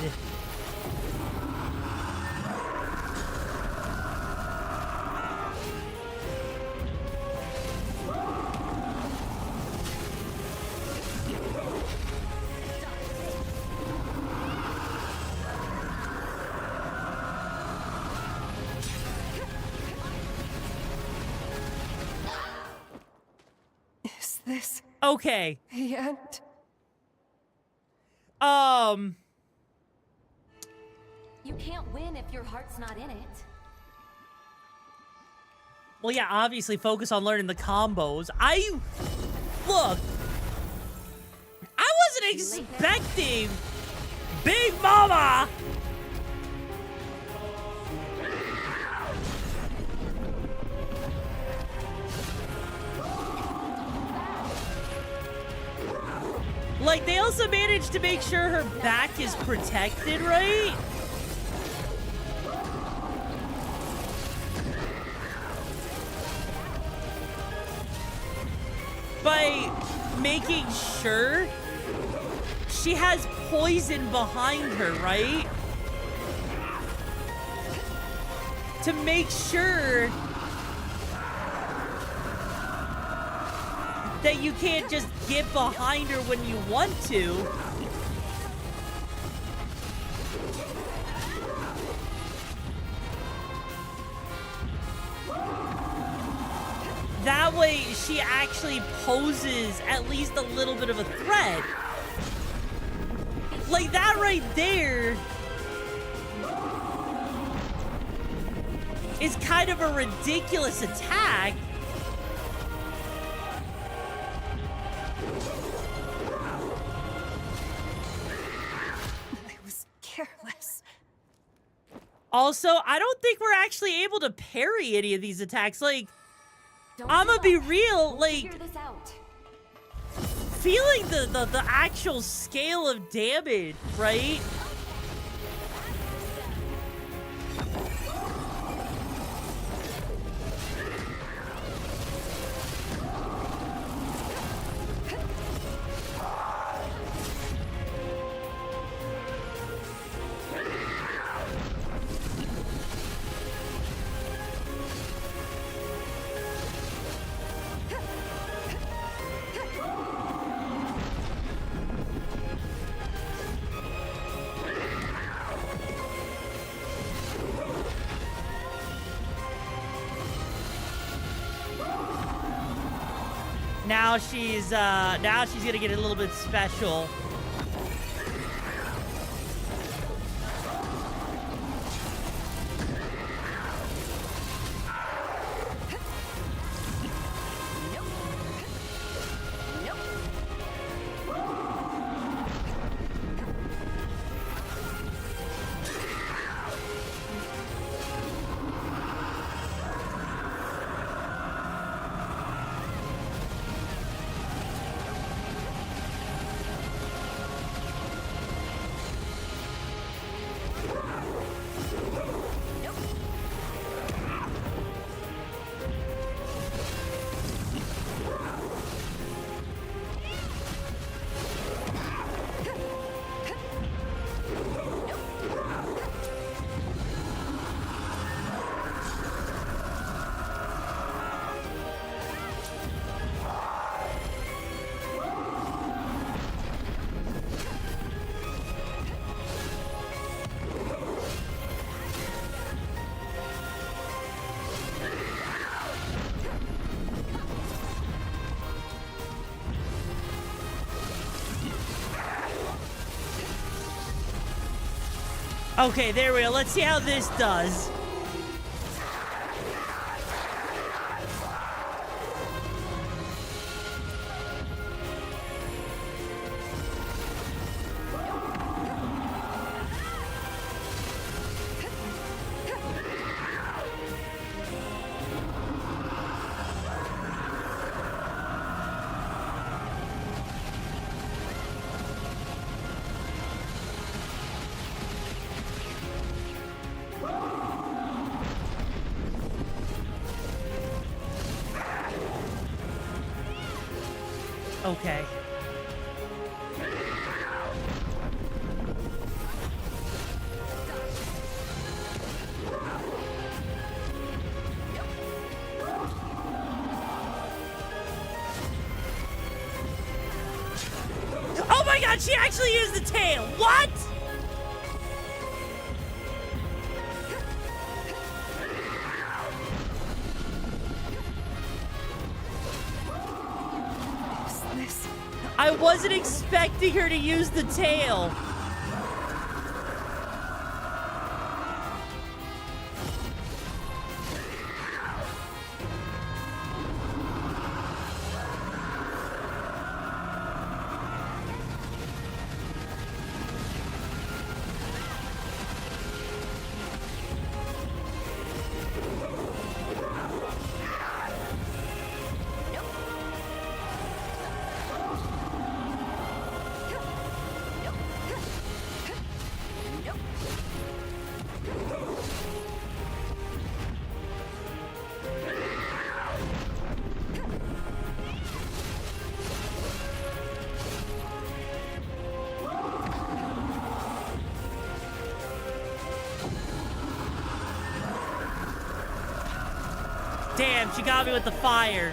Is this Okay. the end? You can't win if your heart's not in it. Well, yeah, obviously focus on learning the combos. Look, I wasn't expecting Big Mama. Like, they also managed to make sure her back is protected, right? By making sure she has poison behind her, right? To make sure that you can't just get behind her when you want to. That way, she actually poses at least a little bit of a threat. Like, that right there is kind of a ridiculous attack. I was careless. Also, I don't think we're actually able to parry any of these attacks. Like, I'm gonna be real, like, feeling the actual scale of damage, right? Now she's gonna get a little bit special. Okay, there we go. Let's see how this does. Okay. Oh my god, she actually used the tail! What?! I wasn't expecting her to use the tail. Damn, she got me with the fire.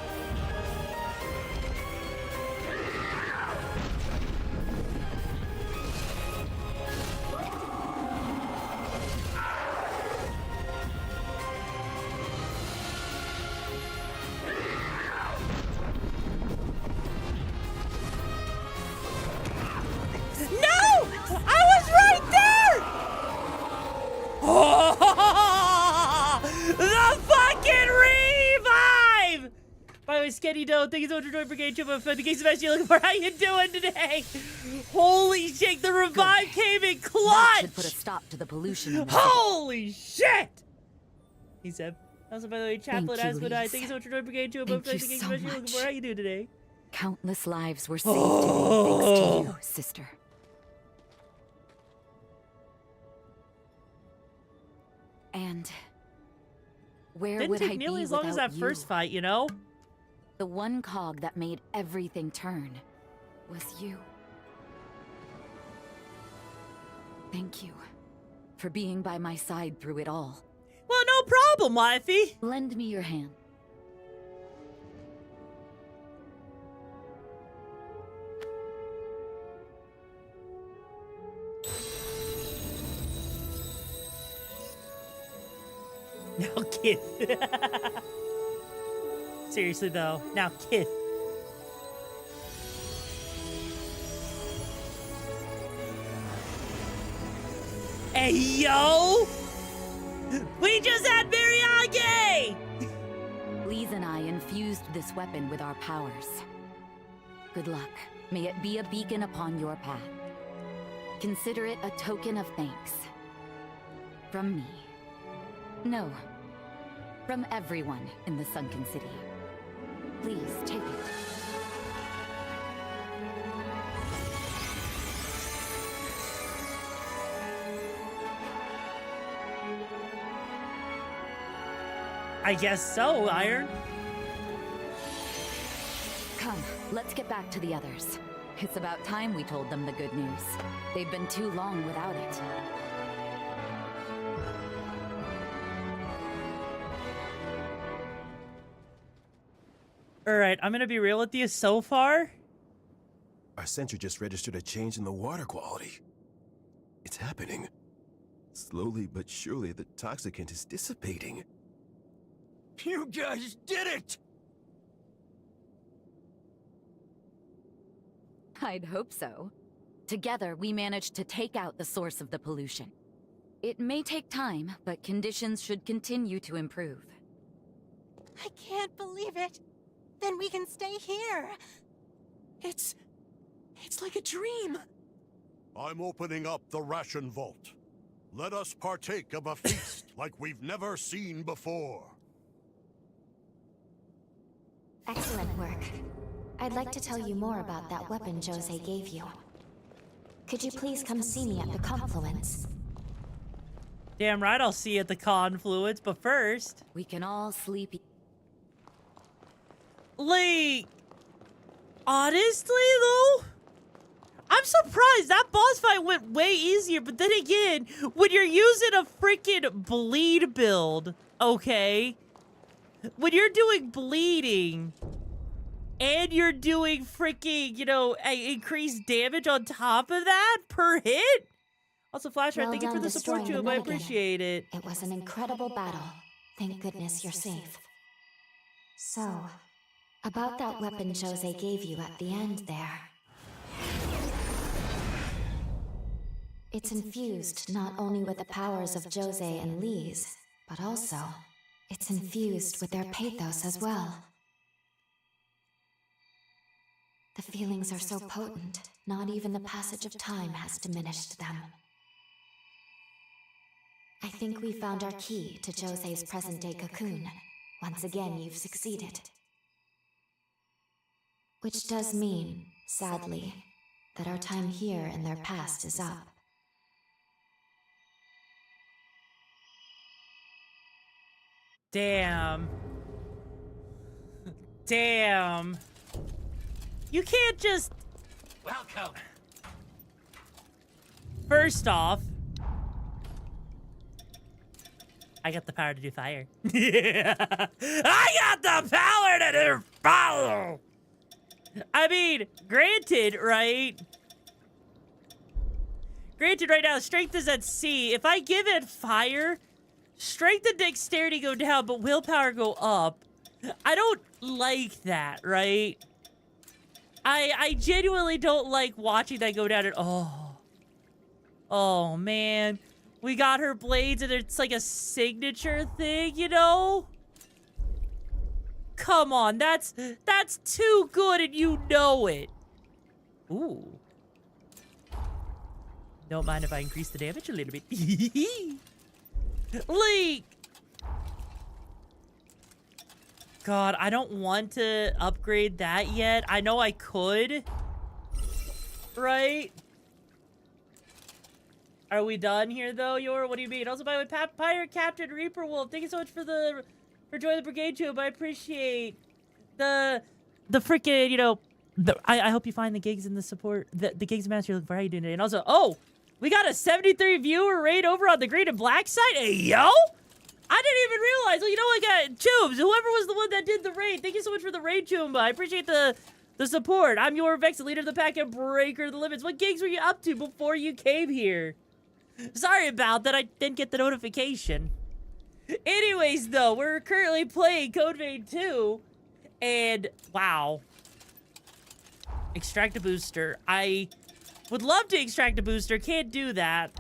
Skinny Doe, thank you so much for joining Brigade Chupa. The case of SG looking for how you doing today? Holy shit, the revive came in clutch! That should put a stop to the pollution. Holy shit! He said. Also, by the way, Chaplain Thank you, Asmodai, Lise. thank you so much for joining Brigade Chupa. Thank The you case so of SG looking for how you doing today? Countless lives were saved today thanks to you, sister. And where Didn't would take I nearly be as long as without that first fight, you know? The one cog that made everything turn was you. Thank you for being by my side through it all. Well, no problem, wifey. Lend me your hand. Now, kid. Seriously, though. Now, kid. Hey, yo! We just had Miriage! Lise and I infused this weapon with our powers. Good luck. May it be a beacon upon your path. Consider it a token of thanks. From me. No. From everyone in the Sunken City. Please, take it. I guess so, Iron. Come, let's get back to the others. It's about time we told them the good news. They've been too long without it. Alright, I'm gonna be real with you so far. Our sensor just registered a change in the water quality. It's happening. Slowly but surely, the toxicant is dissipating. You guys did it! I'd hope so. Together, we managed to take out the source of the pollution. It may take time, but conditions should continue to improve. I can't believe it. Then we can stay here. It's like a dream. I'm opening up the ration vault. Let us partake of a feast like we've never seen before. Excellent work. I'd like to tell you more about that weapon Jose gave you. Could you please come see me at the Confluence? Damn right I'll see you at the Confluence, but first... We can all sleep... Lee! Honestly, though, I'm surprised that boss fight went way easier. But then again, when you're using a freaking bleed build, okay? When you're doing bleeding and you're doing freaking, you know, increased damage on top of that per hit. Also, Flasher, Well thank you for done the support, destroying tube. the I Mulligan. appreciate it. It was an incredible battle. Thank goodness you're safe. So, about that weapon Jose gave you at the end there. It's infused not only with the powers of Jose and Lise, but also, it's infused with their pathos as well. The feelings are so potent, not even the passage of time has diminished them. I think we found our key to Jose's present-day cocoon. Once again, you've succeeded. Which does mean, sadly, that our time here in their past is up. Damn. Damn. You can't just... Welcome. First off, I got the power to do fire. I got the power to do fire! I mean, granted, right? Granted, right now, strength is at C. If I give it fire, strength and dexterity go down, but willpower go up. I don't like that, right? I genuinely don't like watching that go down at all. Oh, man. We got her blades, and it's like a signature thing, you know? Come on, that's too good, and you know it. Ooh. Don't mind if I increase the damage a little bit. Leak! God, I don't want to upgrade that yet. I know I could. Right? Are we done here, though, Yor? What do you mean? Also, by the way, Pirate Captain Reaper Wolf, thank you so much for joining the Brigade Tube. I appreciate the freaking, you know, I hope you find the gigs and the support, the gigs match you're looking for. How you doing today? And also, oh, we got a 73 viewer raid over on the green and black side. Hey, yo! I didn't even realize. Well, you know what, Tubes, whoever was the one that did the raid, thank you so much for the raid, Chumba. I appreciate the support. I'm YoruVexa, leader of the pack and breaker of the limits. What gigs were you up to before you came here? Sorry about that. I didn't get the notification. Anyways, though, we're currently playing Code Vein 2. And, wow. Extract a booster. I would love to extract a booster. Can't do that.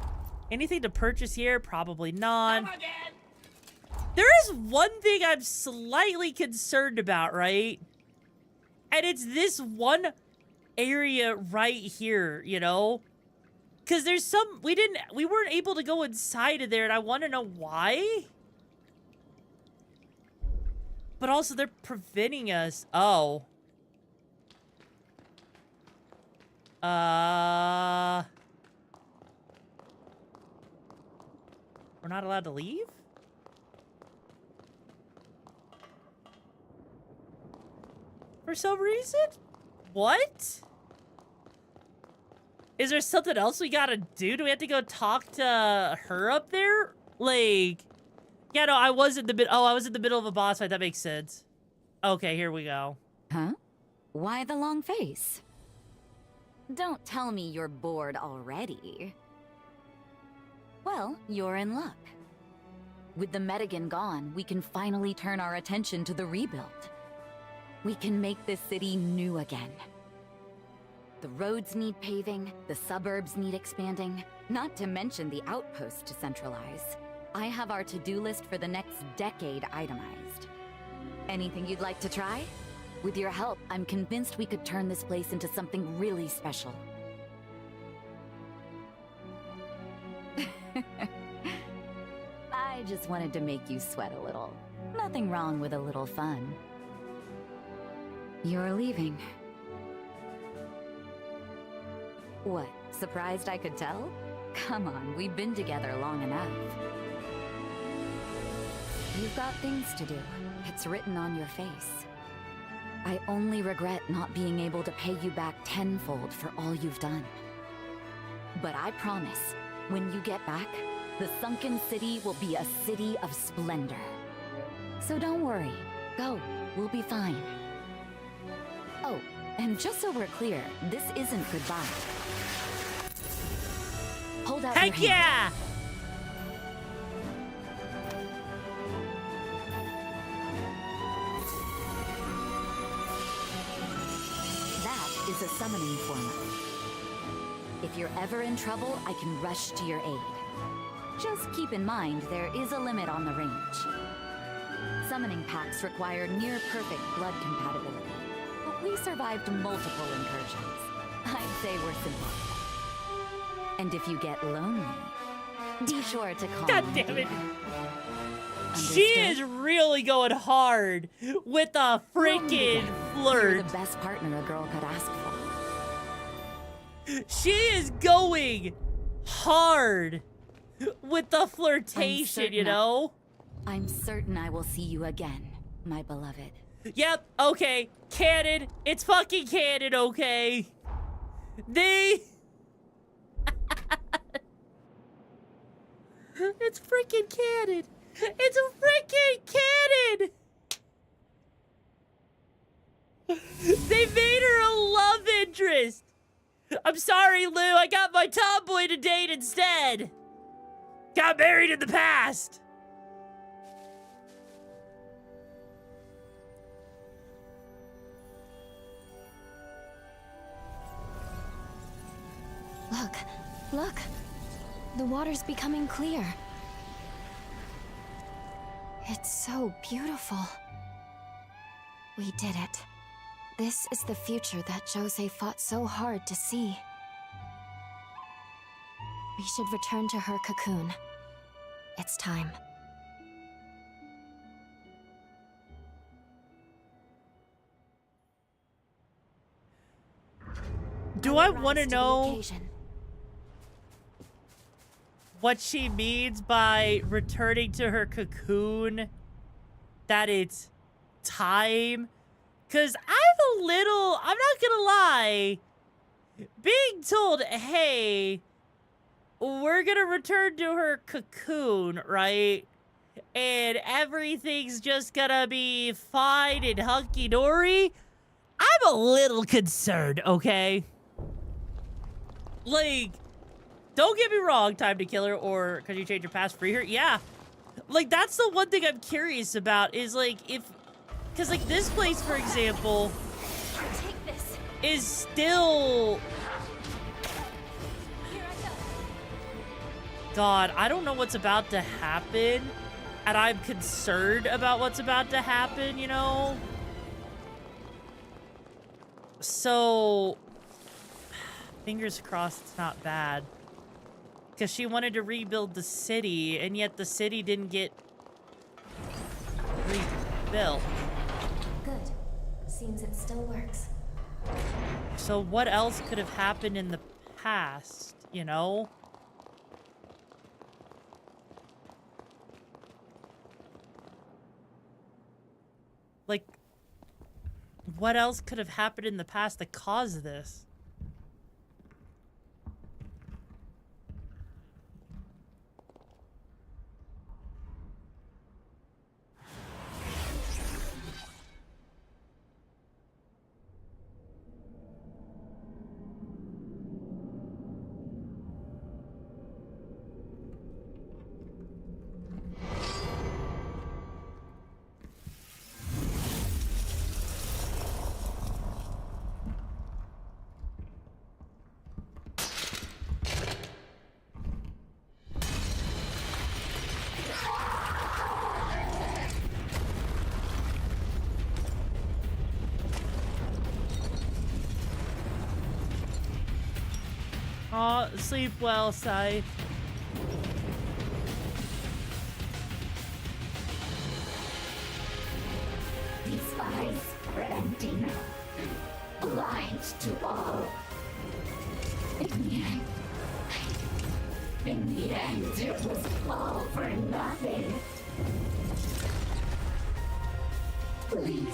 Anything to purchase here? Probably not. There is one thing I'm slightly concerned about, right? And it's this one area right here, you know? Because there's some... We weren't able to go inside of there, and I want to know why. But also, they're preventing us. Oh. We're not allowed to leave? For some reason? What? Is there something else we gotta do? Do we have to go talk to her up there? Like... Yeah, no, I was in the middle. Oh, I was in the middle of a boss fight. That makes sense. Okay, here we go. Huh? Why the long face? Don't tell me you're bored already. Well, you're in luck. With the Medigan gone, we can finally turn our attention to the rebuild. We can make this city new again. The roads need paving, the suburbs need expanding, not to mention the outpost to centralize. I have our to-do list for the next decade itemized. Anything you'd like to try? With your help, I'm convinced we could turn this place into something really special. I just wanted to make you sweat a little. Nothing wrong with a little fun. You're leaving. What, surprised I could tell? Come on, we've been together long enough. You've got things to do. It's written on your face. I only regret not being able to pay you back tenfold for all you've done. But I promise, when you get back, the sunken city will be a city of splendor. So don't worry. Go. We'll be fine. Oh, and just so we're clear, this isn't goodbye. Hold out your Heck hand. yeah! That is a summoning formula. If you're ever in trouble, I can rush to your aid. Just keep in mind there is a limit on the range. Summoning packs require near-perfect blood compatibility, but we survived multiple incursions. I'd say we're simple. And if you get lonely, be sure to call God me. damn it. Understood? She is really going hard with a freaking flirt. You're the best partner a girl could ask for. She is going hard with the flirtation, you know? I'm certain I will see you again, my beloved. Yep, okay. Canon. It's fucking canon, okay? It's freaking canon. It's a freaking canon. They made her a love interest. I'm sorry, Lou. I got my tomboy to date instead. Got married in the past. Look. The water's becoming clear. It's so beautiful. We did it. This is the future that Jose fought so hard to see. We should return to her cocoon. It's time. Do I want to Rise the know occasion. what she means by returning to her cocoon? That it's time? Because I'm not gonna lie, being told, hey, we're gonna return to her cocoon, right? And everything's just gonna be fine and hunky-dory. I'm a little concerned, okay? Like, don't get me wrong, time to kill her, or could you change your past, free her? Yeah. Like, that's the one thing I'm curious about, is like, because like this place, for example, Take this. is still... God, I don't know what's about to happen, and I'm concerned about what's about to happen, you know? So, fingers crossed it's not bad. Because she wanted to rebuild the city, and yet the city didn't get rebuilt. Good. Seems it still works. So what else could have happened in the past, you know? Like, what else could have happened in the past that caused this? Aw, sleep well, Sai. These eyes are empty now, blind to all. In the end, it was all for nothing. Please,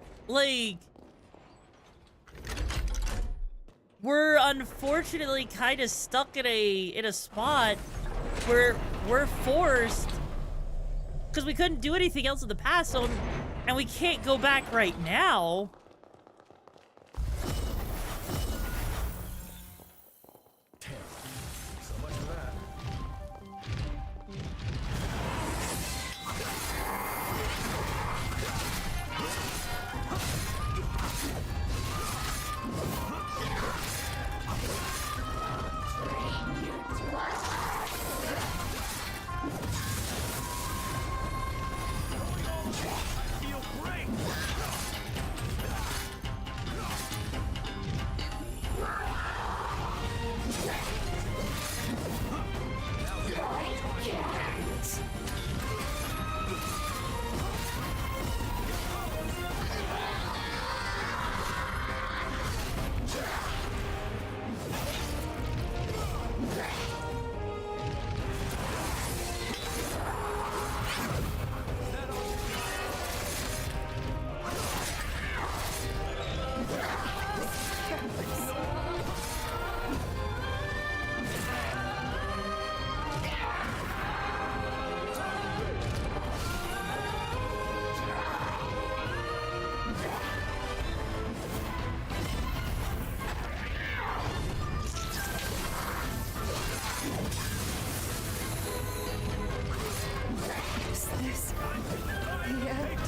like, we're unfortunately kind of stuck in a spot where we're forced, because we couldn't do anything else in the past, so, and we can't go back right now. So much for that. Is this the end?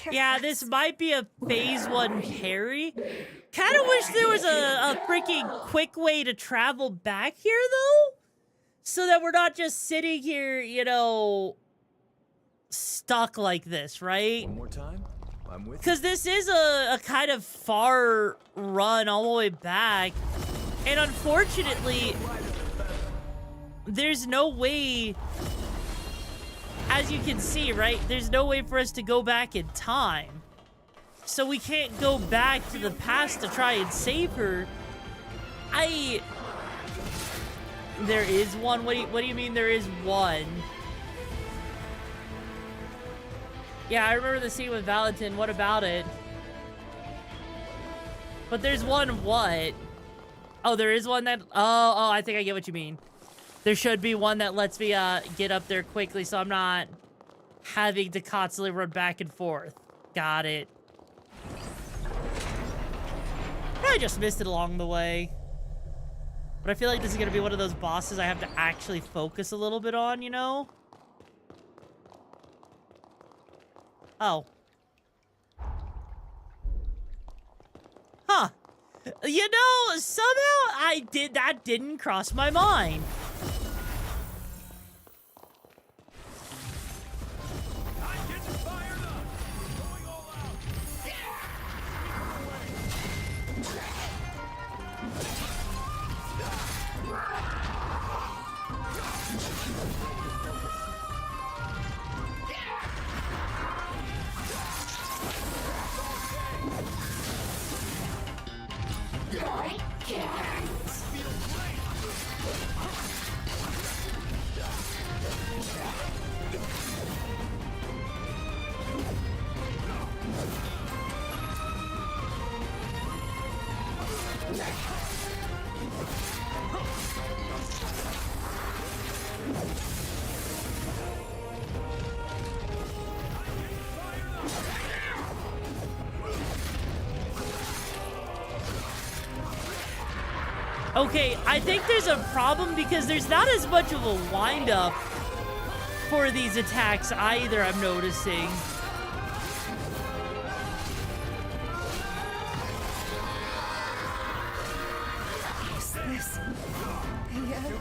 Yeah, this might be a phase 1 parry. Kind of wish there was a freaking quick way to travel back here, though. So that we're not just sitting here, you know, stuck like this, right? One more time. I'm with you. Because this is a kind of far run all the way back. And unfortunately, there's no way, as you can see, right? There's no way for us to go back in time. So we can't go back to the past to try and save her. There is one? What do you mean there is one? Yeah, I remember the scene with Valentin. What about it? But there's one what? Oh, there is one that... Oh, I think I get what you mean. There should be one that lets me get up there quickly so I'm not having to constantly run back and forth. Got it. I just missed it along the way. But I feel like this is going to be one of those bosses I have to actually focus a little bit on, you know? Oh. Huh. You know, somehow that didn't cross my mind. Okay, I think there's a problem because there's not as much of a wind-up for these attacks either, I'm noticing. Is this the end?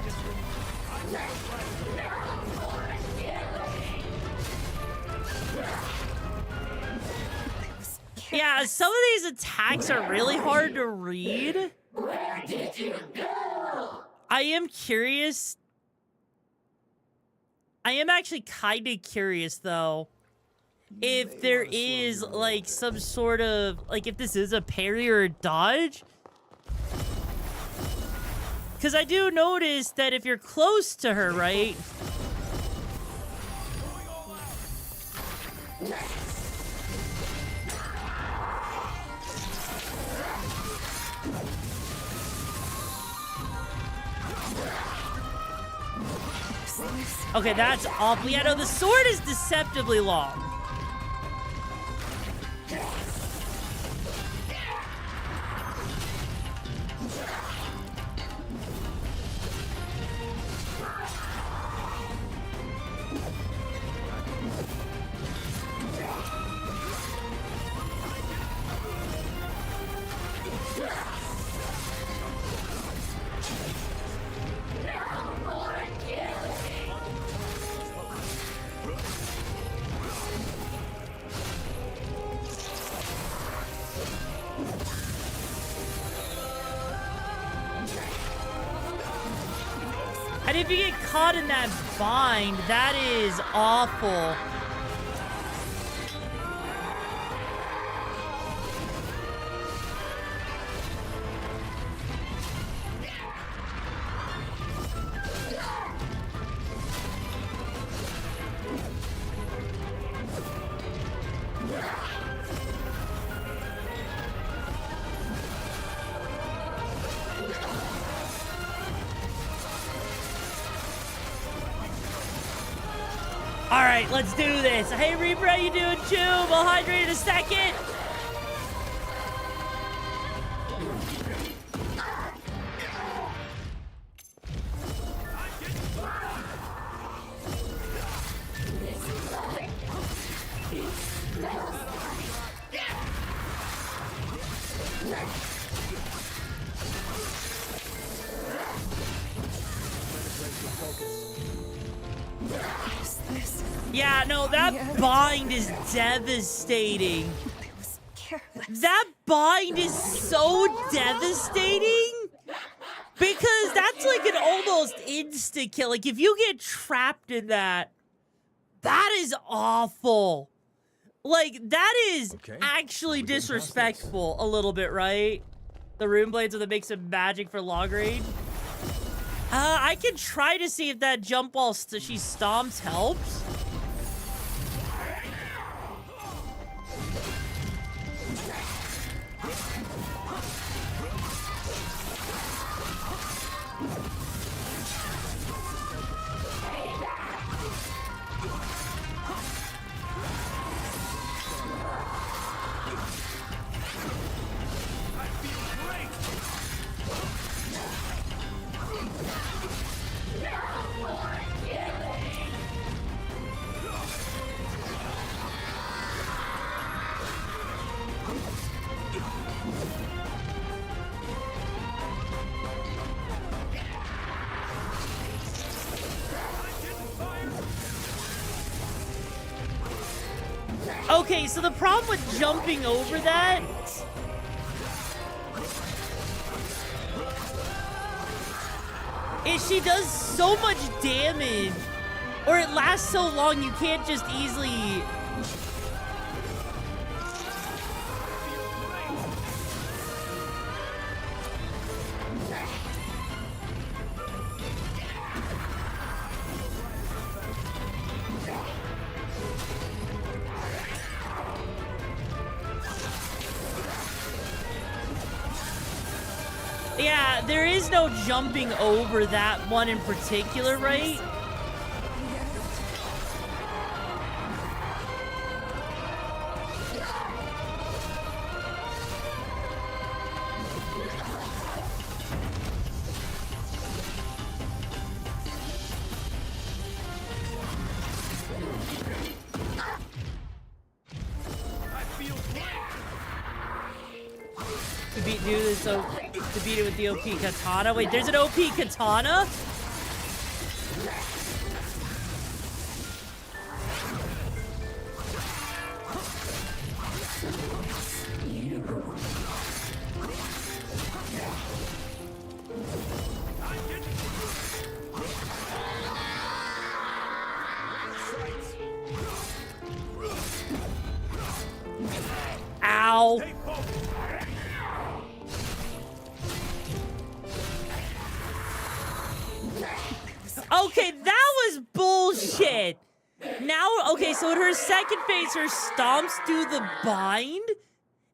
Yeah, some of these attacks are really hard to read. Where did you go? I am curious. I am actually kind of curious, though, if there is, like, some sort of, like, if this is a parry or a dodge. Because I do notice that if you're close to her, right? Okay, that's awful. Yeah, no, the sword is deceptively long. And if you get caught in that bind, that is awful. All right, let's do this. Hey, Reaper, how you doing, Chew? I'll hydrate in a second. Yeah, no, that bind is devastating. That bind is so devastating because that's like an almost insta kill. Like if you get trapped in that, that is awful. Like that is actually disrespectful a little bit, right? The rune blades are the mix of magic for long range. I can try to see if that jump while she stomps helps. Okay, so the problem with jumping over that is she does so much damage, or it lasts so long you can't just easily... Yeah, there is no jumping over that one in particular, right? To beat it with the OP katana. Wait, there's an OP katana? Ow. Now, okay, so in her second phase, her stomps do the bind,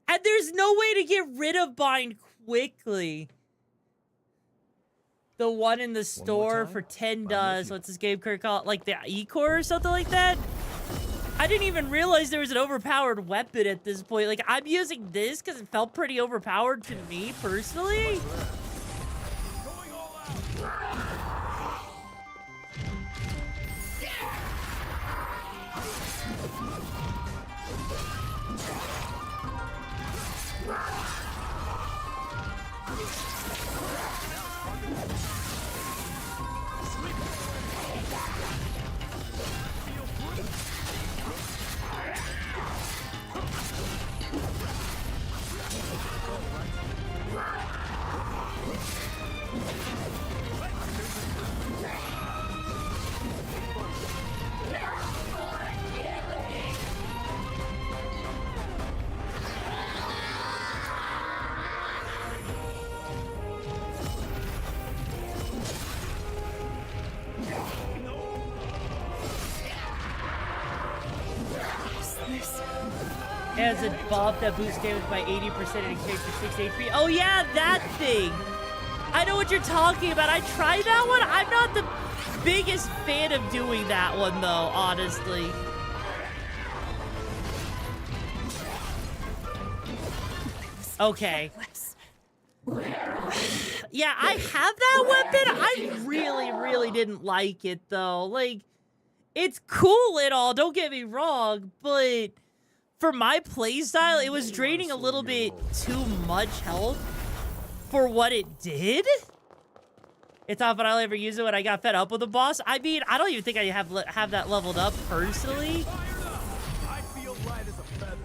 and there's no way to get rid of bind quickly. The one in the store for 10 does. What's this game called? Like the E-Core or something like that? I didn't even realize there was an overpowered weapon at this point. Like, I'm using this because it felt pretty overpowered to me, personally. As a buff that boosts damage by 80% and increases 6 HP. Oh yeah, that thing. I know what you're talking about. I tried that one. I'm not the biggest fan of doing that one though, honestly. Okay. Yeah, I have that weapon. I really didn't like it though. Like, it's cool and all, don't get me wrong, but for my playstyle, it was draining a little bit too much health for what it did. It's not that I'll ever use it when I got fed up with the boss. I mean, I don't even think I have that leveled up personally. I feel light as a feather.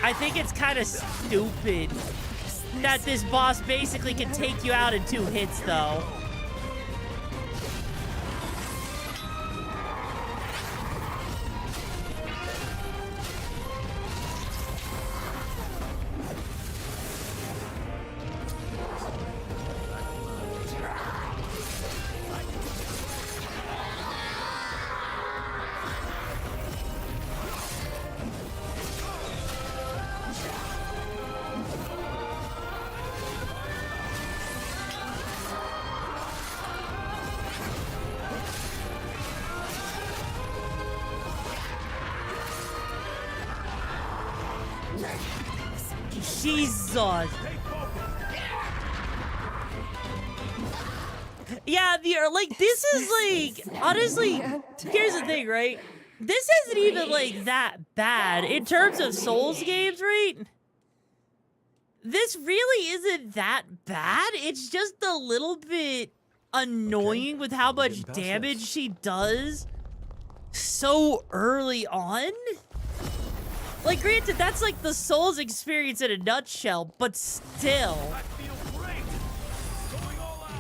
I think it's kind of stupid that this boss basically can take you out in 2 hits, though. Jesus. Yeah, like, this is like, honestly, here's the thing, right? This isn't even like that bad in terms of Souls games, right? This really isn't that bad. It's just a little bit annoying with how much damage she does so early on. Like, granted, that's like the Souls experience in a nutshell, but still. I feel great. Going all out.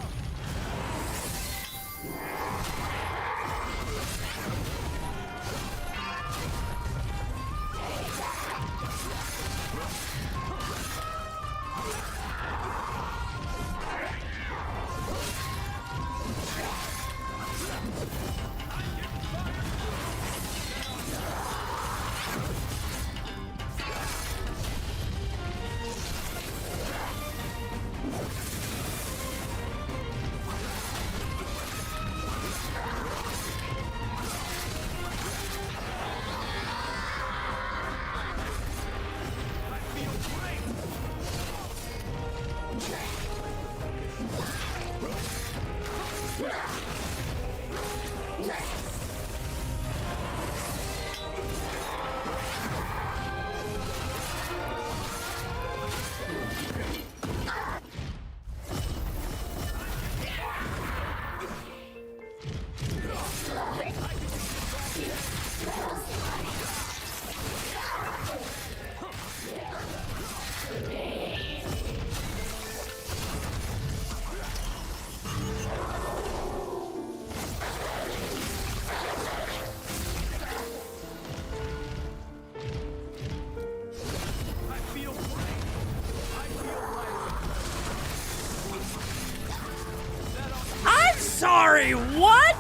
sorry, what?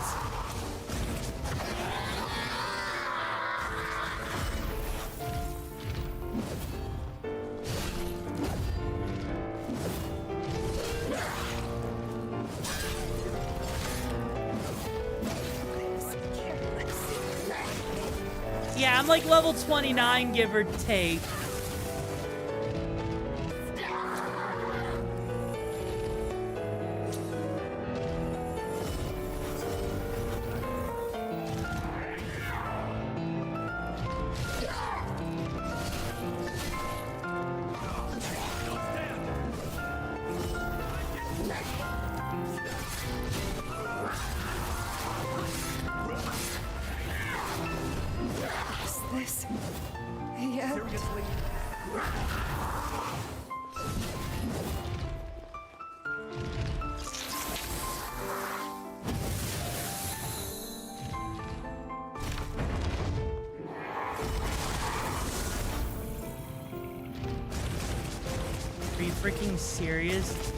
Yeah, I'm like level 29, give or take. This. Yeah. Seriously? Are you freaking serious?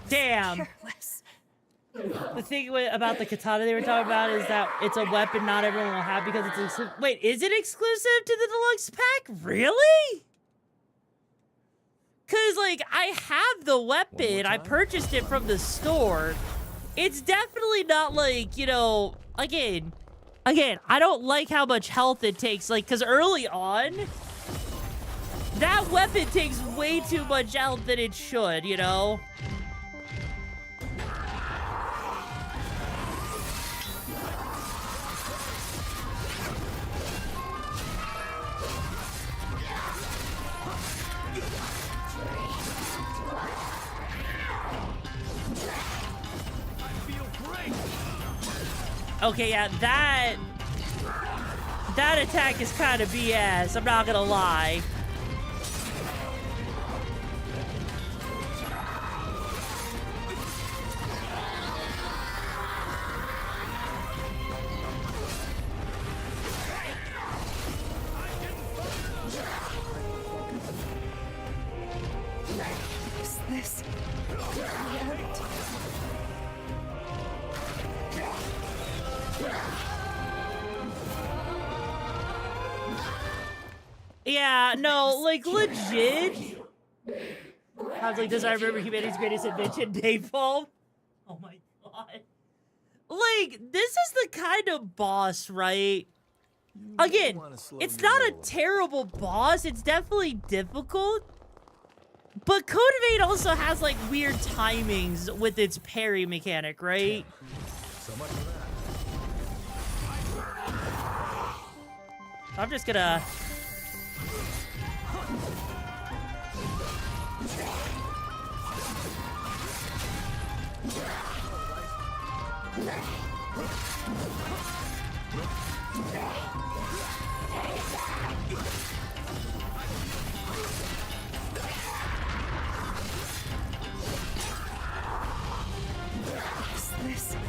Damn. The thing about the katana they were talking about is that it's a weapon not everyone will have because it's exclusive. Wait, is it exclusive to the deluxe pack? Really? Cause like I have the weapon, I purchased it from the store. It's definitely not like, you know, again, I don't like how much health it takes. Like, cause early on, that weapon takes way too much health than it should, you know? Okay, yeah, that attack is kind of BS, I'm not gonna lie. Is this? Yeah, no, like, legit. I was like, does I remember humanity's greatest invention, Napalm? Oh my god. Like, this is the kind of boss, right? Again, it's not a terrible boss. It's definitely difficult. But Code Vein also has, like, weird timings with its parry mechanic, right? So much for that. I'm just gonna...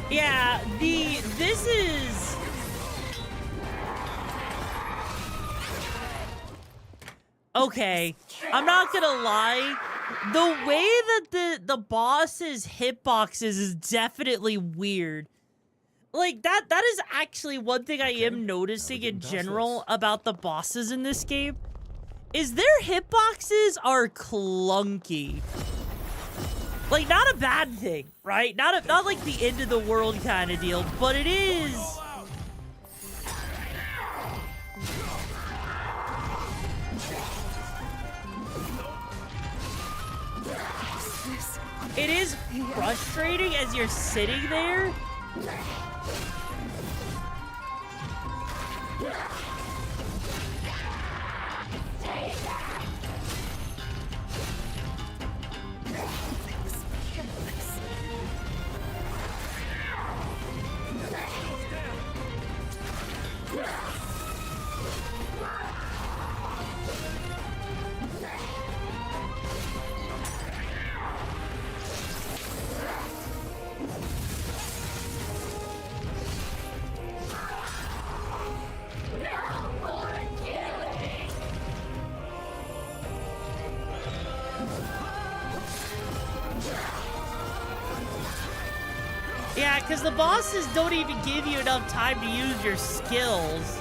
Yeah, this is... Okay, I'm not gonna lie. The way that the boss's hitboxes is definitely weird. Like, that is actually one thing I am noticing in general about the bosses in this game. Is their hitboxes are clunky. Like, not a bad thing, right? Not like the end of the world kind of deal, but it is... It is frustrating as you're sitting there. Yeah, because the bosses don't even give you enough time to use your skills.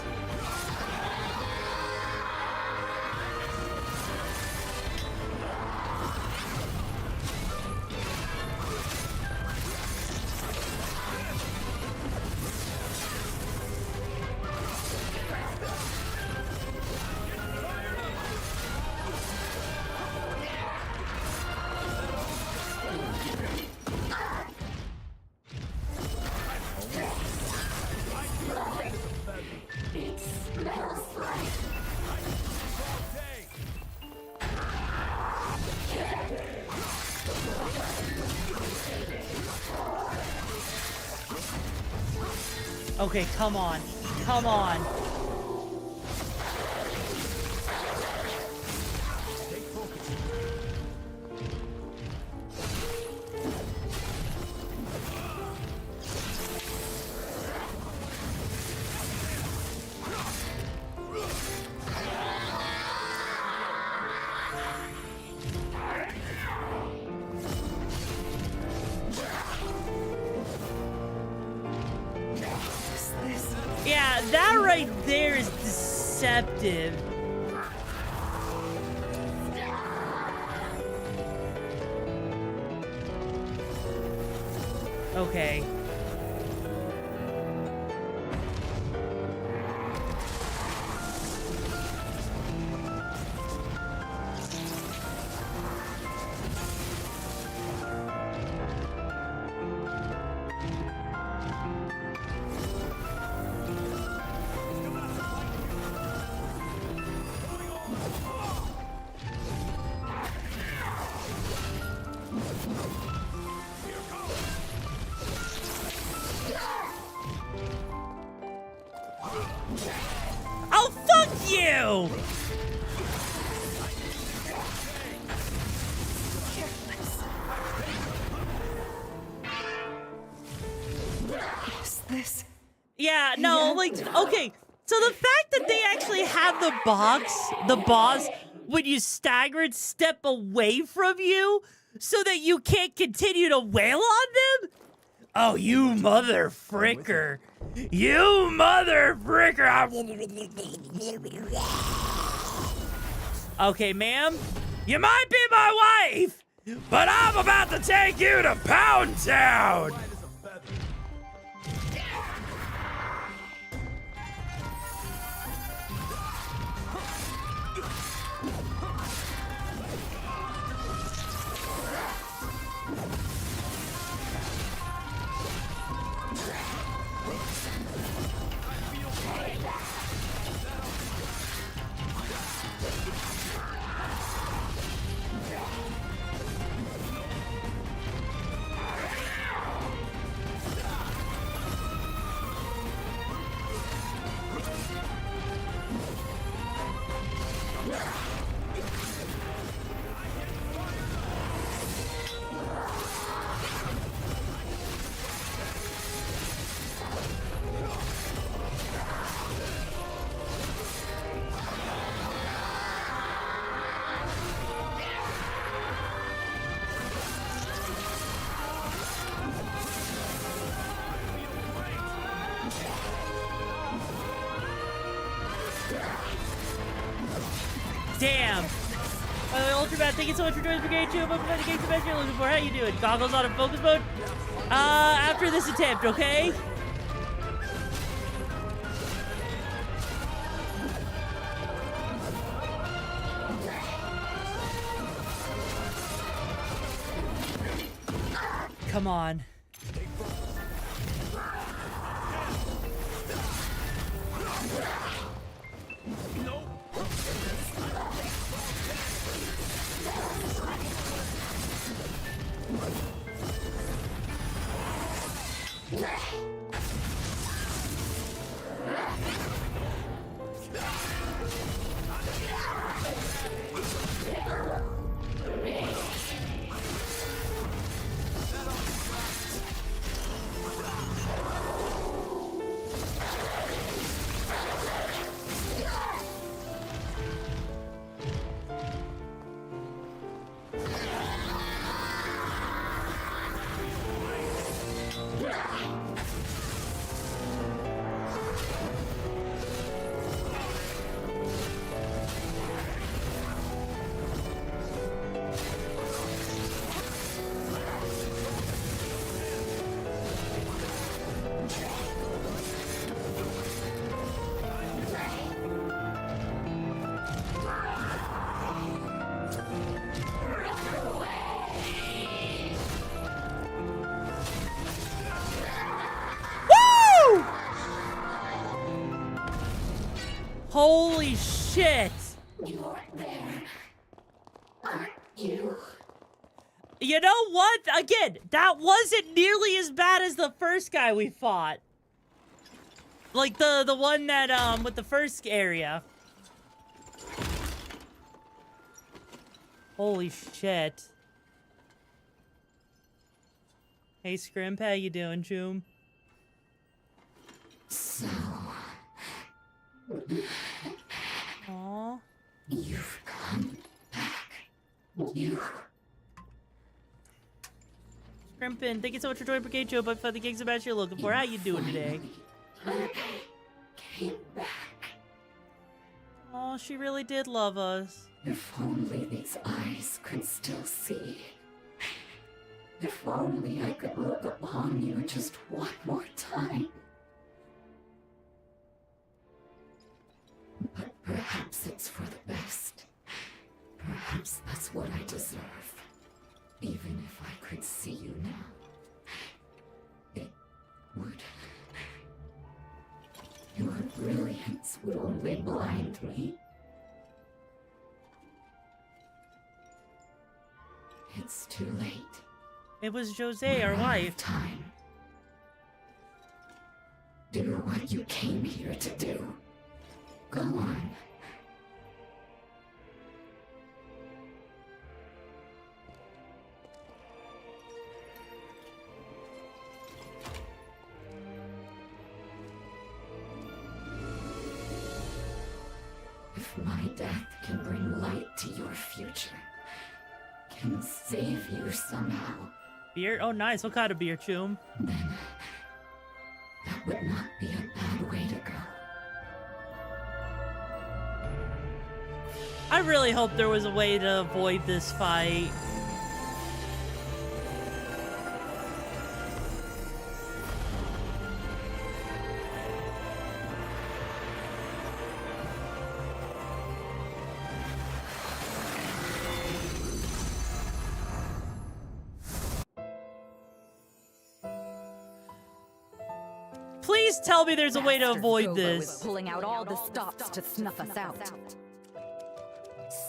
Okay, come on. Come on. Yeah, that right there is deceptive. Okay. Oh, fuck you! Is this? Yeah, no, like, okay. So the fact that they actually have the boss, when you staggered, step away from you so that you can't continue to wail on them? Oh, you mother fricker. You mother fricker. Okay, ma'am, you might be my wife, but I'm about to take you to Pound Town. Damn. Ultrabat, thank you so much for joining the Brigade 2. I'm the game best you're looking for. How you doing? Goggles out of focus mode? After this attempt, okay? Come on. Holy shit! You're there, aren't you? You know what? Again, that wasn't nearly as bad as the first guy we fought. Like the one that with the first area. Holy shit. Hey Scrimp, how you doing, Choom? So... Aww. You've come back. You... Scrimpin, thank you so much for joining Brigade Joe, but for the gigs about you're looking for. How you doing today? Came back. Oh, she really did love us. If only these eyes could still see. If only I could look upon you just one more time. But perhaps it's for the best. Perhaps that's what I deserve. Even if I could see you now, it would... Your brilliance would only blind me. It's too late. It was Jose, our wife. Time. Do what you came here to do. Go on. If my death can bring light to your future, can save you somehow, Beer? Oh, nice. What kind of beer, Choom? then that would not be a bad way to go. I really hope there was a way to avoid this fight. Please tell me there's a way to Master avoid Gobo this. is pulling out all the stops to snuff us out.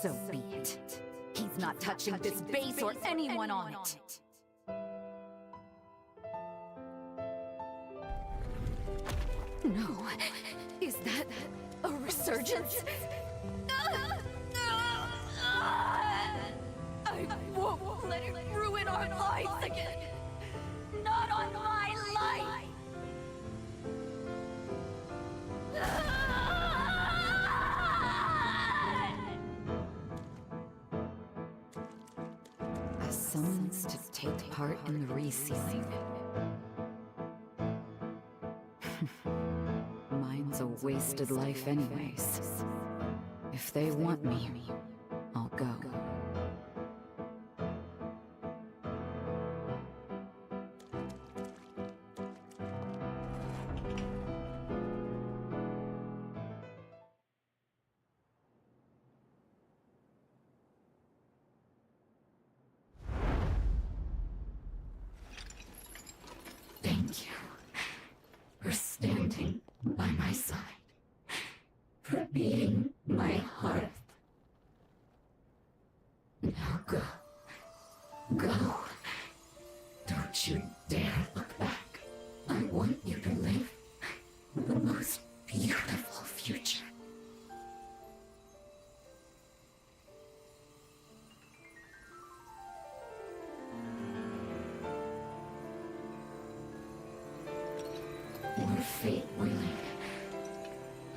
So be it. He's not touching this base or anyone on it. No. Is that a resurgence? I won't let it ruin our lives again. Not on my life. A summons to take part in the resealing. Mine's a wasted life anyways. If they want me, I'll go. Thank you for standing by my side, for being my hearth. Now go. Go. Don't you dare look back. I want you to live the most beautiful future. Were fate willing,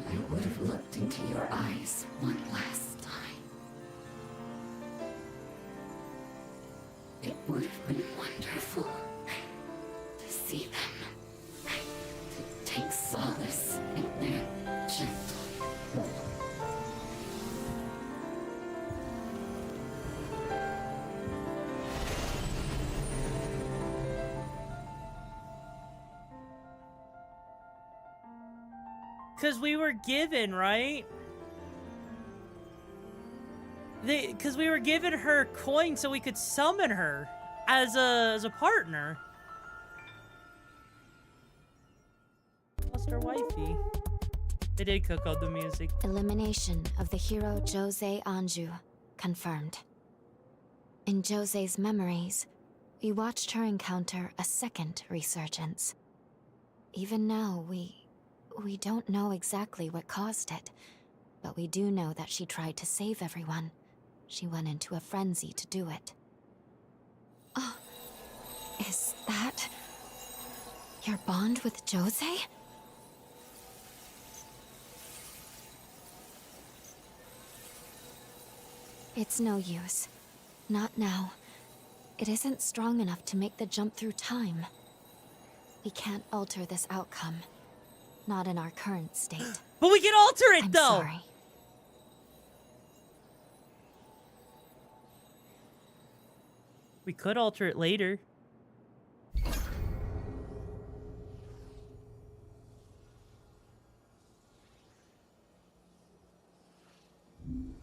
I would have looked into your eyes one last time. It would have been wonderful to see them, to take solace in their gentle. Because we were given, right? Because we were given her coin so we could summon her as a partner. Lost our wifey. They did cook on the music. Elimination of the hero Jose Anju confirmed. In Jose's memories, we watched her encounter a second resurgence. Even now, we don't know exactly what caused it, but we do know that she tried to save everyone. She went into a frenzy to do it. Oh, is that your bond with Jose? It's no use. Not now. It isn't strong enough to make the jump through time. We can't alter this outcome. Not in our current state. But we can alter it, though! Sorry. We could alter it later.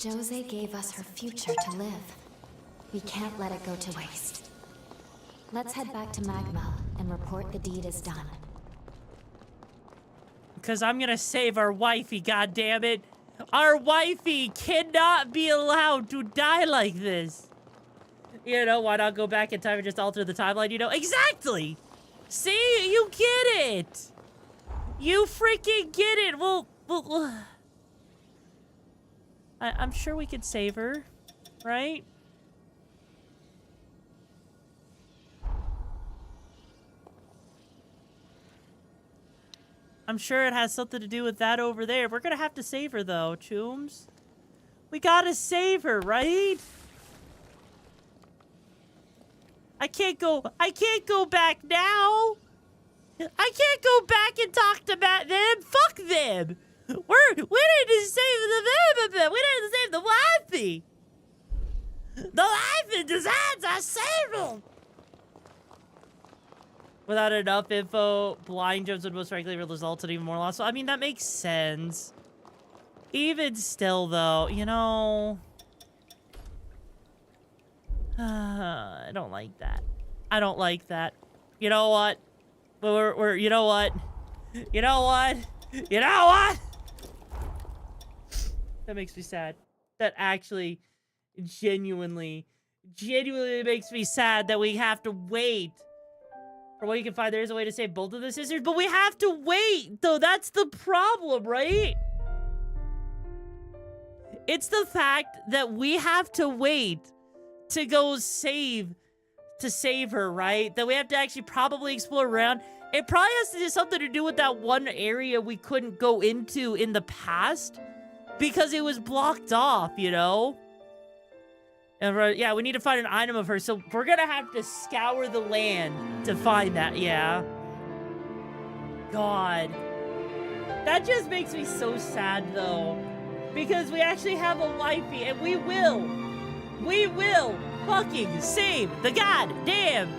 Jose gave us her future to live. We can't let it go to waste. Let's head back to Magma and report the deed is done. Because I'm gonna save our wifey, goddammit. Our wifey cannot be allowed to die like this. You know, why not go back in time and just alter the timeline, you know? Exactly! See? You get it! You freaking get it! Well I'm sure we could save her, right? I'm sure it has something to do with that over there. We're gonna have to save her, though, Chooms. We gotta save her, right? I can't go back now. I can't go back and talk to them. Fuck them. We need to save them. We need to save the wifey. The wifey decides I save them. Without enough info, blind jumps would most likely result in even more loss. So, I mean, that makes sense. Even still, though, you know... I don't like that. I don't like that. You know what? You know what? You know what? You know what? That makes me sad. That actually genuinely makes me sad that we have to wait for what you can find. There is a way to save both of the sisters, but we have to wait, though. That's the problem, right? It's the fact that we have to wait to go save her, right? That we have to actually probably explore around. It probably has to do something to do with that one area we couldn't go into in the past because it was blocked off, you know? And yeah, we need to find an item of her, so we're gonna have to scour the land to find that, yeah. God. That just makes me so sad, though. Because we actually have a wifey, and we will fucking save the goddamn.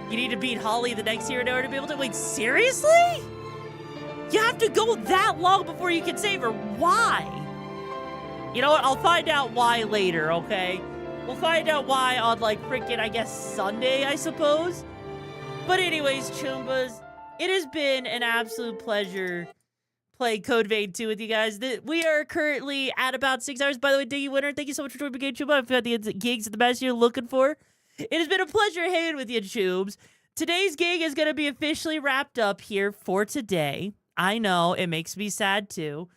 You need to beat Holly the next year in order to be able to. Wait, seriously? You have to go that long before you can save her. Why? You know what? I'll find out why later, okay? We'll find out why on, like, freaking, I guess, Sunday, I suppose. But anyways, Choombas, it has been an absolute pleasure playing Code Vein 2 with you guys. We are currently at about 6 hours. By the way, Diggy Winner, thank you so much for joining me, Choomba. I've got the gigs at the best you're looking for. It has been a pleasure hanging with you, Choobs. Today's gig is going to be officially wrapped up here for today. I know, it makes me sad too.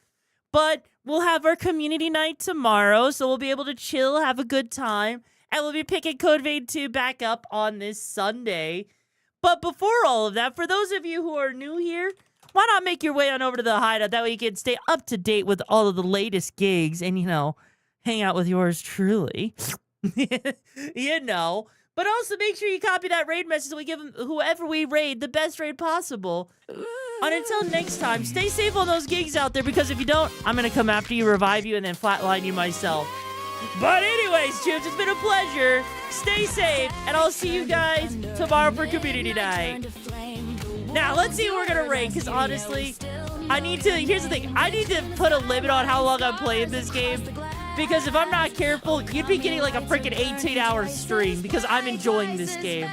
But we'll have our community night tomorrow, so we'll be able to chill, have a good time, and we'll be picking Code Vein 2 back up on this Sunday. But before all of that, for those of you who are new here, why not make your way on over to the Hideout? That way you can stay up to date with all of the latest gigs and, you know, hang out with yours truly. You know. But also make sure you copy that raid message so we give them, whoever we raid, the best raid possible. And until next time, stay safe on those gigs out there, because if you don't, I'm going to come after you, revive you, and then flatline you myself. But anyways, Chips, it's been a pleasure. Stay safe, and I'll see you guys tomorrow for community night. Now, let's see who we're going to raid, because honestly, here's the thing. I need to put a limit on how long I'm playing this game, because if I'm not careful, you'd be getting like a freaking 18-hour stream, because I'm enjoying this game.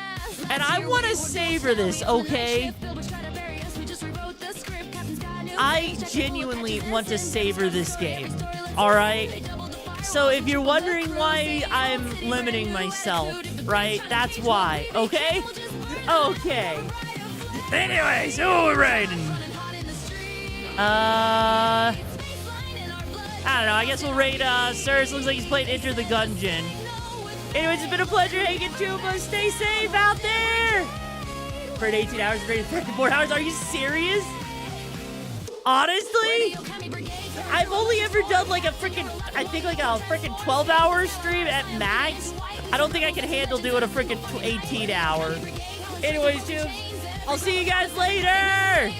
And I want to savor this, okay? I genuinely want to savor this game. All right? So if you're wondering why I'm limiting myself, right? That's why, okay? Okay. Anyways, who are we raiding? I don't know. I guess we'll raid Sirs. Looks like he's playing Enter the Gungeon. Anyways, it's been a pleasure hanging Tuba. Stay safe out there. For 18 hours, rated 34 hours. Are you serious? Honestly? I've only ever done like a freaking, I think like a freaking 12-hour stream at max. I don't think I can handle doing a freaking 18-hour. Anyways, dude, I'll see you guys later.